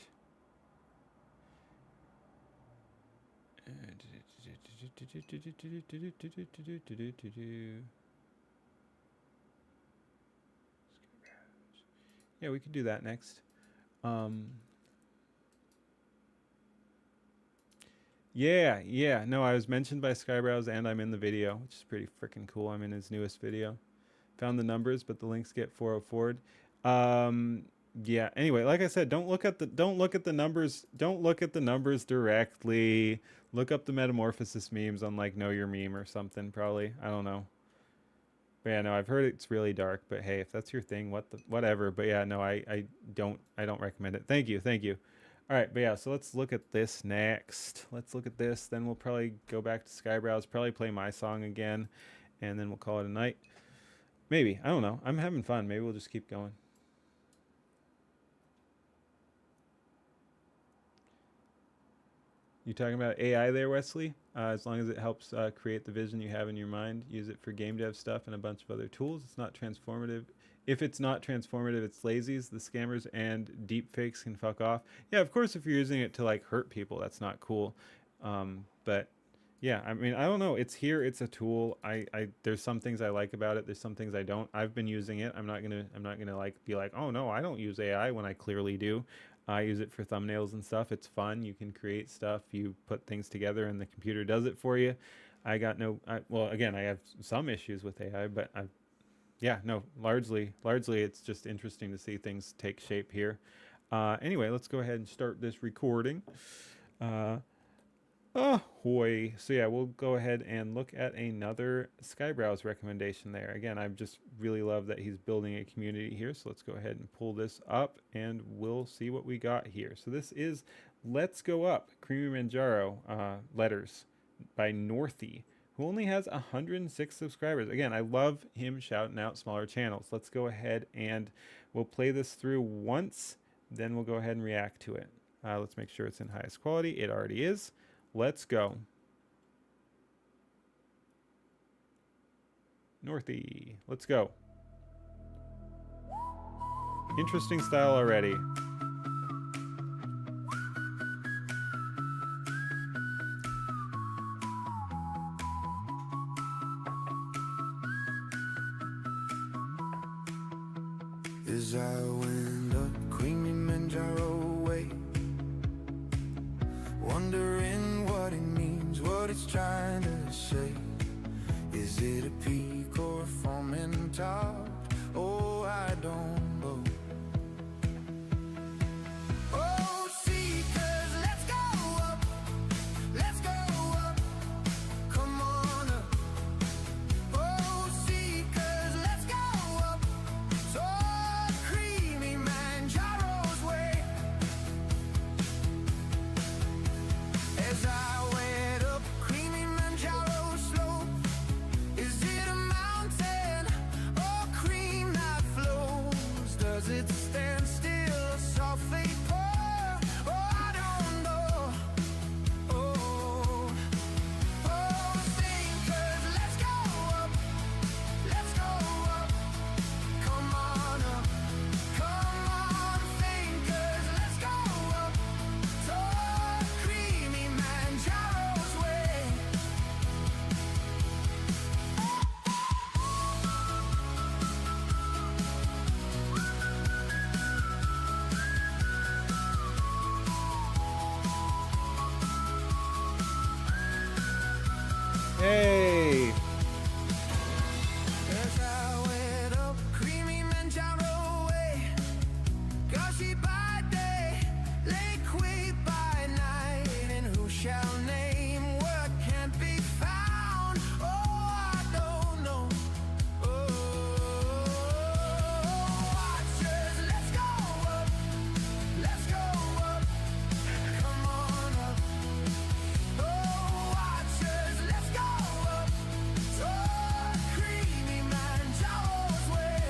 Yeah, we could do that next. Yeah. No, I was mentioned by Skyebrows and I'm in the video, which is pretty freaking cool. I'm in his newest video. Found the numbers, but the links get 404'd. Yeah. Anyway, like I said, don't look at the numbers. Don't look at the numbers directly. Look up the metamorphosis memes on like Know Your Meme or something. Probably. I don't know. But yeah, no, I've heard it's really dark. But hey, if that's your thing, whatever. But yeah, no, I don't recommend it. Thank you. All right, but yeah, so let's look at this next. Let's look at this. Then we'll probably go back to Skyebrows. Probably play my song again, and then we'll call it a night. Maybe. I don't know. I'm having fun. Maybe we'll just keep going. You talking about AI there, Wesley? As long as it helps create the vision you have in your mind, use it for game dev stuff and a bunch of other tools. It's not transformative. If it's not transformative, it's lazies. The scammers and deep fakes can fuck off. Yeah, of course, if you're using it to like hurt people, that's not cool. But yeah, I mean, I don't know. It's here. It's a tool. There's some things I like about it. There's some things I don't. I've been using it. I'm not gonna like be like, oh no, I don't use AI when I clearly do. I use it for thumbnails and stuff. It's fun. You can create stuff. You put things together and the computer does it for you. Well, again, I have some issues with AI, but yeah, no, largely it's just interesting to see things take shape here. Anyway, let's go ahead and start this recording. Ahoy. So yeah, we'll go ahead and look at another Skyebrows recommendation there. Again, I just really love that he's building a community here. So let's go ahead and pull this up and we'll see what we got here. So this is Let's Go Up, Creamy Manjaro letters by Northy, who only has 106 subscribers. Again, I love him shouting out smaller channels. Let's go ahead and we'll play this through once, then we'll go ahead and react to it. Let's make sure it's in highest quality. It already is. Let's go. Northy, let's go. Interesting style already. As I went up Queen Manjaro way, wondering what it means, what it's trying to say. Is it a peak or a foaming top? Oh, I don't know. Oh, seekers, let's go up. Let's go up. Come on up. Oh, seekers, let's go up. So creamy Manjaro's way. As I went up creamy Manjaro slope. Is it a mountain or cream that flows? Does it stand still, softly pour? Oh, I don't know. Oh, oh, thinkers, let's go up. Let's go up. Come on up. Come on, thinkers, let's go up. Toward creamy Manjaro's way. Hey. As I went up creamy Manjaro way, gushy by day, liquid by night, and who shall name what can't be found? Oh, I don't know. Oh, watchers, let's go up. Let's go up. Come on up. Oh, watchers, let's go up. Toward creamy Manjaro's way.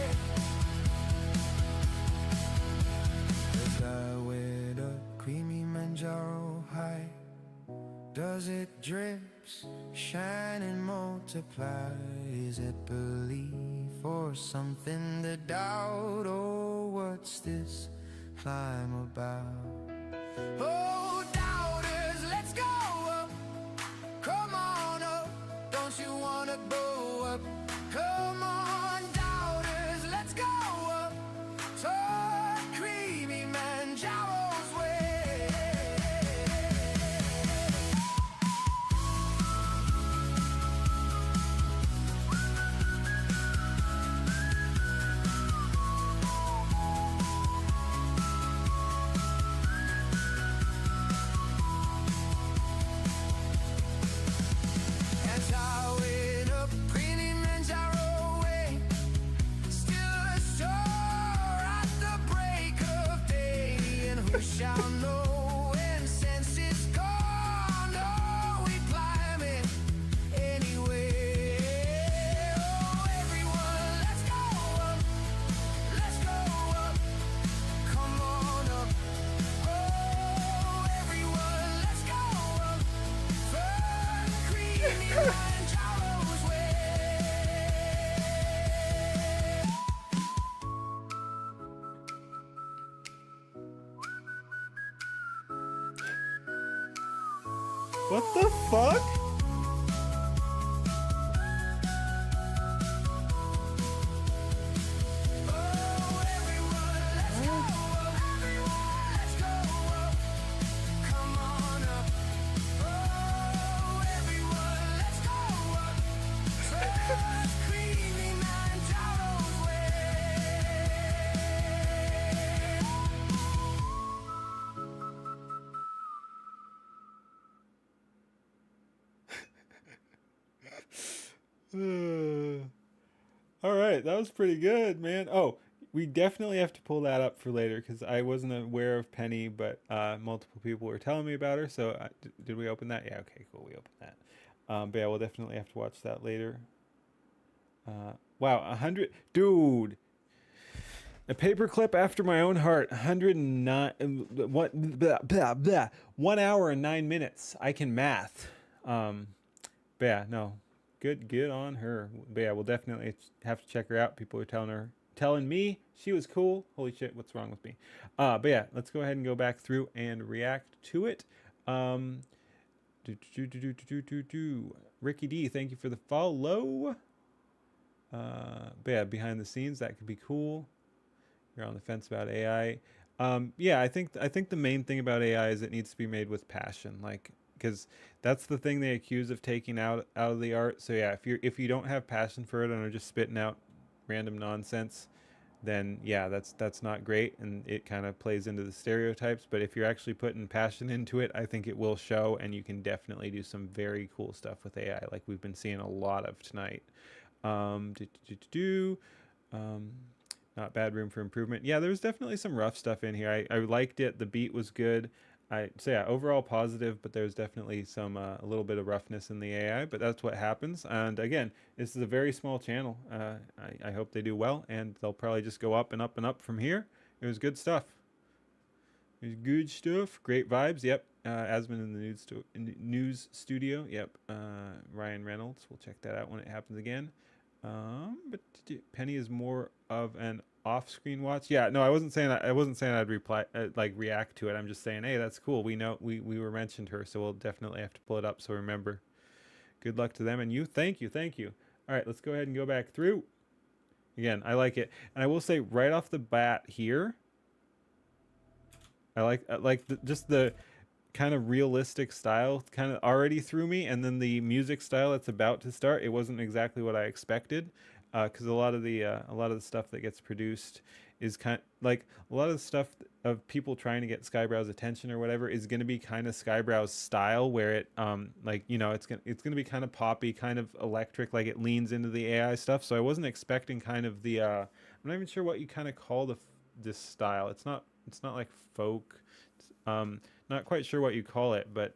As I went up creamy Manjaro high, does it drips, shine and multiply? Is it belief or something to doubt? Oh, what's this climb about? Oh, doubters, let's go up. Come on up. Don't you wanna go up? Come on, doubters, let's go up. Toward creamy Manjaro's way. As I went up creamy Manjaro way, still ashore at the break of day, and who shall know when senses gone? Oh, we climb it anyway. Oh, everyone, let's go up. Let's go up. Come on up. Oh, everyone, let's go up. Burn creamy Manjaro's way. What the fuck? Oh, everyone, let's go up. Everyone, let's go up. Come on up. Oh, everyone, let's go up. First creamy Manjaro's way. All right, that was pretty good, man. Oh, we definitely have to pull that up for later because I wasn't aware of Penny, but multiple people were telling me about her. So did we open that? Yeah, okay, cool. We opened that. But yeah, we'll definitely have to watch that later. Wow, 100, dude. A paperclip after my own heart. 109. What? Blah, blah, blah. 1 hour and 9 minutes. I can math. But yeah, no. Good on her. But yeah, we'll definitely have to check her out. People are telling me she was cool. Holy shit, what's wrong with me? But yeah, let's go ahead and go back through and react to it. Ricky D, thank you for the follow. But yeah, behind the scenes, that could be cool. You're on the fence about AI. Yeah, I think the main thing about AI is it needs to be made with passion. Like, because that's the thing they accuse of taking out of the art. So yeah, if you don't have passion for it and are just spitting out random nonsense, then yeah, that's not great, and it kind of plays into the stereotypes. But if you're actually putting passion into it, I think it will show, and you can definitely do some very cool stuff with AI, like we've been seeing a lot of tonight. Um, do, do, do, do, Not bad, room for improvement. Yeah, there was definitely some rough stuff in here. I liked it. The beat was good. So yeah, overall positive, but there's definitely some a little bit of roughness in the AI, but that's what happens. And again, this is a very small channel. I hope they do well, and they'll probably just go up and up and up from here. It was good stuff. It was good stuff. Great vibes. Yep. Asmund in the news studio. Yep. Ryan Reynolds. We'll check that out when it happens again. But Penny is more of an off-screen watch. Yeah, no, I wasn't saying I'd reply like react to it. I'm just saying, hey, that's cool. We know we were mentioned her, so we'll definitely have to pull it up. So remember, good luck to them and you. Thank you. All right, let's go ahead and go back through. Again, I like it, and I will say right off the bat here, I like just the kind of realistic style kind of already threw me, and then the music style that's about to start, it wasn't exactly what I expected, because a lot of the stuff that gets produced is kind of like a lot of the stuff of people trying to get Skyebrows attention or whatever is going to be kind of Skyebrows style, where it like, you know, it's gonna be kind of poppy, kind of electric, like it leans into the AI stuff. So I wasn't expecting kind of the I'm not even sure what you kind of call this style. It's not like folk. Not quite sure what you call it, but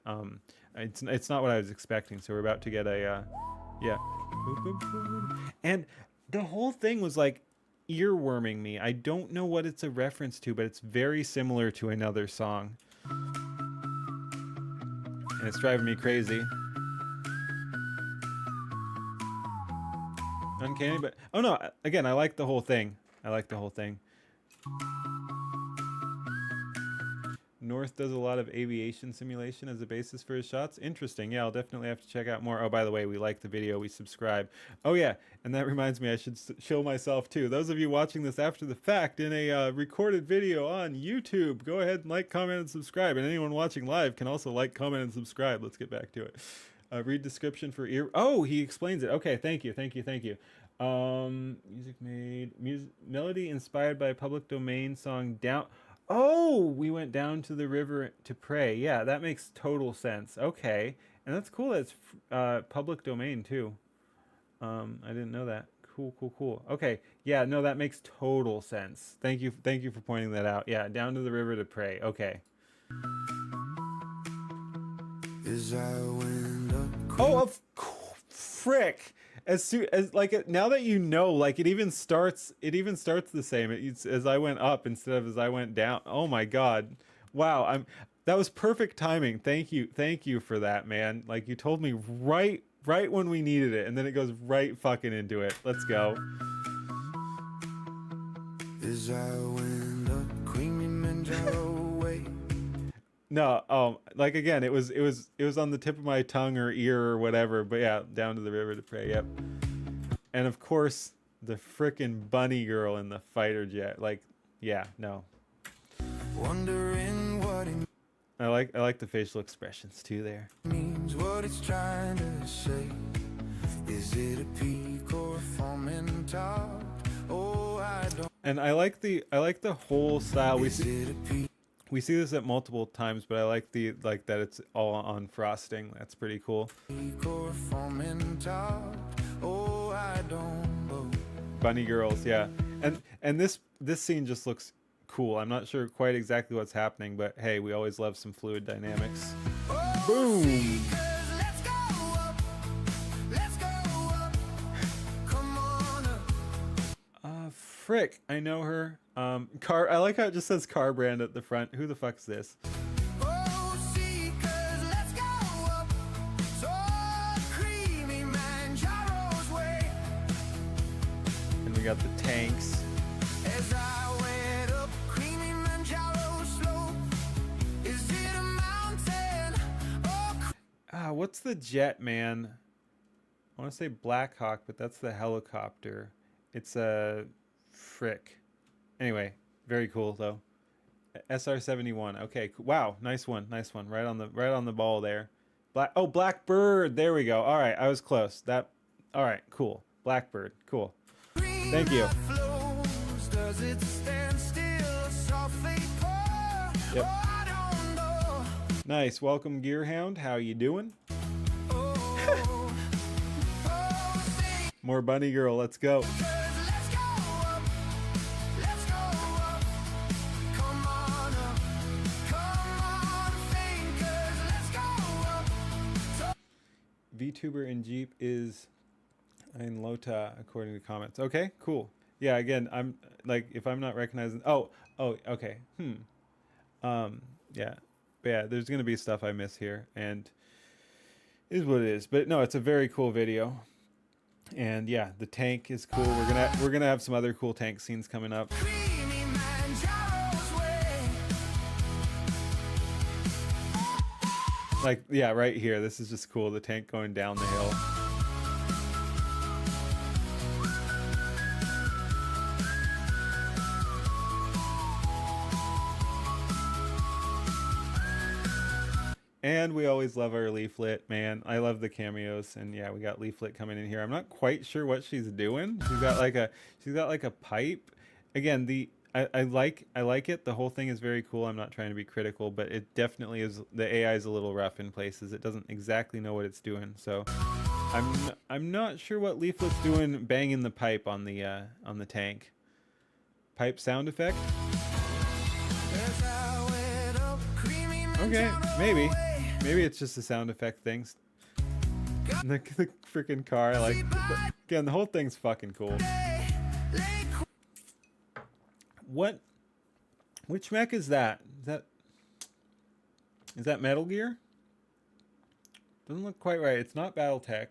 it's not what I was expecting. So we're about to get a yeah, and the whole thing was like earworming me. I don't know what it's a reference to, but it's very similar to another song, and it's driving me crazy. Uncanny, but oh no, again, I like the whole thing. North does a lot of aviation simulation as a basis for his shots. Interesting. Yeah, I'll definitely have to check out more. Oh, by the way, we like the video, we subscribe. Oh yeah, and that reminds me, I should show myself too. Those of you watching this after the fact in a recorded video on YouTube, go ahead and like, comment, and subscribe. And anyone watching live can also like, comment, and subscribe. Let's get back to it. Read description for ear. Oh, he explains it. Okay, thank you. Music made, melody inspired by a public domain song down. Oh, we went down to the river to pray. Yeah, that makes total sense. Okay, and that's cool. That's public domain too. I didn't know that. Cool. Okay, yeah, no, that makes total sense. Thank you for pointing that out. Yeah, down to the river to pray. Okay. Oh, frick. As soon as like now that you know, like it even starts the same. It's as I went up instead of as I went down. Oh my god. Wow, that was perfect timing. Thank you for that, man. Like you told me right when we needed it, and then it goes right fucking into it. Let's go. As I went up Kilimanjaro way. No, like again, it was on the tip of my tongue or ear or whatever, but yeah, down to the river to pray. Yep. And of course, the frickin' bunny girl in the fighter jet. Like, yeah, no. Wondering what it I like the facial expressions too there. Means what it's trying to say. Is it a peak or foaming top? Oh, I don't. And I like the whole style. We see this at multiple times, but I like that it's all on frosting. That's pretty cool. Bunny girls, yeah. And this scene just looks cool. I'm not sure quite exactly what's happening, but hey, we always love some fluid dynamics. Boom! Frick, I know her. Car. I like how it just says car brand at the front. Who the fuck's this? And we got the tanks. As I went up Kilimanjaro slope, is it a mountain? What's the jet, man? I want to say Black Hawk, but that's the helicopter. It's a frick. Anyway, very cool though. SR-71. Okay, wow, nice one. Right on the ball there. Blackbird. There we go. All right, I was close. That. All right, cool. Blackbird. Cool. Thank you. Flows, does it stand still, softly pour? Yep. Oh, I don't know. Nice. Welcome, Gearhound. How you doing? Oh, sing, More Bunny Girl. Let's go. 'cause let's go up. Let's go up. Come on up. Come on, fingers. Let's go up. VTuber in Jeep is in Lota, according to comments. Okay, cool. Yeah, again, I'm like, if I'm not recognizing. Oh, okay. Yeah, but yeah. There's gonna be stuff I miss here, and it is what it is. But no, it's a very cool video, and yeah, the tank is cool. We're gonna have some other cool tank scenes coming up. Creamy Manjaro's way. Like, yeah, right here. This is just cool. The tank going down the hill. And we always love our leaflet, man. I love the cameos, and yeah, we got leaflet coming in here. I'm not quite sure what she's doing. She's got like a pipe. Again, I like it. The whole thing is very cool. I'm not trying to be critical, but it definitely is. The AI is a little rough in places. It doesn't exactly know what it's doing. So I'm not sure what leaflet's doing, banging the pipe on the tank. Pipe sound effect. There's a way up, creamy Okay, Manjaro's maybe. way. Maybe it's just a sound effect thing. The freaking car, like, again, the whole thing's fucking cool. What? Which mech is that? Is that Metal Gear? Doesn't look quite right. It's not BattleTech.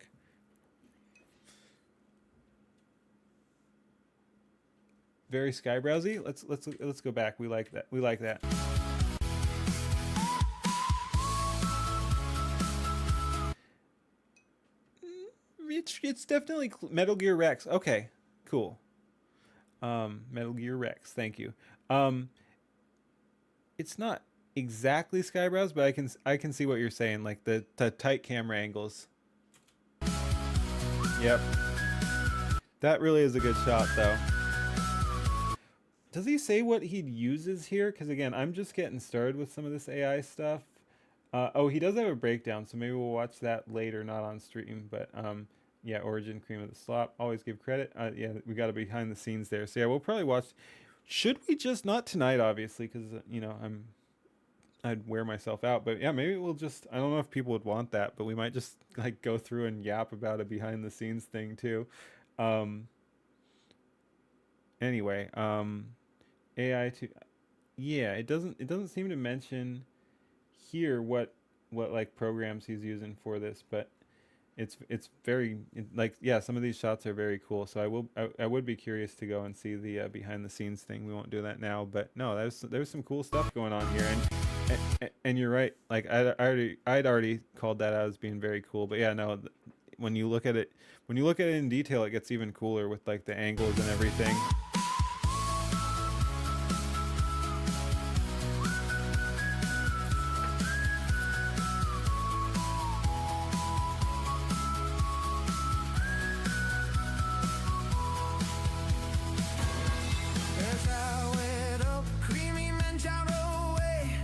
Very Skybrowsy. Let's go back. We like that. We like that. It's definitely Metal Gear Rex. Okay, cool. Metal Gear Rex. Thank you. It's not exactly Skybrowse, but I can see what you're saying. Like the tight camera angles. Yep. That really is a good shot, though. Does he say what he uses here? Because again, I'm just getting started with some of this AI stuff. Oh, he does have a breakdown, so maybe we'll watch that later, not on stream. But yeah, Origin, Cream of the Slop. Always give credit. Yeah, we got a behind the scenes there. So yeah, we'll probably watch. Should we just, not tonight, obviously, because you know I'd wear myself out. But yeah, maybe we'll just. I don't know if people would want that, but we might just like go through and yap about a behind the scenes thing too. Anyway, AI to. Yeah, it doesn't seem to mention here what like programs he's using for this, but it's very like, yeah, some of these shots are very cool. So I would be curious to go and see the behind the scenes thing. We won't do that now, but no, there's some cool stuff going on here, and you're right. Like I'd already called that out as being very cool, but yeah, no, when you look at it in detail, it gets even cooler with like the angles and everything. There's a way up, creamy Manjaro way.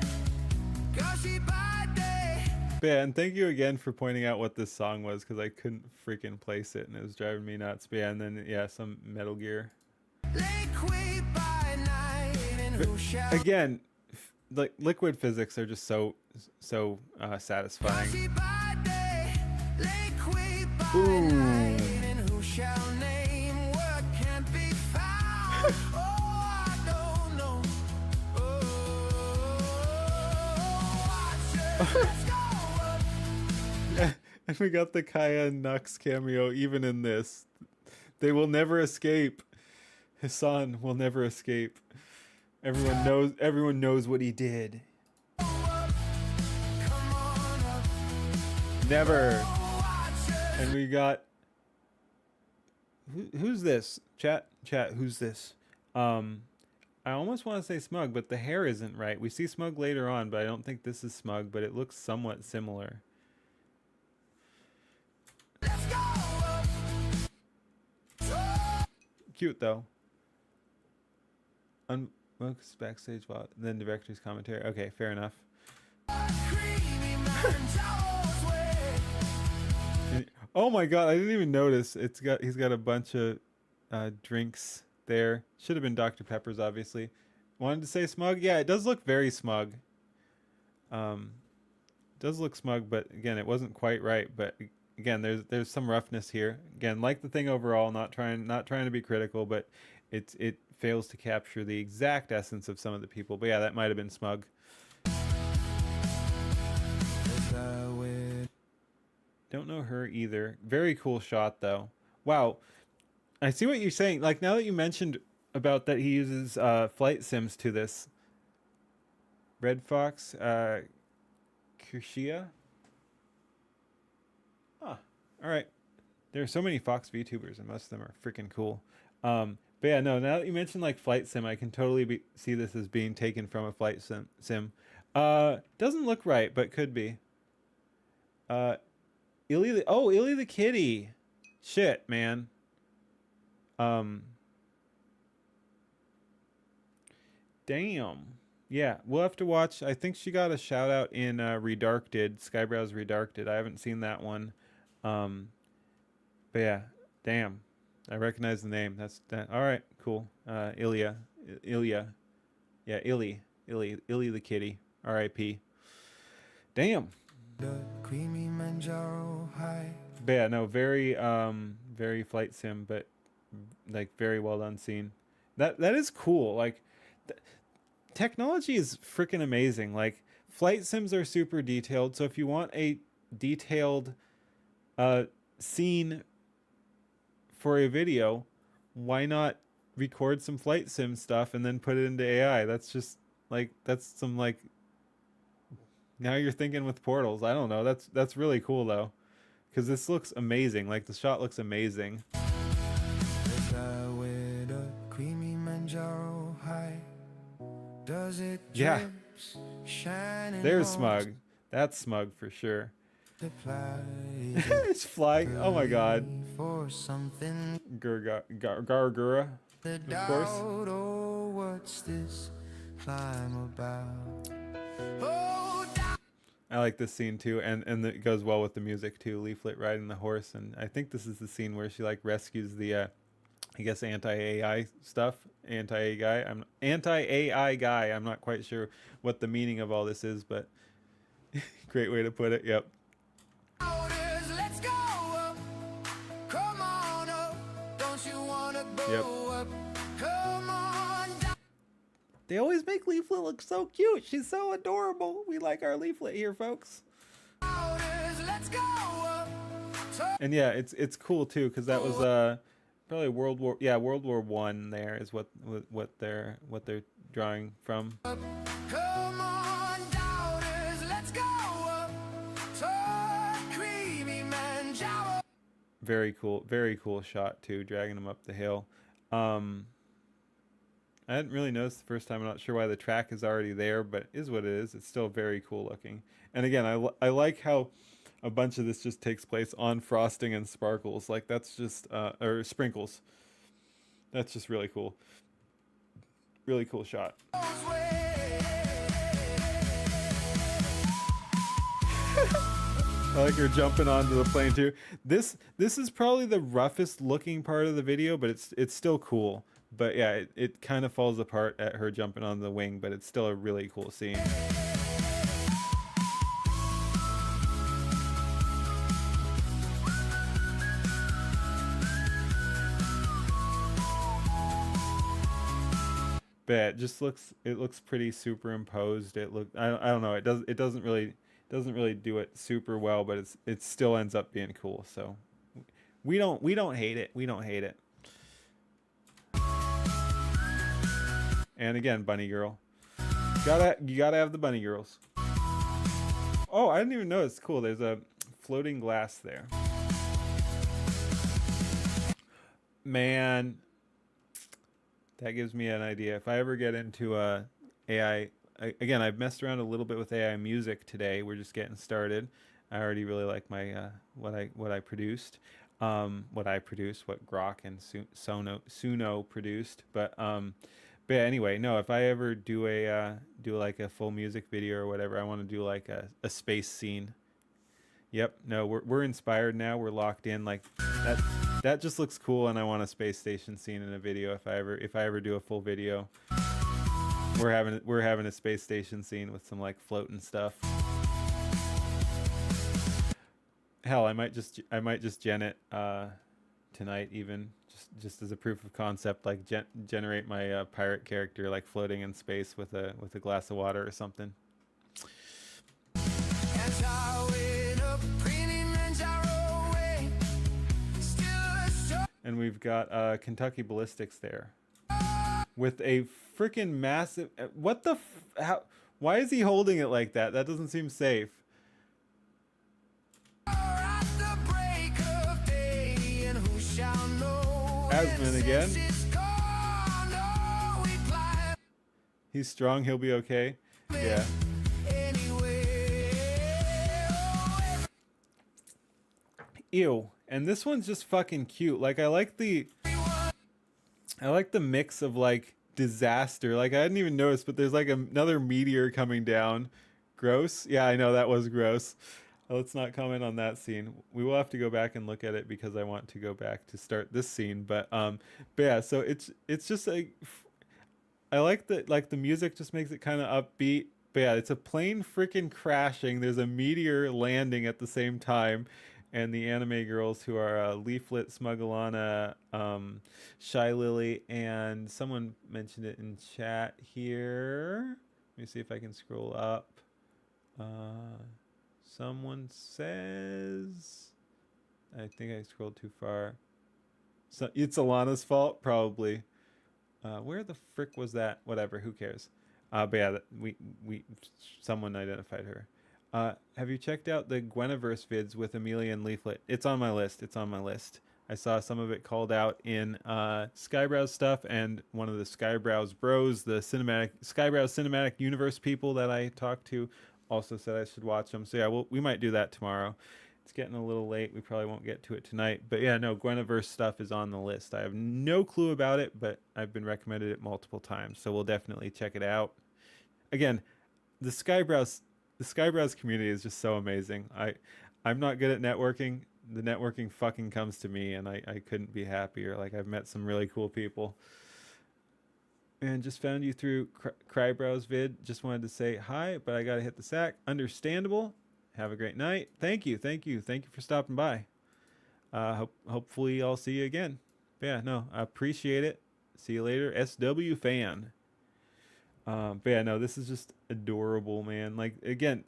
Gushy by day. Yeah, and thank you again for pointing out what this song was, because I couldn't freaking place it and it was driving me nuts. But yeah, and then yeah, some Metal Gear. Liquid by night, and who shall Again, like liquid physics are just so satisfying. Gushy by day, liquid by Ooh. night, and who shall name what can't be found? Oh, I don't know. Oh, watch it, let's go up. And we got the Kaya and Nux cameo even in this. They will never escape. Hassan will never escape. Everyone knows what he did. Never. And we got who's this? Chat, who's this? I almost want to say Smug, but the hair isn't right. We see Smug later on, but I don't think this is Smug, but it looks somewhat similar. Cute though. Unboxed backstage while then director's commentary. Okay, fair enough. Oh my god, I didn't even notice. He's got a bunch of drinks there. Should have been Dr. Pepper's, obviously. Wanted to say smug? Yeah, it does look very smug. Does look smug, but again, it wasn't quite right. But again, there's some roughness here. Again, like the thing overall, not trying to be critical, but it fails to capture the exact essence of some of the people. But yeah, that might have been smug. Don't know her either. Very cool shot though. Wow. I see what you're saying. Like now that you mentioned about that he uses flight sims to this. Red Fox, Kirshia. Huh. All right. There are so many Fox VTubers and most of them are freaking cool. But yeah, no, now that you mentioned like flight sim, I can totally see this as being taken from a flight sim. Doesn't look right, but could be. Illy the kitty. Shit, man. Damn. Yeah, we'll have to watch. I think she got a shout out in Redarked, Skyebrows Redarked. I haven't seen that one. But yeah, damn. I recognize the name. That's that. All right, cool. Ilya. Yeah, Illy the kitty. R.I.P. Damn. Creamy Manjaro high. But yeah, no, very flight sim, but like very well done scene. That is cool. Like technology is freaking amazing. Like flight sims are super detailed, so if you want a detailed scene for a video, why not record some flight sim stuff and then put it into AI? That's just like that's some like now you're thinking with portals. I don't know. That's really cool though, because this looks amazing. Like the shot looks amazing. Yeah. There's smug. That's smug for sure. It's flying. Oh my god. Gargura. Of course. What's this climb about? I like this scene too, and it goes well with the music too. Leaflet riding the horse, and I think this is the scene where she like rescues the I guess anti-AI stuff. Anti-AI guy. I'm not quite sure what the meaning of all this is, but great way to put it. Yep. Yep. They always make Leaflet look so cute. She's so adorable. We like our Leaflet here, folks. And yeah, it's cool too, because that was probably World War I. There is what they're drawing from. Very cool shot too, dragging them up the hill. I hadn't really noticed the first time. I'm not sure why the track is already there, but it is what it is. It's still very cool looking. And again, I like how a bunch of this just takes place on frosting and sparkles. Like that's just or sprinkles. That's just really cool. Really cool shot. I like her jumping onto the plane too. This is probably the roughest looking part of the video, but it's still cool. But yeah, it kind of falls apart at her jumping on the wing, but it's still a really cool scene. But yeah, it looks pretty superimposed. I don't know. It doesn't really do it super well, but it still ends up being cool. So we don't hate it. We don't hate it. And again, bunny girl. You gotta have the bunny girls. Oh, I didn't even know. It's cool. There's a floating glass there. Man, that gives me an idea. If I ever get into AI, again, I've messed around a little bit with AI music today. We're just getting started. I already really like my what I produced. what I produced, what Grok and Suno produced. But yeah, anyway, no, if I ever do do like a full music video or whatever, I want to do like a space scene. Yep, no, we're inspired now. We're locked in. Like that just looks cool, and I want a space station scene in a video. If I ever do a full video, we're having a space station scene with some like floating stuff. Hell, I might just gen it tonight, even just as a proof of concept, like generate my pirate character like floating in space with a glass of water or something. And we've got Kentucky Ballistics there with a freaking massive. What the? How? Why is he holding it like that? That doesn't seem safe. Asman again. He's strong. He'll be okay. Yeah. Ew. And this one's just fucking cute. Like I like the mix of like disaster. Like I didn't even notice, but there's like another meteor coming down. Gross. Yeah, I know that was gross. Let's not comment on that scene. We will have to go back and look at it because I want to go back to start this scene. But yeah, so it's just like I like the music just makes it kind of upbeat. But yeah, it's a plane freaking crashing. There's a meteor landing at the same time. And the anime girls who are Leaflet, Smugglana, Shy Lily, and someone mentioned it in chat here. Let me see if I can scroll up. Someone says, I think I scrolled too far. So it's Alana's fault, probably. Where the frick was that? Whatever, who cares? But yeah, someone identified her. Have you checked out the Gweniverse vids with Amelia and Leaflet? It's on my list. It's on my list. I saw some of it called out in Skyebrows stuff, and one of the Skyebrows bros, the Skyebrows cinematic universe people that I talked to, also said I should watch them. So yeah, we might do that tomorrow. It's getting a little late. We probably won't get to it tonight. But yeah, no, Gweniverse stuff is on the list. I have no clue about it, but I've been recommended it multiple times. So we'll definitely check it out. Again, the Skyebrows community is just so amazing. I'm not good at networking. The networking fucking comes to me, and I couldn't be happier. Like I've met some really cool people. And just found you through Skyebrows vid. Just wanted to say hi, but I gotta hit the sack. Understandable. Have a great night. Thank you for stopping by. Hopefully I'll see you again. But yeah, no, I appreciate it. See you later, SW fan. But yeah, no, this is just adorable, man. Like again,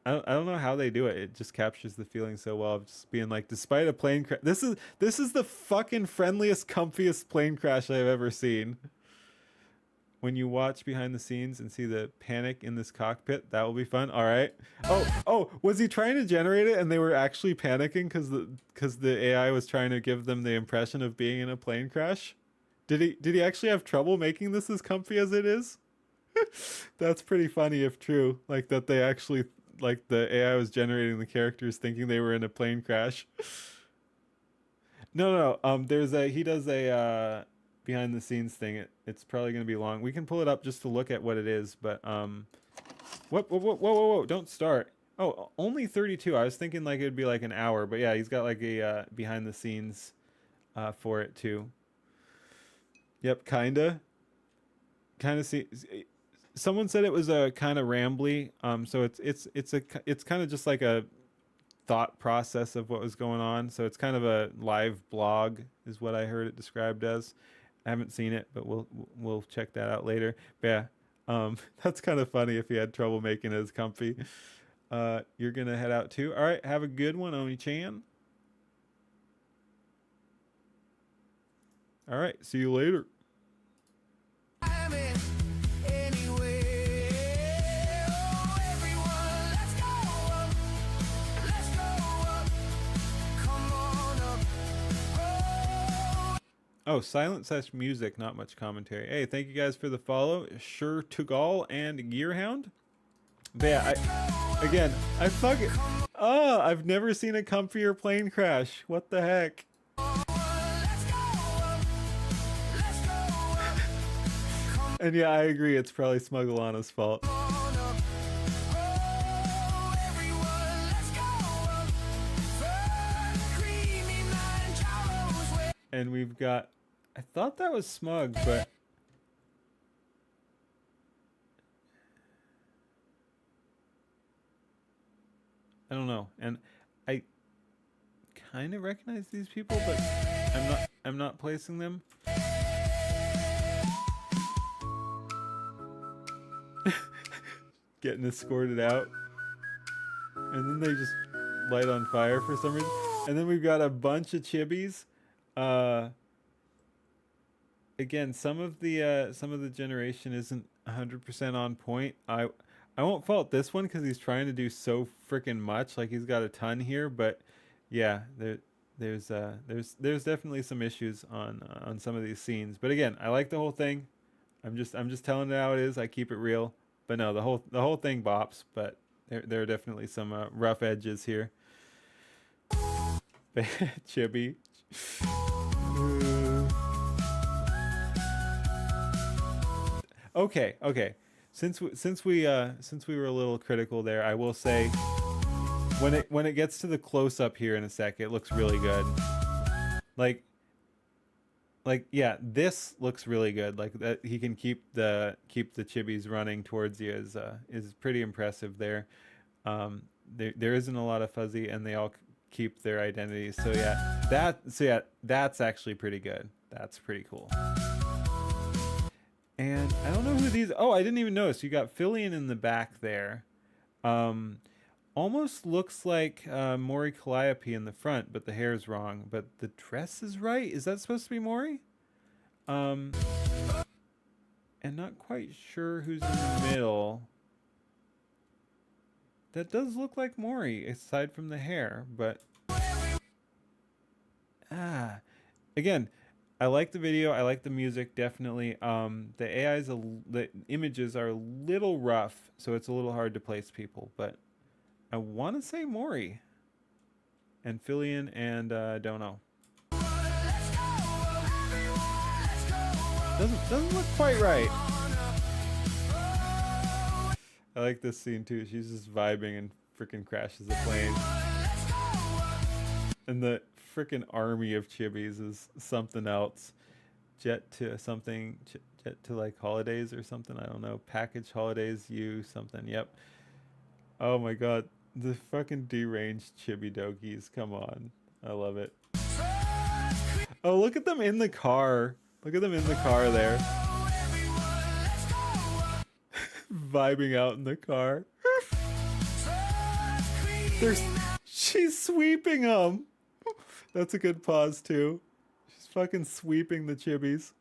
I don't know how they do it. It just captures the feeling so well of just being like, despite a plane crash, this is the fucking friendliest, comfiest plane crash I've ever seen. When you watch behind the scenes and see the panic in this cockpit, that will be fun. All right. Oh, was he trying to generate it and they were actually panicking because the AI was trying to give them the impression of being in a plane crash? Did he actually have trouble making this as comfy as it is? That's pretty funny if true. Like that they actually, like the AI was generating the characters thinking they were in a plane crash. No. He does a behind the scenes thing. It's probably going to be long. We can pull it up just to look at what it is, but whoa, don't start. Oh, only 32. I was thinking like it would be like an hour, but yeah, he's got like a behind the scenes for it too. Yep, kinda see. Someone said it was a kind of rambly. So it's kind of just like a thought process of what was going on. So it's kind of a live blog is what I heard it described as. I haven't seen it, but we'll check that out later. But yeah, that's kind of funny if you had trouble making it as comfy. You're gonna head out too. All right, have a good one, Oni-chan. All right, see you later. Oh, silent slash music, not much commentary. Hey, thank you guys for the follow. Sure Tugal and Gearhound. But yeah, Oh, I've never seen a comfier plane crash. What the heck? And yeah, I agree. It's probably Smugglana's fault. And we've got, I thought that was Smug, but I don't know. And I kind of recognize these people, but I'm not placing them. Getting escorted out. And then they just light on fire for some reason. And then we've got a bunch of chibis. Again, some of the generation isn't 100% on point. I won't fault this one because he's trying to do so freaking much. Like, he's got a ton here, but yeah, there's definitely some issues on some of these scenes. But again, I like the whole thing. I'm just telling it how it is. I keep it real. But no, the whole thing bops. But there are definitely some rough edges here. Chibi. Okay. Since we were a little critical there, I will say when it gets to the close up here in a sec, it looks really good. Like yeah, this looks really good. Like that he can keep the chibis running towards you is pretty impressive there. There isn't a lot of fuzzy, and they all keep their identities. So yeah, that's actually pretty good. That's pretty cool. And I don't know who these. Oh, I didn't even notice. You got Fillion in the back there. Almost looks like Mori Calliope in the front, but the hair's wrong. But the dress is right. Is that supposed to be Mori? And not quite sure who's in the middle. That does look like Mori, aside from the hair, but again, I like the video. I like the music, definitely. The images are a little rough, so it's a little hard to place people. But I want to say Mori and Fillion, and don't know. Doesn't look quite right. I like this scene too. She's just vibing and freaking crashes the plane. And the freaking army of chibis is something else. Jet to like holidays or something. I don't know. Package holidays, something. Yep. Oh my god. The fucking deranged chibi dogies. Come on. I love it. Oh, look at them in the car. Look at them in the car there. Vibing out in the car. She's sweeping them. That's a good pause too. She's fucking sweeping the chibis.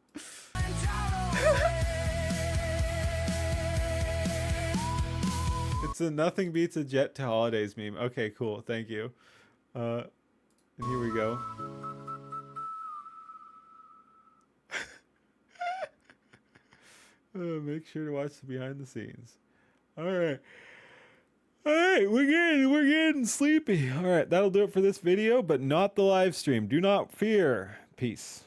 It's a nothing beats a Jet to holidays meme. Okay, cool. Thank you. And here we go. Make sure to watch the behind the scenes. All right, we're getting sleepy. All right, that'll do it for this video, but not the live stream. Do not fear. Peace.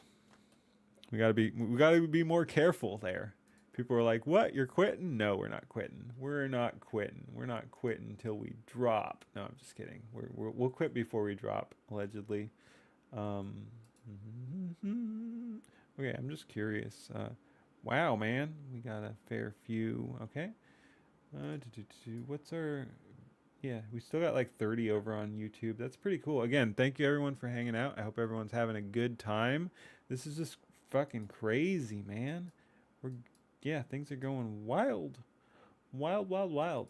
We gotta be more careful there. People are like, "What? You're quitting?" No, we're not quitting. We're not quitting. We're not quitting until we drop. No, I'm just kidding. We'll quit before we drop, allegedly. Okay, I'm just curious. Wow, man, we got a fair few. Okay. What's our... Yeah, we still got like 30 over on YouTube. That's pretty cool. Again, thank you everyone for hanging out. I hope everyone's having a good time. This is just fucking crazy, man. Things are going wild. Wild.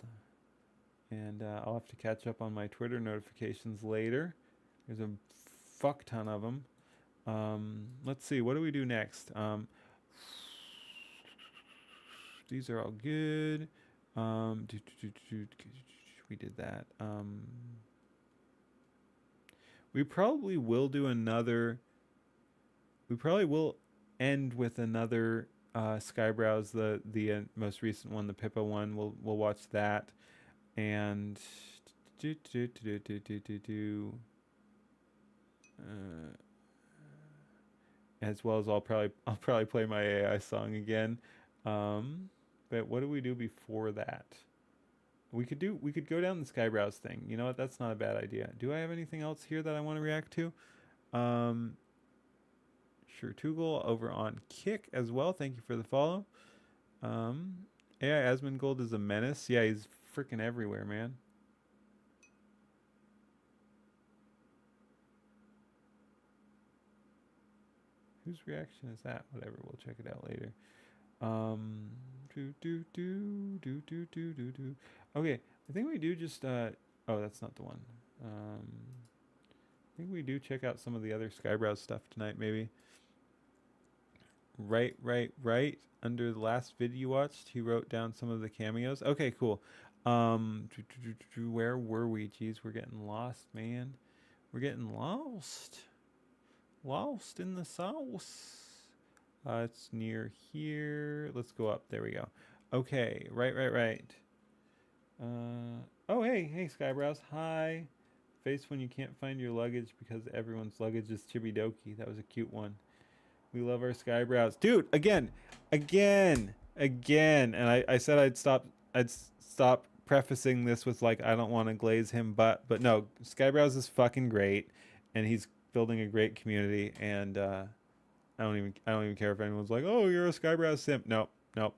And I'll have to catch up on my Twitter notifications later. There's a fuck ton of them. Let's see, what do we do next? These are all good. We did that. We probably will do another. We probably will end with another Skyebrows, the most recent one, the Pippa one. We'll watch that, and Do, do, do, do, do, do, do. As well as I'll probably play my AI song again. But what do we do before that? We could go down the Skyebrows thing. You know what? That's not a bad idea. Do I have anything else here that I want to react to? Sure, Toogle over on Kick as well. Thank you for the follow. AI Asmongold is a menace. Yeah, he's freaking everywhere, man. Whose reaction is that? Whatever, we'll check it out later. Okay, I think we do just oh, that's not the one. I think we do check out some of the other Skyebrows stuff tonight, maybe. Right. Under the last video you watched, he wrote down some of the cameos. Okay, cool. Where were we? Jeez, we're getting lost, man. We're getting lost. Lost in the sauce. It's near here. Let's go up. There we go. Okay, right. Oh, hey, Skyebrows. Hi. Face when you can't find your luggage because everyone's luggage is chibi-doki. That was a cute one. We love our Skyebrows. Dude, again. And I said I'd stop prefacing this with like, I don't want to glaze him, but no, Skyebrows is fucking great. And he's building a great community. And, I don't even care if anyone's like, oh, you're a Skyebrows simp. Nope,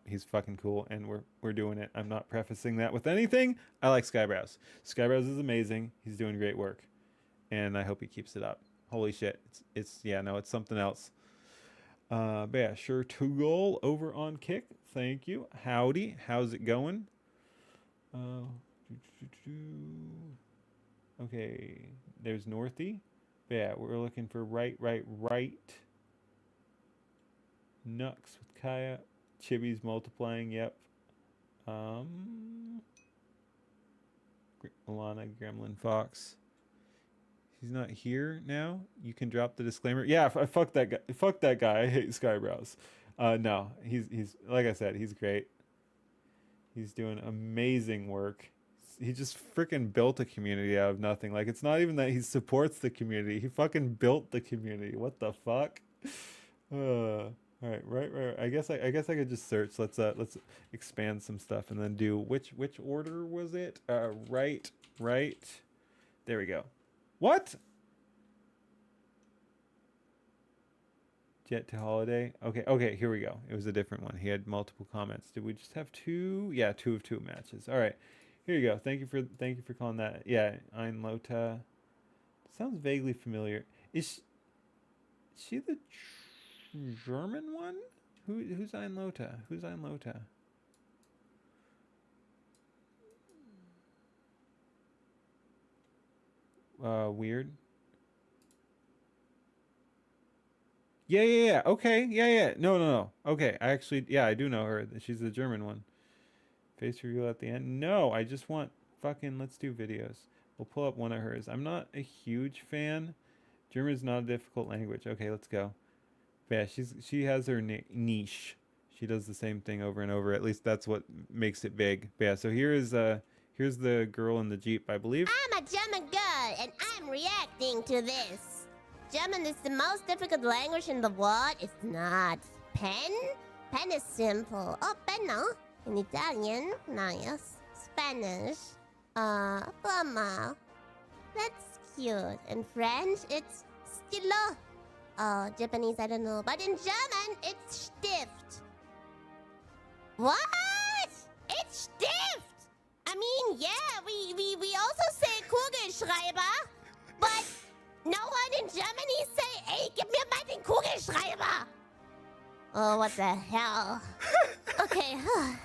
he's fucking cool, and we're doing it. I'm not prefacing that with anything. I like Skyebrows. Skyebrows is amazing. He's doing great work, and I hope he keeps it up. Holy shit, it's something else. But yeah, sure, Toogle over on Kick. Thank you. Howdy, how's it going? Okay, there's Northy. But yeah, we're looking for right. Nux with Kaya. Chibi's multiplying, yep. Alana, Gremlin, Fox. He's not here now. You can drop the disclaimer. Yeah, fuck that guy. Fuck that guy. I hate Skyebrows. No, he's like I said, he's great. He's doing amazing work. He just freaking built a community out of nothing. Like, it's not even that he supports the community. He fucking built the community. What the fuck? All right. I guess I could just search. Let's expand some stuff and then do which order was it? Right. There we go. What? Jet to Holiday. Okay, here we go. It was a different one. He had multiple comments. Did we just have two? Yeah, 2 of 2 matches. All right. Here you go. Thank you for calling that. Yeah, Ein Lota. Sounds vaguely familiar. Is she the German one? Who's Ein Lota? Who's Ein Lota? Weird. Yeah. Okay. Yeah. No. Okay. I do know her. She's the German one. Face reveal at the end. No, I just want fucking, let's do videos. We'll pull up one of hers. I'm not a huge fan. German is not a difficult language. Okay, let's go. Yeah, she has her niche. She does the same thing over and over. At least that's what makes it big. But yeah, so here's the girl in the Jeep, I believe. I'm a German girl, and I'm reacting to this. German is the most difficult language in the world. It's not. Pen is simple. Oh, penno. In Italian, nice. Spanish, plumber. That's cute. In French, it's stylo. Japanese, I don't know. But in German, it's Stift. What? It's Stift! I mean, yeah, we also say Kugelschreiber, but no one in Germany say, hey, gib mir mal den Kugelschreiber! Oh, what the hell? Okay,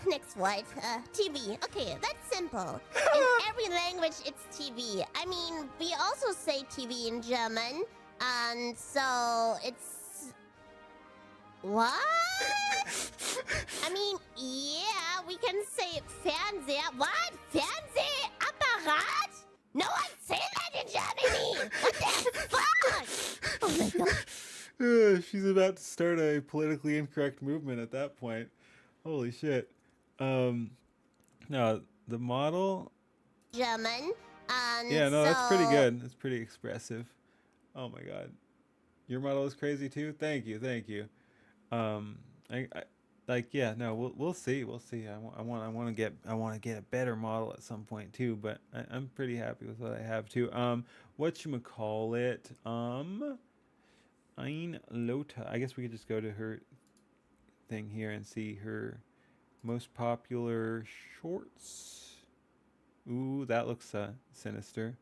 next word. TV. Okay, that's simple. In every language, it's TV. I mean, we also say TV in German, and so it's... What? I mean, yeah, we can say Fernseher. What? Fernsehapparat? No one say that in Germany! What the fuck? Oh my god. She's about to start a politically incorrect movement at that point. Holy shit. No, the model... German, And Yeah, no, that's pretty so- good. That's pretty expressive. Oh my god. Your model is crazy too? Thank you, thank you. I like, yeah, no, we'll see. We'll see. I want to get a better model at some point too, but I'm pretty happy with what I have too. Whatchamacallit? Ein Lota. I guess we could just go to her thing here and see her most popular shorts. Ooh, that looks sinister.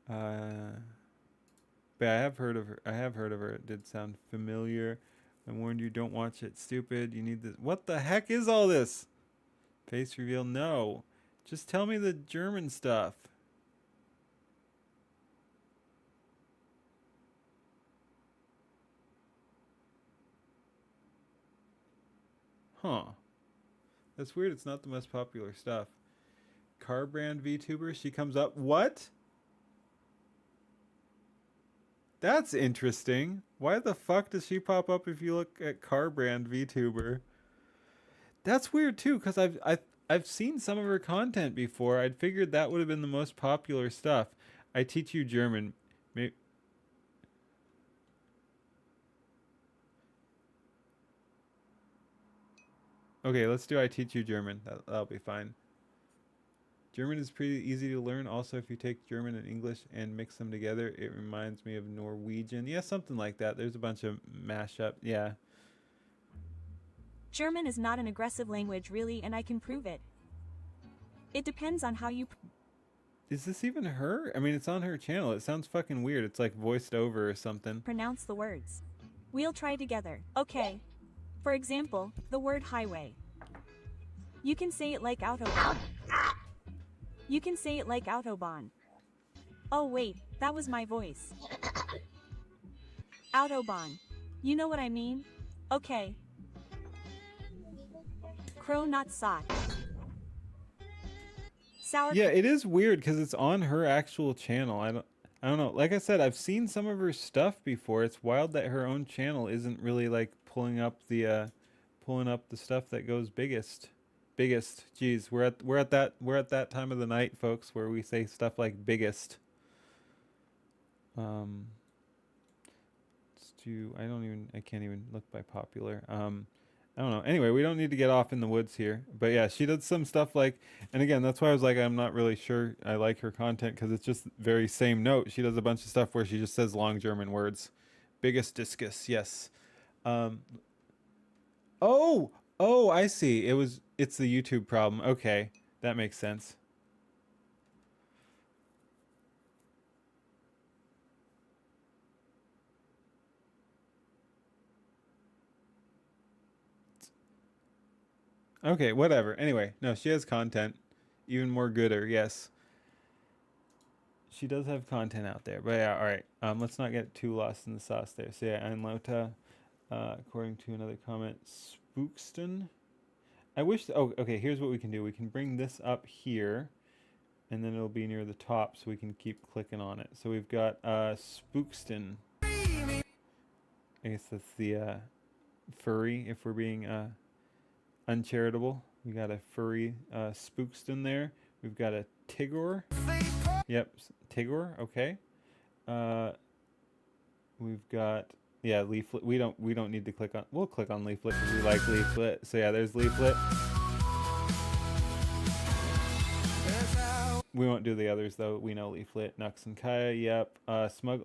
But I have heard of her. It did sound familiar. I warned you, don't watch it. Stupid. You need this. What the heck is all this? Face reveal? No. Just tell me the German stuff. Huh. That's weird. It's not the most popular stuff. Car brand VTuber. She comes up. What? That's interesting. Why the fuck does she pop up if you look at car brand VTuber? That's weird too, because I've seen some of her content before. I'd figured that would have been the most popular stuff. I teach you German. Okay, let's do I teach you German. That'll be fine. German is pretty easy to learn. Also, if you take German and English and mix them together, it reminds me of Norwegian. Yeah, something like that. There's a bunch of mashup. Yeah. German is not an aggressive language, really, and I can prove it. It depends on how you... Is this even her? I mean, it's on her channel. It sounds fucking weird. It's like voiced over or something. pronounce the words. We'll try together. Okay. For example, the word highway. You can say it like Autobahn. You can say it like Autobahn. Oh wait, that was my voice. Autobahn. You know what I mean? Okay. Crow not sock. Sour. Yeah, it is weird because it's on her actual channel. I don't know. Like I said, I've seen some of her stuff before. It's wild that her own channel isn't really like pulling up the stuff that goes biggest. Jeez, we're at that time of the night, folks, where we say stuff like biggest. Let's do. I can't even look by popular. I don't know. Anyway, we don't need to get off in the woods here. But yeah, she does some stuff like, and again, that's why I was like, I'm not really sure I like her content because it's just very same note. She does a bunch of stuff where she just says long German words. Biggest discus, yes. Oh, I see. It's the YouTube problem. Okay, that makes sense. Okay, whatever. Anyway, no, she has content. Even more gooder, yes. She does have content out there. But yeah, alright. Let's not get too lost in the sauce there. So yeah, Einlota, according to another comment, Spookston. I wish... Oh, okay, here's what we can do. We can bring this up here, and then it'll be near the top so we can keep clicking on it. So we've got Spookston. I guess that's the furry, if we're being... uncharitable. We got a furry Spookston there. We've got a Tigor. Yep, Tigor. Okay. We've got Leaflet. We don't need to click on. We'll click on Leaflet because we like Leaflet. So yeah, there's Leaflet. We won't do the others though. We know Leaflet. Nux and Kaya. Yep. Smug.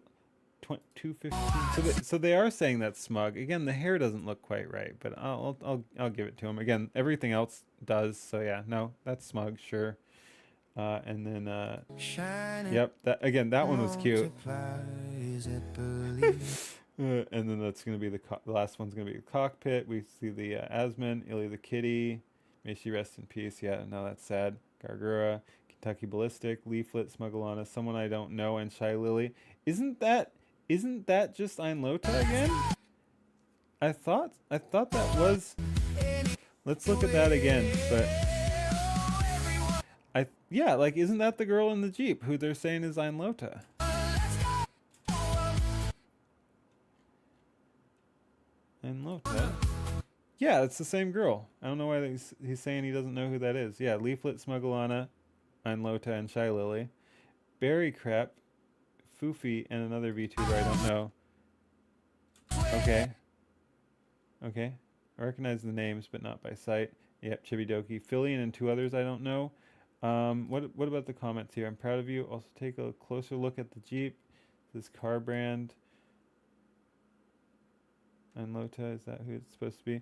215. So they are saying that's smug. Again, the hair doesn't look quite right, but I'll give it to him. Again, everything else does. So yeah, no, that's smug, sure. And then yep, that one was cute. And then that's gonna be the last one's gonna be the cockpit. We see the Asman, Illy the kitty. May she rest in peace. Yeah, no, that's sad. Gargura, Kentucky Ballistic, Leaflet, Smugglana, someone I don't know, and Shy Lily. Isn't that just Einlota again? I thought that was. Let's look at that again. But yeah, like, isn't that the girl in the Jeep who they're saying is Einlota? Einlota. Yeah, it's the same girl. I don't know why he's saying he doesn't know who that is. Yeah, Leaflet, Smugglana, Einlota, and Shy Lily. Berry Crep, Foofy, and another VTuber I don't know. Okay. Okay. I recognize the names, but not by sight. Yep, Chibidoki. Fillion and 2 others I don't know. What about the comments here? I'm proud of you. Also take a closer look at the Jeep. This car brand. And Lota, is that who it's supposed to be?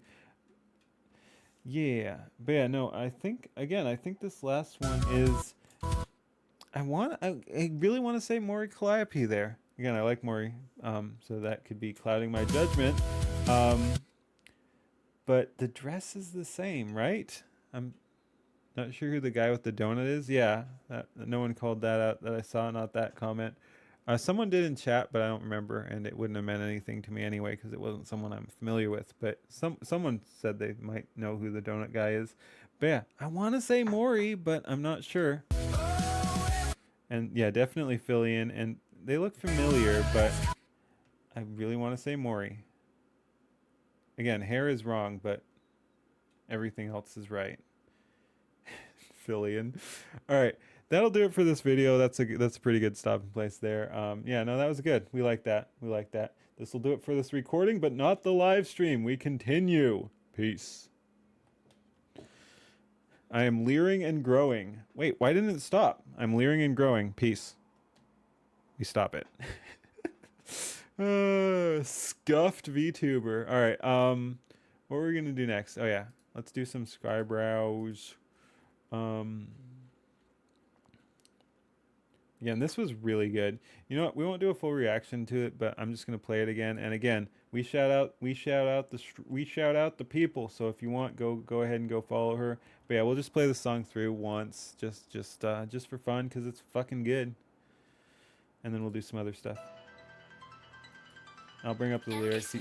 Yeah. But yeah, no, I think this last one is... I really want to say Maury Calliope there. Again, I like Maury, so that could be clouding my judgment. But the dress is the same, right? I'm not sure who the guy with the donut is. Yeah, no one called that out that I saw, not that comment. Someone did in chat, but I don't remember, and it wouldn't have meant anything to me anyway because it wasn't someone I'm familiar with. But someone said they might know who the donut guy is. But yeah, I want to say Maury, but I'm not sure. And yeah, definitely Fillion, and they look familiar, but I really want to say Maury. Again, hair is wrong, but everything else is right. Fillion. All right, that'll do it for this video. That's a pretty good stopping place there. Yeah, no, that was good. We like that. We like that. This will do it for this recording, but not the live stream. We continue. Peace. I am leering and growing. Wait, why didn't it stop? I'm leering and growing. Peace. We stop it. Scuffed VTuber. All right. What are we gonna do next? Oh yeah, let's do some Skyebrows. Again, this was really good. You know what? We won't do a full reaction to it, but I'm just gonna play it again. And again, we shout out the people. So if you want, go ahead and go follow her. But yeah, we'll just play the song through once, just for fun, because it's fucking good. And then we'll do some other stuff. I'll bring up the lyrics.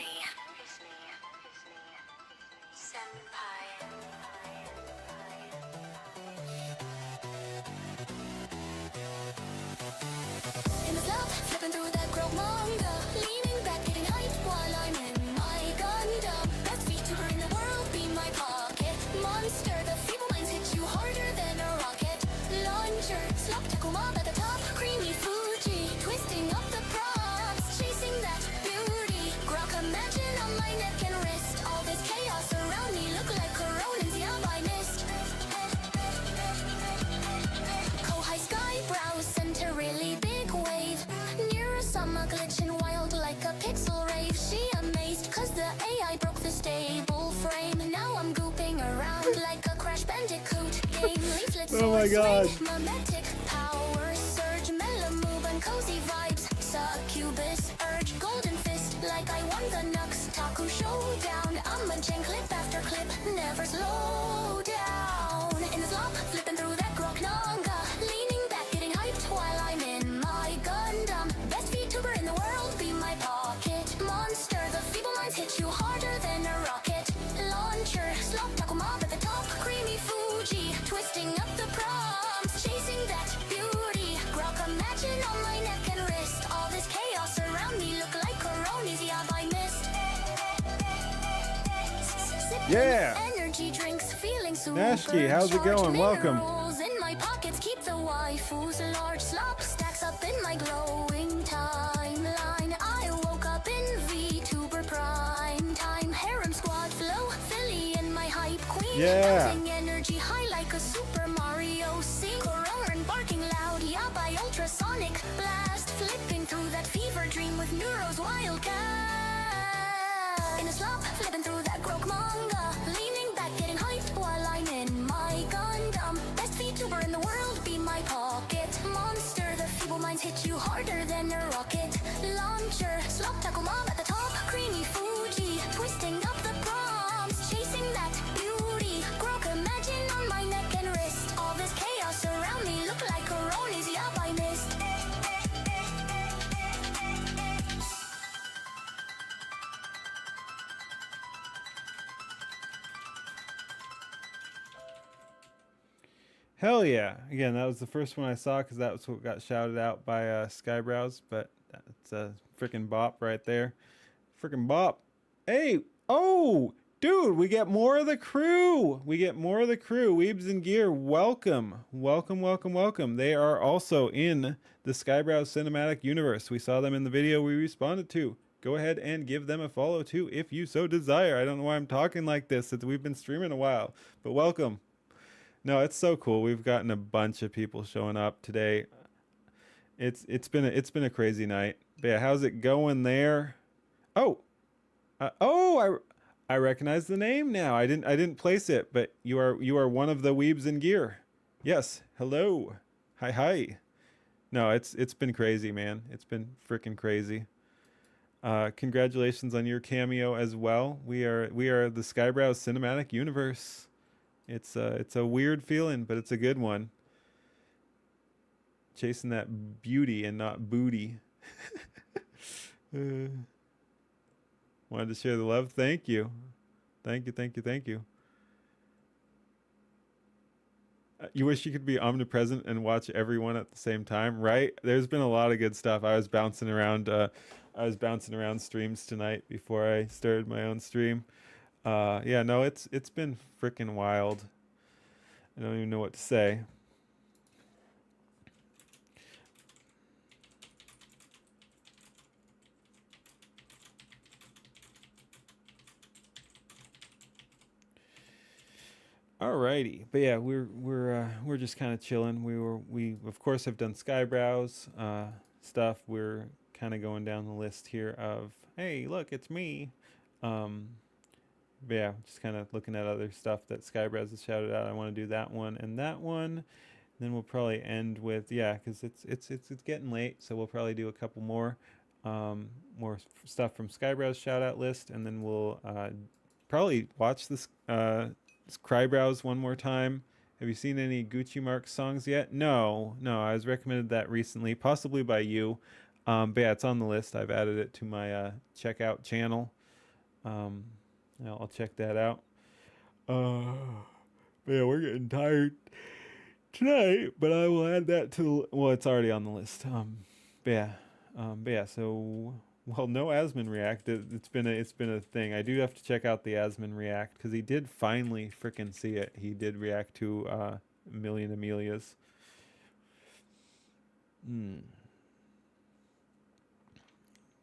Oh my god. Power surge, move and cozy vibes. Succubus urge, golden fist, like I won the Nux. Taku showdown, I'm munching clip after clip, never slow down. In the slump, flipping through that grok nanga, leaning back, getting hyped while I'm in my Gundam. Best VTuber in the world, be my pocket monster. The feeble minds hit you harder than a rocket launcher. Slop taco mob at the top, creamy Fuji, twisting up the prompts, chasing that beauty. Grok imagine on my neck and wrist. All this chaos around me look like coronas, yeah, I missed. Yeah. Energy drinks, feeling super. Nashki, how's it going? Welcome. In my pockets, keep the waifus. Large slop stacks up in my glowing timeline. I woke up in VTuber prime time. Harem squad flow, Philly in my hype queen. Yeah. Energy high like a Super Mario scene. Roaring, barking loud, yeah, by ultrasonic blast. Flipping through that fever dream with Neuro's wildcat. In a slump, flipping through that grok manga, leaning back, getting hyped while I'm in my Gundam. Best VTuber in the world, be my pocket monster. The feeble minds hit you harder than a rocket launcher. Slop taco mob at the top, creamy Fuji, twisting up the prompts, chasing that beauty. Grok imagine on my neck and wrist. All this chaos around me look like coronas, yeah, I missed. Hell yeah. Again, that was the first one I saw because that was what got shouted out by Skyebrows, but that's a freaking bop right there. Freaking bop. Hey, oh, Dude, we get more of the crew. We get more of the crew. Weebs and Gear, welcome. Welcome, welcome, welcome. They are also in the Skyebrows cinematic universe. We saw them in the video we responded to. Go ahead and give them a follow too if you so desire. I don't know why I'm talking like this since we've been streaming a while, but welcome. No, it's so cool. We've gotten a bunch of people showing up today. It's been a crazy night. But yeah, how's it going there? Oh, I recognize the name now. I didn't place it, but you are one of the Weebs in Gear. Yes. Hello. Hi. No, it's been crazy, man. It's been freaking crazy. Congratulations on your cameo as well. We are the Skyebrows cinematic universe. It's a weird feeling, but it's a good one. Chasing that beauty and not booty. Wanted to share the love. Thank you. Thank you. You wish you could be omnipresent and watch everyone at the same time, right? There's been a lot of good stuff. I was bouncing around streams tonight before I started my own stream. Yeah, no, it's been freaking wild. I don't even know what to say. Alrighty, but yeah, we're just kind of chilling. We of course have done Skyebrows stuff. We're kind of going down the list here of, hey, look, it's me. But yeah, just kind of looking at other stuff that Skyebrows has shouted out. I want to do that one and that one. And then we'll probably end with, yeah, because it's getting late, so we'll probably do a couple more stuff from Skyebrows shout out list, and then we'll probably watch this Skyebrows one more time. Have you seen any Gucci Mark songs yet? No, I was recommended that recently, possibly by you. But yeah, it's on the list. I've added it to my checkout channel. I'll check that out. But yeah, we're getting tired tonight, but I will add that to well, it's already on the list. But yeah, so well, no Asman React. It's been a thing. I do have to check out the Asman React because he did finally frickin' see it. He did react to a Million Amelias.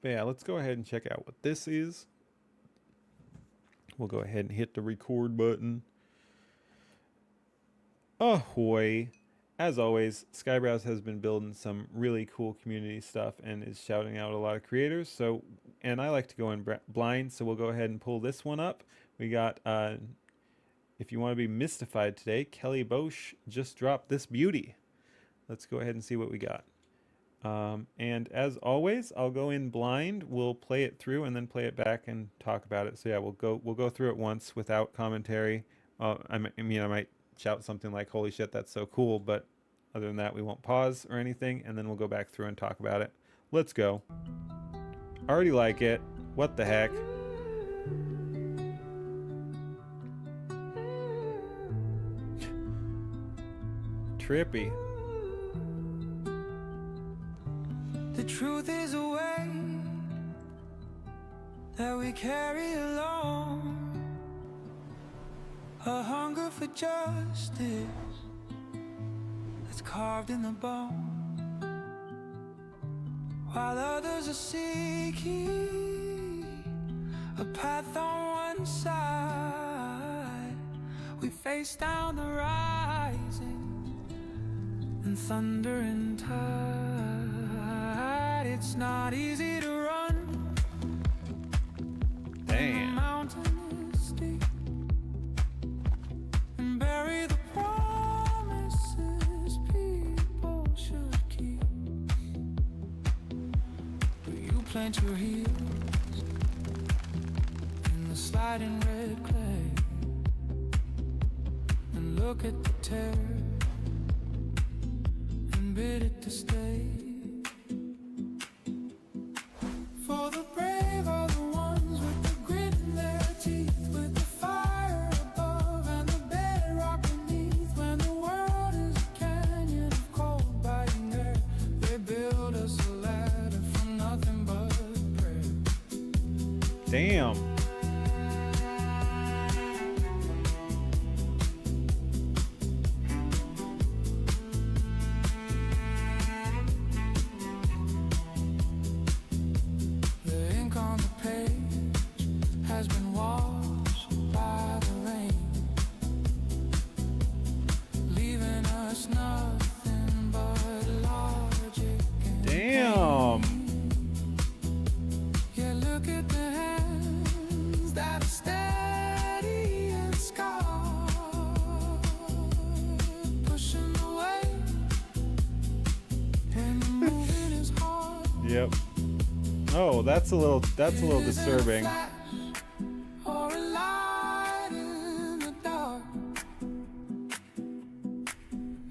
But yeah, let's go ahead and check out what this is. We'll go ahead and hit the record button. Ahoy! As always, Skyebrows has been building some really cool community stuff and is shouting out a lot of creators. So, and I like to go in blind, so we'll go ahead and pull this one up. We got, if you want to be mystified today, Kelly Bosch just dropped this beauty. Let's go ahead and see what we got. And as always, I'll go in blind. We'll play it through and then play it back and talk about it. So yeah, we'll go through it once without commentary. I might shout something like, "Holy shit, that's so cool!" But other than that, we won't pause or anything, and then we'll go back through and talk about it. Let's go. Already like it. What the heck? Trippy. The truth is a way that we carry along, a hunger for justice that's carved in the bone, while others are seeking a path on one side. We face down the rising and thundering tide. It's not easy to run. Damn. The mountain is steep, and bury the promises people should keep. But you plant your heels in the sliding red clay and look at the tear and bid it to stay. For the brave are the ones with the grit in their teeth, with the fire above and the bedrock beneath. When the world is a canyon of cold biting air, they build us a ladder from nothing but prayer. Damn. look at the hands that are steady and scarred, pushing away, and the moving is hard. Yep. Oh, that's a little disturbing. Or a light in the dark.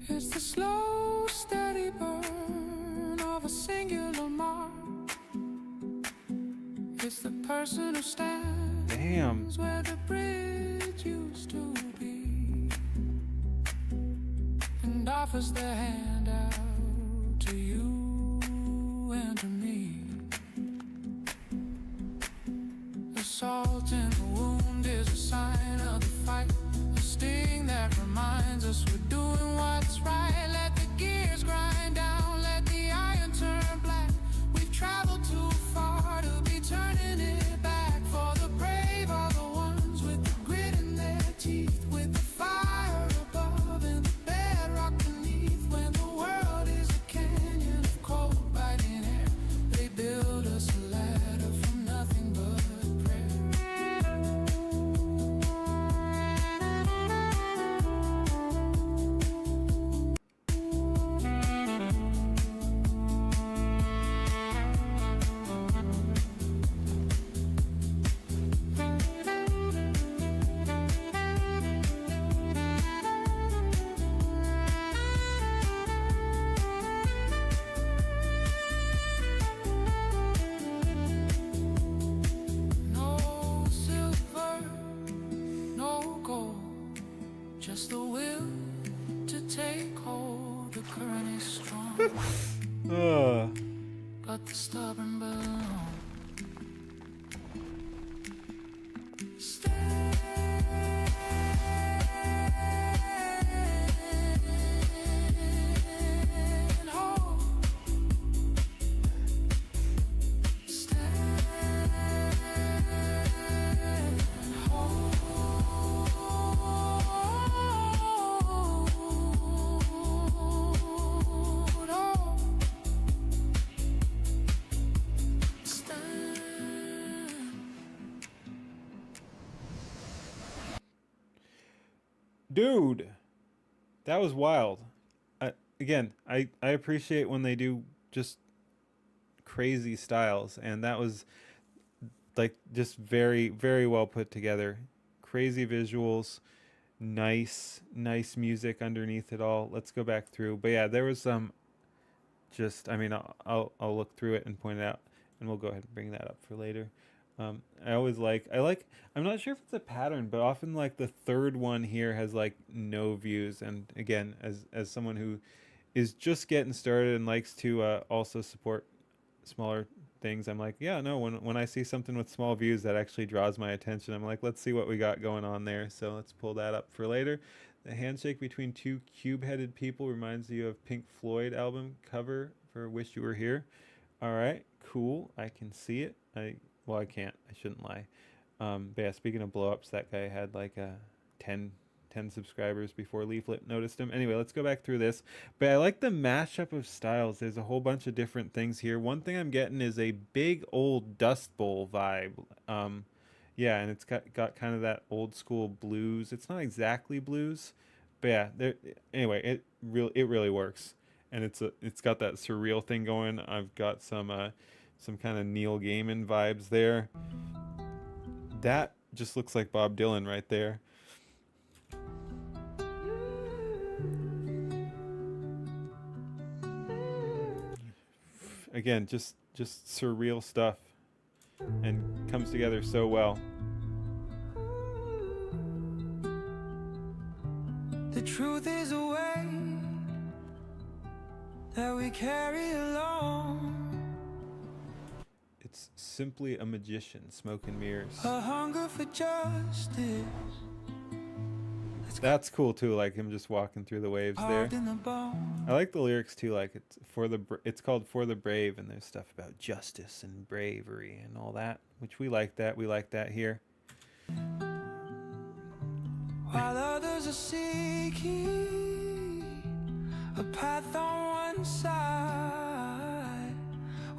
It's the slow, steady burn of a singular mark. It's the person who stands Damn. where the bridge used to be and offers their hand out to you and to me. The salt in the wound is a sign of the fight, a sting that reminds us we're doing what's right. Let the gears grind down, let the iron turn black. We've traveled too far to be turning it back. For the brave are the ones with the grit in their teeth, with the fire above and the bedrock beneath. When the world is a canyon of cold biting air, they build us a ladder from nothing but prayer. No silver, no gold, just the will to take hold. The current is strong, Ugh. but the stubborn belong. Stand hold. Dude, that was wild. Again, I appreciate when they do just crazy styles, and that was like just very, very well put together. Crazy visuals, nice music underneath it all. Let's go back through. But yeah, there was some just, I mean, I'll look through it and point it out, and we'll go ahead and bring that up for later. I always I'm not sure if it's a pattern, but often like the third one here has like no views. And again, as someone who is just getting started and likes to also support smaller things, I'm like, yeah, no, when I see something with small views that actually draws my attention, I'm like, let's see what we got going on there. So let's pull that up for later. The handshake between two cube-headed people reminds you of Pink Floyd album cover for Wish You Were Here. All right, cool. I can see it. Well, I can't. I shouldn't lie. But yeah, speaking of blow-ups, that guy had like 10 subscribers before Leaflet noticed him. Anyway, let's go back through this. But I like the mashup of styles. There's a whole bunch of different things here. One thing I'm getting is a big old Dust Bowl vibe. Yeah, and it's got kind of that old school blues. It's not exactly blues, but yeah. Anyway, it really works, and it's got that surreal thing going. I've got some kind of Neil Gaiman vibes there. That just looks like Bob Dylan right there. Again, just surreal stuff, and comes together so well. The truth is a way that we carry along. It's simply a magician, smoke and mirrors. A hunger for justice. That's cool too, like him just walking through the waves there. Carved in the bone. I like the lyrics too, like it's called For the Brave, and there's stuff about justice and bravery and all that, which we like that. We like that here. While others are seeking a path on one side,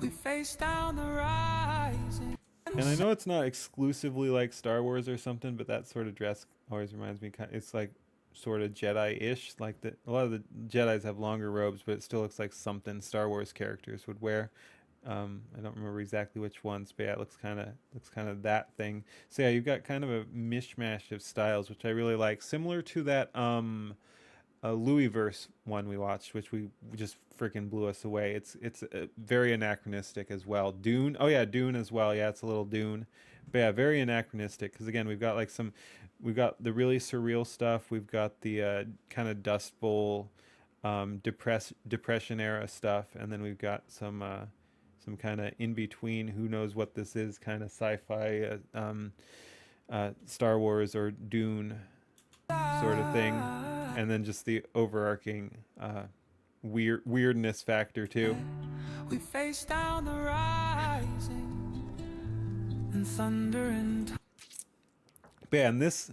we face down the rising And I know it's not exclusively like Star Wars or something, but that sort of dress always reminds me. It's like sort of Jedi-ish. Like a lot of the Jedi's have longer robes, but it still looks like something Star Wars characters would wear. I don't remember exactly which ones, but yeah, it looks kind of that thing. So yeah, you've got kind of a mishmash of styles, which I really like, similar to that Louisverse one we watched, which we just freaking blew us away. It's very anachronistic as well. Dune, oh yeah, Dune as well. Yeah, it's a little Dune, but yeah, very anachronistic. Because again, we've got the really surreal stuff. We've got the kind of Dust Bowl, depression era stuff, and then we've got some kind of in between. Who knows what this is? Kind of sci-fi, Star Wars or Dune sort of thing. And then just the overarching weirdness factor too. We face down the rising and thunder and But yeah, and this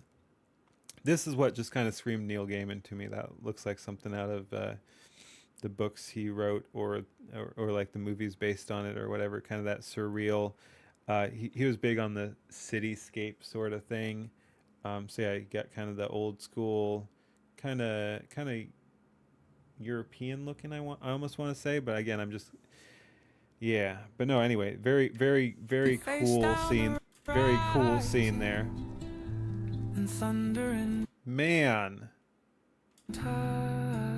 is what just kind of screamed Neil Gaiman to me. That looks like something out of the books he wrote, or like the movies based on it, or whatever. Kind of that surreal. He was big on the cityscape sort of thing. So yeah, you got kind of the old school, kind of European looking. I almost want to say, but again, I'm just, yeah. But no, anyway, very cool scene. Very cool scene there. and thunder and Man. tide.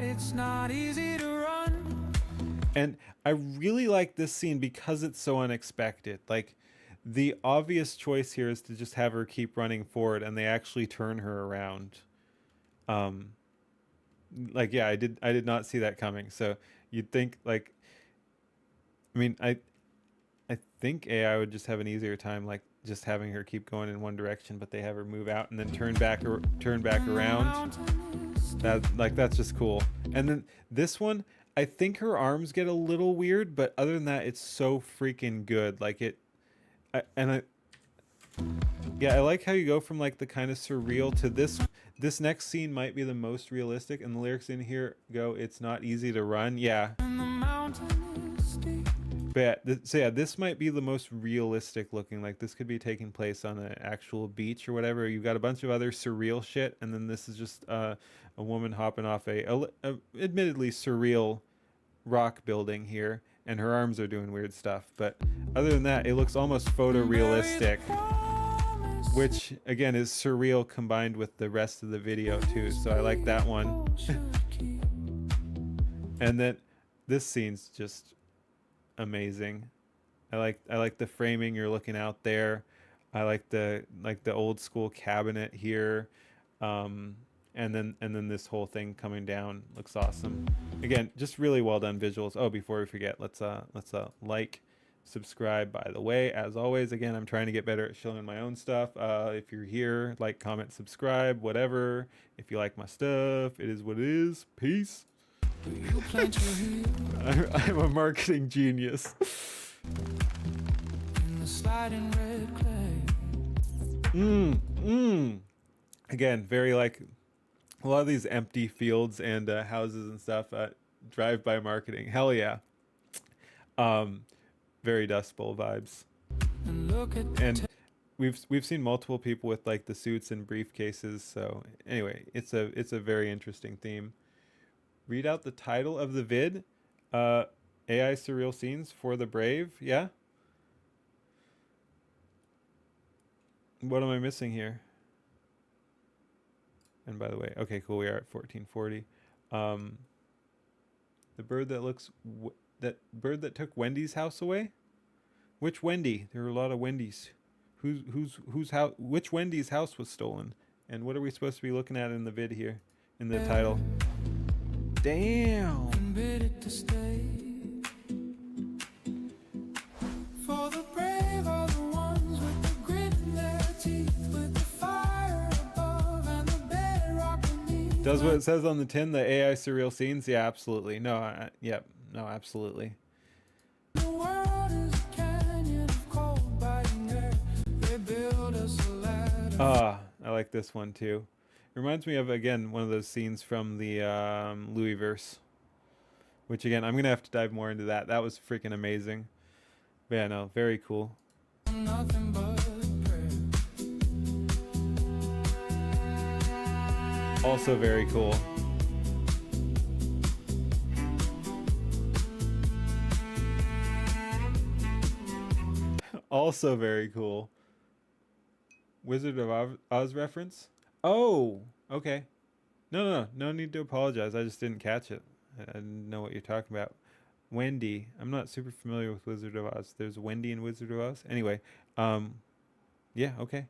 It's not easy to run. And I really like this scene because it's so unexpected. Like, the obvious choice here is to just have her keep running forward, and they actually turn her around. Like, yeah, I did not see that coming. So you'd think, like, I mean, I think AI would just have an easier time, like, just having her keep going in one direction, but they have her move out and then turn back around. That's just cool. And then this one, I think her arms get a little weird, but other than that, it's so freaking good. Like, I like how you go from like the kind of surreal to this next scene might be the most realistic, and the lyrics in here go, "It's not easy to run." Yeah. But so yeah, this might be the most realistic looking. Like, this could be taking place on an actual beach or whatever. You've got a bunch of other surreal shit, and then this is just a woman hopping off a admittedly surreal rock building here, and her arms are doing weird stuff. But other than that, it looks almost photorealistic, which again is surreal combined with the rest of the video too. So I like that one. And then this scene's just amazing. I like the framing. You're looking out there. I like the old school cabinet here. And then this whole thing coming down looks awesome. Again, just really well done visuals. Oh, before we forget, let's like, subscribe, by the way. As always, again, I'm trying to get better at showing my own stuff. If you're here, like, comment, subscribe, whatever. If you like my stuff, it is what it is. Peace. I'm a marketing genius. Again, very like a lot of these empty fields and houses and stuff. Drive-by marketing, hell yeah. Very Dust Bowl vibes. And we've seen multiple people with like the suits and briefcases. So anyway, it's a very interesting theme. Read out the title of the vid. AI surreal scenes for the brave. Yeah. What am I missing here? And by the way, okay, cool. We are at 1440. The bird that that took Wendy's house away. Which Wendy? There are a lot of Wendy's. Whose house? Which Wendy's house was stolen? And what are we supposed to be looking at in the vid here, in the title? Damn. For the brave are the ones with the grit in their teeth, with the fire above and the bedrock beneath. Does what it says on the tin, the AI surreal scenes? Yeah, absolutely. No, yep, no, absolutely. The world is a canyon of cold biting air. They build us a ladder. I like this one too. It reminds me of, again, one of those scenes from the Louisverse, which again, I'm gonna have to dive more into that. That was freaking amazing. Yeah, no, very cool. Nothing but prayer. Also very cool. Also very cool. Wizard of Oz reference? Oh, okay. No need to apologize. I just didn't catch it. I didn't know what you're talking about. Wendy. I'm not super familiar with Wizard of Oz. There's Wendy in Wizard of Oz. Anyway, yeah, okay.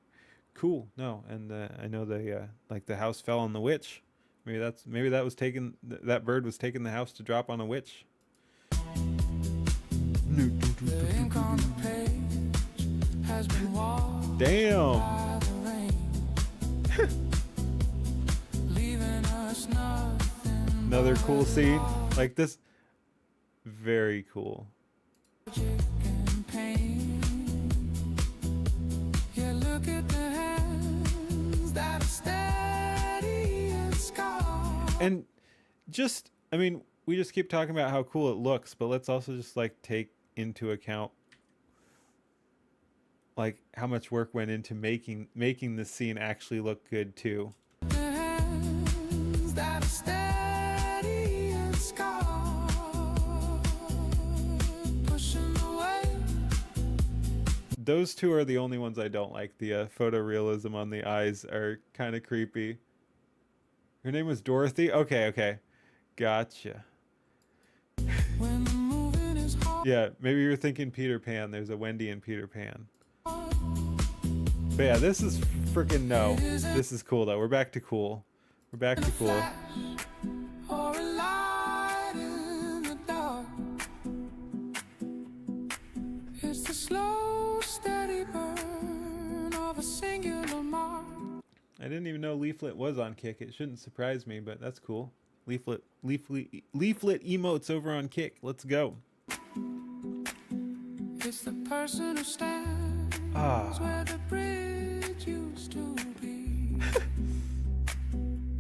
Cool. No, and I know the like the house fell on the witch. Maybe that was taken. That bird was taking the house to drop on a witch. The ink on the page has been washed Damn. by the rain, leaving us nothing Another cool scene like this. Very cool. and pain. Yeah, look at the hands that are steady and scarred. And just, I mean, we just keep talking about how cool it looks, but let's also just like take into account like how much work went into making this scene actually look good too. The hands that are steady and scarred, pushing away. Those two are the only ones I don't like. The photorealism on the eyes are kind of creepy. Her name was Dorothy? Okay. Gotcha. When the moving is hard. Yeah, maybe you're thinking Peter Pan. There's a Wendy in Peter Pan. But yeah, this is freaking no. This is cool though. We're back to cool. We're back to cool. Or a light in the dark. It's the slow, steady burn of a singular mark. I didn't even know Leaflet was on Kick. It shouldn't surprise me, but that's cool. Leaflet emotes over on Kick. Let's go. It's the person who stands where the bridge used to be.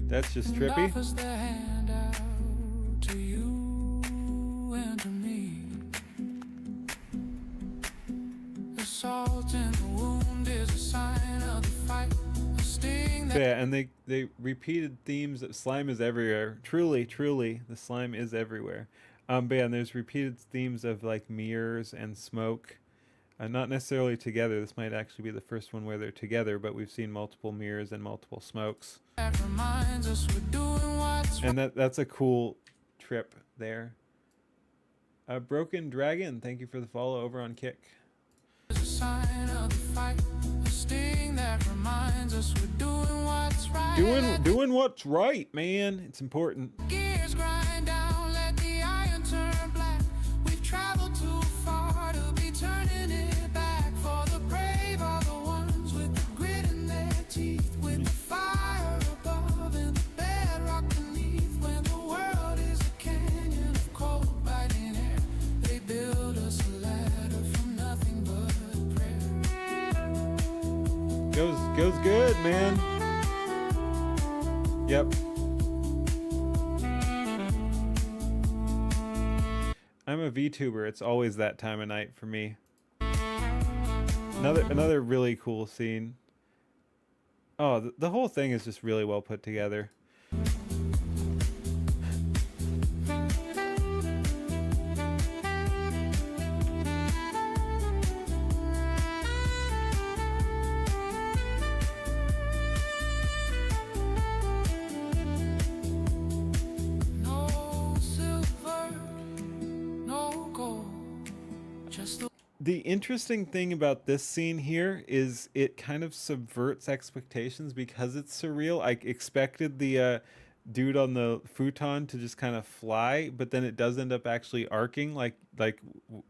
That's just And trippy. offers their hand out to you and to me. The salt in the wound is a sign of the fight. A sting that Yeah, and they repeated themes of slime is everywhere. Truly, the slime is everywhere. But yeah, and there's repeated themes of like mirrors and smoke. Not necessarily together. This might actually be the first one where they're together, but we've seen multiple mirrors and multiple smokes. reminds us we're doing what's And that's a cool trip there. Broken Dragon, thank you for the follow over on Kick. a sign of the fight. A sting that reminds us we're doing what's right. Doing what's right, man. It's important. Gears grind down, let the iron turn black. We've traveled too far to be turning it back. For the brave are the ones with the grit in their teeth, with the fire above and the bedrock beneath. When the world is a canyon of cold biting air, they build us a ladder from nothing but prayer. Goes good, man. Yep. I'm a VTuber. It's always that time of night for me. Another really cool scene. Oh, the whole thing is just really well put together. No silver, no gold, just the The interesting thing about this scene here is it kind of subverts expectations because it's surreal. I expected the dude on the futon to just kind of fly, but then it does end up actually arcing like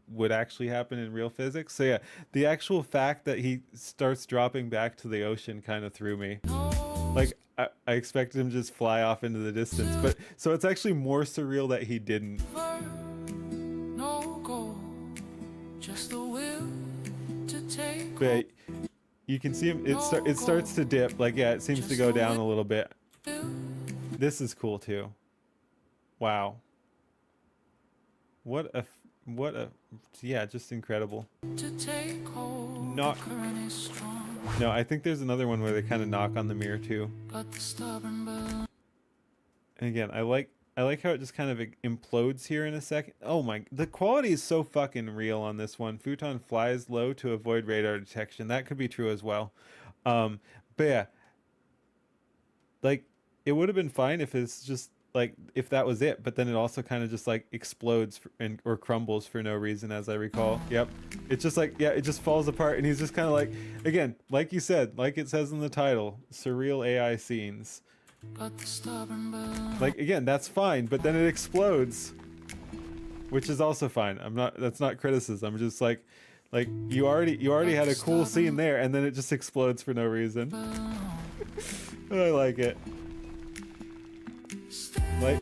would actually happen in real physics. So yeah, the actual fact that he starts dropping back to the ocean kind of threw me. Like I expected him to just fly off into the distance, but so it's actually more surreal that he didn't. no gold, just the will to take But you can see him. It starts to dip. Like yeah, it seems to go down a little bit. This is cool too. Wow. What a what a, yeah, just incredible. To take hold, Not, the current is strong, no, I think there's another one where they kind of knock on the mirror too. but the stubborn balloon. And again, I like how it just kind of implodes here in a second. Oh my, the quality is so fucking real on this one. Futon flies low to avoid radar detection. That could be true as well. But yeah, like it would have been fine if it's just like if that was it, but then it also kind of just like explodes or crumbles for no reason, as I recall. Yep, it's just like, yeah, it just falls apart, and he's just kind of like, again, like you said, like it says in the title, surreal AI scenes. But the stubborn balloon. Like again, that's fine, but then it explodes, which is also fine. That's not criticism. I'm just like you already had a cool scene there, and then it just explodes for no reason. I like it.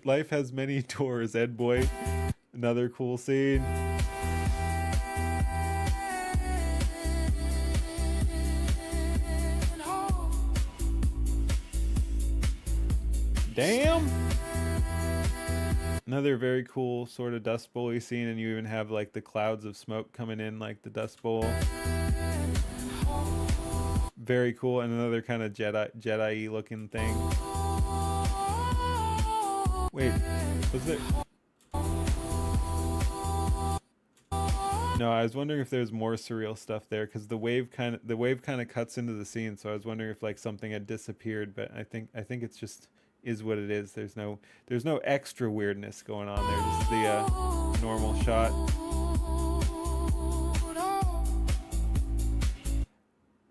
Life has many tours, Ed boy. Another cool scene. Damn. Another very cool sort of Dust Bowl-y scene, and you even have like the clouds of smoke coming in like the Dust Bowl. Very cool, and another kind of Jedi-y looking thing. Wait, was it? No, I was wondering if there's more surreal stuff there, because the wave kind of cuts into the scene, so I was wondering if like something had disappeared, but I think it's just is what it is. There's no extra weirdness going on there. Just the normal shot.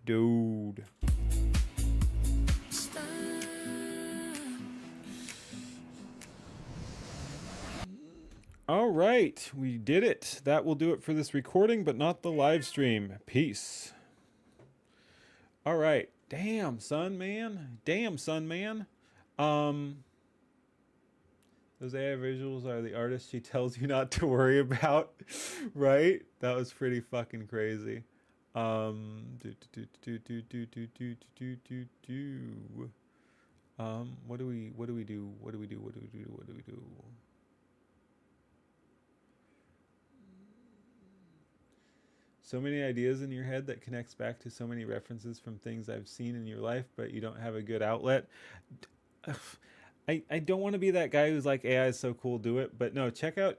Dude. All right, we did it. That will do it for this recording, but not the live stream. Peace. All right. Damn, son, man. Those AI visuals are the artist she tells you not to worry about, right? That was pretty fucking crazy. What do we do? So many ideas in your head that connects back to so many references from things I've seen in your life, but you don't have a good outlet. I don't want to be that guy who's like, AI is so cool, do it. But no, check out,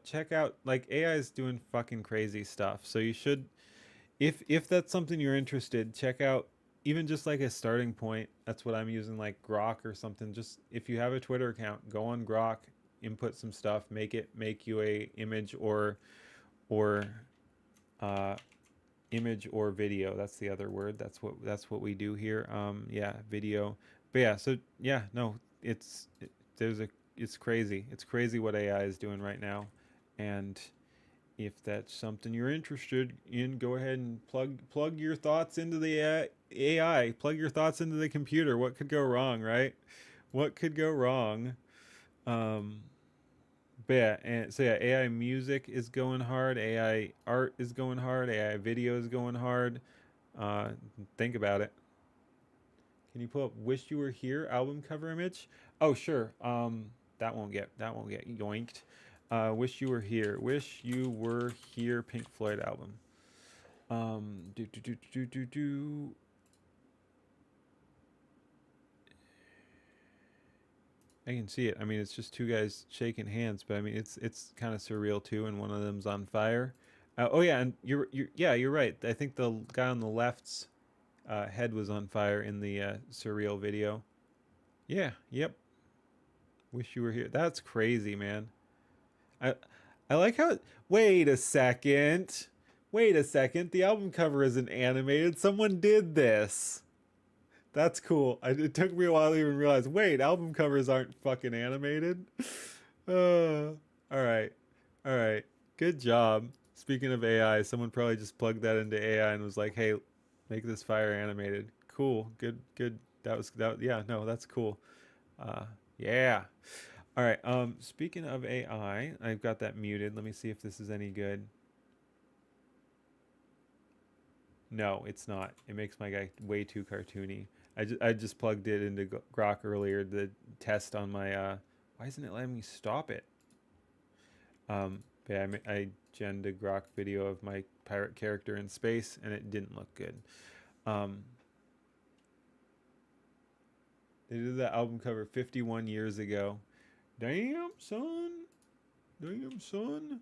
like AI is doing fucking crazy stuff. So you should, if that's something you're interested, check out even just like a starting point. That's what I'm using, like Grok or something. Just if you have a Twitter account, go on Grok, input some stuff, make you a image or image or video. That's the other word. That's what we do here. Yeah, video. But yeah, so yeah, no, it's crazy. It's crazy what AI is doing right now. And if that's something you're interested in, go ahead and plug your thoughts into the AI. Plug your thoughts into the computer. What could go wrong, right? What could go wrong? But yeah, and so yeah, AI music is going hard, AI art is going hard, AI video is going hard. Think about it. Can you pull up "Wish You Were Here" album cover image? Oh sure. That won't get yoinked. "Wish You Were Here." "Wish You Were Here" Pink Floyd album. I can see it. I mean, it's just two guys shaking hands, but I mean, it's kind of surreal too, and one of them's on fire. Oh yeah, and you're right. I think the guy on the left's head was on fire in the surreal video. Yeah, yep. "Wish You Were Here." That's crazy, man. I like how. Wait a second. The album cover isn't animated. Someone did this. That's cool. It took me a while to even realize, wait, album covers aren't fucking animated? All right. Good job. Speaking of AI, someone probably just plugged that into AI and was like, hey, make this fire animated. Cool. Good. Yeah, no, that's cool. Yeah. All right. Speaking of AI, I've got that muted. Let me see if this is any good. No, it's not. It makes my guy way too cartoony. I just plugged it into Grok earlier, the test on my why isn't it letting me stop it? Yeah, gen to grok video of my pirate character in space, and it didn't look good. They did that album cover 51 years ago. Damn, son. Damn, son.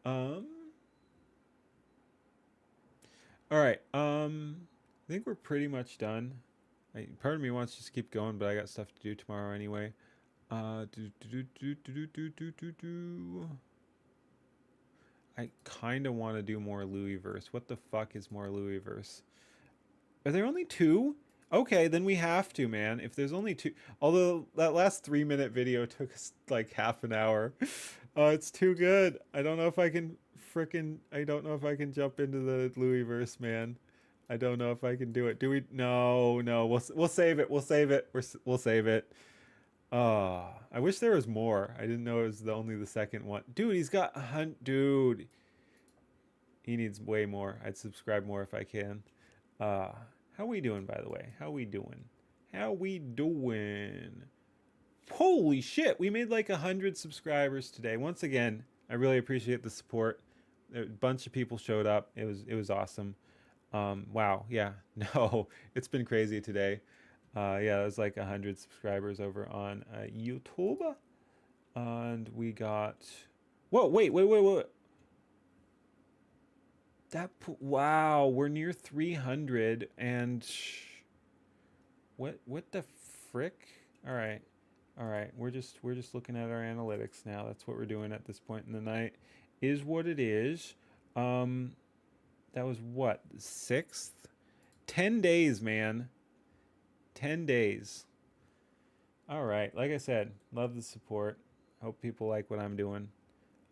All right. I think we're pretty much done. Part of me wants to just keep going, but I got stuff to do tomorrow anyway. I kind of want to do more Louisverse. What the fuck is more Louisverse? Are there only 2? Okay, then we have to, man. If there's only 2, although that last 3-minute video took us like half an hour. Oh, it's too good. I don't know if I can jump into the Louisverse, man. I don't know if I can do it. Do we? No. We'll save it. We'll save it. We'll save it. I wish there was more. I didn't know it was only the second one. Dude, he's got dude. He needs way more. I'd subscribe more if I can. How we doing, by the way? How we doing? Holy shit, we made like 100 subscribers today. Once again, I really appreciate the support. A bunch of people showed up. It was awesome. Wow, yeah. No, it's been crazy today. Yeah, it was like 100 subscribers over on YouTube. And we got... Whoa, wait. Wow, we're near 300 and... What the frick? All right. We're just looking at our analytics now. That's what we're doing at this point in the night. Is what it is. That was what? 6th? 10 days, man. 10 days. All right. Like I said, love the support. Hope people like what I'm doing.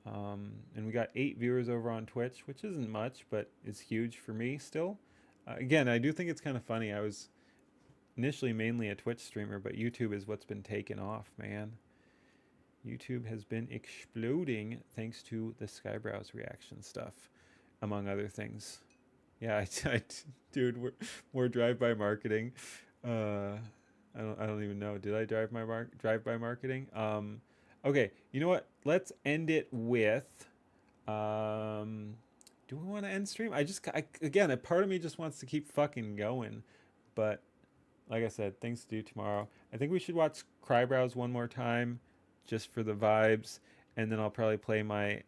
And we got 8 viewers over on Twitch, which isn't much, but it's huge for me still. Again, I do think it's kind of funny. I was initially mainly a Twitch streamer, but YouTube is what's been taken off, man. YouTube has been exploding thanks to the Skyebrows reaction stuff, among other things. Yeah, dude, more drive-by marketing. I don't even know. Did I drive-by marketing? Okay, you know what? Let's end it with. Do we want to end stream? Again, a part of me just wants to keep fucking going, but like I said, things to do tomorrow. I think we should watch Skyebrows one more time, just for the vibes, and then I'll probably play my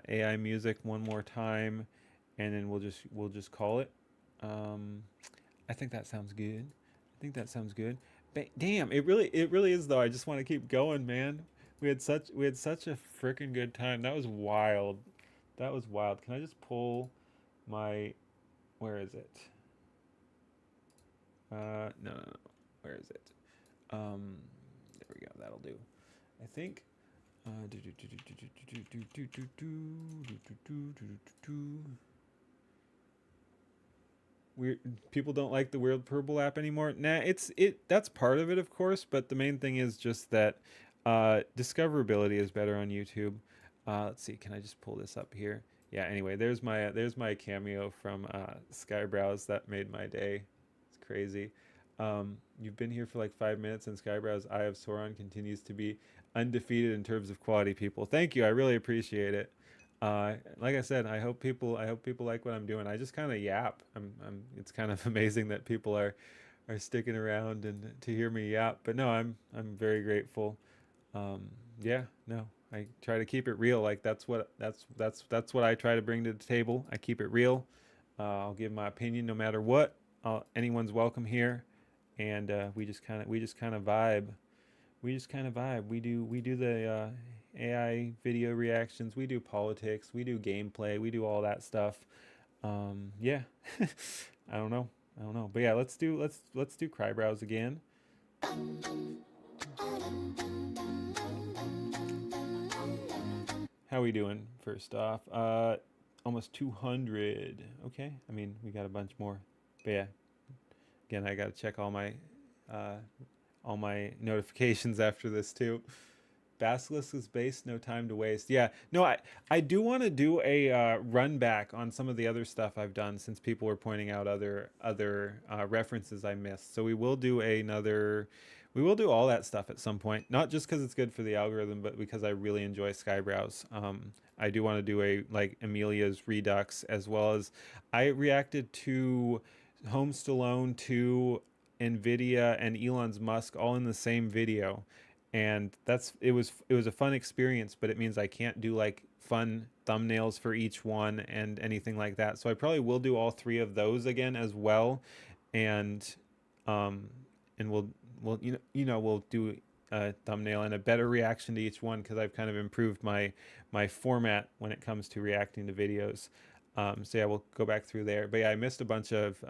AI music one more time, and then we'll just call it. I think that sounds good. But damn, it really is though. I just want to keep going, man. We had such a freaking good time. That was wild. Can I just pull my... Where is it? No. Where is it? There we go. That'll do. I think. People don't like the Weird Purple app anymore. Nah, that's part of it, of course, but the main thing is just that discoverability is better on YouTube. Let's see, can I just pull this up here? Yeah, anyway, there's my cameo from Skyebrows that made my day. It's crazy. You've been here for like 5 minutes, and Skyebrows Eye of Sauron continues to be undefeated in terms of quality, people. Thank you, I really appreciate it. Like I said, I hope people like what I'm doing. I just kind of yap. It's kind of amazing that people are sticking around and to hear me yap. But no, I'm very grateful. Yeah, no, I try to keep it real. Like that's what I try to bring to the table. I keep it real. I'll give my opinion no matter what. Anyone's welcome here, and we just kind of vibe. We do the AI video reactions. We do politics. We do gameplay. We do all that stuff. Yeah, I don't know. But yeah, let's do Skyebrows again. How we doing? First off, almost 200. Okay, I mean we got a bunch more. But yeah, again, I gotta check all my notifications after this too. Basilisk is based, no time to waste. Yeah, no, I do want to do a run back on some of the other stuff I've done, since people were pointing out other references I missed. So we will do all that stuff at some point, not just because it's good for the algorithm, but because I really enjoy Skyebrows. I do want to do a like Amelia's Redux, as well as I reacted to Home Stallone, to Nvidia and Elon's Musk all in the same video, and it was a fun experience, but it means I can't do like fun thumbnails for each one and anything like that. So I probably will do all three of those again as well, and um and we'll do a thumbnail and a better reaction to each one, because I've kind of improved my format when it comes to reacting to videos. So yeah, we'll go back through there. But yeah, I missed a bunch of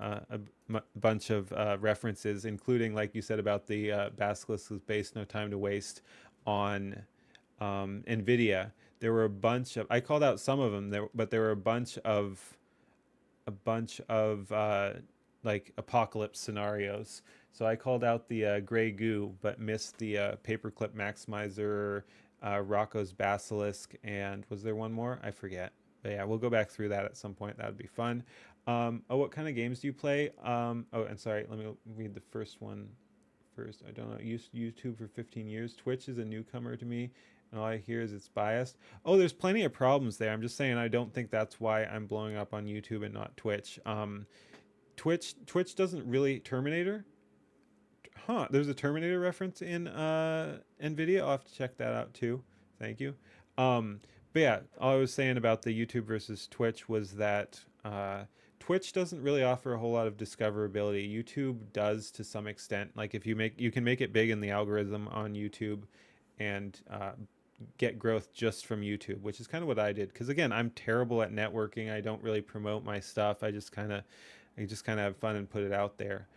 references, including like you said about the Basilisk is based No Time to Waste on Nvidia. There were a bunch of, I called out some of them there, but there were a bunch of like apocalypse scenarios. So I called out the gray goo, but missed the paperclip maximizer, Rocco's basilisk, and was there one more? I forget. But yeah, we'll go back through that at some point. That would be fun. What kind of games do you play? Oh, and sorry, let me read the first one first. I don't know. Used YouTube for 15 years. Twitch is a newcomer to me, and all I hear is it's biased. Oh, there's plenty of problems there. I'm just saying I don't think that's why I'm blowing up on YouTube and not Twitch. Twitch doesn't really Terminator. Huh? There's a Terminator reference in Nvidia. I'll have to check that out too. Thank you. But yeah, all I was saying about the YouTube versus Twitch was that Twitch doesn't really offer a whole lot of discoverability. YouTube does to some extent. Like if you can make it big in the algorithm on YouTube and get growth just from YouTube, which is kind of what I did. Because again, I'm terrible at networking. I don't really promote my stuff. I just kind of have fun and put it out there.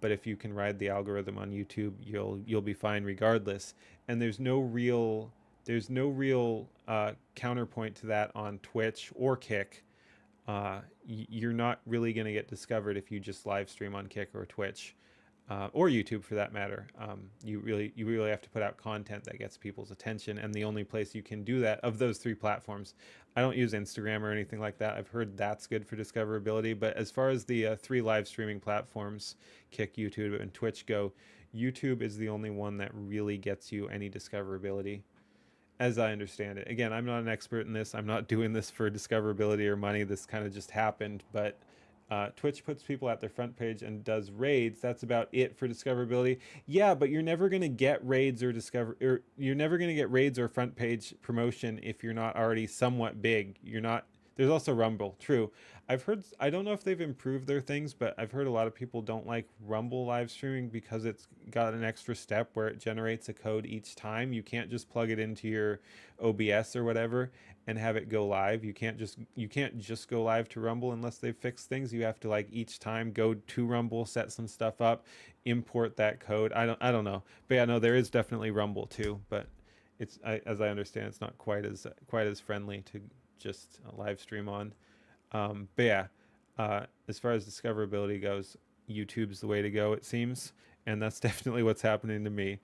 But if you can ride the algorithm on YouTube, you'll be fine regardless. And there's no real counterpoint to that on Twitch or Kick. You're not really going to get discovered if you just live stream on Kick or Twitch, or YouTube for that matter. You really have to put out content that gets people's attention, and the only place you can do that of those three platforms. I don't use Instagram or anything like that. I've heard that's good for discoverability, but as far as the three live streaming platforms, Kick, YouTube, and Twitch go, YouTube is the only one that really gets you any discoverability, as I understand it. Again, I'm not an expert in this. I'm not doing this for discoverability or money. This kind of just happened, but Twitch puts people at their front page and does raids. That's about it for discoverability. Yeah, but you're never going to get raids or you're never going to get raids or front page promotion if you're not already somewhat big. You're not. There's also Rumble. True. I've heard, I don't know if they've improved their things, but I've heard a lot of people don't like Rumble live streaming because it's got an extra step where it generates a code each time. You can't just plug it into your OBS or whatever and have it go live. You can't just go live to Rumble unless they've fixed things. You have to like each time go to Rumble, set some stuff up, import that code. I don't know. But yeah, no, there is definitely Rumble too, but it's as I understand, it's not quite as friendly to just live stream on. But yeah, as far as discoverability goes, YouTube's the way to go, it seems, and that's definitely what's happening to me.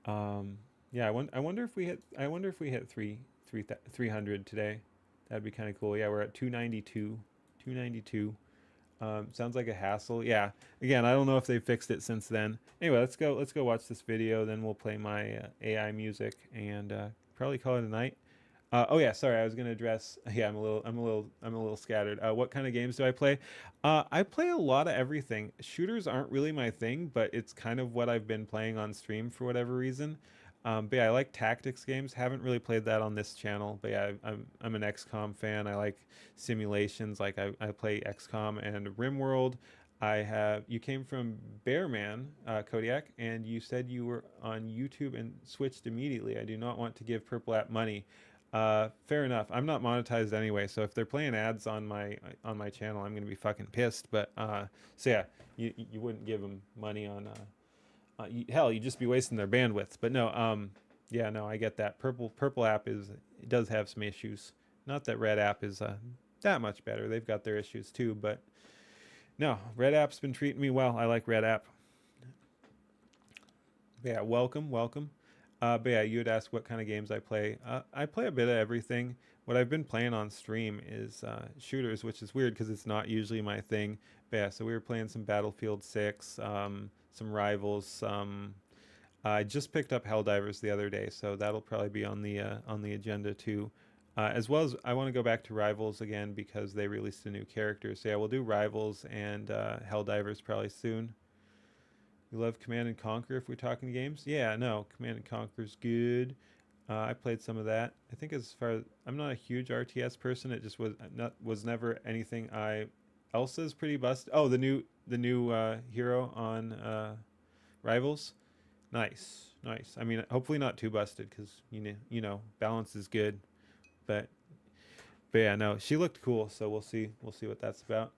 Yeah, I wonder if we hit 300 today. That'd be kind of cool. Yeah, we're at 292. Sounds like a hassle. Yeah. Again, I don't know if they fixed it since then. Anyway, let's go watch this video. Then we'll play my AI music and probably call it a night. Oh yeah, sorry. I was gonna address. Yeah, I'm a little scattered. What kind of games do I play? I play a lot of everything. Shooters aren't really my thing, but it's kind of what I've been playing on stream for whatever reason. But yeah, I like tactics games. Haven't really played that on this channel. But yeah, I'm an XCOM fan. I like simulations. Like I play XCOM and RimWorld. You came from Bearman, Kodiak, and you said you were on YouTube and switched immediately. I do not want to give Purple App money. Fair enough. I'm not monetized anyway, so if they're playing ads on my channel, I'm gonna be fucking pissed. But so yeah, you wouldn't give them money on hell, you'd just be wasting their bandwidth. But no, yeah, no, I get that. Purple app it does have some issues. Not that Red app is that much better. They've got their issues too, but no, Red app's been treating me well. I like Red app. Yeah, welcome. But yeah, you had asked what kind of games I play. I play a bit of everything. What I've been playing on stream is shooters, which is weird because it's not usually my thing. But yeah, so we were playing some Battlefield 6, some Rivals. I just picked up Helldivers the other day, so that'll probably be on the agenda too. As well as I want to go back to Rivals again because they released a new character. So yeah, we'll do Rivals and Helldivers probably soon. You love Command and Conquer if we're talking games? Yeah, no, Command and Conquer's good. I played some of that. I think as far as I'm not a huge RTS person, it just was never anything I. Elsa's pretty busted. Oh, the new hero on Rivals. Nice. I mean, hopefully not too busted because you know balance is good. But yeah, no, she looked cool, so we'll see what that's about.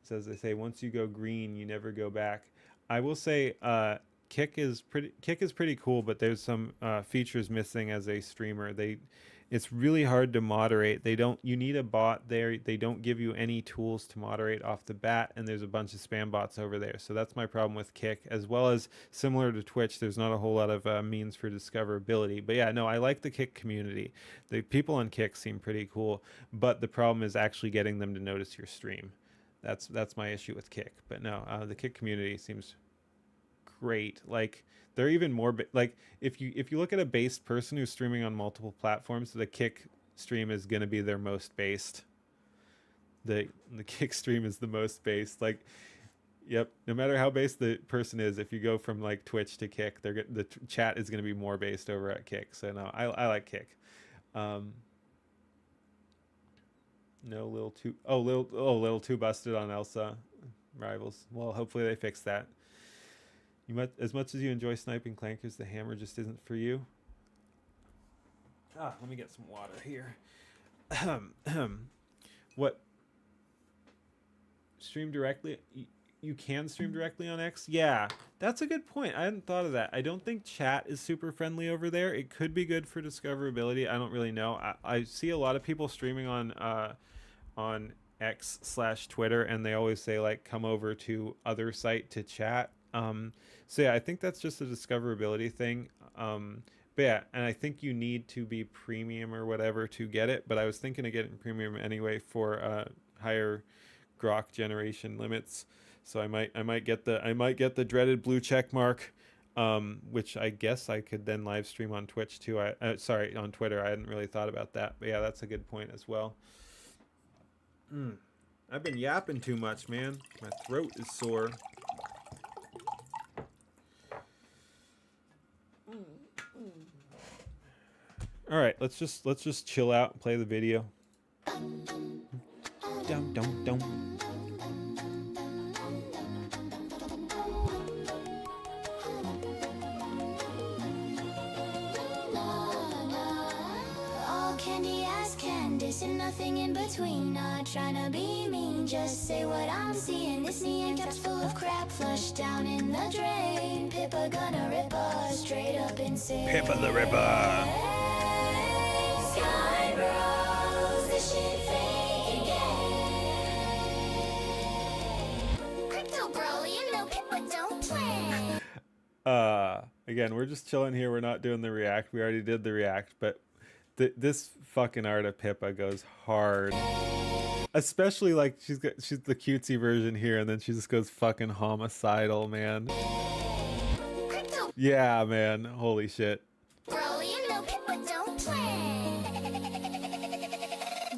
So as they say, once you go green, you never go back. I will say Kick is pretty cool, but there's some features missing as a streamer. It's really hard to moderate. You need a bot there. They don't give you any tools to moderate off the bat, and there's a bunch of spam bots over there. So that's my problem with Kick, as well as similar to Twitch, there's not a whole lot of means for discoverability. But yeah, no, I like the Kick community. The people on Kick seem pretty cool, but the problem is actually getting them to notice your stream. That's my issue with Kick. But no, the Kick community seems great. Like they're even more like if you look at a based person who's streaming on multiple platforms, the Kick stream is going to be their most based. The Kick stream is the most based. Like, yep, no matter how based the person is, if you go from like Twitch to Kick, the chat is going to be more based over at Kick. So no, I like Kick. No, little too busted on Elsa Rivals. Well, hopefully they fix that. As much as you enjoy sniping clankers, the hammer just isn't for you. Let me get some water here. What? Stream directly? You can stream directly on X? Yeah, that's a good point. I hadn't thought of that. I don't think chat is super friendly over there. It could be good for discoverability. I don't really know. I see a lot of people streaming on X/Twitter, and they always say like, come over to other site to chat. So yeah, I think that's just a discoverability thing. But yeah, and I think you need to be premium or whatever to get it. But I was thinking of getting premium anyway for higher grok generation limits. So I might get the dreaded blue check mark, which I guess I could then live stream on Twitch too. On Twitter. I hadn't really thought about that, but yeah, that's a good point as well. I've been yapping too much, man. My throat is sore. All right, let's just chill out and play the video. All candy ass Candice and nothing in between. Not trying to be mean, just say what I'm seeing. This neon cap's full of crap, flushed down in the drain. Pippa gonna rip us straight up insane. Pippa the Ripper. Skyebrows, this shit fake again. Crypto bro, you know Pippa don't play. Again, we're just chilling here. We're not doing the react. We already did the react, but this fucking art of Pippa goes hard. Especially like she's the cutesy version here, and then she just goes fucking homicidal, man. Crypto Yeah, man. Holy shit. bro, you know Pippa don't play.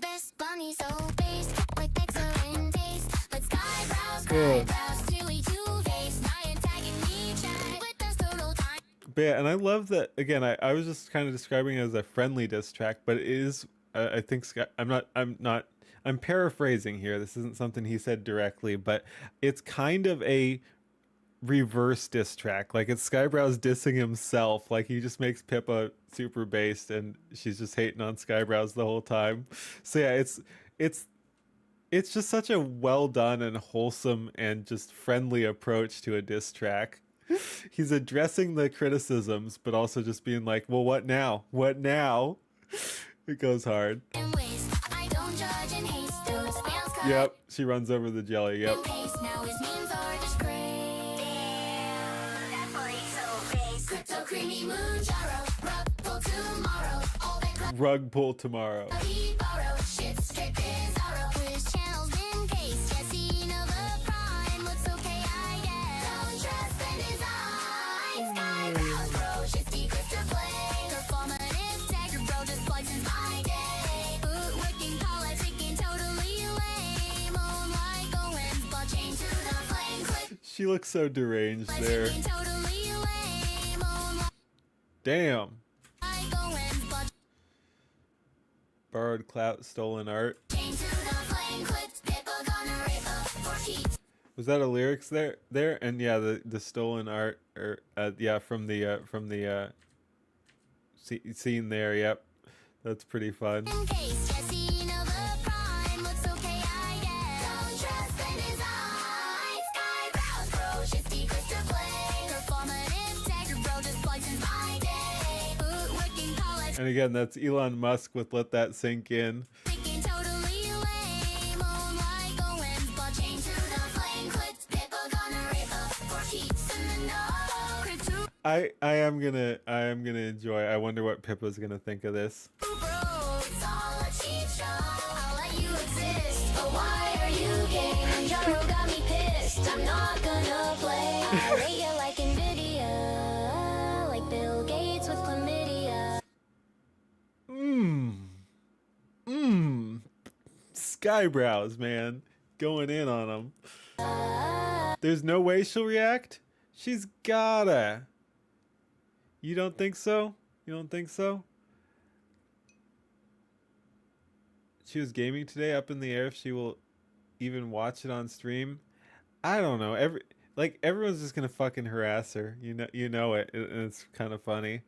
Best bunny so based with excellent taste. But Skyebrows, two-face, Ryan tagging me chat with the total time. But yeah, and I love that. Again, I was just kind of describing it as a friendly diss track, but it is. I think I'm paraphrasing here. This isn't something he said directly, but it's kind of a reverse diss track. Like it's Skyebrows dissing himself. Like he just makes Pippa super based, and she's just hating on Skyebrows the whole time. So yeah, it's just such a well done and wholesome and just friendly approach to a diss track. He's addressing the criticisms, but also just being like, well, what now? What now? It goes hard. And waste. I don't judge and haste those spells cut Yep, she runs over the jelly. Yep. and paste. Now his memes are disgrace. Damn, that boy so based. Crypto creamy moonjaro, rug pull tomorrow. All that crap Rug pull tomorrow. he borrowed. Shit's straight bizarro. His channel's been cased. Yes, he know the prime. Looks okay, I guess. Don't trust in his eyes. Skyebrows, bro. Shifty Chris to play. Performative tech, bro just plugs in my day. She looks so deranged there. Totally lame. Oh, Damn. my going, but Borrowed clout, stolen art. chain to the flame, quit, people gonna rip up for cheats. Was that a lyrics there? And yeah, the stolen art, or yeah, from the scene there. Yep, that's pretty fun. In case Jesse know the prime looks okay, I guess. Don't trust in his eyes. Skyebrows, bro, shifty crystal play. Performative tech, bro, just poisons my day. Working college, And again, that's Elon Musk with "Let That Sink In." thinking totally lame. Oh, my going, but chain to the flame, quit, people gonna rip up for cheats in the know. Crib to I am gonna enjoy. I wonder what Pippa's gonna think of this. bro, it's all a cheat show. I'll let you exist, but why are you game? Jaro got me pissed. I'm not gonna play. I'll rate you like Nvidia, like Bill Gates with chlamydia. Skyebrows, man, going in on them. There's no way she'll react. She's gotta. You don't think so? You don't think so? She was gaming today, up in the air if she will even watch it on stream. I don't know. Everyone's just gonna fucking harass her. You know it. And it's kind of funny.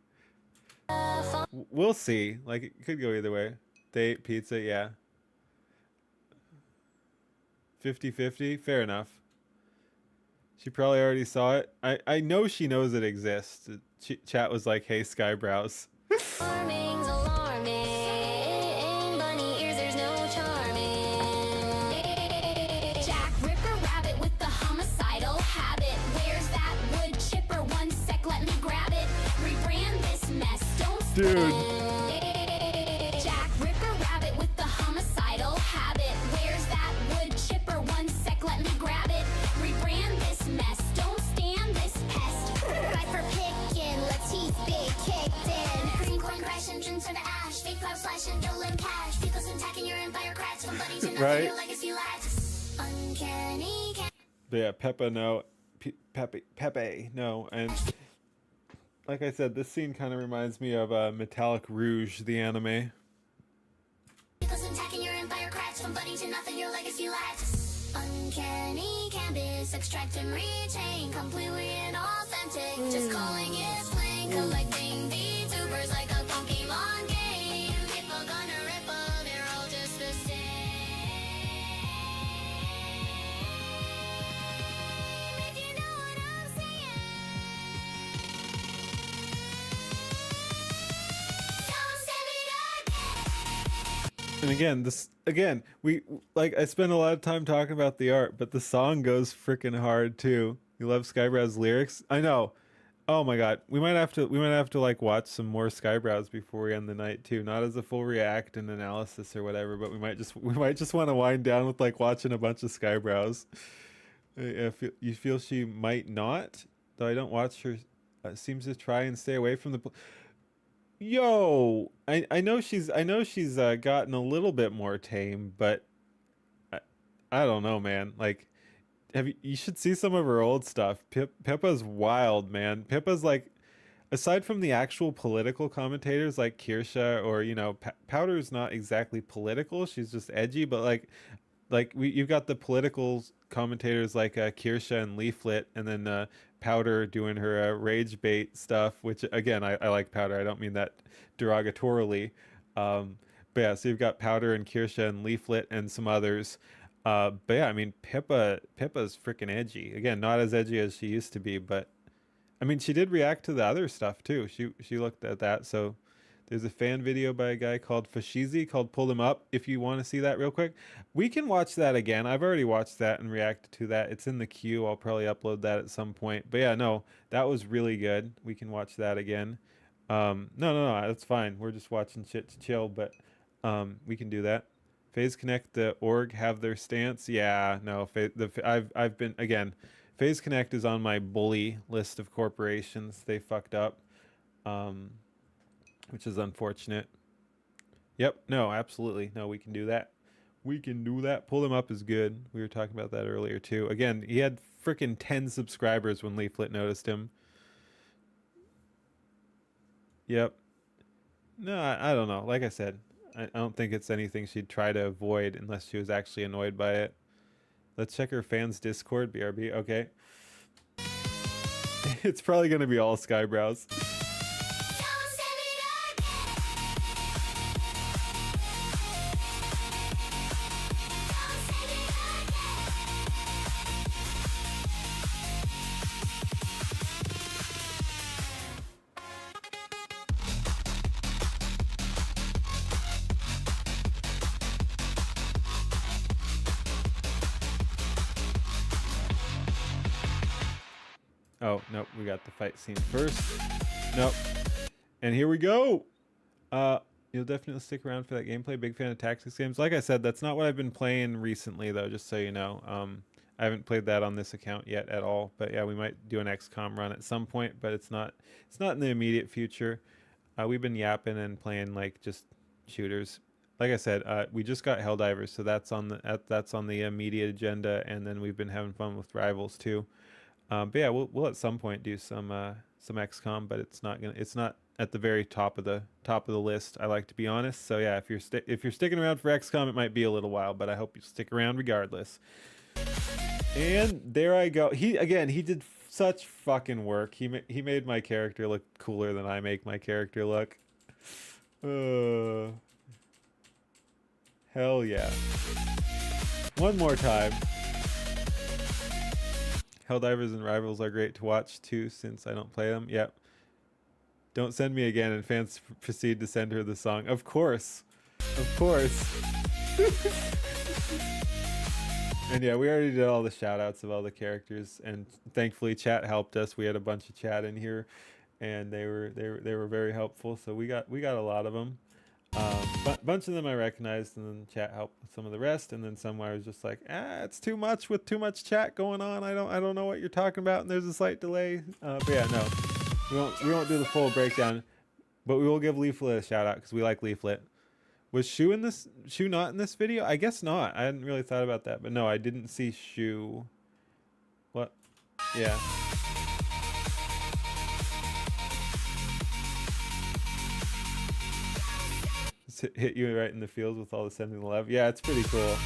We'll see. Like, it could go either way. Date, pizza, yeah. 50-50, fair enough. She probably already saw it. I know she knows it exists. Chat was like, hey, Skyebrows. Alarming's alarming. Bunny ears, there's no charming. Jack Ripper Rabbit with the homicidal habit. Where's that wood chipper? 1 sec, let me grab it. Rebrand this mess, don't Dude. Jack Ripper Rabbit with the homicidal habit. Where's that wood chipper? 1 sec, let me grab it. Rebrand this mess, don't stand this pest. Right for picking, Latif big kicked in. Green coin crash engine turn to ash. Fake cloud slash and Dolan cash. Because attacking your empire cracks from buddy to nothing. Right. Your legacy lacks. Uncanny But yeah, Peppa, no. Pepe, no. And like I said, this scene kind of reminds me of Metallic Rouge, the anime. because attacking your empire cracks from buddy to nothing. Your legacy lacks. Uncanny canvas, extract and retain. Completely inauthentic. Just calling it plain. Collecting VTubers like a Pokemon game. People gonna ripple, they're all just the same. If you know what I'm saying. Don't send me to And again, I spend a lot of time talking about the art, but the song goes freaking hard too. You love Skyebrows lyrics? I know. Oh my god. We might have to like watch some more Skyebrows before we end the night too. Not as a full react and analysis or whatever, but we might just want to wind down with like watching a bunch of Skyebrows. If you feel she might not, though I don't watch her, seems to try and stay away from the Yo, I know she's gotten a little bit more tame, but I don't know, man. Like, you should see some of her old stuff. Pippa's wild, man. Pippa's like, aside from the actual political commentators like Kirsha or Powder's not exactly political. She's just edgy, but you've got the political commentators like Kirsha and Leaflet, and then Powder doing her rage bait stuff, which again I like Powder. I don't mean that derogatorily. But yeah, so you've got Powder and Kirsha and Leaflet and some others. But yeah, I mean Pippa's freaking edgy. Again, not as edgy as she used to be, but I mean she did react to the other stuff too. She looked at that. So there's a fan video by a guy called Fashizi called Pull Them Up. If you want to see that real quick, we can watch that again. I've already watched that and reacted to that. It's in the queue. I'll probably upload that at some point. But yeah, no, that was really good. We can watch that again. No, that's fine. We're just watching shit to chill, but we can do that. Phase Connect, the org have their stance. Yeah, no, I've been, again, Phase Connect is on my bully list of corporations. They fucked up. Which is unfortunate. Yep, no, absolutely. No, we can do that. We can do that. Pull them up is good. We were talking about that earlier too. Again, he had freaking 10 subscribers when Leaflet noticed him. Yep. No, I don't know. Like I said, I don't think it's anything she'd try to avoid unless she was actually annoyed by it. Let's check her fans Discord, BRB. Okay. It's probably going to be all Skyebrows. Oh, nope, we got the fight scene first. Nope. And here we go. You'll definitely stick around for that gameplay. Big fan of tactics games. Like I said, that's not what I've been playing recently, though, just so you know. I haven't played that on this account yet at all. But yeah, we might do an XCOM run at some point, but it's not in the immediate future. We've been yapping and playing like just shooters. Like I said, we just got Helldivers, so that's on the immediate agenda, and then we've been having fun with Rivals too. But yeah, we'll at some point do some XCOM, but it's not at the very top of the list. I like to be honest. So yeah, if you're sticking around for XCOM, it might be a little while, but I hope you stick around regardless. And there I go. He did such fucking work. He made my character look cooler than I make my character look. Hell yeah. One more time. Helldivers and Rivals are great to watch too, since I don't play them. Yep. Don't send me again, and fans proceed to send her the song. Of course. Of course. And yeah, we already did all the shout outs of all the characters, and thankfully chat helped us. We had a bunch of chat in here, and they were very helpful. So we got a lot of them. Bunch of them I recognized, and then chat helped with some of the rest, and then some where I was just like, it's too much with too much chat going on. I don't know what you're talking about, and there's a slight delay. But yeah, no, we won't do the full breakdown, but we will give Leaflet a shout out because we like Leaflet. Was Shu not in this video? I guess not. I hadn't really thought about that, but no, I didn't see Shu. What? Yeah. Hit you right in the feels with all the sending the love. Yeah, it's pretty cool.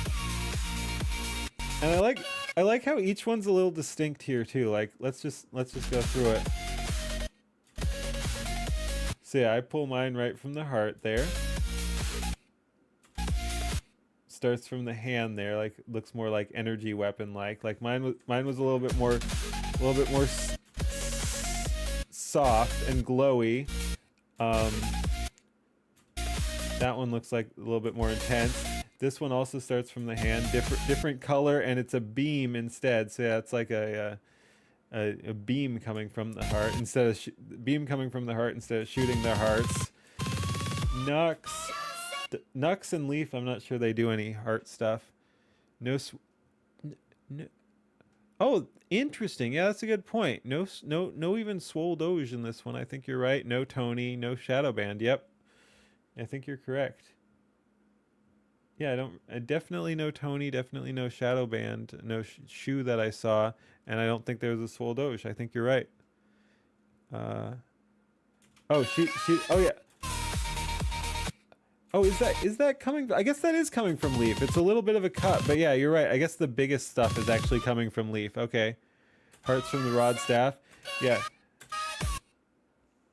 And I like how each one's a little distinct here too. Like let's just go through it. So yeah, I pull mine right from the heart there. Starts from the hand there, like looks more like energy weapon like. Like mine was a little bit more soft and glowy. That one looks like a little bit more intense. This one also starts from the hand, different color, and it's a beam instead. So yeah, it's like a beam coming from the heart instead of shooting their hearts. Nux and Leaf, I'm not sure they do any heart stuff. No. Oh, interesting. Yeah, that's a good point. No even Swole Doge in this one. I think you're right. No Tony, no Shadowband. Yep. I think you're correct. Yeah, I definitely know Tony, definitely know Shadowband, no Shu that I saw, and I don't think there was a Swole Doge. I think you're right. Oh, she. Oh yeah. Oh, is that coming? I guess that is coming from Leaf. It's a little bit of a cut, but yeah, you're right. I guess the biggest stuff is actually coming from Leaf. Okay. Hearts from the Rod Staff. Yeah.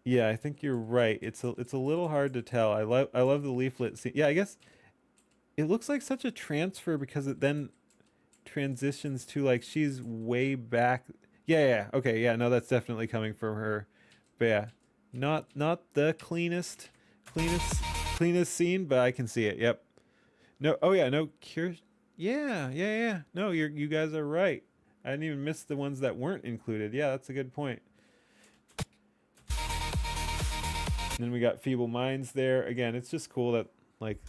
Yeah, I think you're right. It's a little hard to tell. I love the Leaflet scene. Yeah, I guess it looks like such a transfer because it then transitions to like she's way back. Yeah. Okay. Yeah. No, that's definitely coming from her. But yeah, not the cleanest scene, but I can see it. Yep. No. Oh yeah. No. Cure. Yeah. No, you guys are right. I didn't even miss the ones that weren't included. Yeah, that's a good point. And then we got Feeble Minds there. Again, it's just cool that like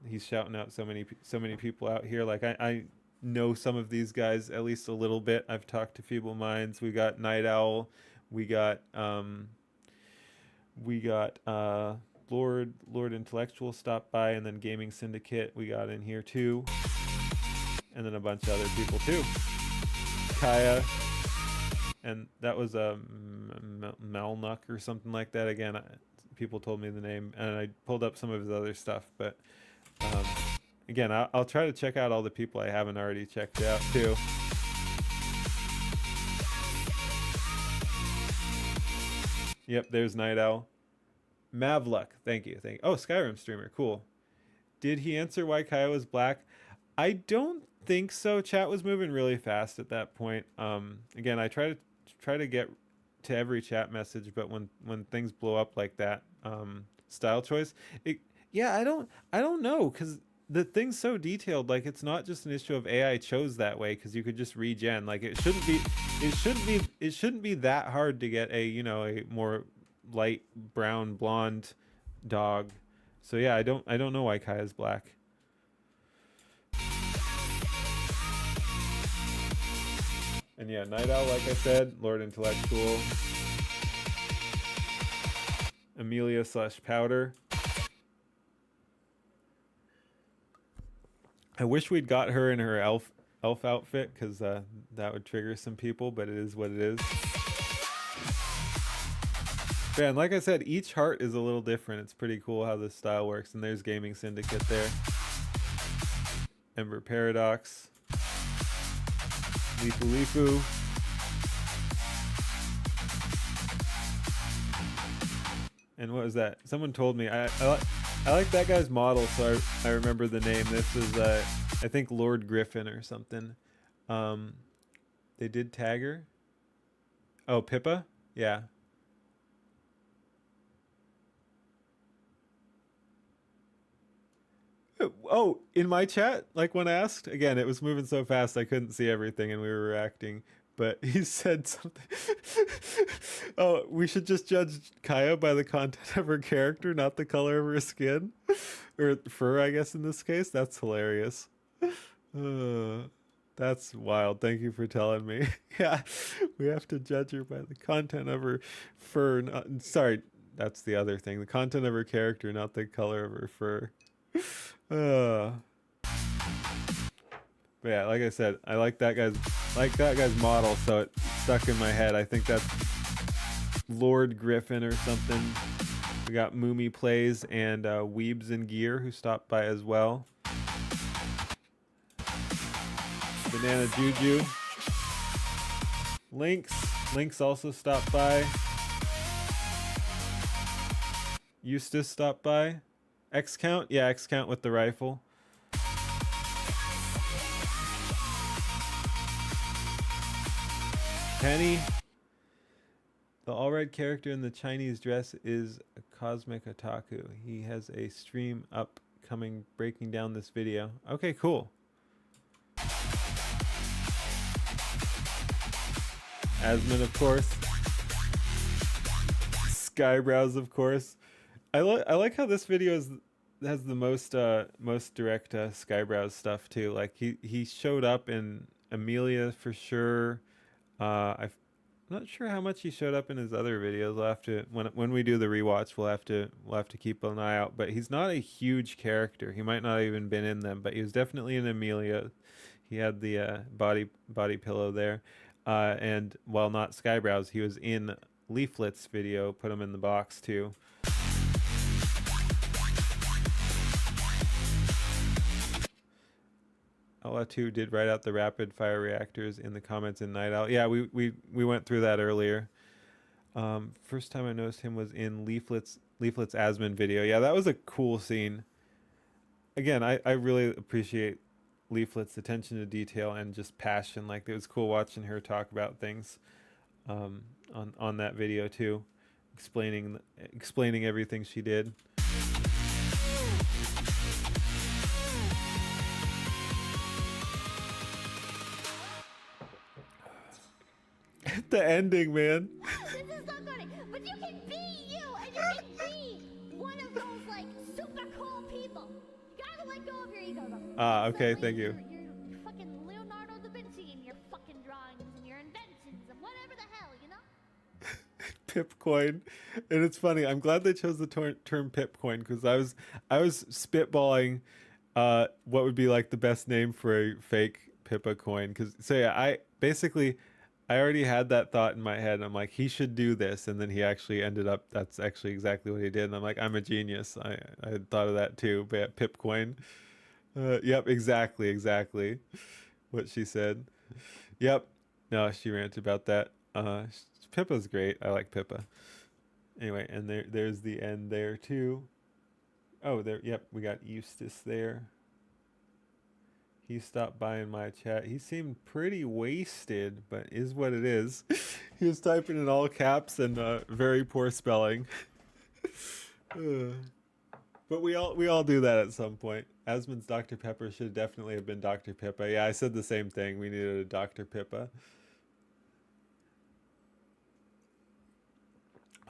he's shouting out so many people out here. Like I know some of these guys at least a little bit. I've talked to Feeble Minds. We got Night Owl. We got Lord Intellectual stopped by, and then Gaming Syndicate we got in here too, and then a bunch of other people too. Kaya, and that was a Malnuck or something like that. Again, people told me the name, and I pulled up some of his other stuff. But again, I'll try to check out all the people I haven't already checked out too. Yep, there's Night Owl. Mavluck, thank you. Oh, Skyrim streamer, cool. Did he answer why Kaya was black? I don't think so. Chat was moving really fast at that point. Again, I try to get to every chat message, but when things blow up like that, style choice, I don't know, because the thing's so detailed. Like, it's not just an issue of AI chose that way, because you could just regen. Like, it shouldn't be that hard to get a a more light brown blonde dog. So yeah, I don't know why Kaya's black. And yeah, Night Owl, like I said, Lord Intellectual, Amelia / Powder. I wish we'd got her in her elf outfit, because that would trigger some people, but it is what it is. Yeah, and like I said, each heart is a little different. It's pretty cool how this style works. And there's Gaming Syndicate there. Ember Paradox. Leafu. And what was that? Someone told me. I like that guy's model, so I remember the name. This is I think Lord Griffin or something. They did tag her. Oh, Pippa? Yeah. Oh, in my chat, like when asked, again, it was moving so fast I couldn't see everything and we were reacting, but he said something. Oh, we should just judge Kaya by the content of her character, not the color of her skin. Or fur, I guess, in this case. That's hilarious. That's wild. Thank you for telling me. Yeah, we have to judge her by the content of her fur. Sorry, that's the other thing. The content of her character, not the color of her fur. But yeah, like I said, I like that guy's model, so it stuck in my head. I think that's Lord Griffin or something. We got Moomy Plays and Weebs in Gear, who stopped by as well. Banana Juju. Lynx also stopped by. Eustace stopped by. X-Count? Yeah, X-Count with the rifle. Penny. The all-red character in the Chinese dress is a cosmic otaku. He has a stream upcoming breaking down this video. Okay, cool. Asmon, of course. Skyebrows, of course. I like how this video has the most direct Skyebrows stuff too. Like he showed up in Amelia for sure. I'm not sure how much he showed up in his other videos. We'll have to when we do the rewatch, we'll have to keep an eye out. But he's not a huge character. He might not have even been in them, but he was definitely in Amelia. He had the body pillow there, and while not Skyebrows, he was in Leaflet's video. Put him in the box too. Ola2 did write out the rapid fire reactors in the comments in Night Owl. Yeah, we went through that earlier. First time I noticed him was in Leaflet's Asmon video. Yeah, that was a cool scene. Again, I really appreciate Leaflet's attention to detail and just passion. Like, it was cool watching her talk about things on that video too, explaining everything she did. The ending, man. This is so funny, but you can be you, and you can be one of those like super cool people. You gotta let go of your ego, though. Okay, thank you. You're fucking Leonardo da Vinci and your fucking drawings and your inventions and whatever the hell, you know? Pipcoin, and it's funny. I'm glad they chose the term Pipcoin because I was spitballing what would be like the best name for a fake Pippa coin. Because so yeah, I already had that thought in my head. And I'm like, he should do this, and then he actually ended up. That's actually exactly what he did. And I'm like, I'm a genius. I had thought of that too. But yeah, Pipcoin. Yep, exactly what she said. Yep. No, she ranted about that. Pippa's great. I like Pippa. Anyway, and there's the end there too. Oh, there. Yep, we got Eustace there. He stopped by in my chat. He seemed pretty wasted, but is what it is. He was typing in all caps and very poor spelling. But we all do that at some point. Asmund's Dr. Pepper should definitely have been Dr. Pippa. Yeah, I said the same thing. We needed a Dr. Pippa.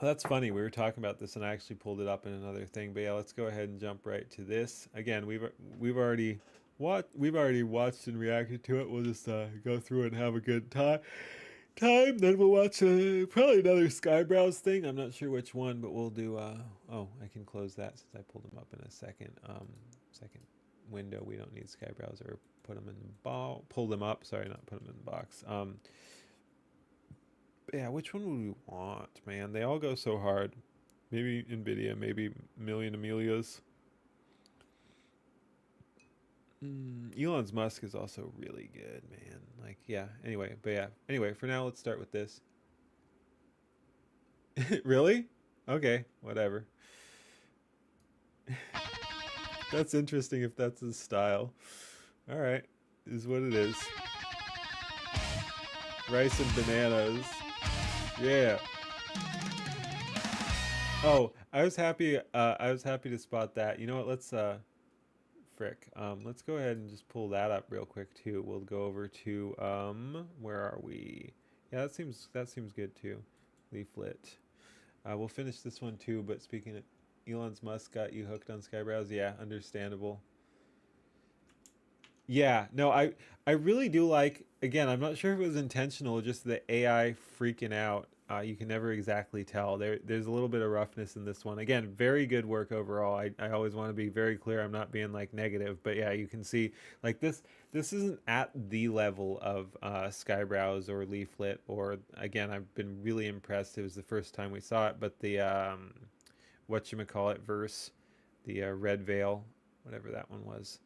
Well, that's funny. We were talking about this, and I actually pulled it up in another thing. But yeah, let's go ahead and jump right to this. Again, we've already watched and reacted to it. We'll just go through it and have a good time. Then we'll watch probably another Skyebrows thing. I'm not sure which one, but we'll do. Oh, I can close that since I pulled them up in a second. Second window. We don't need Skyebrows or put them in the ball. Pull them up. Sorry, not put them in the box. Yeah, which one would we want, man? They all go so hard. Maybe Nvidia, maybe Million Amelias. Elon Musk is also really good, man. Like, yeah. Anyway, but yeah. Anyway, for now, let's start with this. Really? Okay, whatever. That's interesting if that's his style. All right, is what it is. Rice and bananas. Yeah. Oh, I was happy to spot that. You know what? Let's let's go ahead and just pull that up real quick too. We'll go over to where are we? Yeah, that seems good too. Leaflet. We'll finish this one too, but speaking of Elon Musk got you hooked on Skyebrows, yeah, understandable. Yeah, no, I really do like, again, I'm not sure if it was intentional, just the AI freaking out. You can never exactly tell. There's a little bit of roughness in this one. Again, very good work overall. I always want to be very clear. I'm not being like negative, but yeah, you can see like this isn't at the level of Skyebrows or Leaflet, or again, I've been really impressed. It was the first time we saw it, but the whatchamacallit verse, the Red Veil, whatever that one was.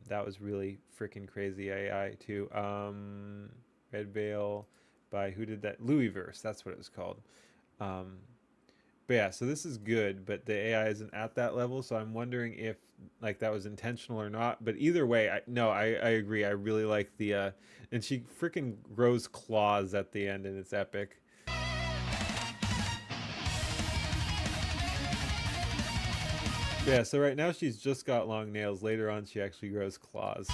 That was really freaking crazy AI too. Red Veil by, who did that? Louisverse, that's what it was called. But yeah, so this is good, but the AI isn't at that level, so I'm wondering if like that was intentional or not. But either way, I agree. I really like the and she freaking grows claws at the end, and it's epic. Yeah, so right now she's just got long nails. Later on, she actually grows claws.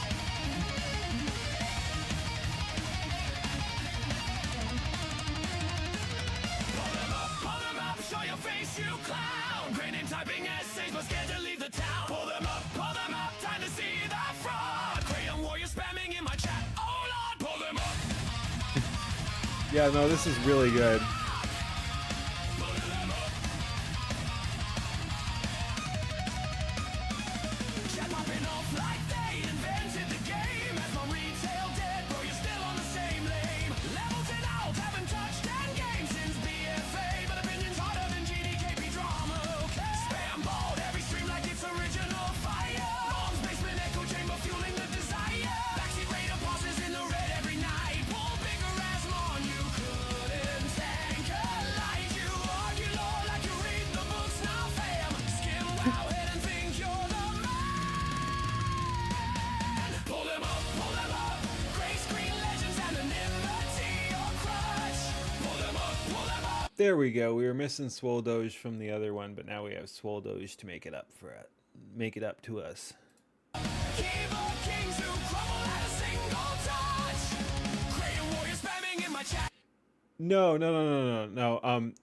Yeah, no, this is really good. There we go. We were missing Swole Doge from the other one, but now we have Swole Doge to make it up for it. Make it up to us. No.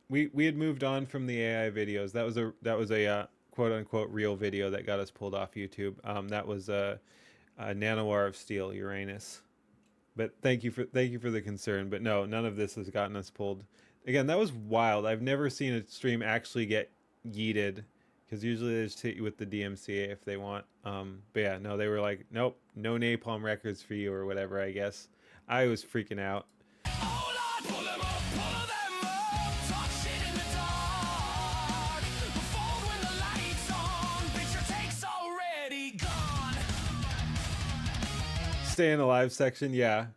We had moved on from the AI videos. That was a quote unquote real video that got us pulled off YouTube. That was a Nanowar of Steel, Uranus. But thank you for the concern. But no, none of this has gotten us pulled. Again, that was wild. I've never seen a stream actually get yeeted, because usually they just hit you with the DMCA if they want. But yeah, no, they were like, nope, no Napalm Records for you or whatever, I guess. I was freaking out. Staying alive section, yeah.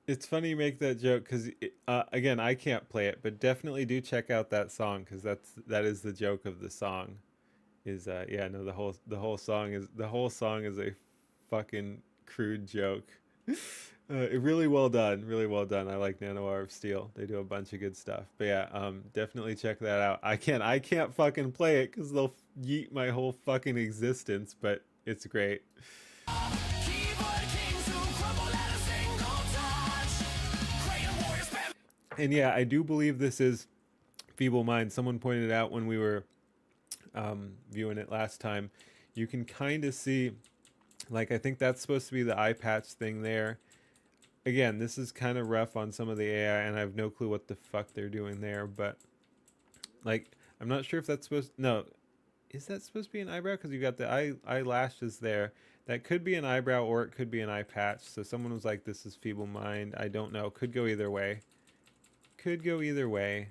It's funny you make that joke because, again, I can't play it, but definitely do check out that song because that is the joke of the song. Is yeah, no, the whole song is a fucking crude joke. Really well done, really well done. I like Nanoir of Steel. They do a bunch of good stuff. But yeah, definitely check that out. I can't fucking play it because they'll yeet my whole fucking existence, but it's great. And yeah, I do believe this is Feeble Mind. Someone pointed out when we were viewing it last time, you can kind of see, like, I think that's supposed to be the eye patch thing there. Again, this is kind of rough on some of the AI, and I have no clue what the fuck they're doing there, but, like, I'm not sure if that's supposed to, no, is that supposed to be an eyebrow? Because you got the eyelashes there. That could be an eyebrow, or it could be an eye patch. So someone was like, this is Feeble Mind. I don't know. Could go either way. Could go either way.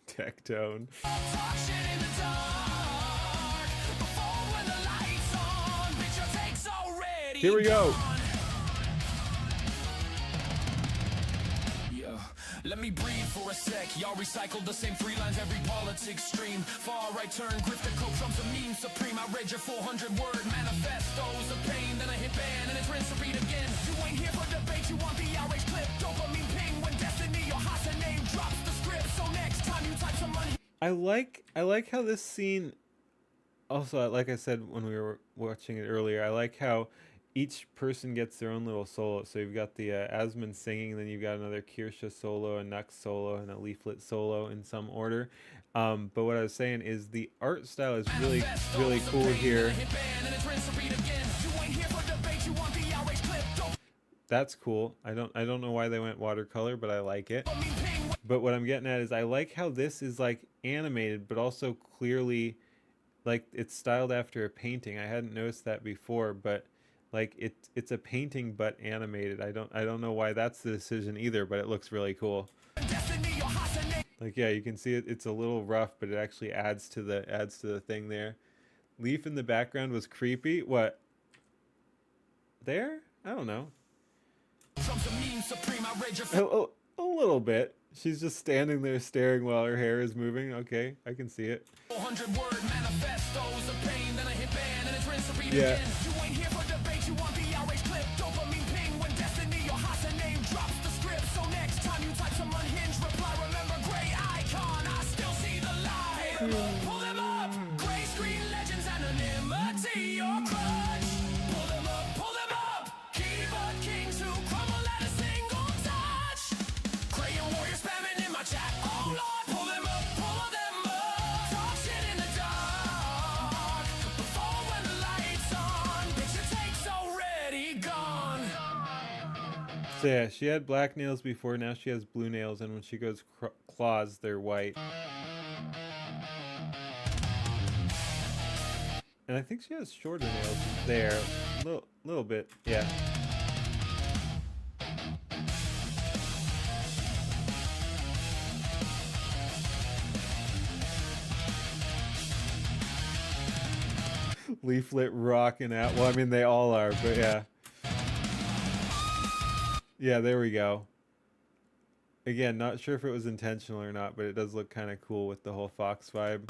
Tectone. Here we go. Let me breathe for a sec. Y'all recycled the same three lines every politics stream. Far right turn, grifter, coke, Trump's a meme supreme. I read your 400-word manifestos of pain. Then I hit ban and it's rinse repeat again. You ain't here for debate, you want the outrage clip. Dopamine ping when destiny or Hasa name drops the script. So next time you type some money. I like how this scene, also, like I said when we were watching it earlier, I like how each person gets their own little solo. So you've got the Asmund singing, then you've got another Kirsha solo, a Nux solo, and a Leaflet solo in some order. But what I was saying is the art style is really, really cool here. That's cool. I don't know why they went watercolor, but I like it. But what I'm getting at is I like how this is like animated, but also clearly like it's styled after a painting. I hadn't noticed that before, but like it's a painting but animated. I don't know why that's the decision either, but it looks really cool. Like, yeah, you can see it's a little rough, but it actually adds to the thing there. Leaf in the background was creepy. What? There? I don't know. A little bit. She's just standing there staring while her hair is moving. Okay, I can see it. Yeah. Pull them up, gray screen legends, anonymity or crutch. Pull them up, keyboard kings who crumble at a single touch. Crayon warrior spamming in my chat, oh lord. Pull them up, talk shit in the dark. Before when the lights on, picture takes already gone. So yeah, she had black nails before, now she has blue nails, and when she goes claws, they're white. And I think she has shorter nails there, little bit, yeah. Leaflet rocking out. Well, I mean, they all are, but yeah. Yeah, there we go. Again, not sure if it was intentional or not, but it does look kind of cool with the whole Fox vibe.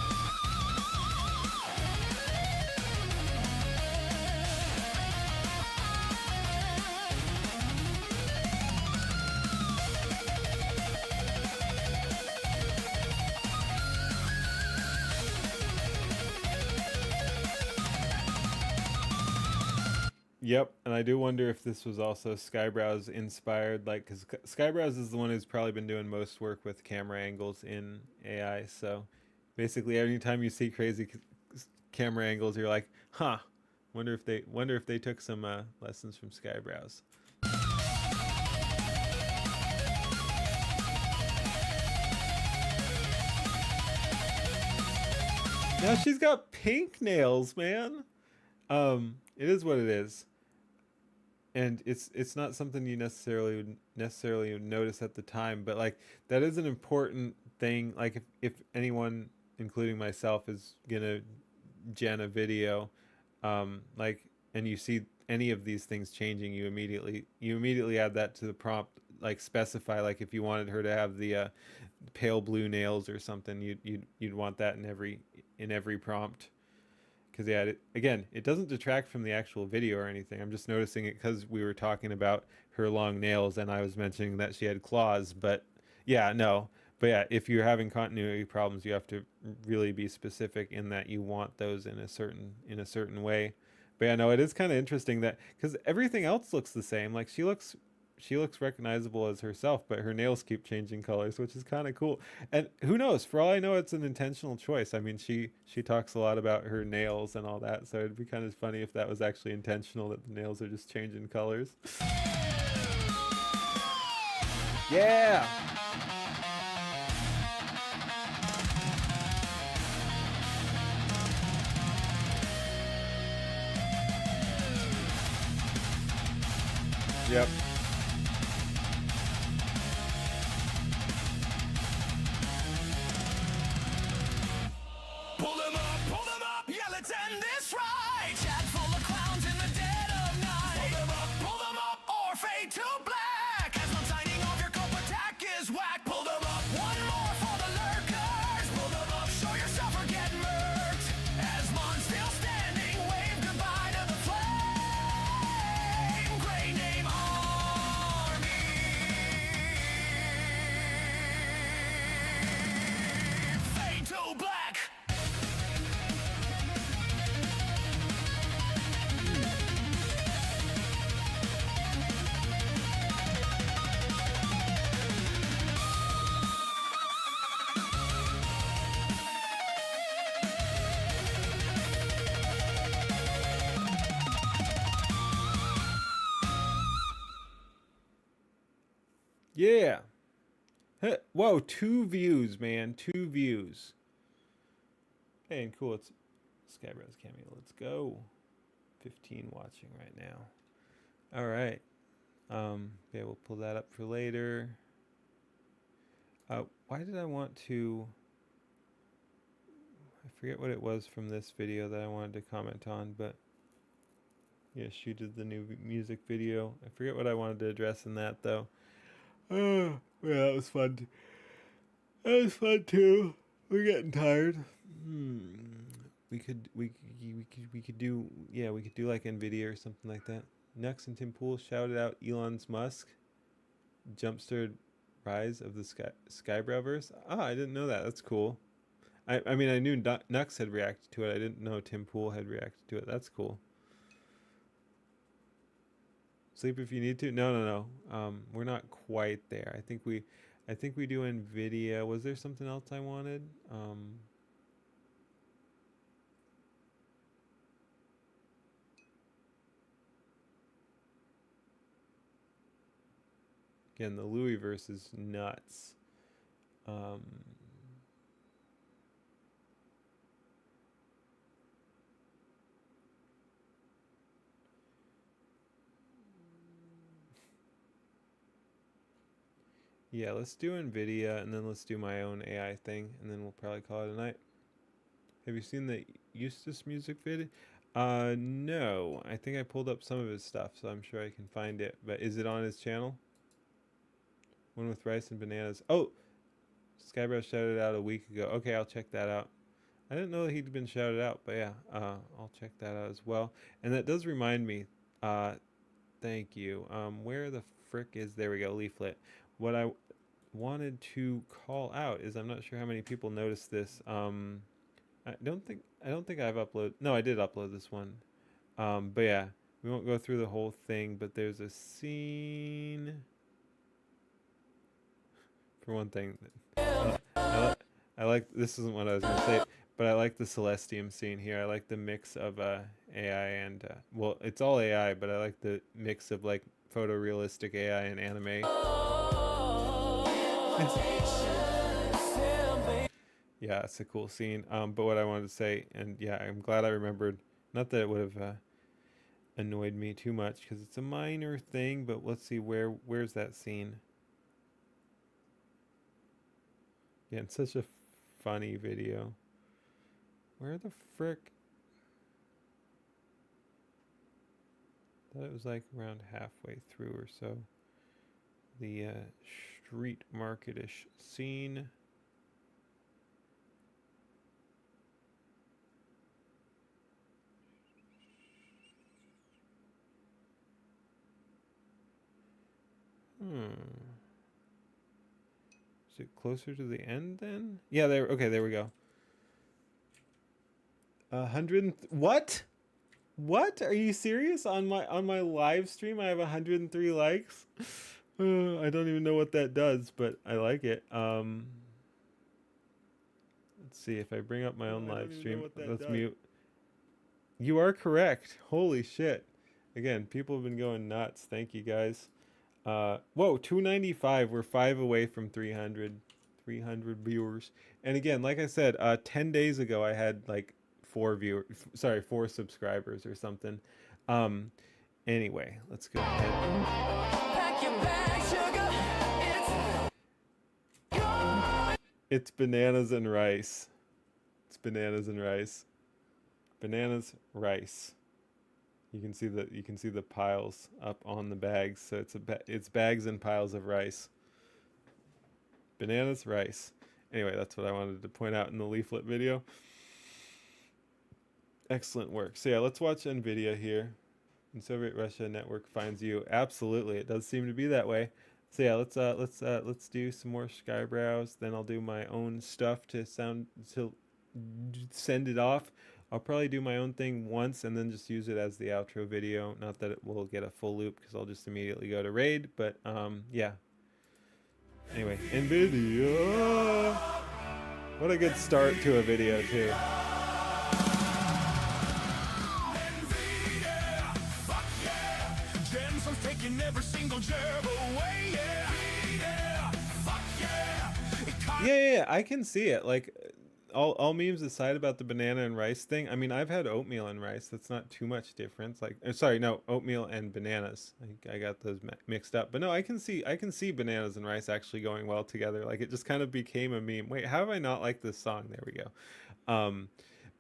Yep, and I do wonder if this was also Skyebrows inspired, like, because Skyebrows is the one who's probably been doing most work with camera angles in AI. So basically, anytime you see crazy camera angles, you're like, huh. Wonder if they took some lessons from Skyebrows. Now she's got pink nails, man. It is what it is, and it's not something you necessarily notice at the time, but like that is an important thing. Like if anyone, including myself, is gonna gen a video, like, and you see any of these things changing, you immediately add that to the prompt. Like specify, like if you wanted her to have the pale blue nails or something, you'd want that in every prompt. Because yeah, again, it doesn't detract from the actual video or anything. I'm just noticing it because we were talking about her long nails and I was mentioning that she had claws. But yeah, no. But yeah, if you're having continuity problems, you have to really be specific in that you want those in a certain way. But yeah, no, it is kind of interesting that because everything else looks the same. Like she looks recognizable as herself, but her nails keep changing colors, which is kind of cool. And who knows? For all I know, it's an intentional choice. I mean, she talks a lot about her nails and all that, so it'd be kind of funny if that was actually intentional, that the nails are just changing colors. Yeah. Yep. Pull them up, yeah, let's end this right. Chat full of clowns in the dead of night. Pull them up, or fade to black. As I'm signing off, your cope attack is whack. Pull them up, one more for the lurkers. Pull them up, show yourself or get murked. As Mon's still standing, wave goodbye to the flame. Great name army. Fade to black. Yeah. Whoa, 2 views, man. 2 views. Hey, and cool, it's Skyebrows CAMEO. Let's go. 15 watching right now. All right. Yeah, we'll pull that up for later. Why did I want to... I forget what it was from this video that I wanted to comment on, but... Yeah, she did the new music video. I forget what I wanted to address in that, though. Oh, yeah, that was fun. That was fun too. We're getting tired. We could do, yeah, we could do like Nvidia or something like that. Nux and Tim Pool shouted out Elon's Musk jumpstart rise of the Skybrowverse. Ah, I didn't know that. That's cool. I mean, I knew Nux had reacted to it. I didn't know Tim Pool had reacted to it. That's cool. Sleep if you need to. No. We're not quite there. I think we do Nvidia. Was there something else I wanted? Again, the Louis verse is nuts. Yeah, let's do Nvidia, and then let's do my own AI thing, and then we'll probably call it a night. Have you seen the Eustace music video? No. I think I pulled up some of his stuff, so I'm sure I can find it. But is it on his channel? One with rice and bananas. Oh! Skybrow shouted out a week ago. Okay, I'll check that out. I didn't know that he'd been shouted out, but yeah, I'll check that out as well. And that does remind me, thank you. Where the frick is, there we go, Leaflet. What I wanted to call out is, I'm not sure how many people noticed this. I don't think I've uploaded. No, I did upload this one. But yeah, We won't go through the whole thing, but there's a scene. For one thing, I like this isn't what I was gonna say, but I like the Celestium scene here. I like the mix of AI and well, it's all AI, but I like the mix of like photorealistic AI and anime. Yeah, it's a cool scene. But what I wanted to say, and yeah, I'm glad I remembered. Not that it would have annoyed me too much because it's a minor thing, but let's see where's that scene. Yeah, it's such a funny video. Where the frick? Thought it was like around halfway through or so. The street market-ish scene. Is it closer to the end then? Yeah, there. Okay, there we go. 100. What? What? Are you serious? On my live stream, I have 103 likes. I don't even know what that does, but I like it. Let's see if I bring up my own live stream. Let's mute. You are correct. Holy shit. Again, people have been going nuts. Thank you guys. Whoa, 295. We're 5 away from 300 viewers. And again, like I said, 10 days ago I had like 4 subscribers or something. Anyway, let's go ahead. Pack your bag, sugar. It's bananas and rice. It's bananas and rice. Bananas, rice. You can see the piles up on the bags. So it's bags and piles of rice. Bananas, rice. Anyway, that's what I wanted to point out in the leaflet video. Excellent work. So yeah, let's watch NVIDIA here. And Soviet Russia network finds you. Absolutely, it does seem to be that way. So yeah, let's do some more Skyebrows. Then I'll do my own stuff to send it off. I'll probably do my own thing once and then just use it as the outro video. Not that it will get a full loop because I'll just immediately go to raid. But yeah. Anyway, NVIDIA. What a good start to a video too. Yeah, I can see it. Like, all memes aside about the banana and rice thing. I mean, I've had oatmeal and rice. That's not too much difference. Like, sorry, no, oatmeal and bananas. I got those mixed up. But no, I can see bananas and rice actually going well together. Like, it just kind of became a meme. Wait, how have I not liked this song? There we go.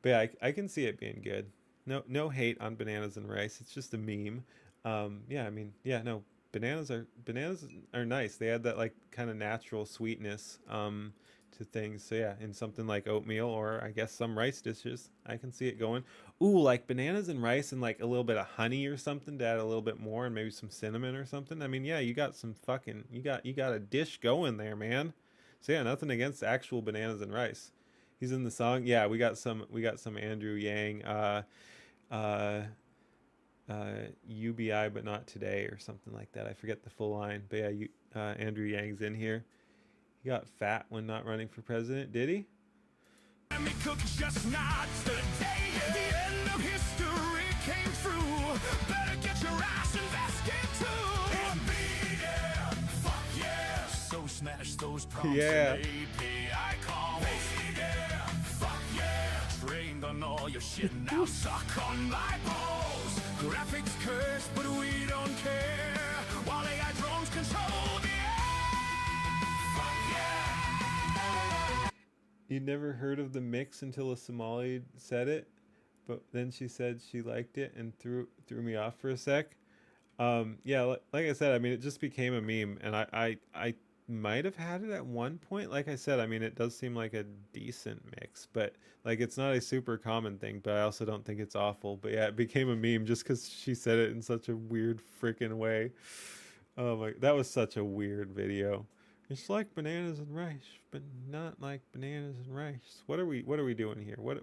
But yeah, I can see it being good. No hate on bananas and rice. It's just a meme. Yeah, I mean, yeah, no. Bananas are nice. They add that like kind of natural sweetness to things. So yeah, in something like oatmeal or I guess some rice dishes, I can see it going. Ooh, like bananas and rice and like a little bit of honey or something to add a little bit more and maybe some cinnamon or something. I mean, yeah, you got a dish going there, man. So yeah, nothing against actual bananas and rice. He's in the song. Yeah, we got some Andrew Yang UBI but not today or something like that. I forget the full line, but yeah, Andrew Yang's in here. He got fat when not running for president, did he? Let me cook chestnuts today. The end of history came through. Better get your ass invested too. Yeah, fuck yeah. So smash those prompts Yeah. and API calls. Yeah, fuck yeah. Trained on all your shit now. Suck on my balls. Graphics curse, but we don't care. While AI drones control the air. Fuck yeah. You'd never heard of the mix until a Somali said it, but then she said she liked it and threw me off for a sec. Yeah, like I said, I mean, it just became a meme, and I might have had it at one point. Like I said, I mean, it does seem like a decent mix, but like it's not a super common thing, but I also don't think it's awful. But yeah, it became a meme just because she said it in such a weird freaking way. Oh my, that was such a weird video. It's like bananas and rice, but not like bananas and rice. What are we doing here? What?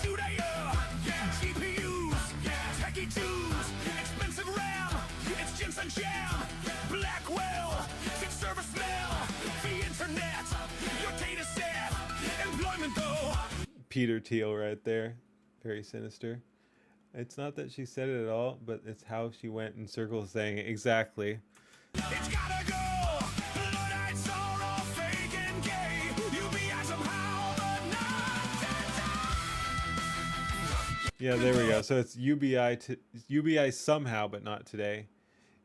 CUDA, GPUs, techie Jews, expensive RAM, it's ginseng jam, Blackwell, sick server smell, the internet, your data set, employment though. Peter Thiel right there. Very sinister. It's not that she said it at all, but it's how she went in circles saying it. Exactly. It's gotta go. Blood-eyed sorrow, fake and gay. UBI somehow, but not today. Yeah, there we go. So it's UBI somehow, but not today.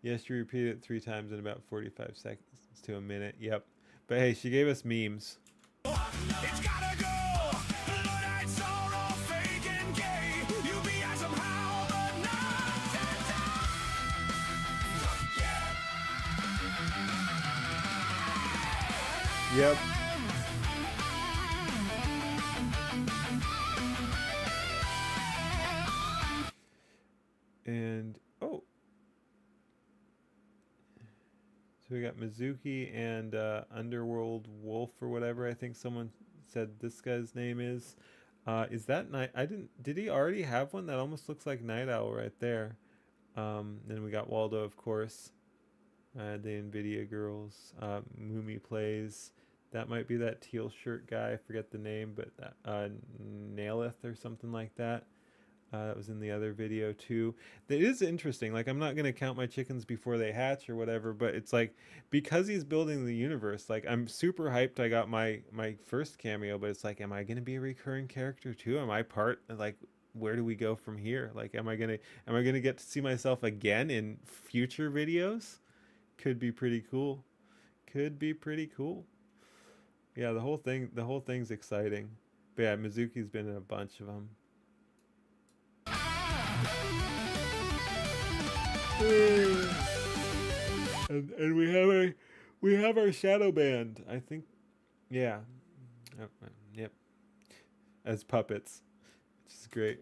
Yes, you repeat it 3 times in about 45 seconds to a minute. Yep. But hey, she gave us memes. It's gotta go. Blood-eyed sorrow, fake and gay. UBI somehow, but not today. Yep. And oh, so we got Mizuki and Underworld Wolf or whatever. I think someone said this guy's name is. Is that Night? I didn't. Did he already have one? That almost looks like Night Owl right there. Then we got Waldo, of course. The Nvidia girls. Moomy plays. That might be that teal shirt guy. I forget the name, but Naileth or something like that. That was in the other video too. That is interesting. Like, I'm not going to count my chickens before they hatch or whatever, but it's like, because he's building the universe, like, I'm super hyped. I got my first cameo, but it's like, am I going to be a recurring character too? Am I part, like, where do we go from here? Like, am I going to get to see myself again in future videos? Could be pretty cool. Could be pretty cool. Yeah, the whole thing's exciting. But yeah, Mizuki's been in a bunch of them. And we have our shadow band. I think, yeah, yep, as puppets, which is great.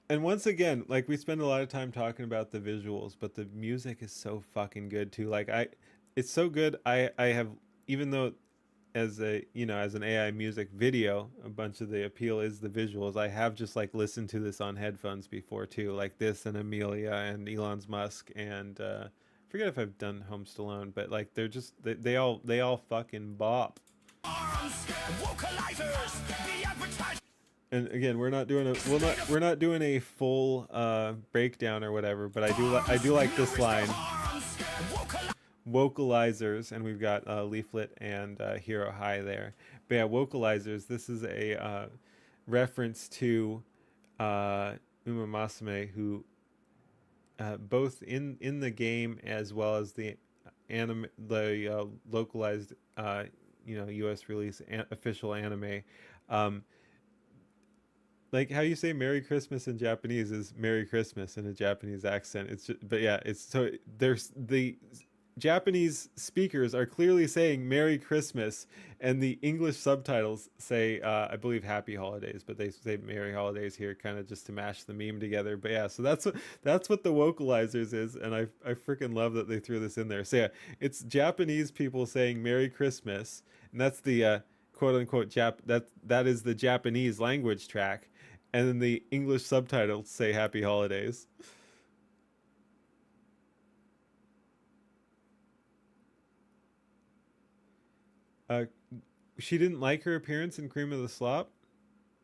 And once again, like, we spend a lot of time talking about the visuals, but the music is so fucking good too. Like, it's so good. I have, even though as an AI music video, a bunch of the appeal is the visuals. I have just like listened to this on headphones before too, like this and Amelia and Elon's Musk and I forget if I've done Home Stallone, but like they're just they all fucking bop. And again, we're not doing a full breakdown or whatever, but I do like this line. Vocalizers, and we've got Leaflet and Hero High there. But yeah, vocalizers. This is a reference to Uma Masame, who both in the game as well as the localized U.S. release official anime. Like how you say Merry Christmas in Japanese is Merry Christmas in a Japanese accent. It's just, but yeah, it's so there's the Japanese speakers are clearly saying Merry Christmas, and the English subtitles say, I believe, Happy Holidays, but they say Merry Holidays here, kind of just to mash the meme together. But yeah, so that's what the vocalizers is, and I freaking love that they threw this in there. So yeah, it's Japanese people saying Merry Christmas, and that's the quote unquote that is the Japanese language track, and then the English subtitles say Happy Holidays. She didn't like her appearance in Cream of the Slop?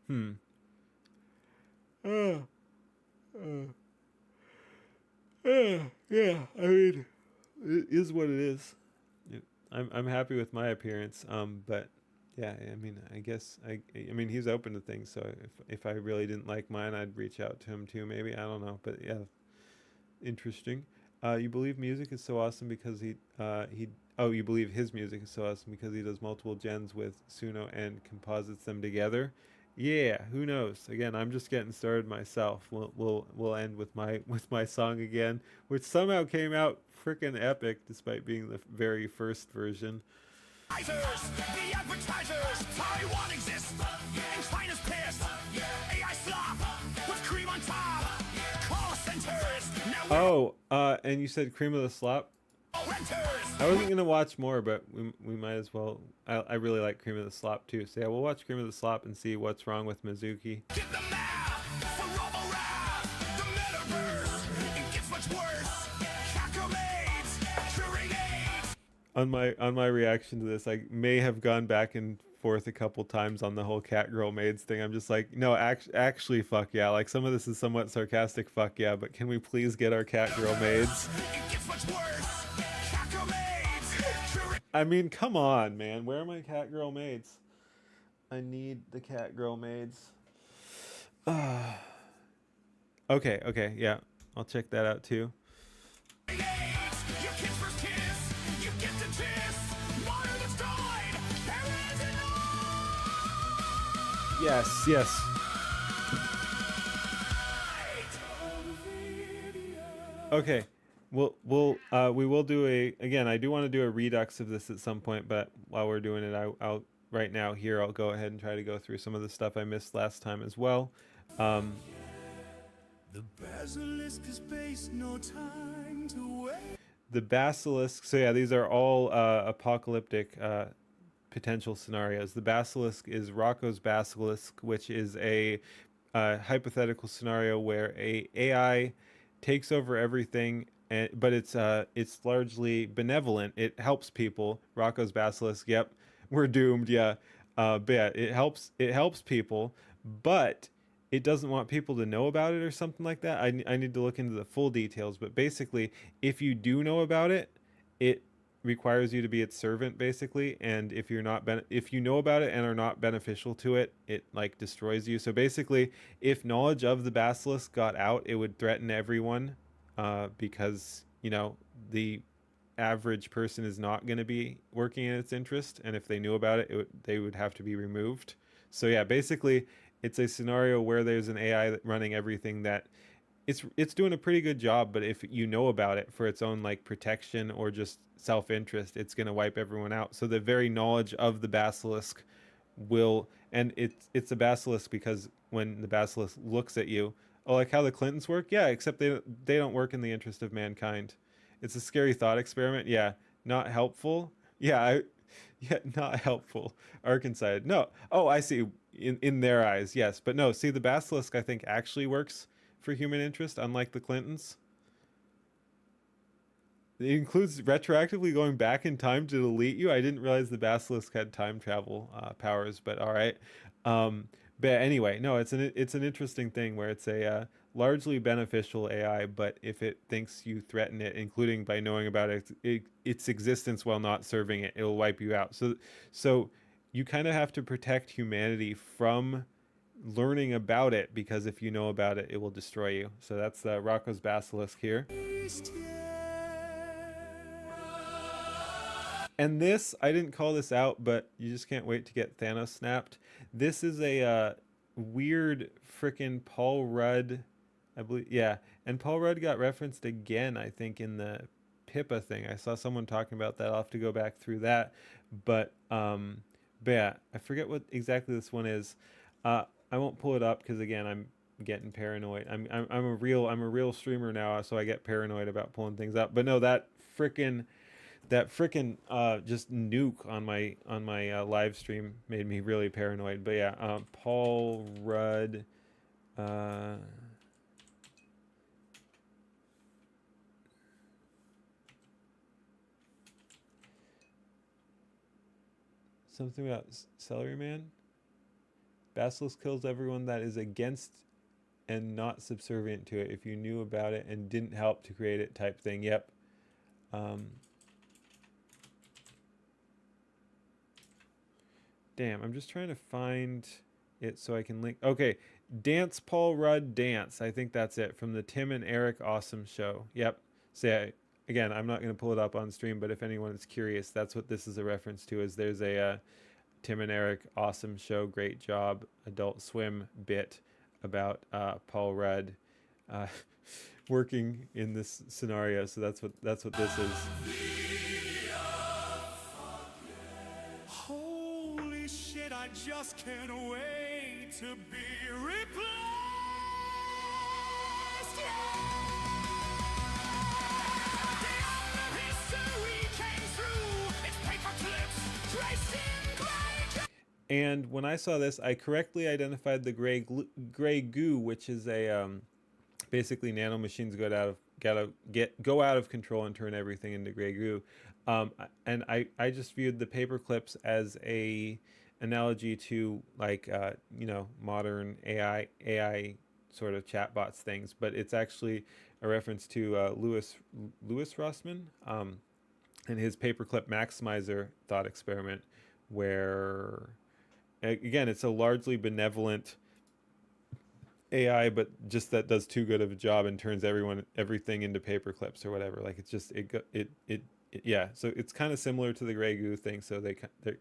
Yeah, I mean, it is what it is. I'm happy with my appearance, but yeah, I mean, I guess I mean, he's open to things, so if I really didn't like mine, I'd reach out to him too, maybe. I don't know, but yeah, interesting. You believe music is so awesome because you believe his music is so awesome because he does multiple gens with Suno and composites them together. Yeah, who knows? Again, I'm just getting started myself. We'll end with my song again, which somehow came out freaking epic despite being the very first version. The advertisers, Taiwan exists, and China's pissed. AI slop with cream on top. Call centers, now Oh, and you said Cream of the Slop? I wasn't gonna watch more, but we might as well. I really like Cream of the Slop too. So yeah, we'll watch Cream of the Slop and see what's wrong with Mizuki. Get the math for Rubble Wrath, the metaverse. It gets much worse. Cacomades, curing AIDS. On my reaction to this, I may have gone back and forth a couple times on the whole cat girl maids thing. I'm just like, no, actually, fuck yeah. Like some of this is somewhat sarcastic, fuck yeah. But can we please get our cat girl maids? It gets much worse. Cacomades, curing. I mean, come on, man. Where are my cat girl maids? I need the cat girl maids. Okay, yeah. I'll check that out too. Your kid's first kiss. You get to kiss. Water destroyed. There is an Yes. Okay. We will do again, I do want to do a redux of this at some point, but while we're doing it, I'll right now here, I'll go ahead and try to go through some of the stuff I missed last time as well. The basilisk is based, no time to wait. The basilisk, so yeah, these are all apocalyptic potential scenarios. The basilisk is Rocco's basilisk, which is a hypothetical scenario where a AI takes over everything, but it's largely benevolent. It helps people. Rocco's basilisk, yep, we're doomed. Yeah, but yeah, it helps people, but it doesn't want people to know about it or something like that. I need to look into the full details, but basically, if you do know about it, it requires you to be its servant, basically. And if you're not if you know about it and are not beneficial to it, it like destroys you. So basically, if knowledge of the basilisk got out, it would threaten everyone, because the average person is not going to be working in its interest, and if they knew about it, they would have to be removed. So yeah, basically, it's a scenario where there's an AI running everything that it's doing a pretty good job, but if you know about it for its own like protection or just self-interest, it's going to wipe everyone out. So the very knowledge of the basilisk will, and it's a basilisk because when the basilisk looks at you, oh, like how the Clintons work, yeah, except they don't work in the interest of mankind. It's a scary thought experiment. Yeah, not helpful. Yeah, not helpful. Arkansas. No. Oh, I see. In their eyes, yes, but no. See, the basilisk I think actually works for human interest, unlike the Clintons. It includes retroactively going back in time to delete you. I didn't realize the basilisk had time travel powers, but all right. But anyway, no, it's an interesting thing where it's a largely beneficial AI, but if it thinks you threaten it, including by knowing about its existence while not serving it, it'll wipe you out. So you kind of have to protect humanity from learning about it, because if you know about it, it will destroy you. So that's Rocco's basilisk here. And this, I didn't call this out, but you just can't wait to get Thanos snapped. This is a weird frickin' Paul Rudd, I believe. Yeah, and Paul Rudd got referenced again, I think, in the Pippa thing. I saw someone talking about that. I'll have to go back through that. But yeah, I forget what exactly this one is. I won't pull it up because again, I'm getting paranoid. I'm a real streamer now, so I get paranoid about pulling things up. But no, that frickin' just nuke on my live stream made me really paranoid. But yeah, Paul Rudd. Something about Celery Man. Basilisk kills everyone that is against and not subservient to it. If you knew about it and didn't help to create it, type thing. Yep. Damn, I'm just trying to find it so I can link. Okay, Dance Paul Rudd Dance. I think that's it, from the Tim and Eric Awesome Show. Yep. So yeah, again, I'm not going to pull it up on stream, but if anyone is curious, that's what this is a reference to. Is there's a Tim and Eric Awesome Show, Great Job, Adult Swim bit about Paul Rudd working in this scenario. So that's what this is. Holy shit, I just can't wait to be replaced. Yeah! And when I saw this, I correctly identified the gray goo, which is a basically nano machines go out of control and turn everything into gray goo. And I just viewed the paper clips as a analogy to like modern AI sort of chatbots things, but it's actually a reference to Louis Rossmann and his paperclip maximizer thought experiment, where again it's a largely benevolent AI, but just that does too good of a job and turns everything into paper clips or whatever. Like it's just yeah. So it's kind of similar to the gray goo thing. So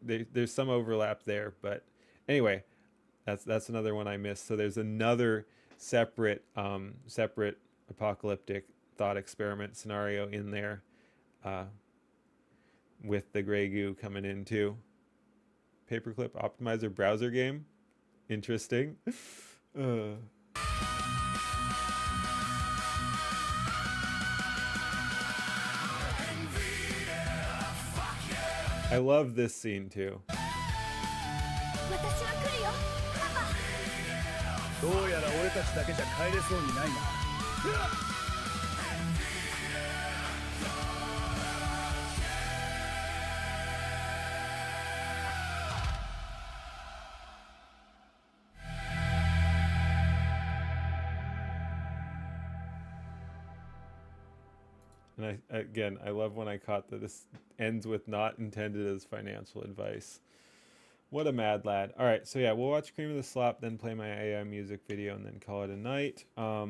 there's some overlap there, but anyway, that's another one I missed. So there's another separate apocalyptic thought experiment scenario in there, with the gray goo coming in too. Paperclip optimizer browser game, interesting. I love this scene too. 私は来るよパパ。どうやら俺たちだけじゃ帰れそうにないな。 And I love when I caught that this ends with not intended as financial advice. What a mad lad. All right, so yeah, we'll watch Cream of the Slop, then play my AI music video, and then call it a night. But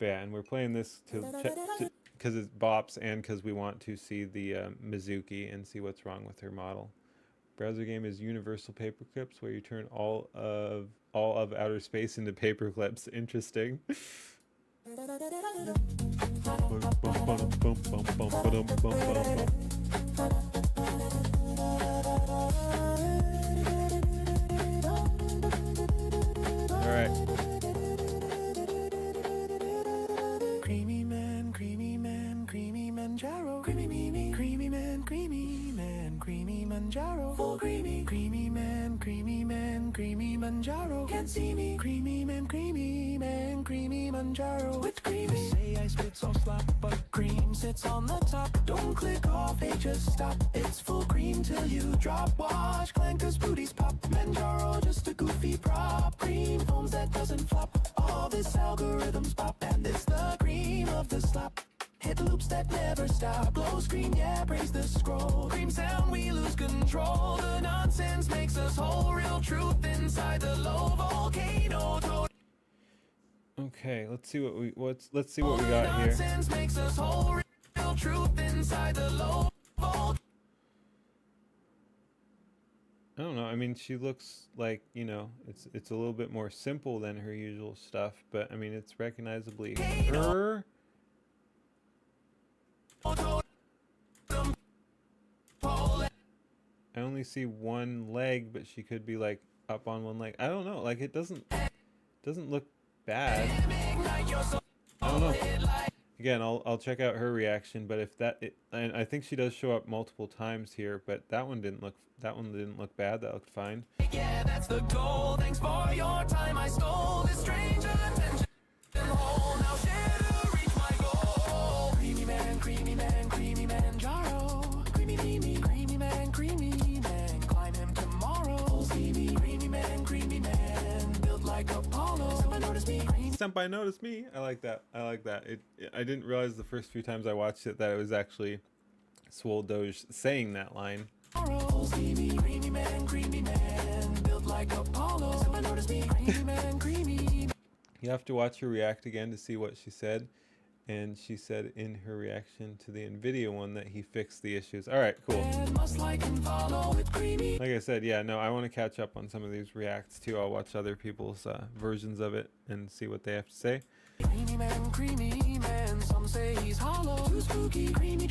yeah, and we're playing this because it bops and because we want to see the Mizuki and see what's wrong with her model. Browser game is Universal Paperclips, where you turn all of outer space into paperclips. Interesting. All right. Creamy man, creamy manjaro. Creamy man, creamy manjaro. Full creamy man, creamy manjaro. Can't see me, creamy man, creamy manjaro. With creamy, they say I spit so slop, but cream sits on the top. Don't click off, hey, just stop. It's full cream till you drop. Watch clankers, booties pop. Manjaro, just a goofy prop. Cream foams that doesn't flop. All this algorithms pop, and it's the cream of the slop. Hit loops that never stop. Glow screen, yeah, praise the scroll. Cream sound, we lose control. The nonsense makes us whole. Real truth inside the low volcano. Okay, let's see what we got here. Nonsense makes us whole. Real truth inside the low volcano. I don't know. I mean, she looks like, it's a little bit more simple than her usual stuff, but I mean, it's recognizably her. I only see one leg, but she could be like up on one leg. I don't know. Like it doesn't look bad. I don't know. Again, I'll check out her reaction, but if and I think she does show up multiple times here, but that one didn't look bad. That looked fine. Yeah, that's the goal. Thanks for your time. I stole this strange attention. Now share to reach my goal. Creamy man, Jaro. Creamy man, climb him tomorrow. Creamy man, build like Apollo. Somebody notice me. Senpai noticed me. I like that. I didn't realize the first few times I watched it that it was actually Swole Doge saying that line. Creamy man, build like Apollo. Somebody notice me. Creamy. You have to watch her react again to see what she said. And she said in her reaction to the NVIDIA one that he fixed the issues. All right, cool. Like I said, yeah, no, I want to catch up on some of these reacts too. I'll watch other people's versions of it and see what they have to say. Creamy man, some say he's hollow. Too spooky, creamy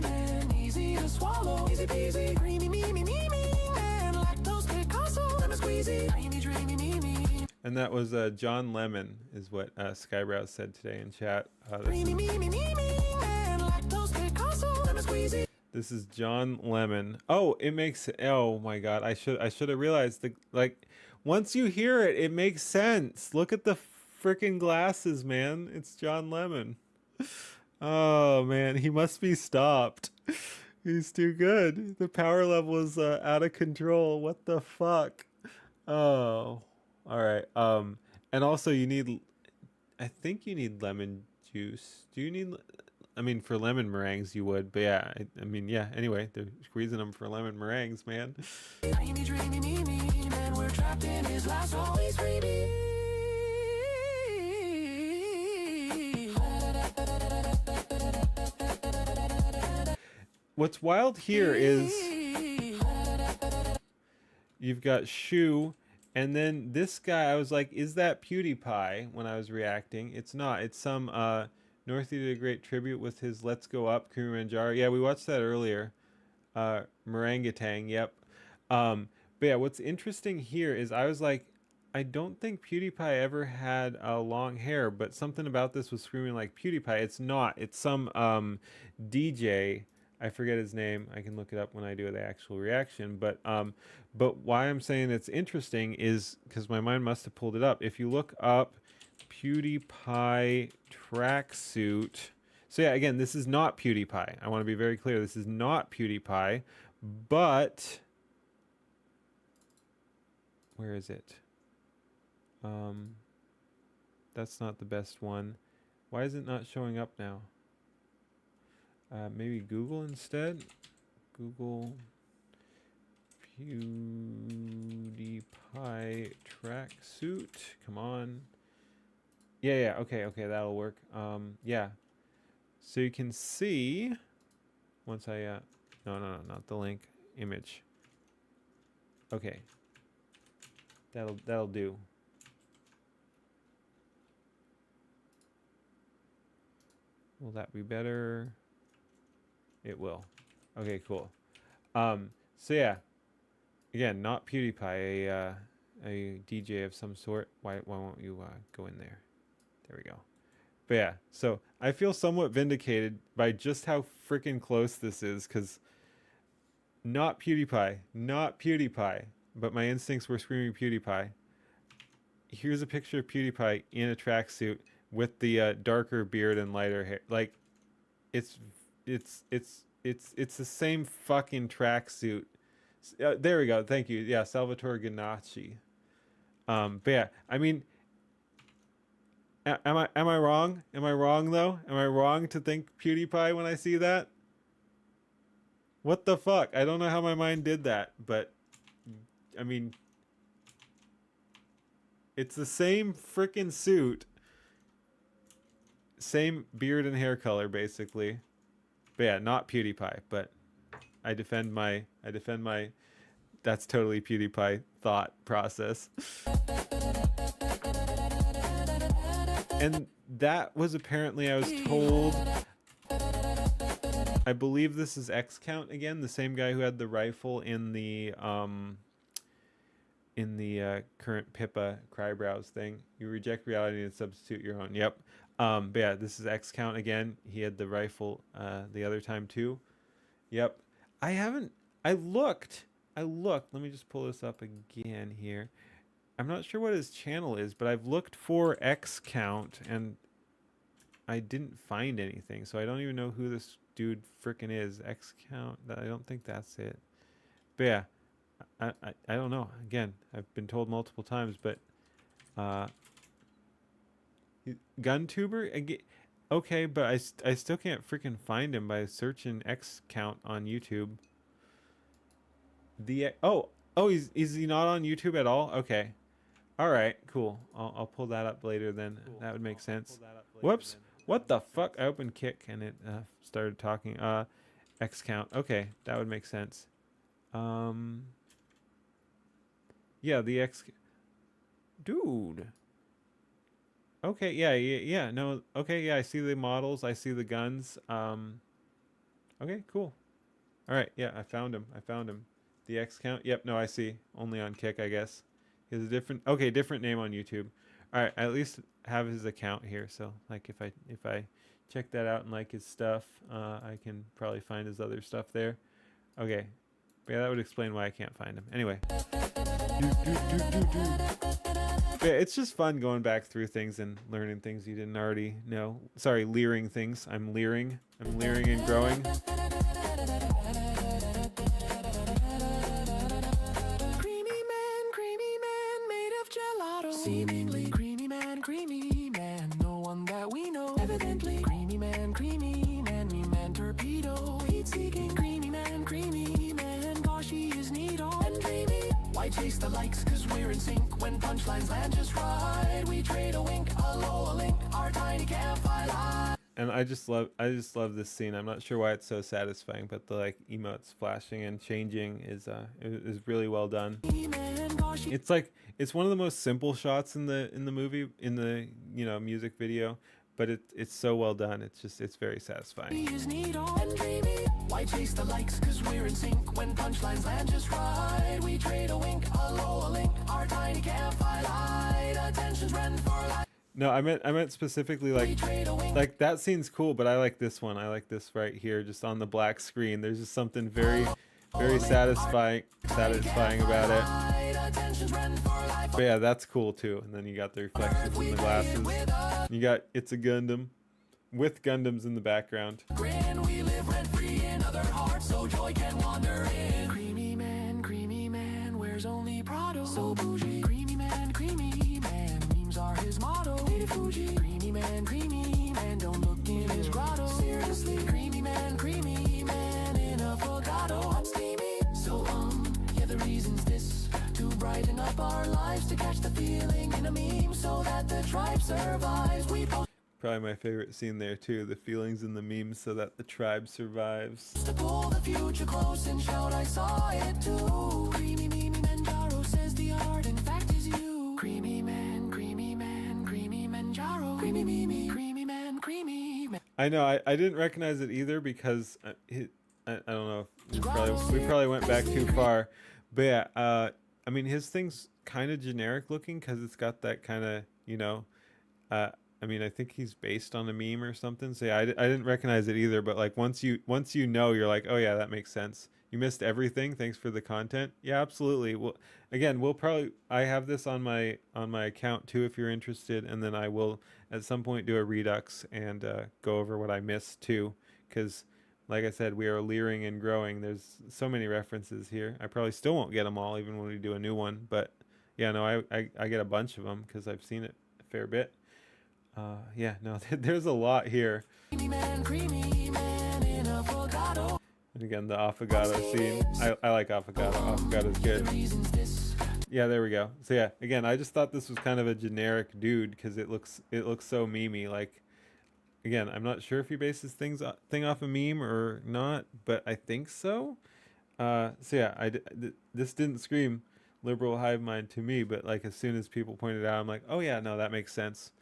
man, easy to swallow. Easy peasy, creamy me man, lactose Picasso, lemon squeezy, dreamy me. And that was John Lemon, is what Skyebrows said today in chat. This is John Lemon. Oh, it makes. Oh my God, I should have realized the like. Once you hear it, it makes sense. Look at the freaking glasses, man. It's John Lemon. Oh man, he must be stopped. He's too good. The power level is out of control. What the fuck? Oh, all right. And also you need. I think you need lemon juice. Do you need? I mean, for lemon meringues you would, but yeah. I mean, yeah. Anyway, they're squeezing them for lemon meringues, man. What's wild here is you've got Shu, and then this guy, I was like, is that PewDiePie when I was reacting? It's not. It's some Northy did a great tribute with his Let's Go Up, Kilimanjaro. Yeah, we watched that earlier. Merangatang, yep. But yeah, what's interesting here is I was like, I don't think PewDiePie ever had long hair, but something about this was screaming like PewDiePie. It's not. It's some DJ. I forget his name. I can look it up when I do the actual reaction. But why I'm saying it's interesting is because my mind must have pulled it up. If you look up PewDiePie tracksuit. So yeah, again, this is not PewDiePie. I want to be very clear. This is not PewDiePie, but where is it? That's not the best one. Why is it not showing up now? Maybe Google instead. Google PewDiePie tracksuit. Come on. Yeah, okay, that'll work. Yeah. So you can see once I no, not the link, image. Okay. That'll do. Will that be better? It will. Okay, cool. So yeah. Again, not PewDiePie, a DJ of some sort. Why won't you go in there? There we go. But yeah, so I feel somewhat vindicated by just how freaking close this is, because not PewDiePie, but my instincts were screaming PewDiePie. Here's a picture of PewDiePie in a tracksuit with the darker beard and lighter hair. Like, it's the same fucking tracksuit. There we go. Thank you. Yeah, Salvatore Ganacci. But yeah, I mean, am I wrong? Am I wrong though? Am I wrong to think PewDiePie when I see that? What the fuck? I don't know how my mind did that, but I mean, it's the same freaking suit, same beard and hair color basically. But yeah, not PewDiePie, but I defend my that's totally PewDiePie thought process. And that was apparently, I was told, I believe this is X Count again, the same guy who had the rifle in the current Pippa Skyebrows thing. You reject reality and substitute your own. Yep. But yeah, this is X Count again. He had the rifle the other time too. Yep. I looked. Let me just pull this up again here. I'm not sure what his channel is, but I've looked for X Count and I didn't find anything. So I don't even know who this dude frickin' is. X Count. I don't think that's it. But yeah, I don't know. Again, I've been told multiple times, but GunTuber? Okay, but I still can't freaking find him by searching X Count on YouTube. Oh, is he not on YouTube at all? Okay. All right, cool. I'll pull that up later then. Cool. That would make sense. Whoops. What the fuck? I opened Kick and it started talking. X Count. Okay, that would make sense. Yeah, the X. Dude. Okay, yeah, no, okay, yeah, I see the models, I see the guns. Okay, cool. All right, yeah, I found him. The X Count. Yep, no, I see. Only on Kick, I guess. He has a different name on YouTube. All right, I at least have his account here. So, like, if I check that out and like his stuff. I can probably find his other stuff there. Okay, but yeah, that would explain why I can't find him. Anyway, but yeah, it's just fun going back through things and learning things you didn't already know. Sorry, leering things. I'm leering and growing. Creamy man made of gelato. Seemingly creamy man, no one that we know. Evidently, creamy man, me man torpedo. Heat-seeking creamy man, gosh, he is neato and dreamy. Why chase the likes, cause we're in sync. When punchlines land just right, we trade a wink, a low, a link, our tiny campfire light. And I just love this scene. I'm not sure why it's so satisfying, but the like emotes flashing and changing is really well done. It's like it's one of the most simple shots in the movie, in the music video, but it's so well done. It's very satisfying. Why chase the likes, cause we're in sync. When punchlines land just right, we trade a wink, a low, a link, our tiny campfire light. Attention's rent for life. No, I meant specifically like that scene's cool, but I like this one. I like this right here, just on the black screen. There's just something very satisfying about it. But yeah, that's cool too. And then you got the reflections in the glasses. You got It's a Gundam with Gundams in the background. We live rent free in other hearts, so joy can wander in. Creamy man wears only Prado. So bougie. Creamy man, memes are his motto. Lady Fuji. Creamy man, don't look in his grotto. Seriously, creamy man in a Fulgado. I'm steamy, so yeah, the reason's this: to brighten up our lives, to catch the feeling in a meme, so that the tribe survives. We post Probably my favorite scene there too, the feelings in the memes so that the tribe survives. to pull the future close and shout, I saw it too. Creamy Manjaro says the art in fact is you. Creamy man, Manjaro. Creamy man. I know, I didn't recognize it either because I don't know, we probably went back too far. But yeah, I mean his thing's kind of generic looking because it's got that kind of, I mean, I think he's based on a meme or something. So yeah, I didn't recognize it either. But like once you know, you're like, oh yeah, that makes sense. You missed everything. Thanks for the content. Yeah, absolutely. Well, again, I have this on my account too, if you're interested, and then I will at some point do a redux and go over what I missed too, because like I said, we are leering and growing. There's so many references here. I probably still won't get them all, even when we do a new one. But yeah, no, I get a bunch of them because I've seen it a fair bit. Yeah, no, there's a lot here. And again, the affogato scene. I like affogato. Affogado's good. Yeah, there we go. So yeah, again, I just thought this was kind of a generic dude because it looks so memey. Like, again, I'm not sure if he bases thing off a meme or not, but I think so. So yeah, this didn't scream liberal hive mind to me, but like as soon as people pointed out, I'm like, oh yeah, no, that makes sense.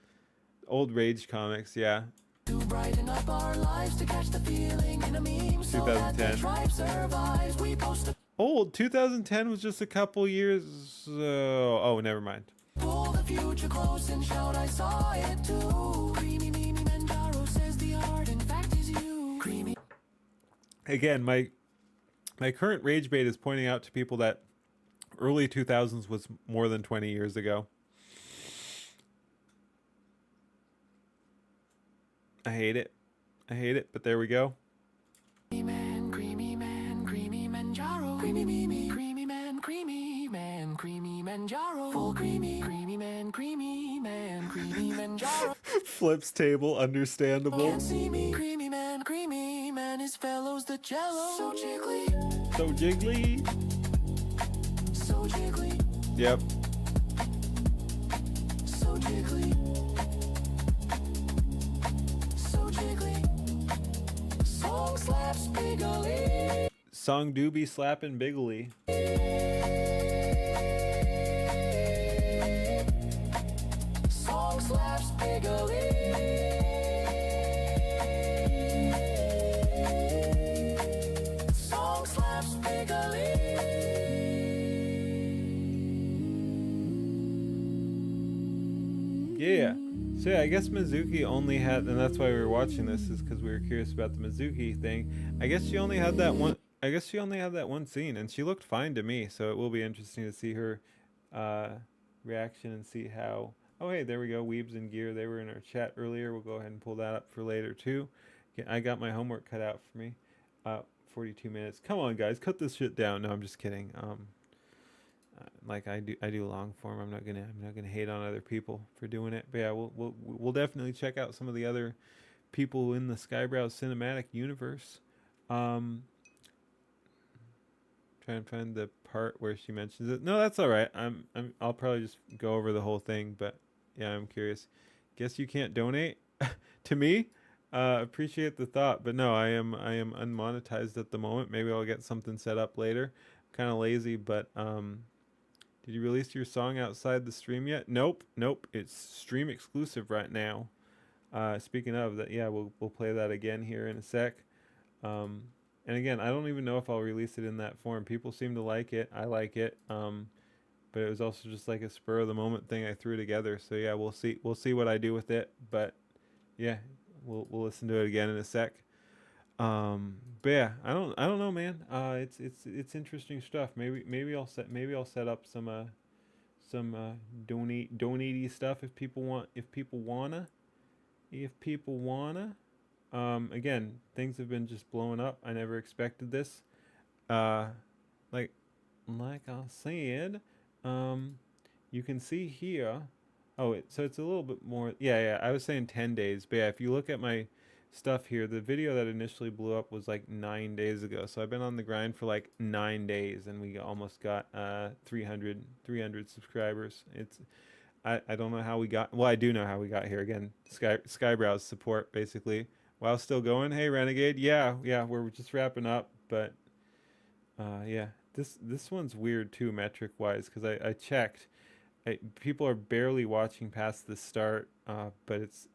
Old Rage comics, yeah. To brighten up our lives, to catch the feeling in a meme, so that the 2010. tribe survives. We post Old 2010 was just a couple years. Oh, never mind. pull the future close and shout, I saw it too. Creamy Manjaro says the art in fact is you. Creamy. Again, my current rage bait is pointing out to people that early 2000s was more than 20 years ago. I hate it, but there we go. Creamy Manjaro. Creamy Manjaro. Full creamy man, Manjaro. Flips table, understandable. Can't see me, creamy man, his fellows the jello. So jiggly, So jiggly. so jiggly, Yep. so jiggly. Song slaps bigly. Song do be slapping bigly. Song slaps bigly. Song slaps bigly. Yeah. So yeah, I guess Mizuki only had, and that's why we were watching this, is because we were curious about the Mizuki thing. I guess she only had that one. I guess she only had that one scene, and she looked fine to me. So it will be interesting to see her reaction and see how. Oh hey, there we go. Weebs and Gear. They were in our chat earlier. We'll go ahead and pull that up for later too. I got my homework cut out for me. 42 minutes. Come on, guys, cut this shit down. No, I'm just kidding. Like I do long form. I'm not gonna hate on other people for doing it. But yeah, we'll definitely check out some of the other people in the Skyebrows cinematic universe. Try and find the part where she mentions it. No, that's all right. I'll probably just go over the whole thing. But yeah, I'm curious. Guess you can't donate to me. Appreciate the thought, but no, I am unmonetized at the moment. Maybe I'll get something set up later. Kind of lazy, but did you release your song outside the stream yet? Nope. It's stream exclusive right now. Speaking of that, yeah, we'll play that again here in a sec. And again, I don't even know if I'll release it in that form. People seem to like it. I like it. But it was also just like a spur of the moment thing I threw together. So yeah, we'll see what I do with it. But yeah, we'll listen to it again in a sec. But yeah, I don't know, man. It's interesting stuff. Maybe I'll set up some donatey stuff if people wanna. Again, things have been just blowing up. I never expected this. Like I said, you can see here. Oh, so it's a little bit more. Yeah. I was saying 10 days, but yeah, if you look at my stuff here, the video that initially blew up was like 9 days ago. So I've been on the grind for like 9 days, and we almost got 300 subscribers. I don't know how we got. Well, I do know how we got here. Again, Skyebrows support basically. While still going. Hey, Renegade. Yeah. We're just wrapping up, but yeah, this one's weird too, metric wise, because I checked. People are barely watching past the start, but it's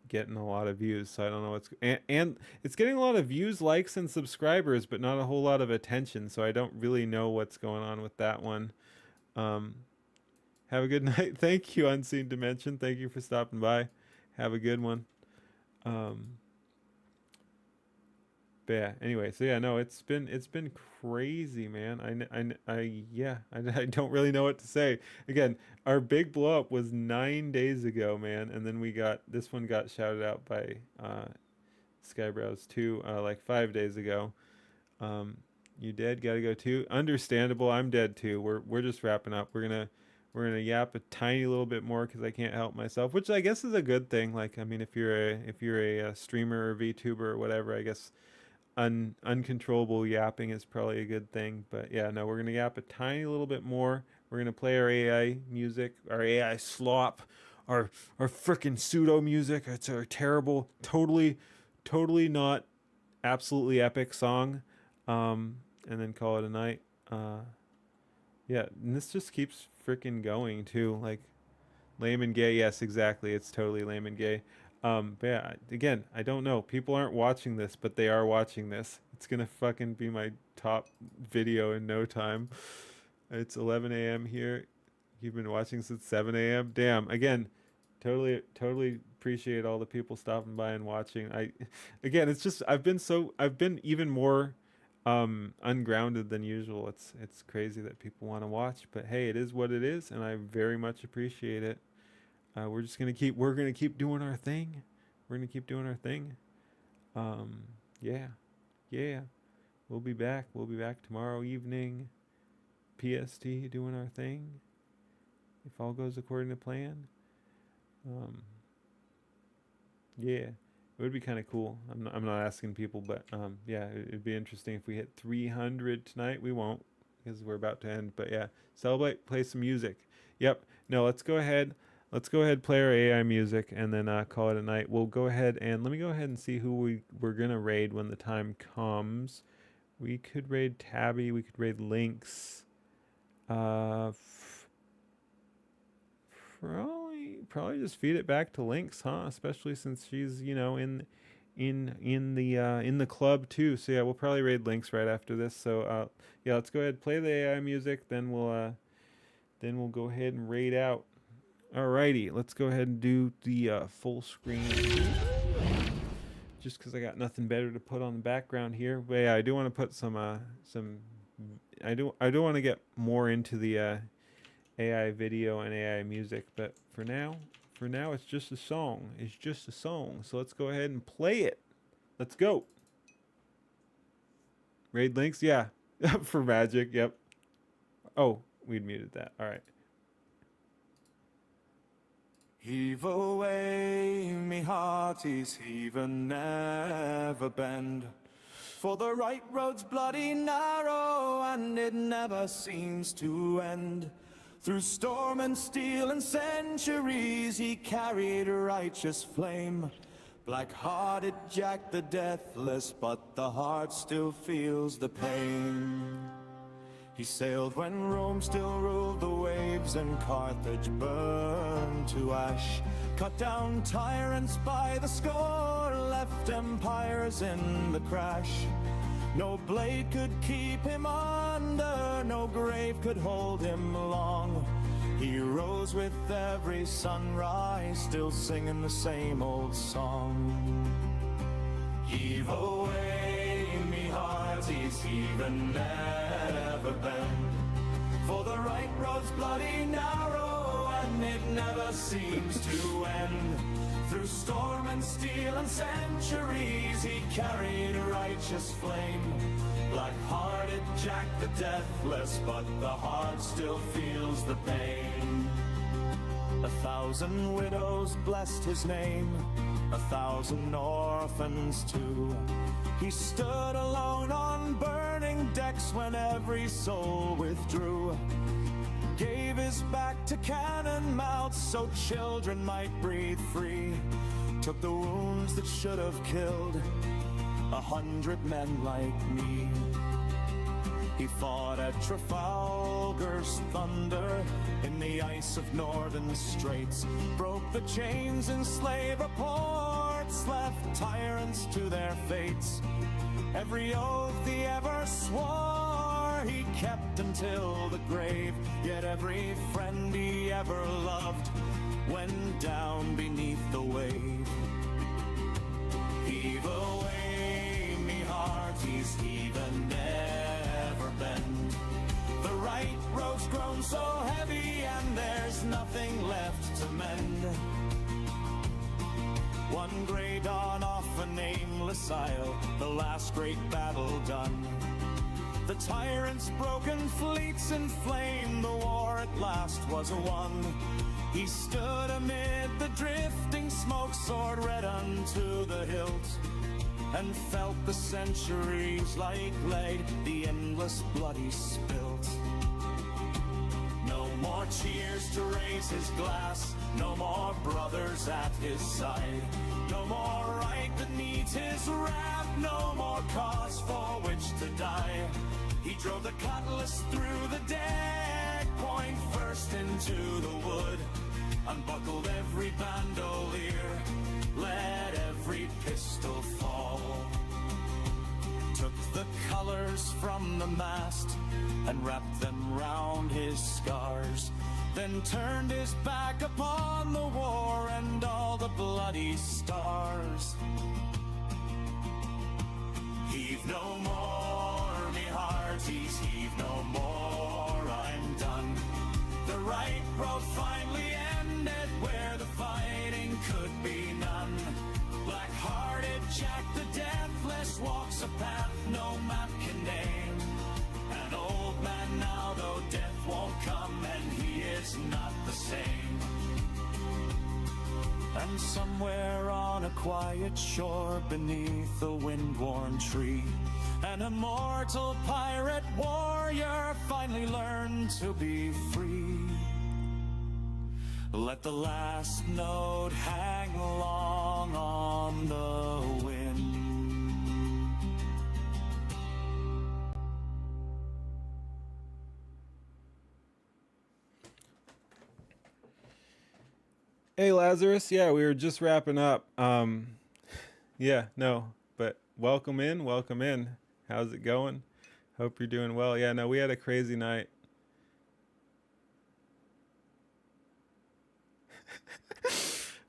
getting a lot of views, so I don't know what's and it's getting a lot of views, likes, and subscribers, but not a whole lot of attention, so I don't really know what's going on with that one. Have a good night. Thank you, Unseen Dimension. Thank you for stopping by. Have a good one. But yeah, anyway, so yeah, no, it's been crazy, man. I don't really know what to say. Again, our big blow up was 9 days ago, man, and then this one got shouted out by Skyebrows too, like 5 days ago. You dead? Gotta go too. Understandable. I'm dead too. We're just wrapping up. We're gonna yap a tiny little bit more because I can't help myself, which I guess is a good thing. Like, I mean, if you're a streamer or VTuber or whatever, I guess uncontrollable yapping is probably a good thing. But yeah, no, we're gonna yap a tiny little bit more. We're gonna play our AI music, our AI slop, our frickin' pseudo music. It's our terrible, totally not absolutely epic song, and then call it a night. Yeah, and this just keeps frickin' going too. Like, lame and gay. Yes, exactly. It's totally lame and gay. But yeah, again, I don't know. People aren't watching this, but they are watching this. It's gonna fucking be my top video in no time. It's 11 a.m. here. You've been watching since 7 a.m. Damn. Again, totally appreciate all the people stopping by and watching. Again, it's just I've been even more ungrounded than usual. It's crazy that people want to watch, but hey, it is what it is, and I very much appreciate it. We're gonna keep doing our thing. Yeah. We'll be back tomorrow evening, PST, doing our thing. If all goes according to plan. Yeah, it would be kind of cool. I'm not asking people, but yeah, it'd be interesting if we hit 300 tonight. We won't, because we're about to end. But yeah, celebrate, play some music. Yep. No, let's go ahead, play our AI music, and then call it a night. We'll go ahead and let me go ahead and see who we're gonna raid when the time comes. We could raid Tabby. We could raid Lynx. Probably just feed it back to Lynx, huh? Especially since she's in the club too. So yeah, we'll probably raid Lynx right after this. So yeah, let's go ahead, play the AI music, then we'll go ahead and raid out. Alrighty, let's go ahead and do the full screen. Just because I got nothing better to put on the background here. But yeah, I do want to put some. I do want to get more into the AI video and AI music. But for now, it's just a song. It's just a song. So let's go ahead and play it. Let's go. Raid links, yeah, for magic. Yep. Oh, we'd muted that. All right. Heave away, me hearties, heave and never bend. For the right road's bloody narrow, and it never seems to end. Through storm and steel and centuries, he carried a righteous flame. Black-hearted Jack the Deathless, but the heart still feels the pain. He sailed when Rome still ruled the waves and Carthage burned to ash. Cut down tyrants by the score, left empires in the crash. No blade could keep him under, no grave could hold him long. He rose with every sunrise, still singing the same old song. Heave away, me hearties, heave and never bend. For the right road's bloody narrow, and it never seems to end. Through storm and steel and centuries, he carried a righteous flame. Black-hearted Jack the Deathless, but the heart still feels the pain. 1,000 widows blessed his name, 1,000 orphans too. He stood alone on burning decks when every soul withdrew. Gave his back to cannon mouths so children might breathe free. Took the wounds that should have killed 100 men like me. He fought at Trafalgar's thunder in the ice of northern straits. Broke the chains in slaver ports, left tyrants to their fates. Every oath he ever swore he kept until the grave. Yet every friend he ever loved went down beneath the wave. Heave away, me hearties, heave and never bend. The right road's grown so heavy and there's nothing left to mend. One grey dawn off a nameless isle, the last great battle done. The tyrant's broken fleets in flame, the war at last was won. He stood amid the drifting smoke, sword red unto the hilt, and felt the centuries like lead, the endless blood he spilt. No more cheers to raise his glass, no more brothers at his side. No more right that needs his wrath, no more cause for which to die. He drove the cutlass through the deck, point first into the wood. Unbuckled every bandolier, let every pistol fall. Took the colors from the mast and wrapped them round his scars. Then turned his back upon the war and all the bloody stars. Heave no more, me hearties, heave no more, I'm done. The right road finally ended where the fighting could be none. Black-hearted Jack the Deathless walks a path no map can name. An old man now, though death won't come, and he is not the same. And somewhere on a quiet shore beneath a wind-worn tree, an immortal pirate warrior finally learned to be free. Let the last note hang long on the wind. Hey Lazarus, yeah, we were just wrapping up. Yeah, no, but welcome in, welcome in. How's it going? Hope you're doing well. Yeah, no, we had a crazy night.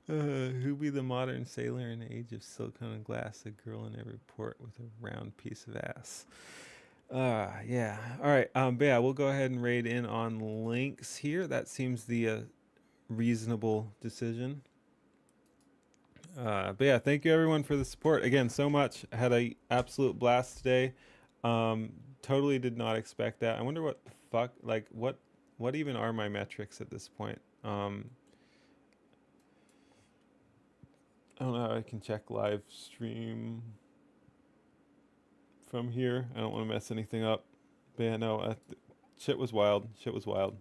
Who be the modern sailor in the age of silicone and glass? A girl in every port with a round piece of ass. Yeah. All right. But yeah, we'll go ahead and raid in on links here. That seems the reasonable decision. But yeah, thank you everyone for the support again so much. I had a absolute blast today. Totally did not expect that. I wonder what the fuck, like what even are my metrics at this point? I don't know how I can check live stream from here. I don't want to mess anything up. But yeah, no, shit was wild. Shit was wild.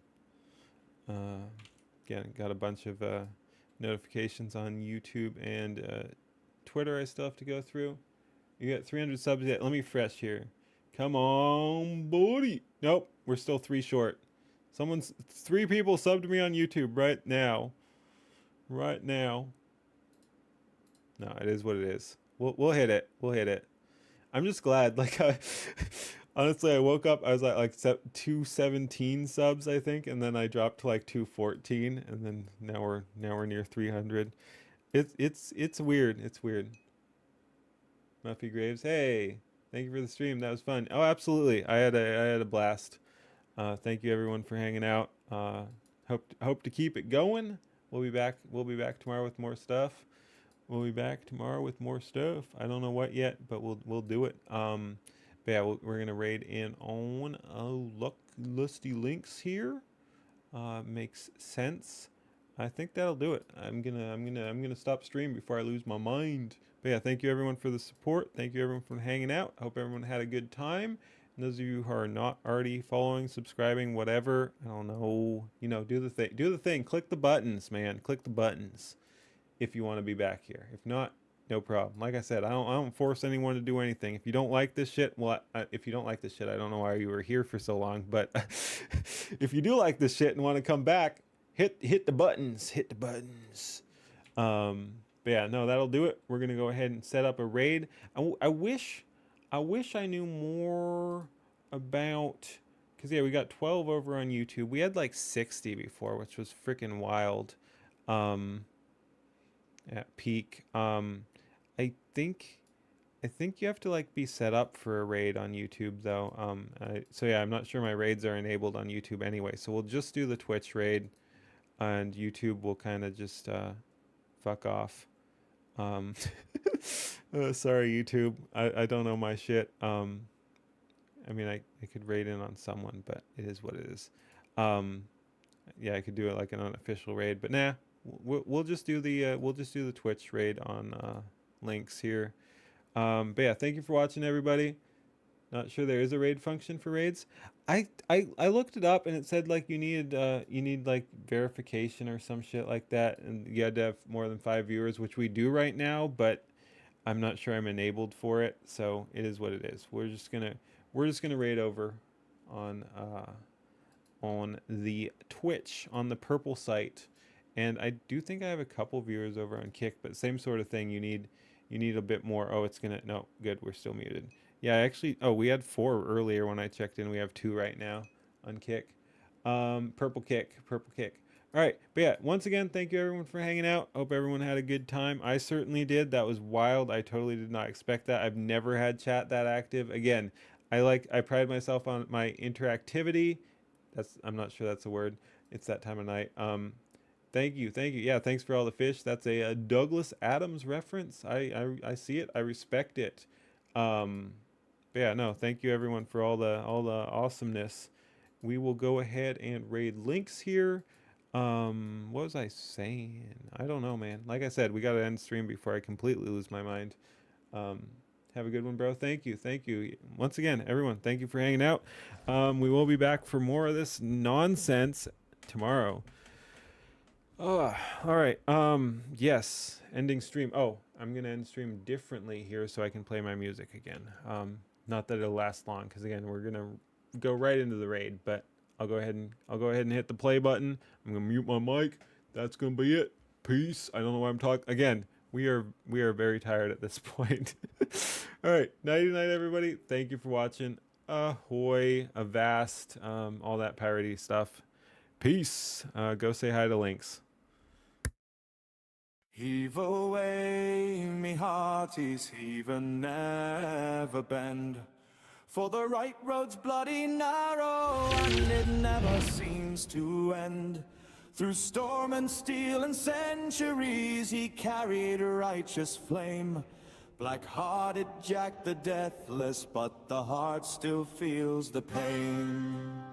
Again, got a bunch of notifications on YouTube and Twitter I still have to go through. You got 300 subs yet? Let me fresh here. Come on, buddy. Nope, we're still 3 short. 3 people subbed me on YouTube right now. Right now. No, it is what it is. We'll hit it. We'll hit it. I'm just glad. Like, honestly, I woke up. I was at like 217 subs, I think, and then I dropped to like 214, and then now we're near 300. It's weird. It's weird. Muffy Graves, hey, thank you for the stream. That was fun. Oh, absolutely. I had a blast. Thank you everyone for hanging out. Hope to keep it going. We'll be back tomorrow with more stuff. I don't know what yet, but we'll do it. But yeah, we're gonna raid in on lusty links here. Makes sense. I think that'll do it. I'm gonna stop stream before I lose my mind. But yeah, thank you everyone for the support. Thank you everyone for hanging out. I hope everyone had a good time. And those of you who are not already following, subscribing, whatever, I don't know, do the thing. Do the thing. Click the buttons, man. Click the buttons if you want to be back here. If not, no problem. Like I said, I don't force anyone to do anything. If you don't like this shit, well, if you don't like this shit, I don't know why you were here for so long. But if you do like this shit and want to come back, hit the buttons. Hit the buttons. But yeah, no, that'll do it. We're gonna go ahead and set up a raid. I wish I knew more about, because yeah, we got 12 over on YouTube. We had like 60 before, which was freaking wild. At peak. I think you have to like be set up for a raid on YouTube though. So yeah, I'm not sure my raids are enabled on YouTube anyway. So we'll just do the Twitch raid, and YouTube will kind of just fuck off. Sorry YouTube, I don't know my shit. I mean, I could raid in on someone, but it is what it is. Yeah, I could do it like an unofficial raid, but nah, we'll just do the Twitch raid on links here. But yeah, thank you for watching everybody. Not sure there is a raid function for raids. I looked it up and it said like you need like verification or some shit like that, and you had to have more than 5 viewers, which we do right now, but I'm not sure I'm enabled for it, so it is what it is. We're just gonna raid over on the Twitch on the purple site, and I do think I have a couple viewers over on Kick, but same sort of thing. You need a bit more. Oh, it's gonna, no, good, we're still muted. Yeah, actually, oh, we had 4 earlier when I checked in. We have 2 right now on Kick. Purple Kick. All right, but yeah, once again, thank you everyone for hanging out. Hope everyone had a good time. I certainly did. That was wild. I totally did not expect that. I've never had chat that active. Again, I pride myself on my interactivity. I'm not sure that's a word. It's that time of night. Thank you. Yeah, thanks for all the fish. That's a Douglas Adams reference. I see it. I respect it. But yeah, no, thank you everyone for all the awesomeness. We will go ahead and raid links here. What was I saying? I don't know, man. Like I said, we got to end stream before I completely lose my mind. Have a good one, bro. Thank you. Once again, everyone, thank you for hanging out. We will be back for more of this nonsense tomorrow. Oh, all right. Yes, ending stream. Oh, I'm gonna end stream differently here so I can play my music again. Not that it'll last long, because again, we're gonna go right into the raid. But I'll go ahead and hit the play button. I'm gonna mute my mic. That's gonna be it. Peace. I don't know why I'm talking again. We are very tired at this point. All right, nighty night, everybody. Thank you for watching. Ahoy, avast, all that piratey stuff. Peace. Go say hi to Lynx. Heave away, me hearties, heave and never bend. For the right road's bloody narrow, and it never seems to end. Through storm and steel and centuries, he carried a righteous flame. Black-hearted Jack the Deathless, but the heart still feels the pain.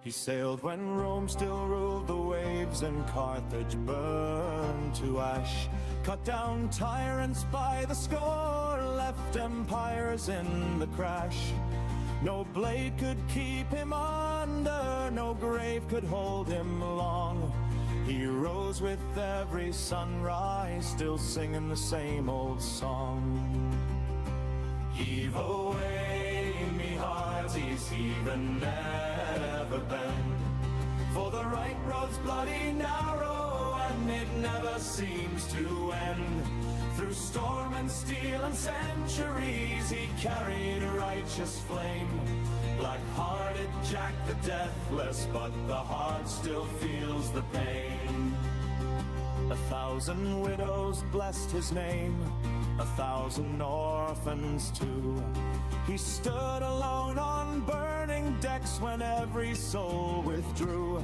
He sailed when Rome still ruled the waves and Carthage burned to ash. Cut down tyrants by the score, left empires in the crash. No blade could keep him under, no grave could hold him long. He rose with every sunrise, still singing the same old song. Heave away, me hearties, heave and never bend. For the right road's bloody narrow, and it never seems to end. Through storm and steel and centuries, he carried a righteous flame. Black-hearted Jack the Deathless, but the heart still feels the pain. 1,000 widows blessed his name, 1,000 orphans too. He stood alone on burning decks when every soul withdrew.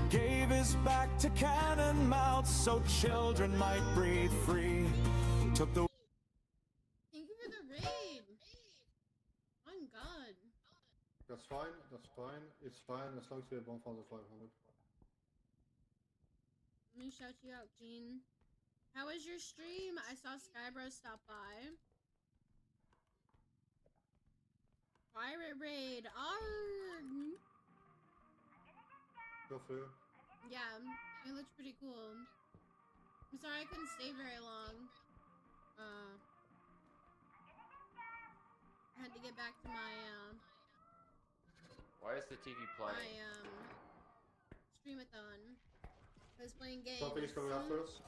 Gave his back to cannon mouths so children might breathe free. Took the Thank you for the raid. I'm God. That's fine, that's fine. It's fine as long as we have 1,500. Let me shout you out, Gene. How was your stream? I saw Skyebrows stop by. Pirate raid. Arrgh. Go for you. Yeah, it looks pretty cool. I'm sorry I couldn't stay very long. I had to get back to my Why is the TV playing? my streamathon. I was playing games. Something is coming after us.